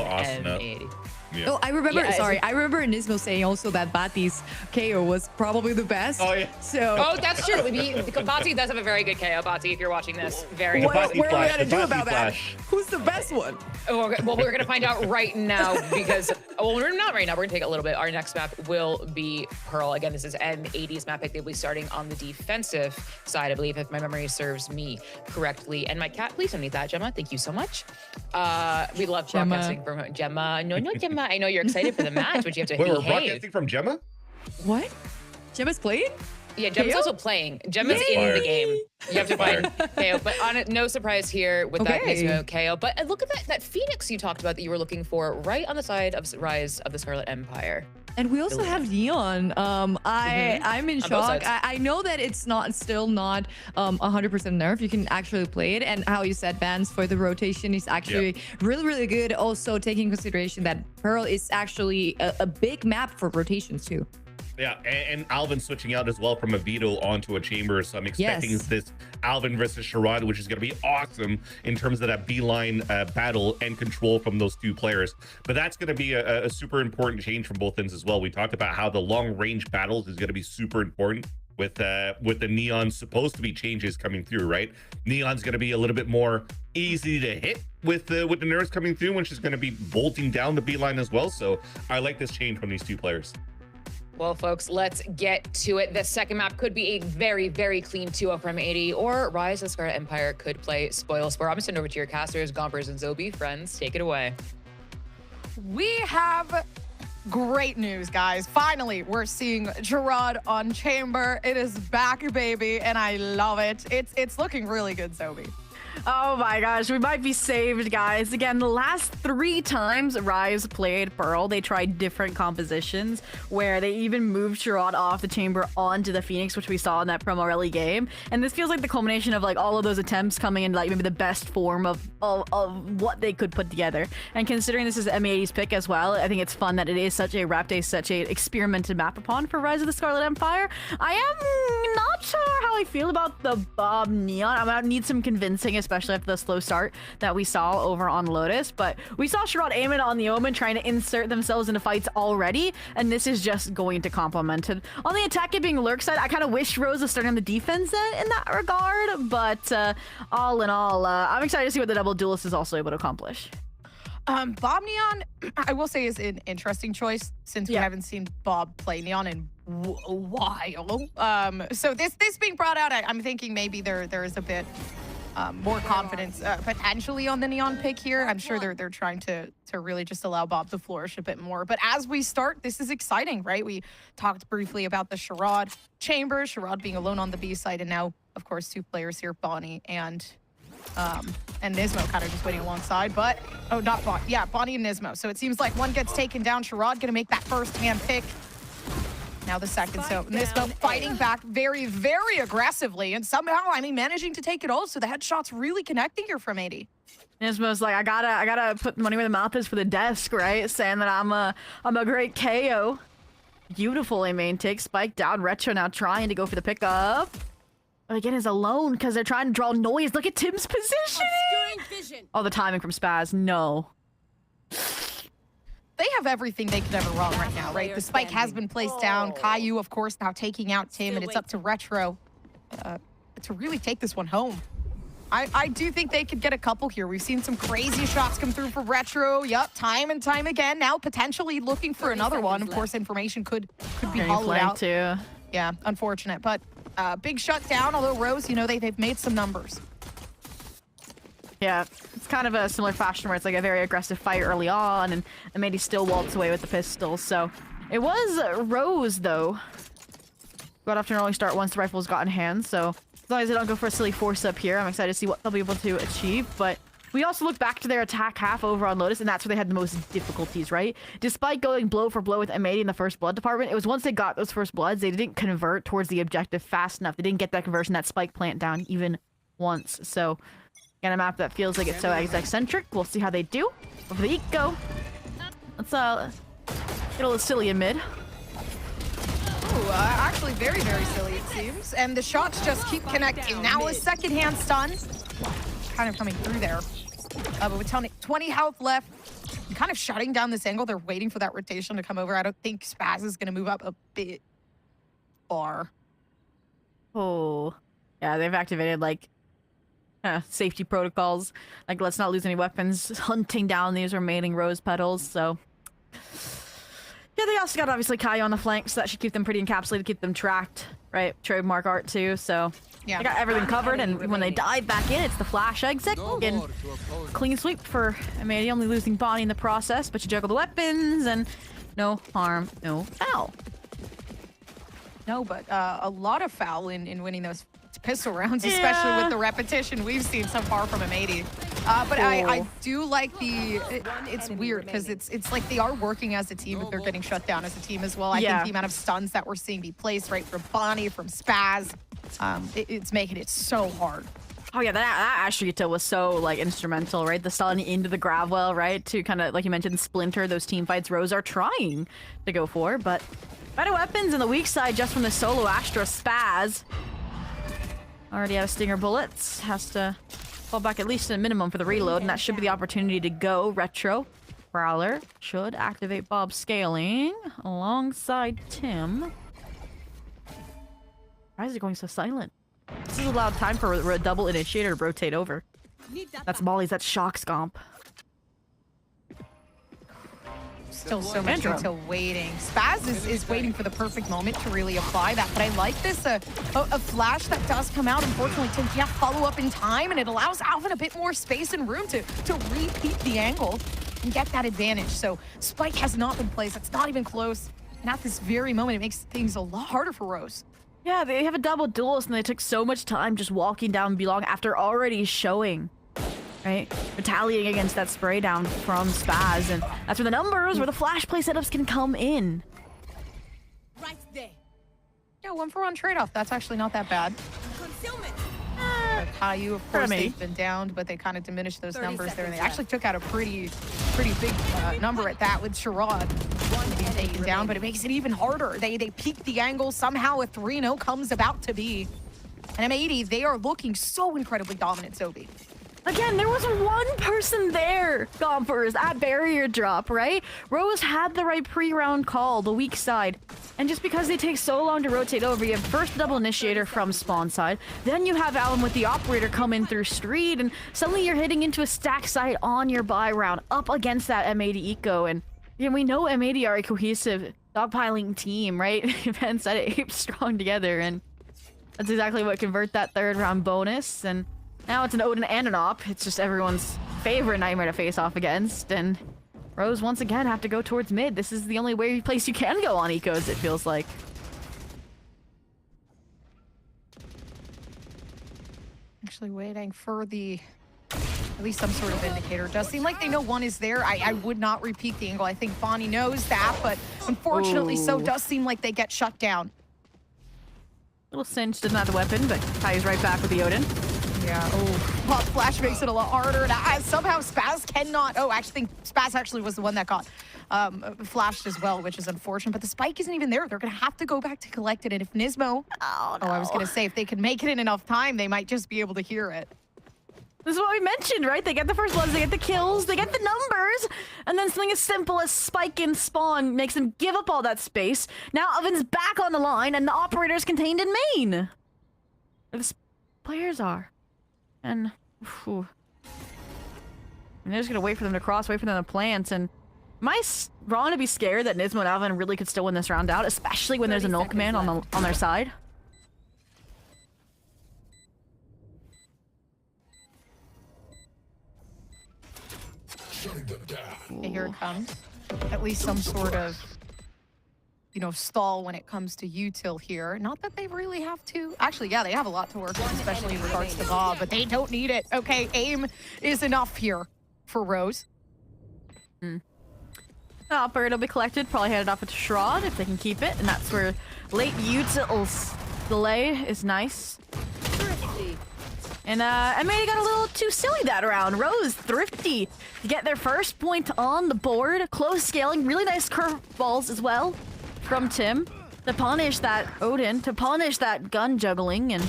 M80. Yeah. Oh, I remember, I remember Nismo saying also that Bati's KO was probably the best. Oh, yeah. So. Oh, that's true. Bati does have a very good KO. Bati, if you're watching this, very what are we going to do about that? Who's the best one? Oh, okay. Well, we're going to find out right now because, well, we're not right now. We're going to take a little bit. Our next map will be Pearl. Again, this is M80's map pick. They'll be starting on the defensive side, I believe, if my memory serves me correctly. And my cat, please unmute that, Gemma. Thank you so much. We love broadcasting from Gemma. No, Gemma. I know you're excited for the match, but you have to behave. Wait, we're broadcasting from Gemma? What? Gemma's playing? Yeah, Gemma's also playing. Gemma's in the game. You have to find KO, but on it, no surprise here with that Nismo KO. But look at that Phoenix you talked about that you were looking for right on the side of Rise of the Scarlet Empire. And we also have Neon. I'm in shock. I know that it's still not 100% nerf. You can actually play it, and how you said bans for the rotation is actually really, really good. Also taking consideration that Pearl is actually a big map for rotations too. Yeah, and Alvin switching out as well from a Vito onto a Chamber, so I'm expecting this Alvin versus Sherrod, which is going to be awesome in terms of that beeline battle and control from those two players. But that's going to be a super important change from both ends as well. We talked about how the long range battles is going to be super important with the Neon supposed to be changes coming through, right? Neon's going to be a little bit more easy to hit with the nerfs coming through, which is going to be bolting down the beeline as well. So I like this change from these two players. Well, folks, let's get to it. The second map could be a very, very clean 2-0 from M80, or Rise of the Scarlet Empire could play Spoil Sport. I'm going to send over to your casters, Gompers and Zobi. Friends, take it away. We have great news, guys. Finally, we're seeing Gerard on Chamber. It is back, baby, and I love it. It's looking really good, Zoe. Oh my gosh, we might be saved, guys. Again, the last 3 times Rise played Pearl, they tried different compositions where they even moved Sherrod off the Chamber onto the Phoenix, which we saw in that promo rally game. And this feels like the culmination of like all of those attempts coming into like maybe the best form of what they could put together. And considering this is M80's pick as well, I think it's fun that it is such a rep day, such a experimented map upon for Rise of the Scarlet Empire. I am not sure how I feel about the Bob Neon. I'm gonna need some convincing, especially after the slow start that we saw over on Lotus. But we saw Sherrod aim it on the Omen, trying to insert themselves into fights already, and this is just going to complement it. On the attack, it being Lurk side, I kind of wish Rose was starting on the defense in that regard, but all in all, I'm excited to see what the double duelist is also able to accomplish. Bob Neon, I will say, is an interesting choice since we haven't seen Bob play Neon in a while. So this being brought out, I'm thinking maybe there is a bit more confidence potentially on the Neon pick here. I'm sure they're trying to really just allow Bob to flourish a bit more. But as we start, this is exciting, right? We talked briefly about the Sherrod Chamber, Sherrod being alone on the B side, and now, of course, 2 players here, Bonnie and Nismo kind of just waiting alongside. But not Bonnie. Yeah, Bonnie and Nismo. So it seems like one gets taken down. Sherrod gonna make that first-hand pick. Now the second, so Nismo fighting back very, very aggressively, and somehow, I mean, managing to take it all. So the headshot's really connecting here from 80. Nismo's like, I gotta put money where the mouth is for the desk, right? Saying that I'm a great KO. Beautiful A main take, spike down. Retro now trying to go for the pickup. But again, is alone because they're trying to draw noise. Look at Tim's positioning. Oh, the timing from Spaz. No. They have everything they could ever want right now, right? The spike has been placed down. Caillou, of course, now taking out Tim, and it's up to Retro to really take this one home. I do think they could get a couple here. We've seen some crazy shots come through for Retro. Yup, time and time again. Now potentially looking for another one. Of course, information could be hollowed out. Too. Yeah, unfortunate. But big shutdown, although Rose, you know, they've made some numbers. Yeah, it's kind of a similar fashion where it's like a very aggressive fight early on, and M80 still waltz away with the pistol. So it was Rose, though. Got off to an early start once the rifles got in hand. So as long as they don't go for a silly force up here, I'm excited to see what they'll be able to achieve. But we also look back to their attack half over on Lotus, and that's where they had the most difficulties, right? Despite going blow for blow with M80 in the first blood department, it was once they got those first bloods, they didn't convert towards the objective fast enough. They didn't get that conversion, that spike plant down even once. So again, a map that feels like it's so eccentric. We'll see how they do. Over the eco. Let's get a little silly in mid. Ooh, actually very, very silly, it seems. And the shots just keep connecting. Now a second-hand stun. Kind of coming through there. But with 20 health left, and kind of shutting down this angle. They're waiting for that rotation to come over. I don't think Spaz is going to move up a bit far. Oh, yeah, they've activated, like, safety protocols. Like, let's not lose any weapons, hunting down these remaining rose petals, so... Yeah, they also got, obviously, Caillou on the flanks, so that should keep them pretty encapsulated, keep them tracked, right? Trademark art, too, so... Yeah. They got everything covered, and when they dive back in, it's the flash exit. And clean sweep for M80, only losing Bonnie in the process, but you juggle the weapons, and no harm, no foul. No, but a lot of foul in winning those pistol rounds, especially with the repetition we've seen so far from M80. But I do like it's weird because it's like they are working as a team, but they're getting shut down as a team as well. I think the amount of stuns that we're seeing be placed, right, from Bonnie, from Spaz, it's making it so hard. Oh yeah, that Ashrita was so, like, instrumental, right? The stun into the Gravwell, right? To kind of, like you mentioned, splinter those team fights Rose are trying to go for, but better weapons in the weak side just from the solo Astra. Spaz already out of stinger bullets, has to fall back at least a minimum for the reload, and that should be the opportunity to go. Retro Prowler should activate Bob scaling alongside Tim. Why is it going so silent? This is a loud time for a double initiator to rotate over. That's Molly's, that's shock scomp. Still so much until waiting. Spaz is waiting for the perfect moment to really apply that, but I like this, a flash that does come out. Unfortunately, Tim can't follow up in time, and it allows Alvin a bit more space and room to repeat the angle. and get that advantage. So Spike has not been placed. It's not even close. And at this very moment, it makes things a lot harder for Rose. Yeah, they have a double duelist and they took so much time just walking down B-Long after already showing, right? Retaliating against that spray down from Spaz. And that's where the numbers, where the flash play setups can come in. Right there. Yeah, 1-for-1 trade-off. That's actually not that bad. Caillou, of course, they've been downed, but they kind of diminished those numbers there. And they actually took out a pretty big number at that with Sherrod being taken down, but it makes it even harder. They peaked the angle. Somehow a 3-0 comes about to be. And M80, they are looking so incredibly dominant, Sobi. Again, there was one person there, Gompers, at barrier drop, right? Rose had the right pre-round call, the weak side. And just because they take so long to rotate over, you have first double initiator from spawn side, then you have Alan with the operator come in through street, and suddenly you're hitting into a stack site on your buy round, up against that M80 eco. And we know M80 are a cohesive dogpiling team, right? Van said it, apes strong together, and that's exactly what convert that third round bonus. And now it's an Odin and an op. It's just everyone's favorite nightmare to face off against. And Rose once again have to go towards mid. This is the only place you can go on ecos, it feels like. Actually waiting for at least some sort of indicator. It does seem like they know one is there. I would not repeat the angle. I think Bonnie knows that, but unfortunately so does seem like they get shut down. Little cinch doesn't have the weapon, but Kai's right back with the Odin. Yeah, Pop Flash makes it a lot harder. And somehow Spaz cannot... Oh, I actually think Spaz actually was the one that got flashed as well, which is unfortunate. But the spike isn't even there. They're going to have to go back to collect it. And if Nismo... Oh, I was going to say, if they can make it in enough time, they might just be able to hear it. This is what we mentioned, right? They get the first bloods, they get the kills, they get the numbers, and then something as simple as spike in spawn makes them give up all that space. Now Oven's back on the line, and the operator's contained in main. Where the players are. And they're just gonna wait for them to cross, wait for them to plant. And am I wrong to be scared that Nismo and Alvin really could still win this round out, especially when there's a null command on their side? Okay, here it comes. At least some sort of, stall when it comes to util here. Not that they really have to. Actually, yeah, they have a lot to work with, especially in regards to Bob, but they don't need it. Okay, aim is enough here for Rose. The operator will be collected, probably headed off with Shroud if they can keep it, and that's where late utils delay is nice. And M80 got a little too silly that round. Rose, thrifty to get their first point on the board. Close scaling, really nice curveballs as well from Tim to punish that Odin, to punish that gun juggling. And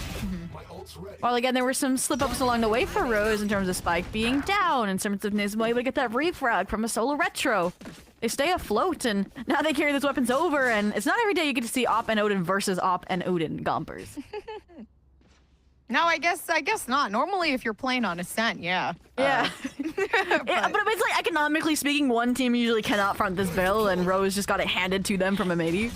while again, there were some slip-ups along the way for Rose in terms of Spike being down, in terms of Nismo able to get that refrag from a solo retro. They stay afloat, and now they carry those weapons over, and it's not every day you get to see Op and Odin versus Op and Odin Gompers. No, I guess not. Normally, if you're playing on Ascent, yeah. Yeah. But it's like, economically speaking, one team usually cannot front this bill, and Rose just got it handed to them from M80.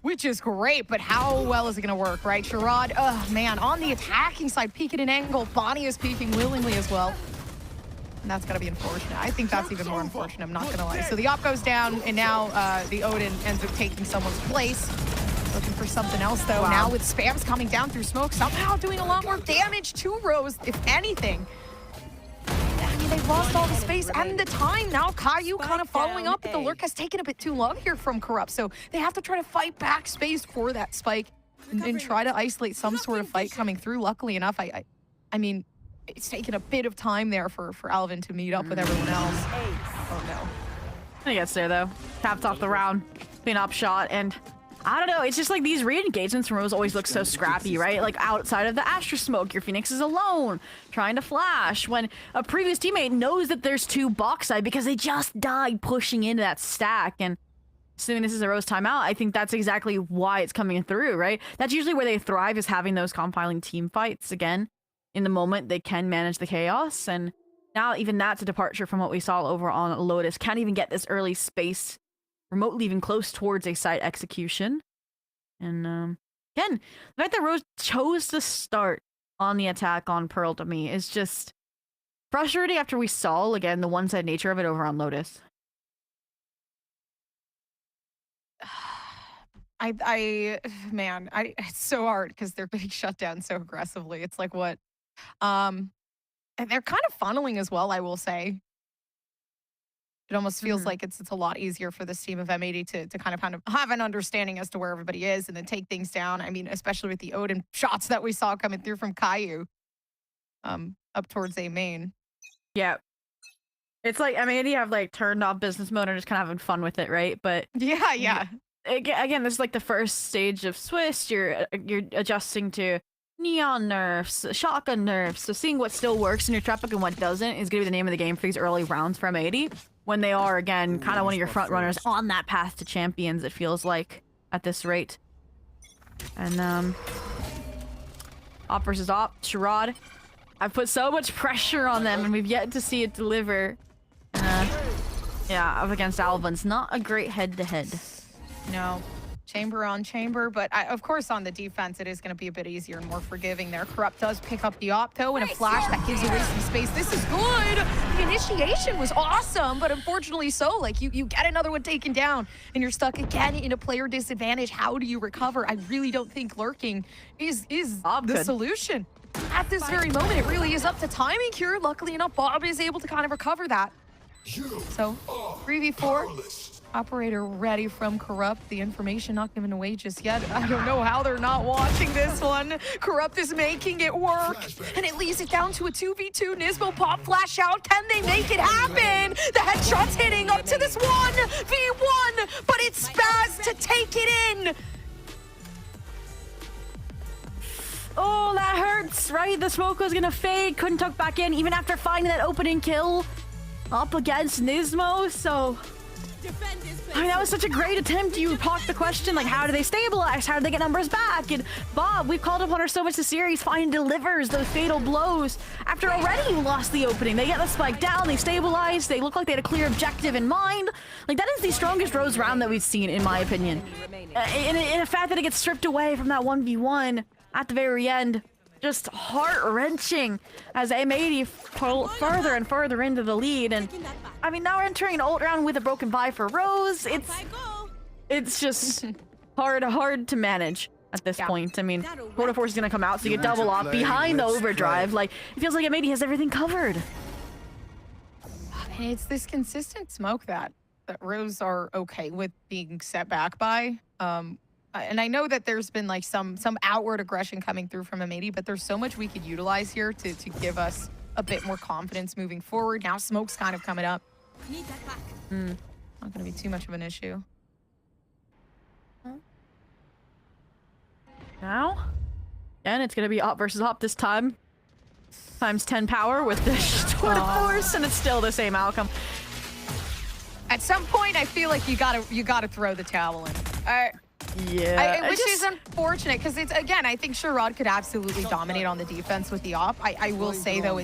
Which is great, but how well is it going to work, right? Sherrod, oh man, on the attacking side, peeking an angle. Bonnie is peeking willingly as well. And that's going to be unfortunate. I think that's even more unfortunate, I'm not going to lie. So the op goes down, and now the Odin ends up taking someone's place. Looking for something else, though. Wow. Now with spams coming down through smoke, somehow doing a lot more damage to Rose, if anything. I mean, they've lost all the space and the time. Now Caillou kind of following up, but the lurk has taken a bit too long here from Corrupt, so they have to try to fight back space for that spike and try to isolate some sort of fight coming through. Luckily enough, I mean, it's taken a bit of time there for Alvin to meet up with everyone else. Oh, no. He gets there, though. Tapped off the round. Clean up shot, and I don't know, it's just like these re-engagements from Rose always look so scrappy, right? Like outside of the Astra smoke, your Phoenix is alone, trying to flash, when a previous teammate knows that there's two box side because they just died pushing into that stack. And assuming this is a Rose timeout, I think that's exactly why it's coming through, right? That's usually where they thrive, is having those compiling team fights. Again, in the moment, they can manage the chaos, and now even that's a departure from what we saw over on Lotus. Can't even get this early space remotely even close towards a site execution. And again, the fact that Rose chose to start on the attack on Pearl to me is just frustrating after we saw, again, the one-side nature of it over on Lotus. Man, it's so hard because they're getting shut down so aggressively. It's like what? And they're kind of funneling as well, I will say. It almost feels like it's a lot easier for this team of M80 to kind of have an understanding as to where everybody is and then take things down. I mean, especially with the Odin shots that we saw coming through from Caillou up towards A main. Yeah. It's like, I mean, you have like turned off business mode and just kind of having fun with it, right? But yeah. Again, this is like the first stage of Swiss. You're adjusting to neon nerfs, shotgun nerfs. So seeing what still works in your trap and what doesn't is going to be the name of the game for these early rounds from M80. When they are, again, kind of one of your front runners on that path to champions, it feels like, at this rate. And, op versus op, Sherrod. I've put so much pressure on them, and we've yet to see it deliver. Yeah, up against Alvin's. Not a great head-to-head. No. Chamber on chamber, but of course on the defense it is going to be a bit easier and more forgiving there. Corrupt does pick up the Opto and a flash that gives away some space. This is good! The initiation was awesome, but unfortunately so. Like, you get another one taken down and you're stuck again in a player disadvantage. How do you recover? I really don't think lurking is the solution. At this very moment, it really is up to timing here. Luckily enough, Bob is able to kind of recover that. So, 3v4. Operator ready from Corrupt. The information not given away just yet. I don't know how they're not watching this one. Corrupt is making it work. And it leaves it down to a 2v2. Nismo pop flash out. Can they make it happen? The headshot's hitting up to this 1v1. But it's Spaz to take it in. Oh, that hurts, right? The smoke was gonna fade. Couldn't tuck back in even after finding that opening kill. Up against Nismo, so... I mean, that was such a great attempt. You talked the question, like, how do they stabilize? How do they get numbers back? And Bob, we've called upon her so much this series, finally delivers those fatal blows. After already lost the opening, they get the spike down, they stabilize, they look like they had a clear objective in mind. Like, that is the strongest Rose round that we've seen, in my opinion. In the fact that it gets stripped away from that 1v1 at the very end. Just heart-wrenching as M80 pull further and further into the lead. And I mean, now we're entering an ult round with a broken buy for Rose. It's just hard to manage at this point. I mean, Quarter Force is gonna come out, so you get double off behind the overdrive. Like, it feels like M80 has everything covered. And it's this consistent smoke that Rose are okay with being set back by. And I know that there's been like some outward aggression coming through from M80, but there's so much we could utilize here to give us a bit more confidence moving forward. Now smoke's kind of coming up. Not gonna be too much of an issue. Now, again, it's gonna be op versus op this time. Times 10 power with the Quarter Force, and it's still the same outcome. At some point, I feel like you gotta throw the towel in. Yeah, which is unfortunate because it's, again, I think Sherrod could absolutely dominate on the defense with the op. I will say though,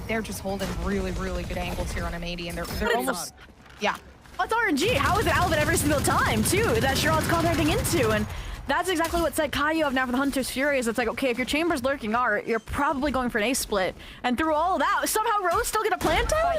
they're just holding really good angles here on M80, and they're almost, yeah. Well, it's RNG. How is it Alvin every single time too that Sherrod's contacting into? And that's exactly what set Caillou up now for the Hunter's Fury. Is it's like, okay, if your chamber's lurking art, you're probably going for an ace split. And through all of that, somehow Rose still get a plant down?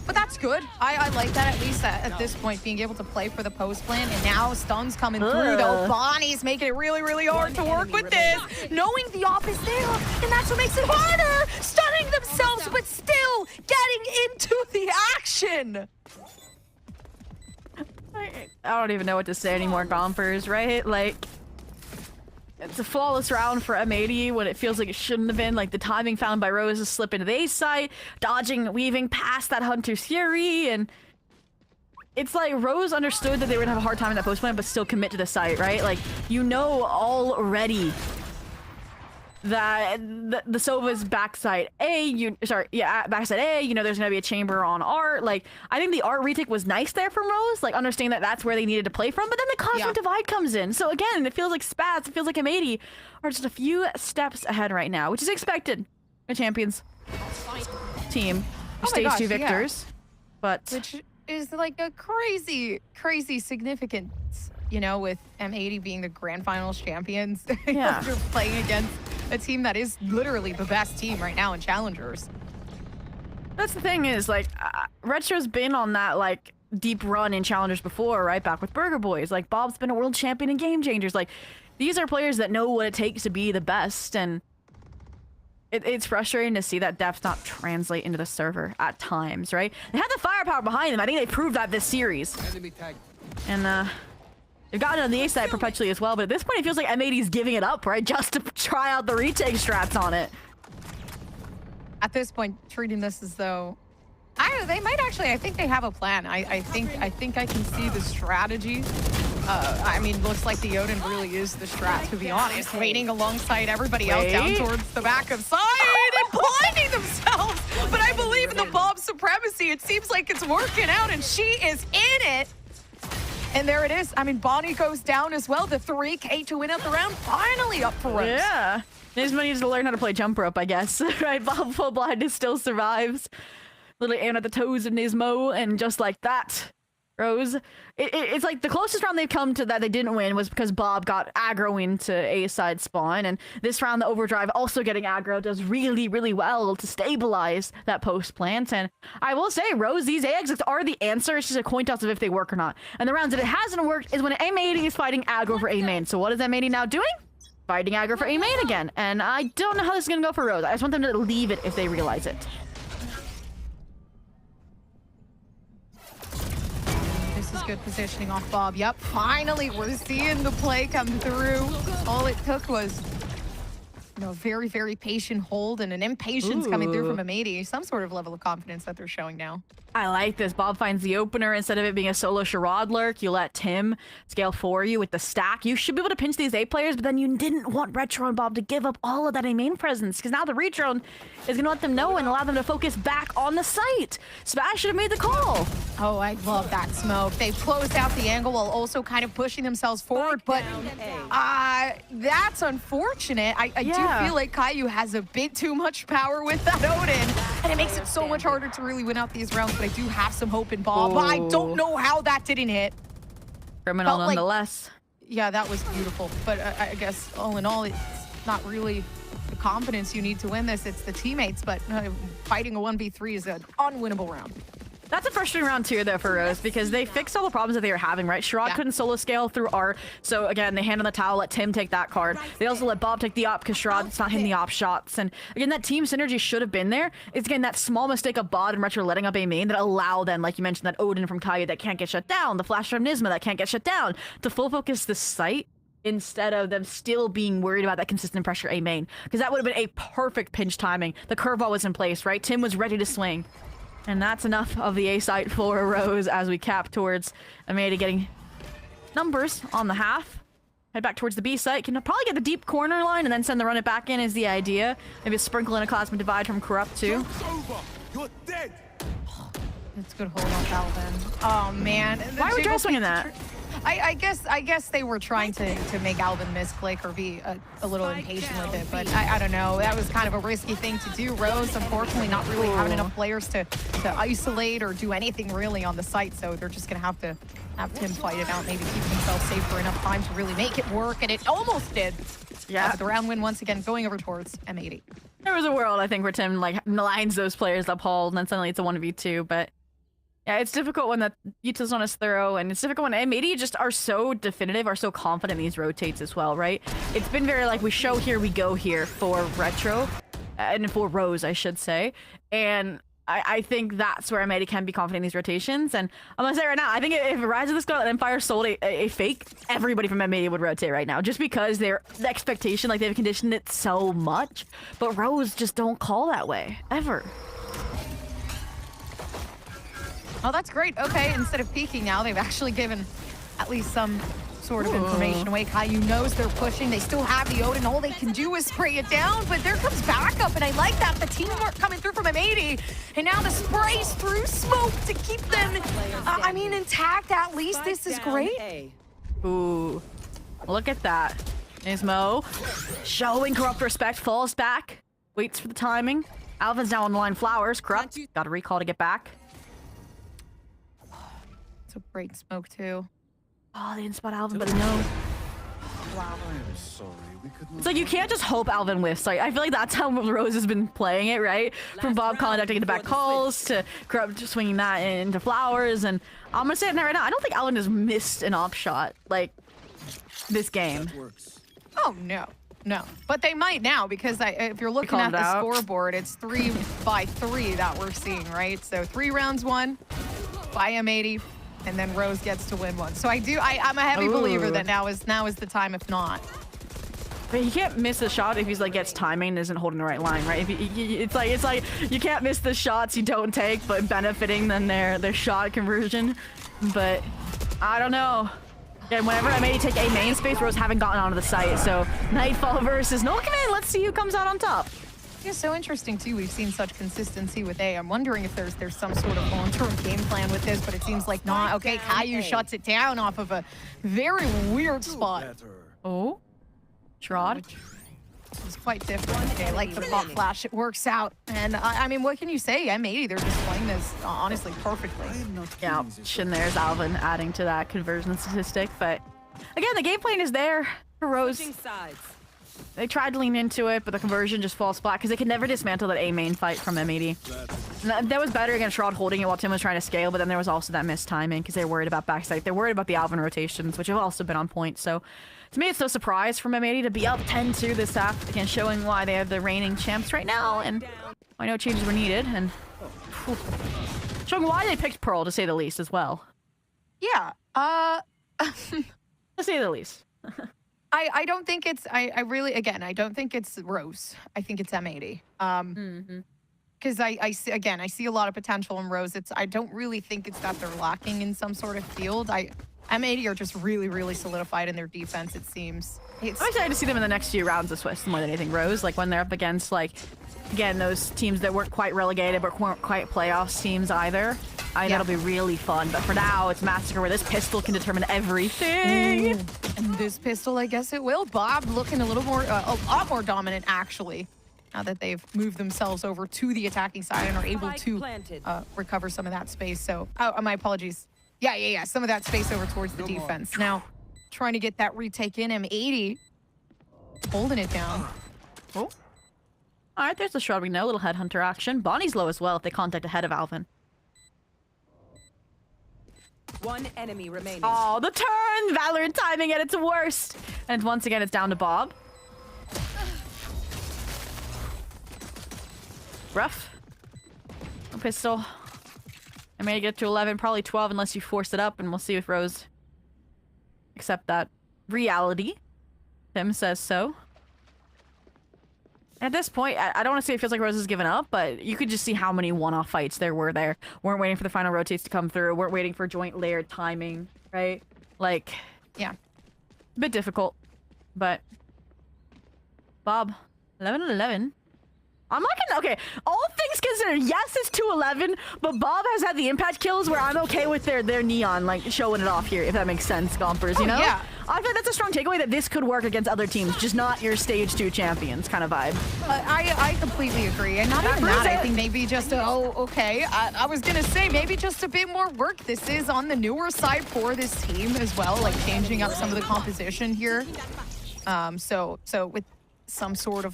But that's good. I like that, at least at this point, being able to play for the post plant. And now Stun's coming through, though. Bonnie's making it really hard to work with this. Knowing the op is there, and that's what makes it harder. Stunning themselves, but still getting into the action. I don't even know what to say anymore, Gompers, right? Like, it's a flawless round for M80 when it feels like it shouldn't have been. Like, the timing found by Rose is slip into the ace side, dodging, weaving past that Hunter's Fury, and it's like Rose understood that they were gonna have a hard time in that post plan, but still commit to the site, right? Like, you know already that the Sova's backside backside A, you know, there's gonna be a chamber on art. Like, I think the art retake was nice there from Rose, like understanding that that's where they needed to play from, but then the Cosmic Divide comes in. So again, it feels like Spats, it feels like M80 are just a few steps ahead right now, which is expected. A champions team, stage 2 victors, but which is like a crazy significance, you know, with M80 being the grand finals champions. Yeah. You're playing against a team that is literally the best team right now in Challengers. That's the thing is, like, Retro's been on that, like, deep run in Challengers before, right? Back with Burger Boys. Like, Bob's been a world champion in Game Changers. Like, these are players that know what it takes to be the best, and it's frustrating to see that depth not translate into the server at times, right? They have the firepower behind them. I think they proved that this series. And, they've gotten on the A side perpetually as well, but at this point it feels like M80's giving it up, right? Just to try out the retake strats on it. At this point, treating this as though they might actually. I think they have a plan. I think I can see the strategy. I mean, looks like the Odin really is the strat, to be honest. Waiting alongside everybody else down towards the back of side and blinding themselves. But I believe in the Bob supremacy. It seems like it's working out, and she is in it. And there it is. I mean, Bonnie goes down as well. The 3K to win out the round finally up for Rose. Yeah. Nismo needs to learn how to play jump rope, I guess. Right? Bob full blindness still survives. Literally aiming at the toes of Nismo, and just like that, Rose. It's like the closest round they've come to that they didn't win was because Bob got aggro into A side spawn, and this round the Overdrive also getting aggro does really, really well to stabilize that post plant. And I will say, Rose, these A exits are the answer. It's just a coin toss of if they work or not. And the rounds that it hasn't worked is when M80 is fighting aggro for A main. So what is M80 now doing? Fighting aggro for A main again. And I don't know how this is gonna go for Rose. I just want them to leave it if they realize it. This is good positioning off Bob. Yep, finally we're seeing the play come through. All it took was, you know, very, very patient hold and an impatience coming through from M80. Some sort of level of confidence that they're showing now. I like this. Bob finds the opener. Instead of it being a solo charade lurk, you let Tim scale for you with the stack. You should be able to pinch these A players, but then you didn't want Retro and Bob to give up all of that A main presence, because now the retron is going to let them know and allow them to focus back on the site. Smash should have made the call. Oh, I love that smoke. They've closed out the angle while also kind of pushing themselves forward, but that's unfortunate. I do feel like Caillou has a bit too much power with that Odin, and it makes it so much harder to really win out these rounds, but I do have some hope in Bob. But I don't know how that didn't hit. Criminal nonetheless. Yeah, that was beautiful. But I guess all in all, it's not really the confidence you need to win this. It's the teammates, but fighting a 1v3 is an unwinnable round. That's a frustrating round too, though, for Rose, because they fixed all the problems that they were having, right? Sherrod couldn't solo scale through art, so again, they hand on the towel, let Tim take that card. They also let Bob take the op because Sherrod's not hitting the op shots. And again, that team synergy should have been there. It's again that small mistake of Bod and Retro letting up A main that allow them, like you mentioned, that Odin from Caillou that can't get shut down, the flash from Nisma that can't get shut down, to full focus the site instead of them still being worried about that consistent pressure A main. Because that would have been a perfect pinch timing. The curveball was in place, right? Tim was ready to swing. And that's enough of the A site for Rose as we cap towards M80 getting numbers on the half. Head back towards the B site. Can probably get the deep corner line and then send the run it back in is the idea. Maybe sprinkle in a Cosmic Divide from Corrupt too. You're dead. That's a good hold on Alvin. Oh man. Why were you swinging that? I guess they were trying to make Alvin misclick or be a little impatient with it, but I don't know. That was kind of a risky thing to do. Rose, unfortunately, not really having enough players to isolate or do anything really on the site, so they're just gonna have Tim fight it out, maybe keep himself safe for enough time to really make it work, and it almost did. Yeah. The round win once again going over towards M80. There was a world, I think, where Tim like lines those players up hold, and then suddenly it's a 1v2, but yeah, it's difficult when the Utah's not as thorough, and it's difficult when M80 just are so definitive, are so confident in these rotates as well, right? It's been very like, we show here, we go here for Retro, and for Rose, I should say. And I think that's where M80 can be confident in these rotations. And I'm gonna say right now, I think if Rise of the Scarlet Empire sold a fake, everybody from M80 would rotate right now, just because the expectation, like they've conditioned it so much. But Rose just don't call that way, ever. Oh, that's great. Okay, instead of peeking now, they've actually given at least some sort of information away. Caillou knows they're pushing. They still have the Odin. All they can do is spray it down, but there comes backup, and I like that. The teamwork coming through from M80, and now the sprays through smoke to keep them, I mean, intact at least. This is great. Ooh, look at that. Nismo showing Corrupt respect, falls back, waits for the timing. Alvin's now on the line. Flowers, Corrupt, got a recall to get back. It's a great smoke too. Oh, they didn't spot Alvin, but no. It's like you can't just hope Alvin whiffs. Like I feel like that's how Rose has been playing it, right? From Bob conducting the back calls to Corrupt swinging that into Flowers, and I'm gonna say it right now. I don't think Alvin has missed an op shot like this game. Oh no, no. But they might now because if you're looking at the scoreboard, it's 3-by-3 that we're seeing, right? So 3 rounds won by M80, and then Rose gets to win one. So I'm a heavy believer that now is the time. If not. But he can't miss a shot if he's like gets timing and isn't holding the right line, right? It's like you can't miss the shots you don't take, but benefiting then their shot conversion. But I don't know. And whenever M80 take A main space, Rose haven't gotten onto the site. So Nightfall versus Nolkaman. Let's see who comes out on top. Yeah, so interesting too. We've seen such consistency with A. I'm wondering if there's some sort of long-term game plan with this, but it seems like not. Okay, Caillou shuts it down off of a very weird spot. Oh. Trod. It's quite different. Okay, like the pop flash, it works out. And I mean, what can you say? M80, they're just playing this honestly perfectly. Yeah, and there's Alvin adding to that conversion statistic. But again, the game plan is there for Rose. They tried to lean into it, but the conversion just falls flat because they could never dismantle that A main fight from M80. That was better against Trod holding it while Tim was trying to scale, but then there was also that missed timing because they're worried about backside. They're worried about the Alvin rotations, which have also been on point. So to me, it's no surprise from M80 to be up 10-2 this half, again, showing why they have the reigning champs right now and why no changes were needed, and showing why they picked Pearl, to say the least, as well. Yeah, to say the least. I don't think it's, I really, again, I don't think it's Rose. I think it's M80. Because I see a lot of potential in Rose. I don't really think it's that they're lacking in some sort of field. M80 are just really, really solidified in their defense, it seems. I'm excited to see them in the next few rounds of Swiss more than anything Rose. Like when they're up against, like, again, those teams that weren't quite relegated but weren't quite playoffs teams either. That'll be really fun. But for now, it's Massacre where this pistol can determine everything. And this pistol, I guess it will. Bob looking a little more, a lot more dominant, actually. Now that they've moved themselves over to the attacking side and are able to recover some of that space. So, my apologies. Yeah. Some of that space over towards the defense. Now, trying to get that retake in. M80 holding it down. Oh. All right, there's the Shroud we know. Little Headhunter action. Bonnie's low as well if they contact ahead of Alvin. One enemy remaining. Oh, the turn! Valorant timing at its worst. And once again, it's down to Bob. Rough. No pistol. I may get to 11, probably 12 unless you force it up, and we'll see if Rose accept that reality. Tim says so. At this point, I don't want to say it feels like Rose has given up, but you could just see how many one-off fights there were there. Weren't waiting for the final rotates to come through. Weren't waiting for joint layered timing, right? Like, yeah. A bit difficult, but Bob, 11-11. I'm not gonna, okay, all things considered, yes, it's 2-11, but Bob has had the impact kills where I'm okay with their neon, like, showing it off here, if that makes sense, Gompers, you know? Yeah. I feel like that's a strong takeaway that this could work against other teams, just not your stage 2 champions kind of vibe. I completely agree, and not even that, I think maybe just, okay, I was gonna say maybe just a bit more work. This is on the newer side for this team as well, like changing up some of the composition here. So with some sort of,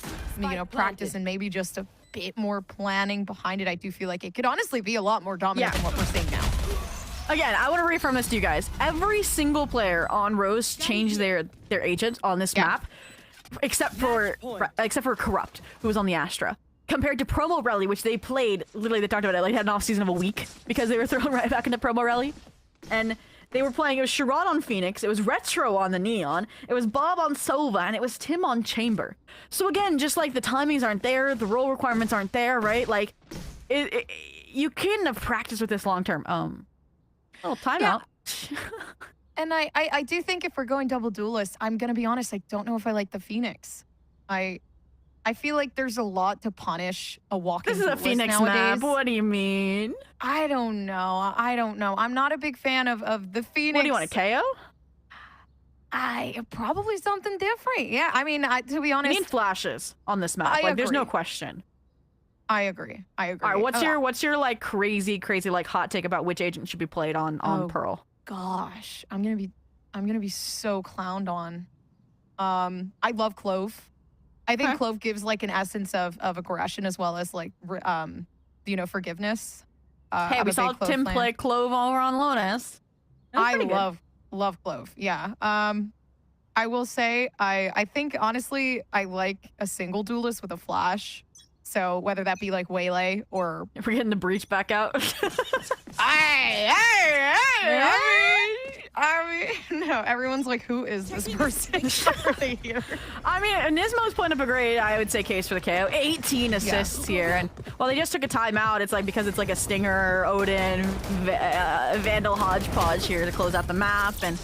practice and maybe just a bit more planning behind it, I do feel like it could honestly be a lot more dominant than what we're seeing now. Again, I want to reaffirm this to you guys. Every single player on Rose changed their agent on this map, except for Corrupt, who was on the Astra. Compared to Promo Rally, which they played, literally they talked about it, like had an off season of a week because they were thrown right back into Promo Rally. And they were playing, it was Sherrod on Phoenix, it was Retro on the Neon, it was Bob on Sova, and it was Tim on Chamber. So again, just like the timings aren't there, the role requirements aren't there, right? Like, you couldn't have practiced with this long term. Oh, timeout. Yeah. And I do think if we're going double duelist, I'm gonna be honest, I don't know if I like the Phoenix. I feel like there's a lot to punish a walking duelist nowadays. This is a Phoenix map. What do you mean? I don't know. I'm not a big fan of the Phoenix. What do you want, a KO? Probably something different. Yeah, I mean, to be honest, you need flashes on this map. Like, there's no question. I agree. All right, what's your like crazy like hot take about which agent should be played on Pearl? Gosh, I'm gonna be so clowned on. I love Clove. I think Clove gives like an essence of aggression as well as like you know, forgiveness. Hey, I'm we a saw big Clove Tim fan. play Clove over on Lotus. I love Clove. Yeah. I will say I think honestly I like a single duelist with a flash. So whether that be like Waylay or if we're getting the breach back out. I mean, no, everyone's like, who is this person really here? I mean, Nismo's putting up a great, I would say, case for the KO. 18 assists here, and well, they just took a timeout. It's like because it's like a Stinger, Odin, Vandal hodgepodge here to close out the map, and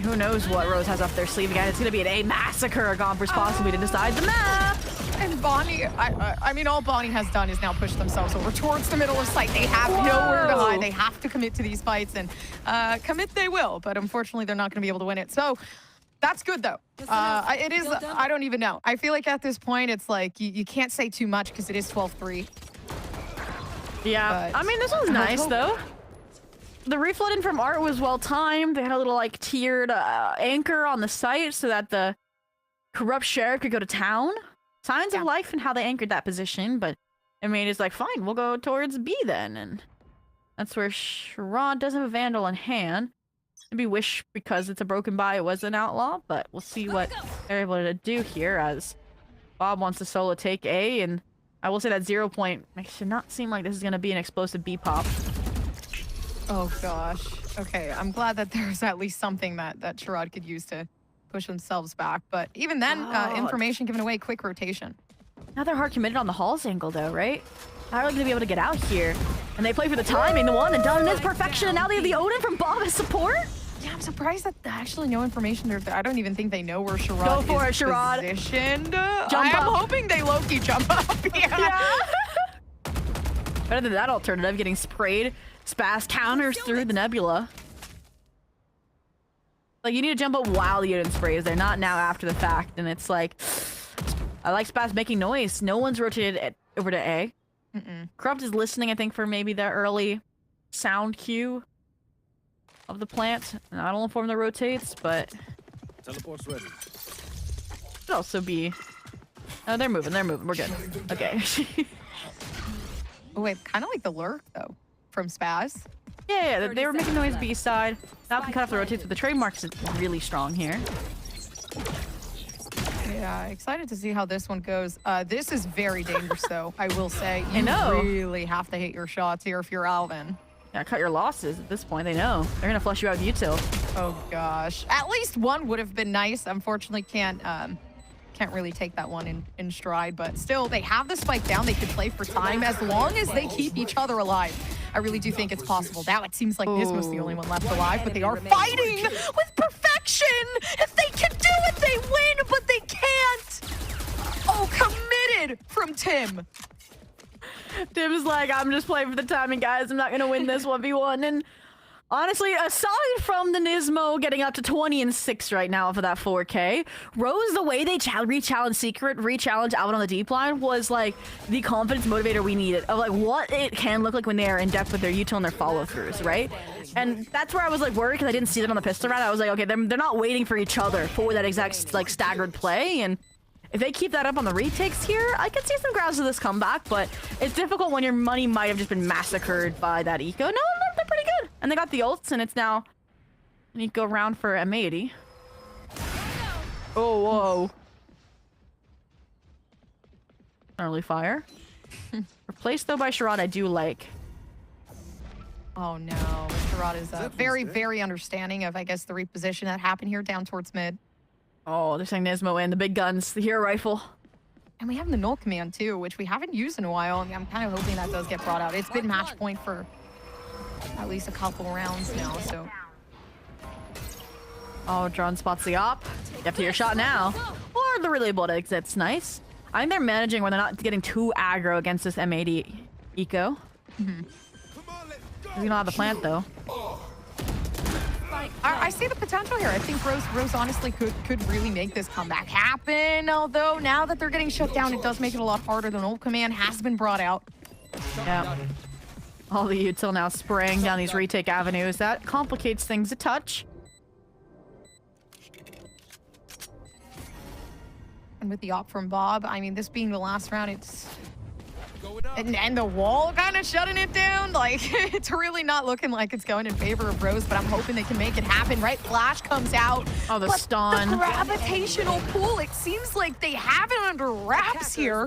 who knows what Rose has up their sleeve again. It's gonna be an A massacre. Gompers possibly to decide the map. And Bonnie, I mean, all Bonnie has done is now push themselves over towards the middle of site. They have nowhere to hide. They have to commit to these fights, and commit they will, but unfortunately, they're not going to be able to win it. So that's good, though. It is, I don't even know. I feel like at this point, it's like you can't say too much because it is 12-3. Yeah, But I mean, this one's nice, though. The reflooding from Art was well timed. They had a little like tiered anchor on the site so that the corrupt sheriff could go to town. Signs of life and how they anchored that position, but I mean, it's like, fine, we'll go towards B then, and that's where Sherrod doesn't have a Vandal in hand. Maybe wish because it's a broken buy it was an outlaw, but we'll see what they're able to do here as Bob wants to solo take A, and I will say that 0 point makes it not seem like this is going to be an explosive B pop. Oh gosh. Okay, I'm glad that there's at least something that Sherrod could use to push themselves back, but even then, information given away, quick rotation. Now they're hard committed on the Halls angle though, right? How are they gonna be able to get out here? And they play for the timing, the one and done, and it's perfection, and now they have the Odin from Bob as support? Yeah, I'm surprised that actually no information there. I don't even think they know where Sherrod Go for it, Sherrod. positioned. Jump I'm up. hoping they low-key jump up. Yeah. Better than that alternative, getting sprayed. Spaz counters through the Nebula. Like, you need to jump up while the Odin sprays. They're not now after the fact. And it's like, I like Spaz making noise. No one's rotated over to A. Corrupt is listening, I think, for maybe the early sound cue of the plant. And I don't know if form the rotates, but teleport's ready. Could also be. Oh, they're moving. We're good. Okay. Oh, wait, kind of like the lurk though from Spaz. Yeah, they were making noise B side. Now can cut off the rotates, but the trademark is really strong here. Yeah, excited to see how this one goes. This is very dangerous, though, I will say. You I know. really have to hit your shots here if you're Alvin. Yeah, cut your losses at this point. They know. They're going to flush you out of util. Oh, gosh. At least one would have been nice. Unfortunately, can't really take that one in stride. But still, they have the spike down. They can play for time as long as they keep each other alive. I really do think it's possible. Now it seems like Nismo's the only one left alive, but they are fighting with perfection! If they can do it, they win, but they can't! Oh, committed from Tim. Tim's like, I'm just playing for the timing, guys. I'm not going to win this 1v1. And honestly, aside from the Nismo getting up to 20-6 right now for that 4K, Rose, the way they re-challenge Secret, re-challenge Alvin on the deep line was like the confidence motivator we needed of like what it can look like when they are in depth with their util and their follow-throughs, right? And that's where I was like worried because I didn't see them on the pistol round. I was like, okay, they're not waiting for each other for that exact like staggered play. And if they keep that up on the retakes here, I could see some grounds of this comeback, but it's difficult when your money might have just been massacred by that eco. No, they're pretty good. And they got the ults, and it's now an eco round for M80. Oh, whoa. Early fire. Replaced, though, by Sherrod, I do like. Oh, no. Sherrod is very, very understanding of, I guess, the reposition that happened here down towards mid. Oh, they're saying Nismo and the big guns, the hero rifle. And we have the null command too, which we haven't used in a while. And I'm kind of hoping that does get brought out. It's been match point for at least a couple rounds now, so. Oh, drone spots the op. You have to your shot now. Or the relayable exit's nice. I think they're managing where they're not getting too aggro against this M80 eco. You don't have the plant though. I see the potential here. I think Rose honestly could really make this comeback happen. Although now that they're getting shut down, it does make it a lot harder. The null command has been brought out. Yeah. All the util now spraying down these retake avenues. That complicates things a touch. happened with the op from Bob. I mean, this being the last round, it's... And the wall kind of shutting it down. Like, it's really not looking like it's going in favor of Rose, but I'm hoping they can make it happen, right? Flash comes out. Oh, the but stun. The gravitational pull, it seems like they have it under wraps here.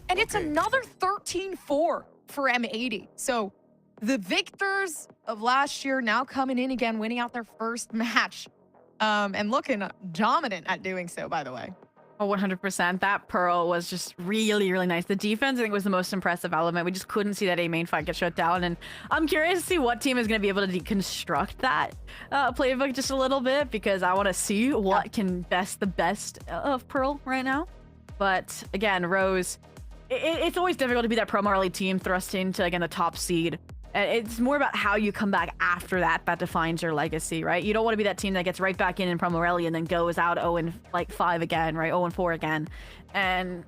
And it's another 13-4 for M80. So the victors of last year now coming in again, winning out their first match. And looking dominant at doing so, by the way. Oh, 100%. That Pearl was just really, really nice. The defense, I think, was the most impressive element. We just couldn't see that A main fight get shut down. And I'm curious to see what team is going to be able to deconstruct that playbook just a little bit, because I want to see what can best the best of Pearl right now. But again, Rose, it's always difficult to be that promo early team thrusting to, again, the top seed. And it's more about how you come back after that defines your legacy, right? You don't want to be that team that gets right back in Promorelli and then goes out 0-5 again, right? 0-4 again. And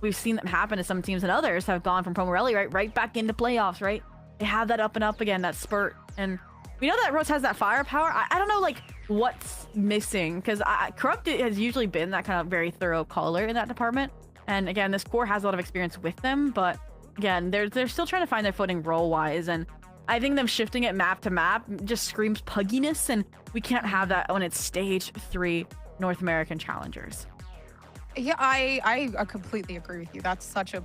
we've seen that happen to some teams, and others have gone from Promorelli right back into playoffs, right? They have that up and up again, that spurt. And we know that Rose has that firepower. I don't know, like, what's missing, because Corrupt has usually been that kind of very thorough caller in that department. And again, this core has a lot of experience with them, but again, they're still trying to find their footing role-wise, and I think them shifting it map to map just screams pugginess, and we can't have that when it's stage 3 North American Challengers. Yeah, I completely agree with you. That's such a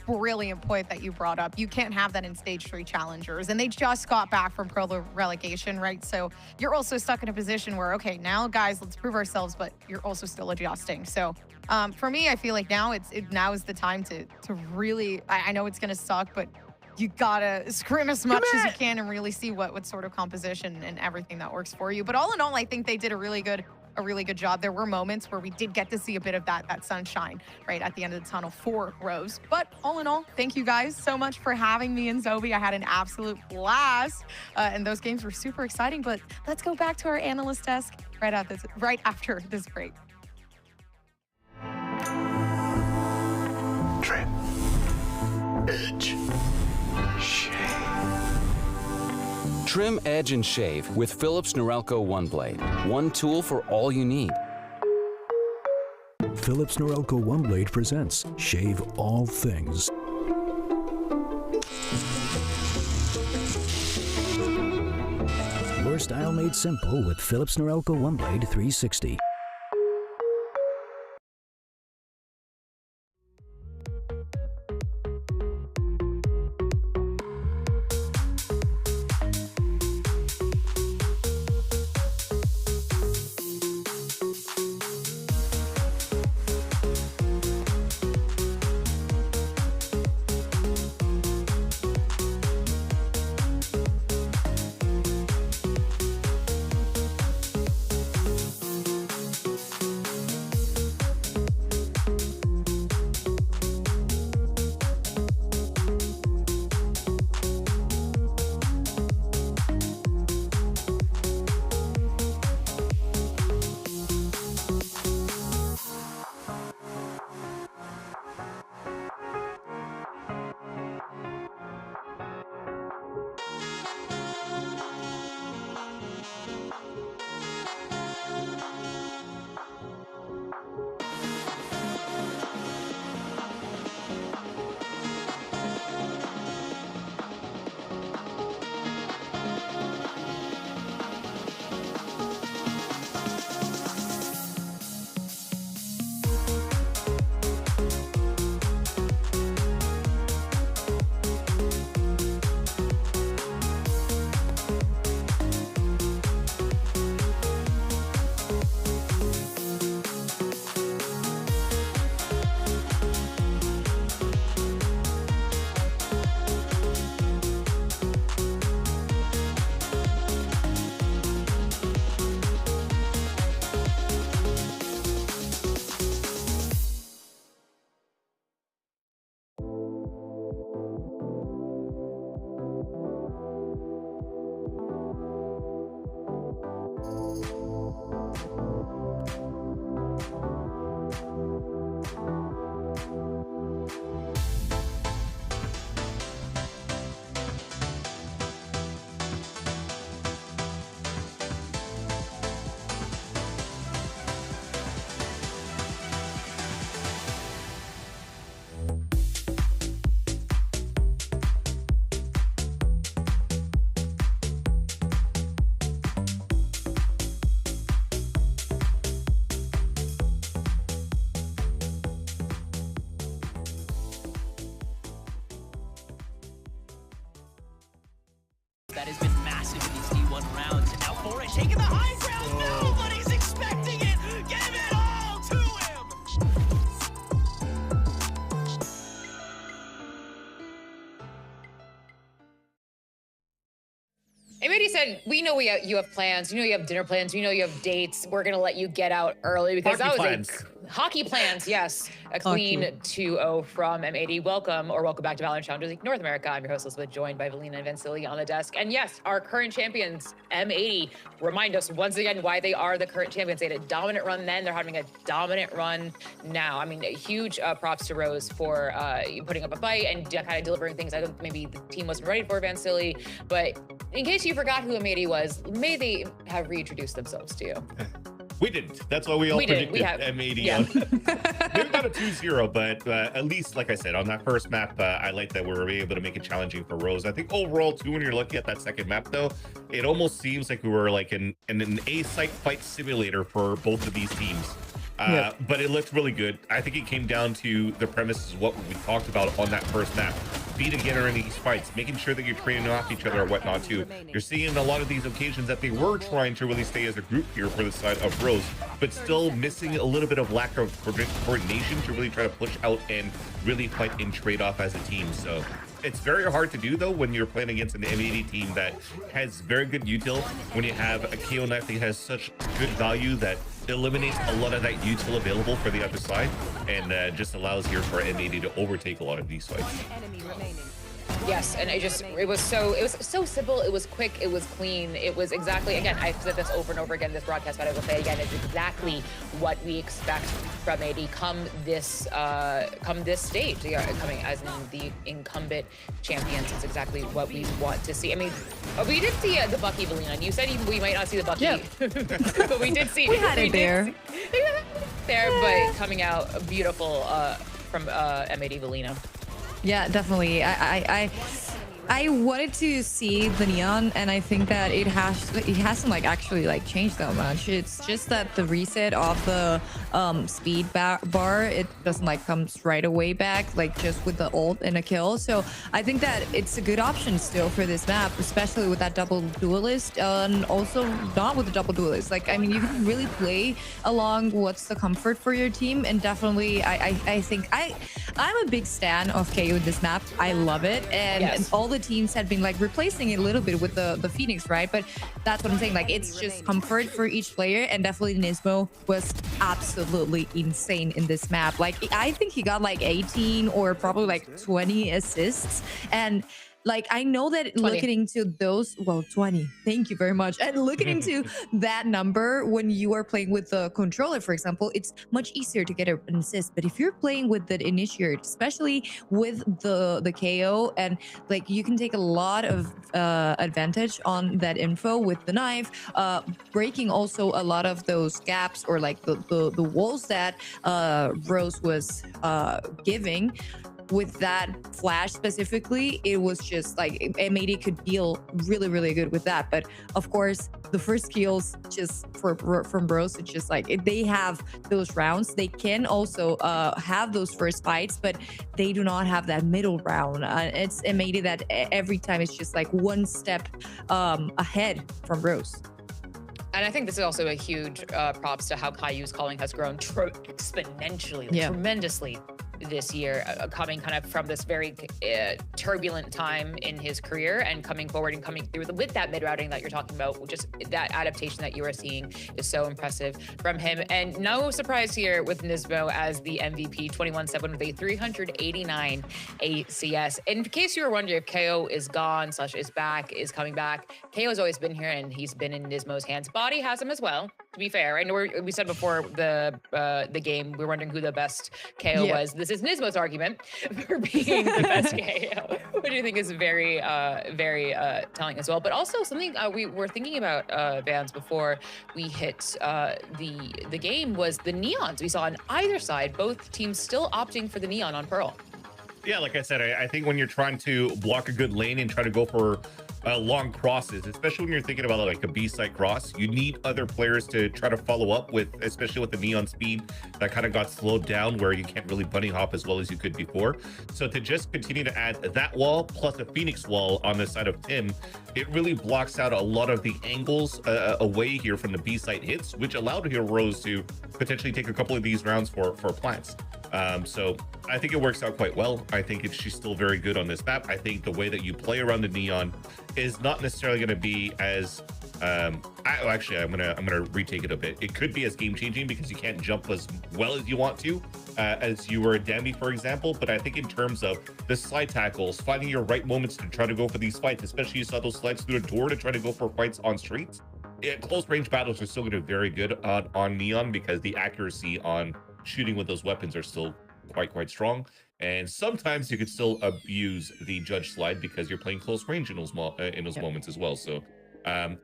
brilliant point that you brought up. You can't have that in stage 3 Challengers, and they just got back from pro relegation, right? So you're also stuck in a position where, okay, now guys, let's prove ourselves, but you're also still adjusting. So for me, I feel like now now is the time to really, I know it's gonna suck, but you gotta scrim as much as you can and really see what sort of composition and everything that works for you. But all in all, I think they did a really good job. There were moments where we did get to see a bit of that sunshine right at the end of the tunnel for Rose. But all in all, thank you guys so much for having me and Zobi. I had an absolute blast, and those games were super exciting. But let's go back to our analyst desk right after this break. Trim, edge, shave. Trim, edge, and shave with Philips Norelco One Blade. One tool for all you need. Philips Norelco One Blade presents Shave All Things. Your style made simple with Philips Norelco One Blade 360. That has been massive in these D1 rounds. And now Foreign taking the high ground. Nobody's expecting it. Give it all to him. M80 said, we know you have plans. You know you have dinner plans. You know you have dates. We're going to let you get out early because Hockey that was plans. Hockey plans, yes. A clean 2-0 from M80. Welcome back to VALORANT Challengers League North America. I'm your host, Elizabeth, joined by Valina and Vansili on the desk. And yes, our current champions, M80, remind us once again why they are the current champions. They had a dominant run then. They're having a dominant run now. I mean, huge props to Rose for putting up a fight and kind of delivering things I think maybe the team wasn't ready for, Vansili. But in case you forgot who M80 was, may they have reintroduced themselves to you. We didn't. That's why we all predicted M80. Yeah. Maybe not a 2-0, but at least, like I said, on that first map, I like that we were able to make it challenging for Rose. I think overall, too, when you're looking at that second map, though, it almost seems like we were like in an A-site fight simulator for both of these teams. But it looked really good. I think it came down to the premises of what we talked about on that first map. Be together in these fights, making sure that you're trading off each other or whatnot too. You're seeing in a lot of these occasions that they were trying to really stay as a group here for the side of Rose, but still missing a little bit of lack of coordination to really try to push out and really fight and trade off as a team. So it's very hard to do though when you're playing against an M80 team that has very good util, when you have a KO knife that has such good value that eliminates a lot of that util available for the other side, and just allows here for M80 to overtake a lot of these fights. Yes, and it was so simple, it was quick, it was clean, it was exactly, again, I've said this over and over again in this broadcast, but I will say it again, it's exactly what we expect from AD come this stage, coming as the incumbent champions. It's exactly what we want to see. I mean, we did see the Bucky Valina, and you said we might not see the Bucky, but we did see. We had it there. But coming out beautiful from M80 Valina. Yeah, definitely. I wanted to see the neon, and I think that it hasn't like actually like changed that much. It's just that the reset of the speed bar, it doesn't like comes right away back, like just with the ult and a kill. So I think that it's a good option still for this map, especially with that double duelist, and also not with the double duelist. Like, I mean, you can really play along what's the comfort for your team, and definitely I think I'm a big stan of KO in this map. I love it, and all the teams had been like replacing it a little bit with the Phoenix, right? But that's what I'm saying, like it's just comfort for each player, and definitely Nismo was absolutely insane in this map. Like I think he got like 18 or probably like 20 assists, and like I know that 20. Looking into those, well, 20, thank you very much. And looking into that number when you are playing with the controller, for example, it's much easier to get an assist. But if you're playing with the initiator, especially with the KO, and like you can take a lot of advantage on that info with the knife, breaking also a lot of those gaps or like the walls that Rose was giving. With that flash specifically, it was just like M80 could deal really good with that. But of course, the first kills just from Bros, it's just like if they have those rounds, they can also have those first fights, but they do not have that middle round. It's M80 that every time it's just like one step ahead from Bros. And I think this is also a huge props to how Caillou's calling has grown exponentially, tremendously this year, coming kind of from this very turbulent time in his career and coming forward and coming through with that mid-routing that you're talking about. Just that adaptation that you are seeing is so impressive from him. And no surprise here with Nismo as the MVP, 21-7 with a 389 ACS. In case you were wondering if KO is gone / is back, is coming back, KO has always been here and he's been in Nismo's hands. Body has him as well, to be fair. I know we said before the game, we were wondering who the best KO was. This is Nismo's argument for being the best KO, which I think is very telling as well. But also something we were thinking about, Vans, before we hit the game was the neons we saw on either side. Both teams still opting for the neon on Pearl. Yeah, like I said, I think when you're trying to block a good lane and try to go for long crosses, especially when you're thinking about like a B-side cross, you need other players to try to follow up with, especially with the Neon speed that kind of got slowed down where you can't really bunny hop as well as you could before. So to just continue to add that wall plus a Phoenix wall on the side of Tim, it really blocks out a lot of the angles away here from the B-side hits, which allowed Heroes to potentially take a couple of these rounds for plants. So I think it works out quite well. I think she's still very good on this map. I think the way that you play around the Neon is not necessarily going to be as actually I'm gonna retake it a bit. It could be as game changing because you can't jump as well as you want to as you were a Danby, for example. But I think in terms of the slide tackles, finding your right moments to try to go for these fights, especially you saw those slides through the door to try to go for fights on streets. Close range battles are still going to be very good on Neon because the accuracy on shooting with those weapons are still quite strong, and sometimes you could still abuse the judge slide because you're playing close range in those moments as well. So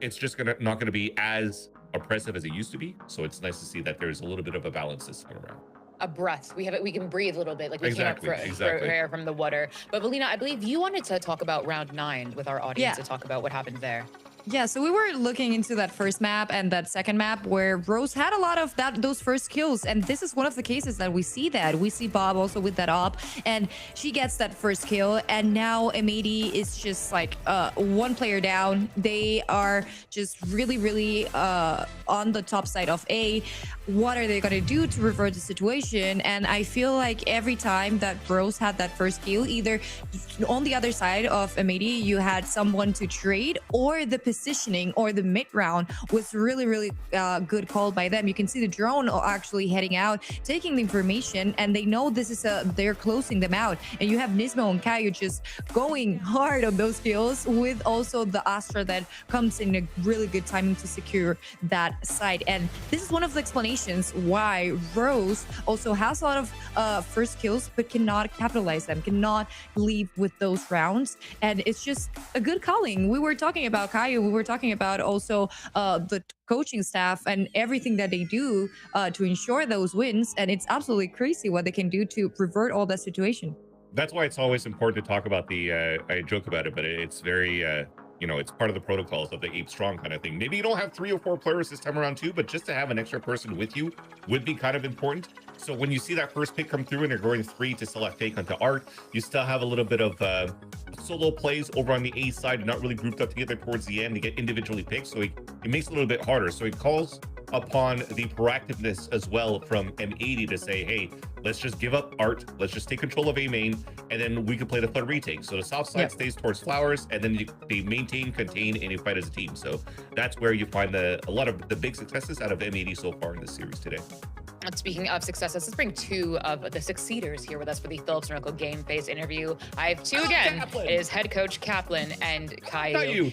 it's just not gonna be as oppressive as it used to be. So it's nice to see that there's a little bit of a balance this time around. A breath. We can breathe a little bit, like we Exactly. came up for air from the water. But Valina, I believe you wanted to talk about round 9 with our audience to talk about what happened there. Yeah, so we were looking into that first map and that second map where Rose had a lot of those first kills, and this is one of the cases that we see that. We see Bob also with that op, and she gets that first kill, and now M80 is just like one player down. They are just really on the top side of A. What are they gonna do to revert the situation? And I feel like every time that Rose had that first kill, either on the other side of M80 you had someone to trade, or the positioning or the mid round was really good call by them. You can see the drone actually heading out, taking the information, and they know this is they're closing them out. And you have Nismo and Caillou just going hard on those kills, with also the Astra that comes in a really good timing to secure that side. And this is one of the explanations why Rose also has a lot of first kills but cannot capitalize them, cannot leave with those rounds. And it's just a good calling. We were talking about Caillou, we were talking about also the coaching staff and everything that they do to ensure those wins, and it's absolutely crazy what they can do to revert all that situation. That's why it's always important to talk about the I joke about it, but it's very it's part of the protocols of the Ape Strong kind of thing. Maybe you don't have 3 or 4 players this time around too, but just to have an extra person with you would be kind of important. So when you see that first pick come through and they're going 3 to select fake onto Art, you still have a little bit of solo plays over on the A side, not really grouped up together towards the end to get individually picked. So it makes it a little bit harder. So it calls upon the proactiveness as well from M80 to say, hey, let's just give up Art, let's just take control of A main, and then we can play the flood retake. So the soft side stays towards Flowers, and then they maintain, contain, and you fight as a team. So that's where you find a lot of the big successes out of M80 so far in this series today. And speaking of successes, let's bring 2 of the succeeders here with us for the Philips Norco Game Face interview. I have 2 again. Kaplan. It is head coach Kaplan and Caillou.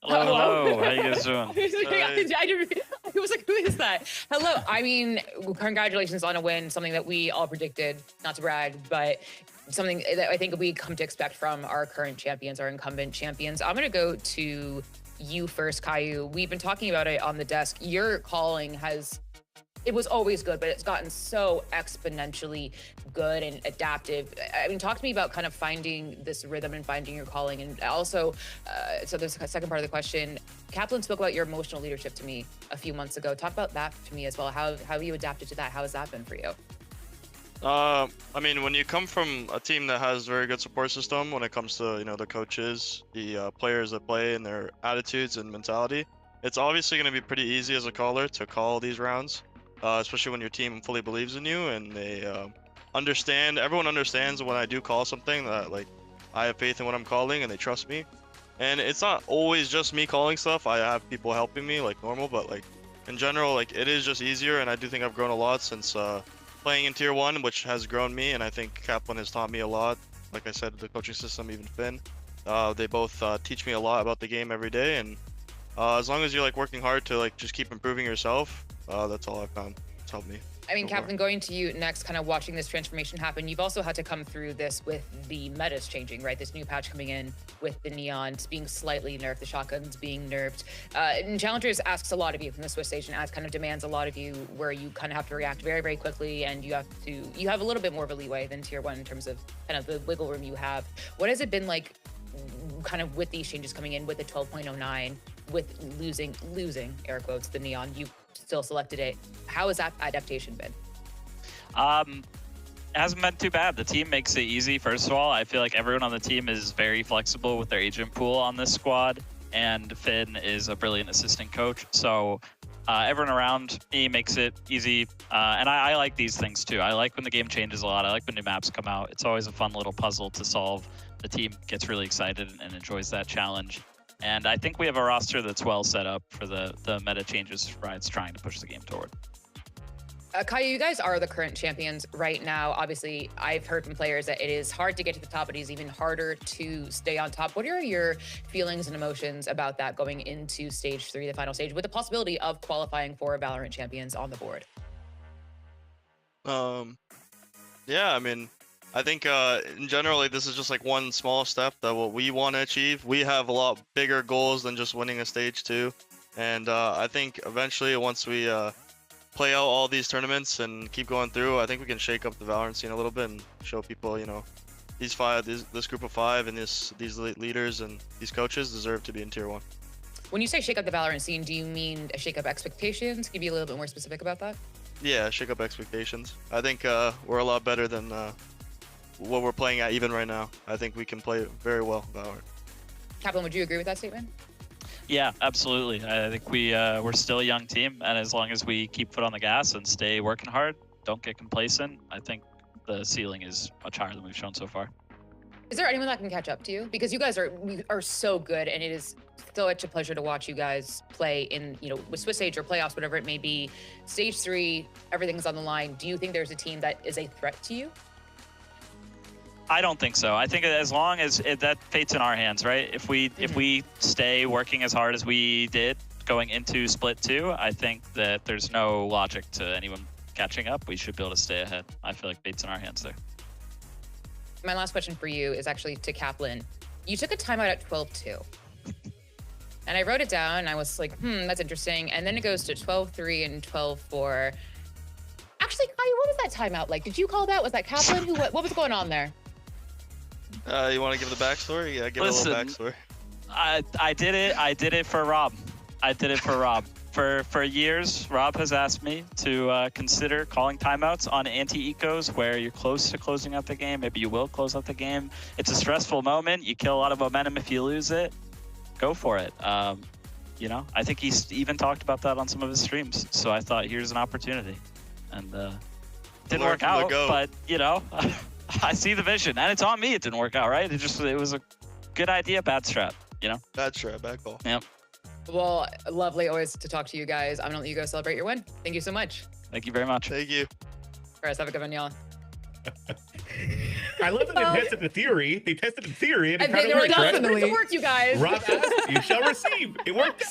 Hello. How you guys doing? I was like, who is that? Hello. I mean, congratulations on a win, something that we all predicted, not to brag, but something that I think we come to expect from our current champions, our incumbent champions. I'm going to go to you first, Caillou. We've been talking about it on the desk. Your calling it was always good, but it's gotten so exponentially good and adaptive. I mean, talk to me about kind of finding this rhythm and finding your calling. And also, so there's a second part of the question. Kaplan spoke about your emotional leadership to me a few months ago. Talk about that to me as well. How you adapted to that? How has that been for you? I mean, when you come from a team that has very good support system when it comes to, the coaches, the players that play and their attitudes and mentality, it's obviously going to be pretty easy as a caller to call these rounds. Especially when your team fully believes in you and they everyone understands when I do call something that I have faith in what I'm calling and they trust me. And it's not always just me calling stuff. I have people helping me like normal, but in general, it is just easier. And I do think I've grown a lot since playing in tier 1, which has grown me. And I think Kaplan has taught me a lot. Like I said, the coaching system, even Finn, they both teach me a lot about the game every day. And as long as you're working hard to just keep improving yourself, that's all I've found. It's helped me. I mean, Captain, going to you next, kind of watching this transformation happen, you've also had to come through this with the metas changing, right? This new patch coming in with the neons being slightly nerfed, the shotguns being nerfed. And Challengers asks a lot of you from the Swiss station, as kind of demands a lot of you, where you kind of have to react very, very quickly, and you have a little bit more of a leeway than tier 1 in terms of kind of the wiggle room you have. What has it been like kind of with these changes coming in with the 12.09, with losing air quotes, the neon? You still selected it. How has that adaptation been? It hasn't been too bad. The team makes it easy. First of all, I feel like everyone on the team is very flexible with their agent pool on this squad, and Finn is a brilliant assistant coach. So everyone around me makes it easy. And I like these things too. I like when the game changes a lot. I like when new maps come out. It's always a fun little puzzle to solve. The team gets really excited and enjoys that challenge. And I think we have a roster that's well set up for the meta changes Riot's trying to push the game toward. Kaya, you guys are the current champions right now. Obviously, I've heard from players that it is hard to get to the top, but it is even harder to stay on top. What are your feelings and emotions about that going into stage 3, the final stage, with the possibility of qualifying for Valorant champions on the board? Yeah, I mean, I think in general, this is just like one small step that what we want to achieve. We have a lot bigger goals than just winning a stage 2. And I think eventually once we play out all these tournaments and keep going through, I think we can shake up the Valorant scene a little bit and show people, you know, this group of 5 and these leaders and these coaches deserve to be in tier 1. When you say shake up the Valorant scene, do you mean shake up expectations? Can you be a little bit more specific about that? Yeah, shake up expectations. I think we're a lot better than what we're playing at even right now. I think we can play very well Valorant. Kaplan, would you agree with that statement? Yeah, absolutely. I think we're still a young team, and as long as we keep foot on the gas and stay working hard, don't get complacent, I think the ceiling is much higher than we've shown so far. Is there anyone that can catch up to you? Because you guys are so good, and it is such a pleasure to watch you guys play in, you know, with Swiss Stage or playoffs, whatever it may be. Stage 3, everything's on the line. Do you think there's a team that is a threat to you? I don't think so. I think as long as that fate's in our hands, right? If we stay working as hard as we did going into split 2, I think that there's no logic to anyone catching up. We should be able to stay ahead. I feel like fate's in our hands there. My last question for you is actually to Kaplan. You took a timeout at 12-2. And I wrote it down and I was like, that's interesting. And then it goes to 12-3 and 12-4. Actually, Kaya, what was that timeout like? Did you call that? Was that Kaplan? What was going on there? You want to give the backstory? Yeah, give a little backstory. I did it for Rob. I did it for Rob. For years, Rob has asked me to consider calling timeouts on anti-ecos where you're close to closing out the game. Maybe you will close out the game. It's a stressful moment. You kill a lot of momentum if you lose it. Go for it. You know, I think he's even talked about that on some of his streams. So I thought, here's an opportunity. And didn't work out, but, you know, I see the vision. And it's on me it didn't work out, right? It was a good idea, bad strat, you know? Bad strat, bad call. Yep. Well, lovely always to talk to you guys. I'm gonna let you go celebrate your win. Thank you so much. Thank you very much. Thank you. All right, have a good one, y'all. I love that they tested the theory. They tested the theory and it kind of worked. Definitely. It worked, you guys. Rob asked, you shall receive. It worked.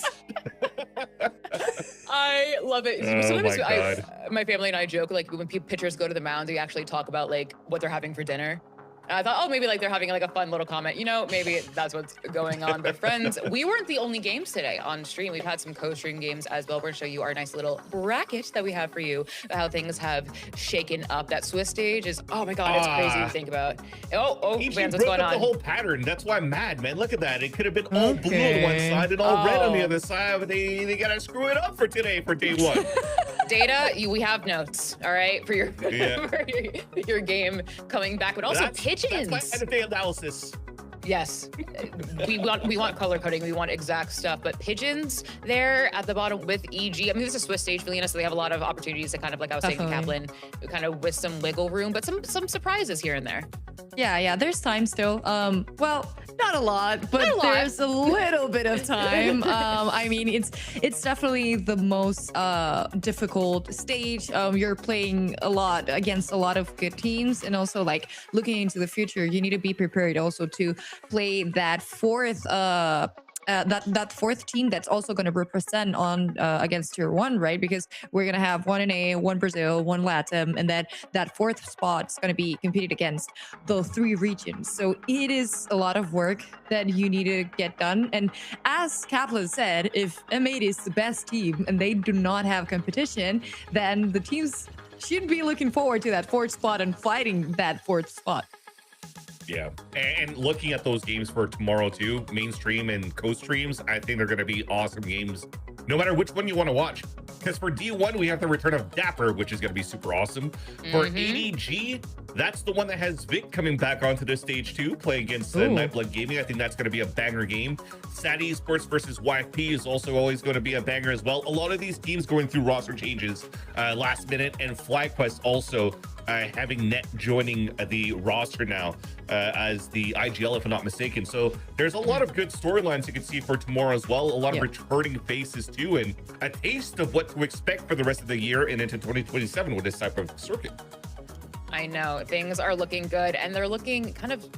I love it. Oh my God. My family and I joke, like, when pitchers go to the mound, they actually talk about, like, what they're having for dinner. And I thought, oh, maybe like they're having like a fun little comment. You know, maybe that's what's going on. But friends, we weren't the only games today on stream. We've had some co-stream games as well. We're gonna show you our nice little bracket that we have for you, how things have shaken up. That Swiss stage is, oh my God, it's crazy to think about. Oh, Vance, what's going on? The whole pattern. That's why I'm mad, man. Look at that. It could have been all blue on one side and all red on the other side, but they gotta screw it up for today, for day 1. Data, we have notes, all right, for your for your game coming back, but also pigeons. That's my end-of-day analysis. Yes, we want color coding, we want exact stuff, but pigeons there at the bottom with EG. I mean, this is a Swiss stage, Felina, so they have a lot of opportunities to kind of, like I was saying to Kaplan, kind of with some wiggle room, but some surprises here and there. Yeah, there's time still. Well, not a lot, but there's a little bit of time. I mean, it's definitely the most difficult stage. You're playing a lot against a lot of good teams, and also like looking into the future, you need to be prepared also to play that fourth that fourth team that's also going to represent on against tier 1, right? Because we're going to have 1 NA, 1 Brazil, 1 LATAM, and then that fourth spot's going to be competed against the 3 regions. So it is a lot of work that you need to get done. And as Kaplan said, if M80 is the best team and they do not have competition, then the teams should be looking forward to that 4th spot and fighting that 4th spot. Yeah, and looking at those games for tomorrow too, mainstream and co-streams, I think they're going to be awesome games, no matter which one you want to watch. Because for D1, we have the return of Dapper, which is going to be super awesome. For ADG, that's the one that has Vic coming back onto the stage too, playing against Nightblood Gaming. I think that's going to be a banger game. SAT Esports versus YFP is also always going to be a banger as well. A lot of these teams going through roster changes last minute, and FlyQuest also having Net joining the roster now as the IGL, if I'm not mistaken. So there's a lot of good storylines you can see for tomorrow as well. A lot of returning faces too, and a taste of what to expect for the rest of the year and into 2027 with this type of circuit. I know things are looking good, and they're looking kind of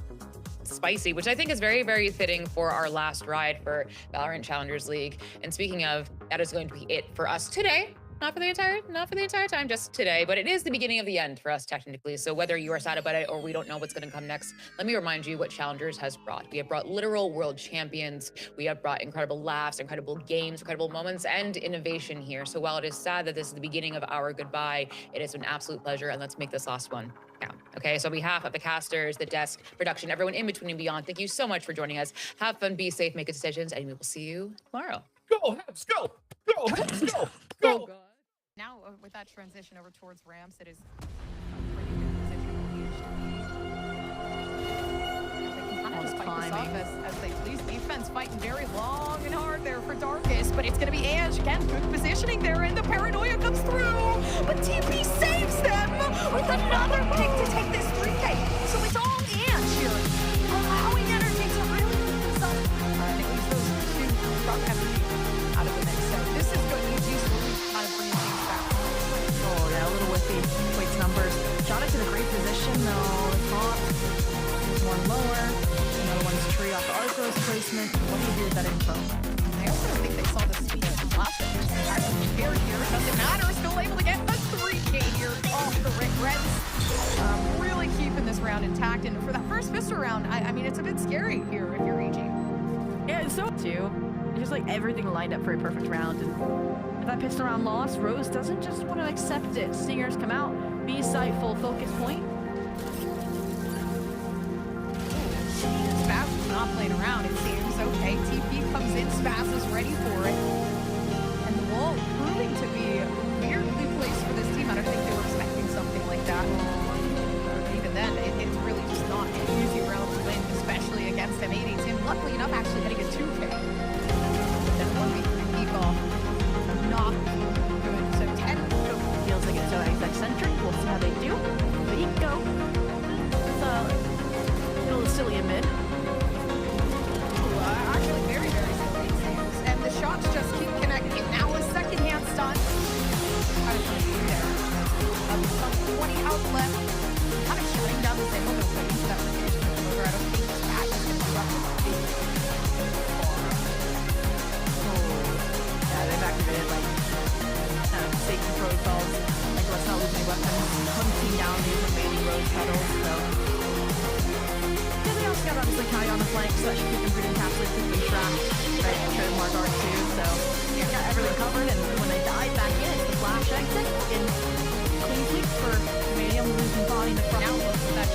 spicy, which I think is very, very fitting for our last ride for Valorant Challengers League. And speaking of, that is going to be it for us today. Not for the entire time, just today, but it is the beginning of the end for us technically. So whether you are sad about it or we don't know what's going to come next, let me remind you what Challengers has brought. We have brought literal world champions. We have brought incredible laughs, incredible games, incredible moments, and innovation here. So while it is sad that this is the beginning of our goodbye, it is an absolute pleasure, and let's make this last one count. Okay, so on behalf of the casters, the desk, production, everyone in between and beyond, thank you so much for joining us. Have fun, be safe, make good decisions, and we will see you tomorrow. Go, Habs, go! Go, Habs, go! Go! Now, with that transition over towards ramps, it is a pretty good position. They can kind of just fight this off as they please. Defense fighting very long and hard there for Darkest, but it's going to be Ange. Again, good positioning there, and the paranoia comes through. But TP saves them with another pick to take this 3K. So it's all Ange here, allowing NRGA to really keep themselves. And at least those 2 from FD out of the mix. So this is good news. These will kind of bring things back. Oh, yeah, a little whiffy. Waits numbers. Jonix in a great position, though. It's hot. There's one lower. Another one's tree off the Arthros placement. What do you do with that info? I also think they saw the speed of last time. Here, doesn't matter. Still able to get the 3K here off the Reds. Really keeping this round intact. And for that first Fister round, I mean, it's a bit scary here if you're EG. Yeah, it's so too. It's just like everything lined up for a perfect round. And if that pistol round lost, Rose doesn't just want to accept it. Stingers come out, B site, full focus point. Spaz is not playing around, it seems. Okay, TP comes in, Spaz is ready for it. And the wall proving to be weirdly placed for this team. I don't think they were expecting something like that. Even then, it's really just not an easy round to win, especially against M80 team. Luckily enough, actually getting a 2K. Then 1v3 people. Not good. So 10 feels like it's so eccentric. We'll see how they do. But you can go. It's a little silly in mid. Actually very, very silly, it seems. And the shots just keep connecting. Now a second hand stun. Kind of there. Some 20 out left. Kind of shutting down the signal. They're waiting for that rotation to come over. I don't think this match is going to be up to speed. Yeah, they've activated like safety protocols. Like let's not lose any weapons. Hunting down these remaining rose petals. So yeah, they also got obviously Kai on the flank, so that should keep them pretty encapsulated, quickly trapped. Right, trademark art too. So yeah, got everything covered. And when they dive back in, it's the flash exit in clean sweep for Medium losing body in the front. Now that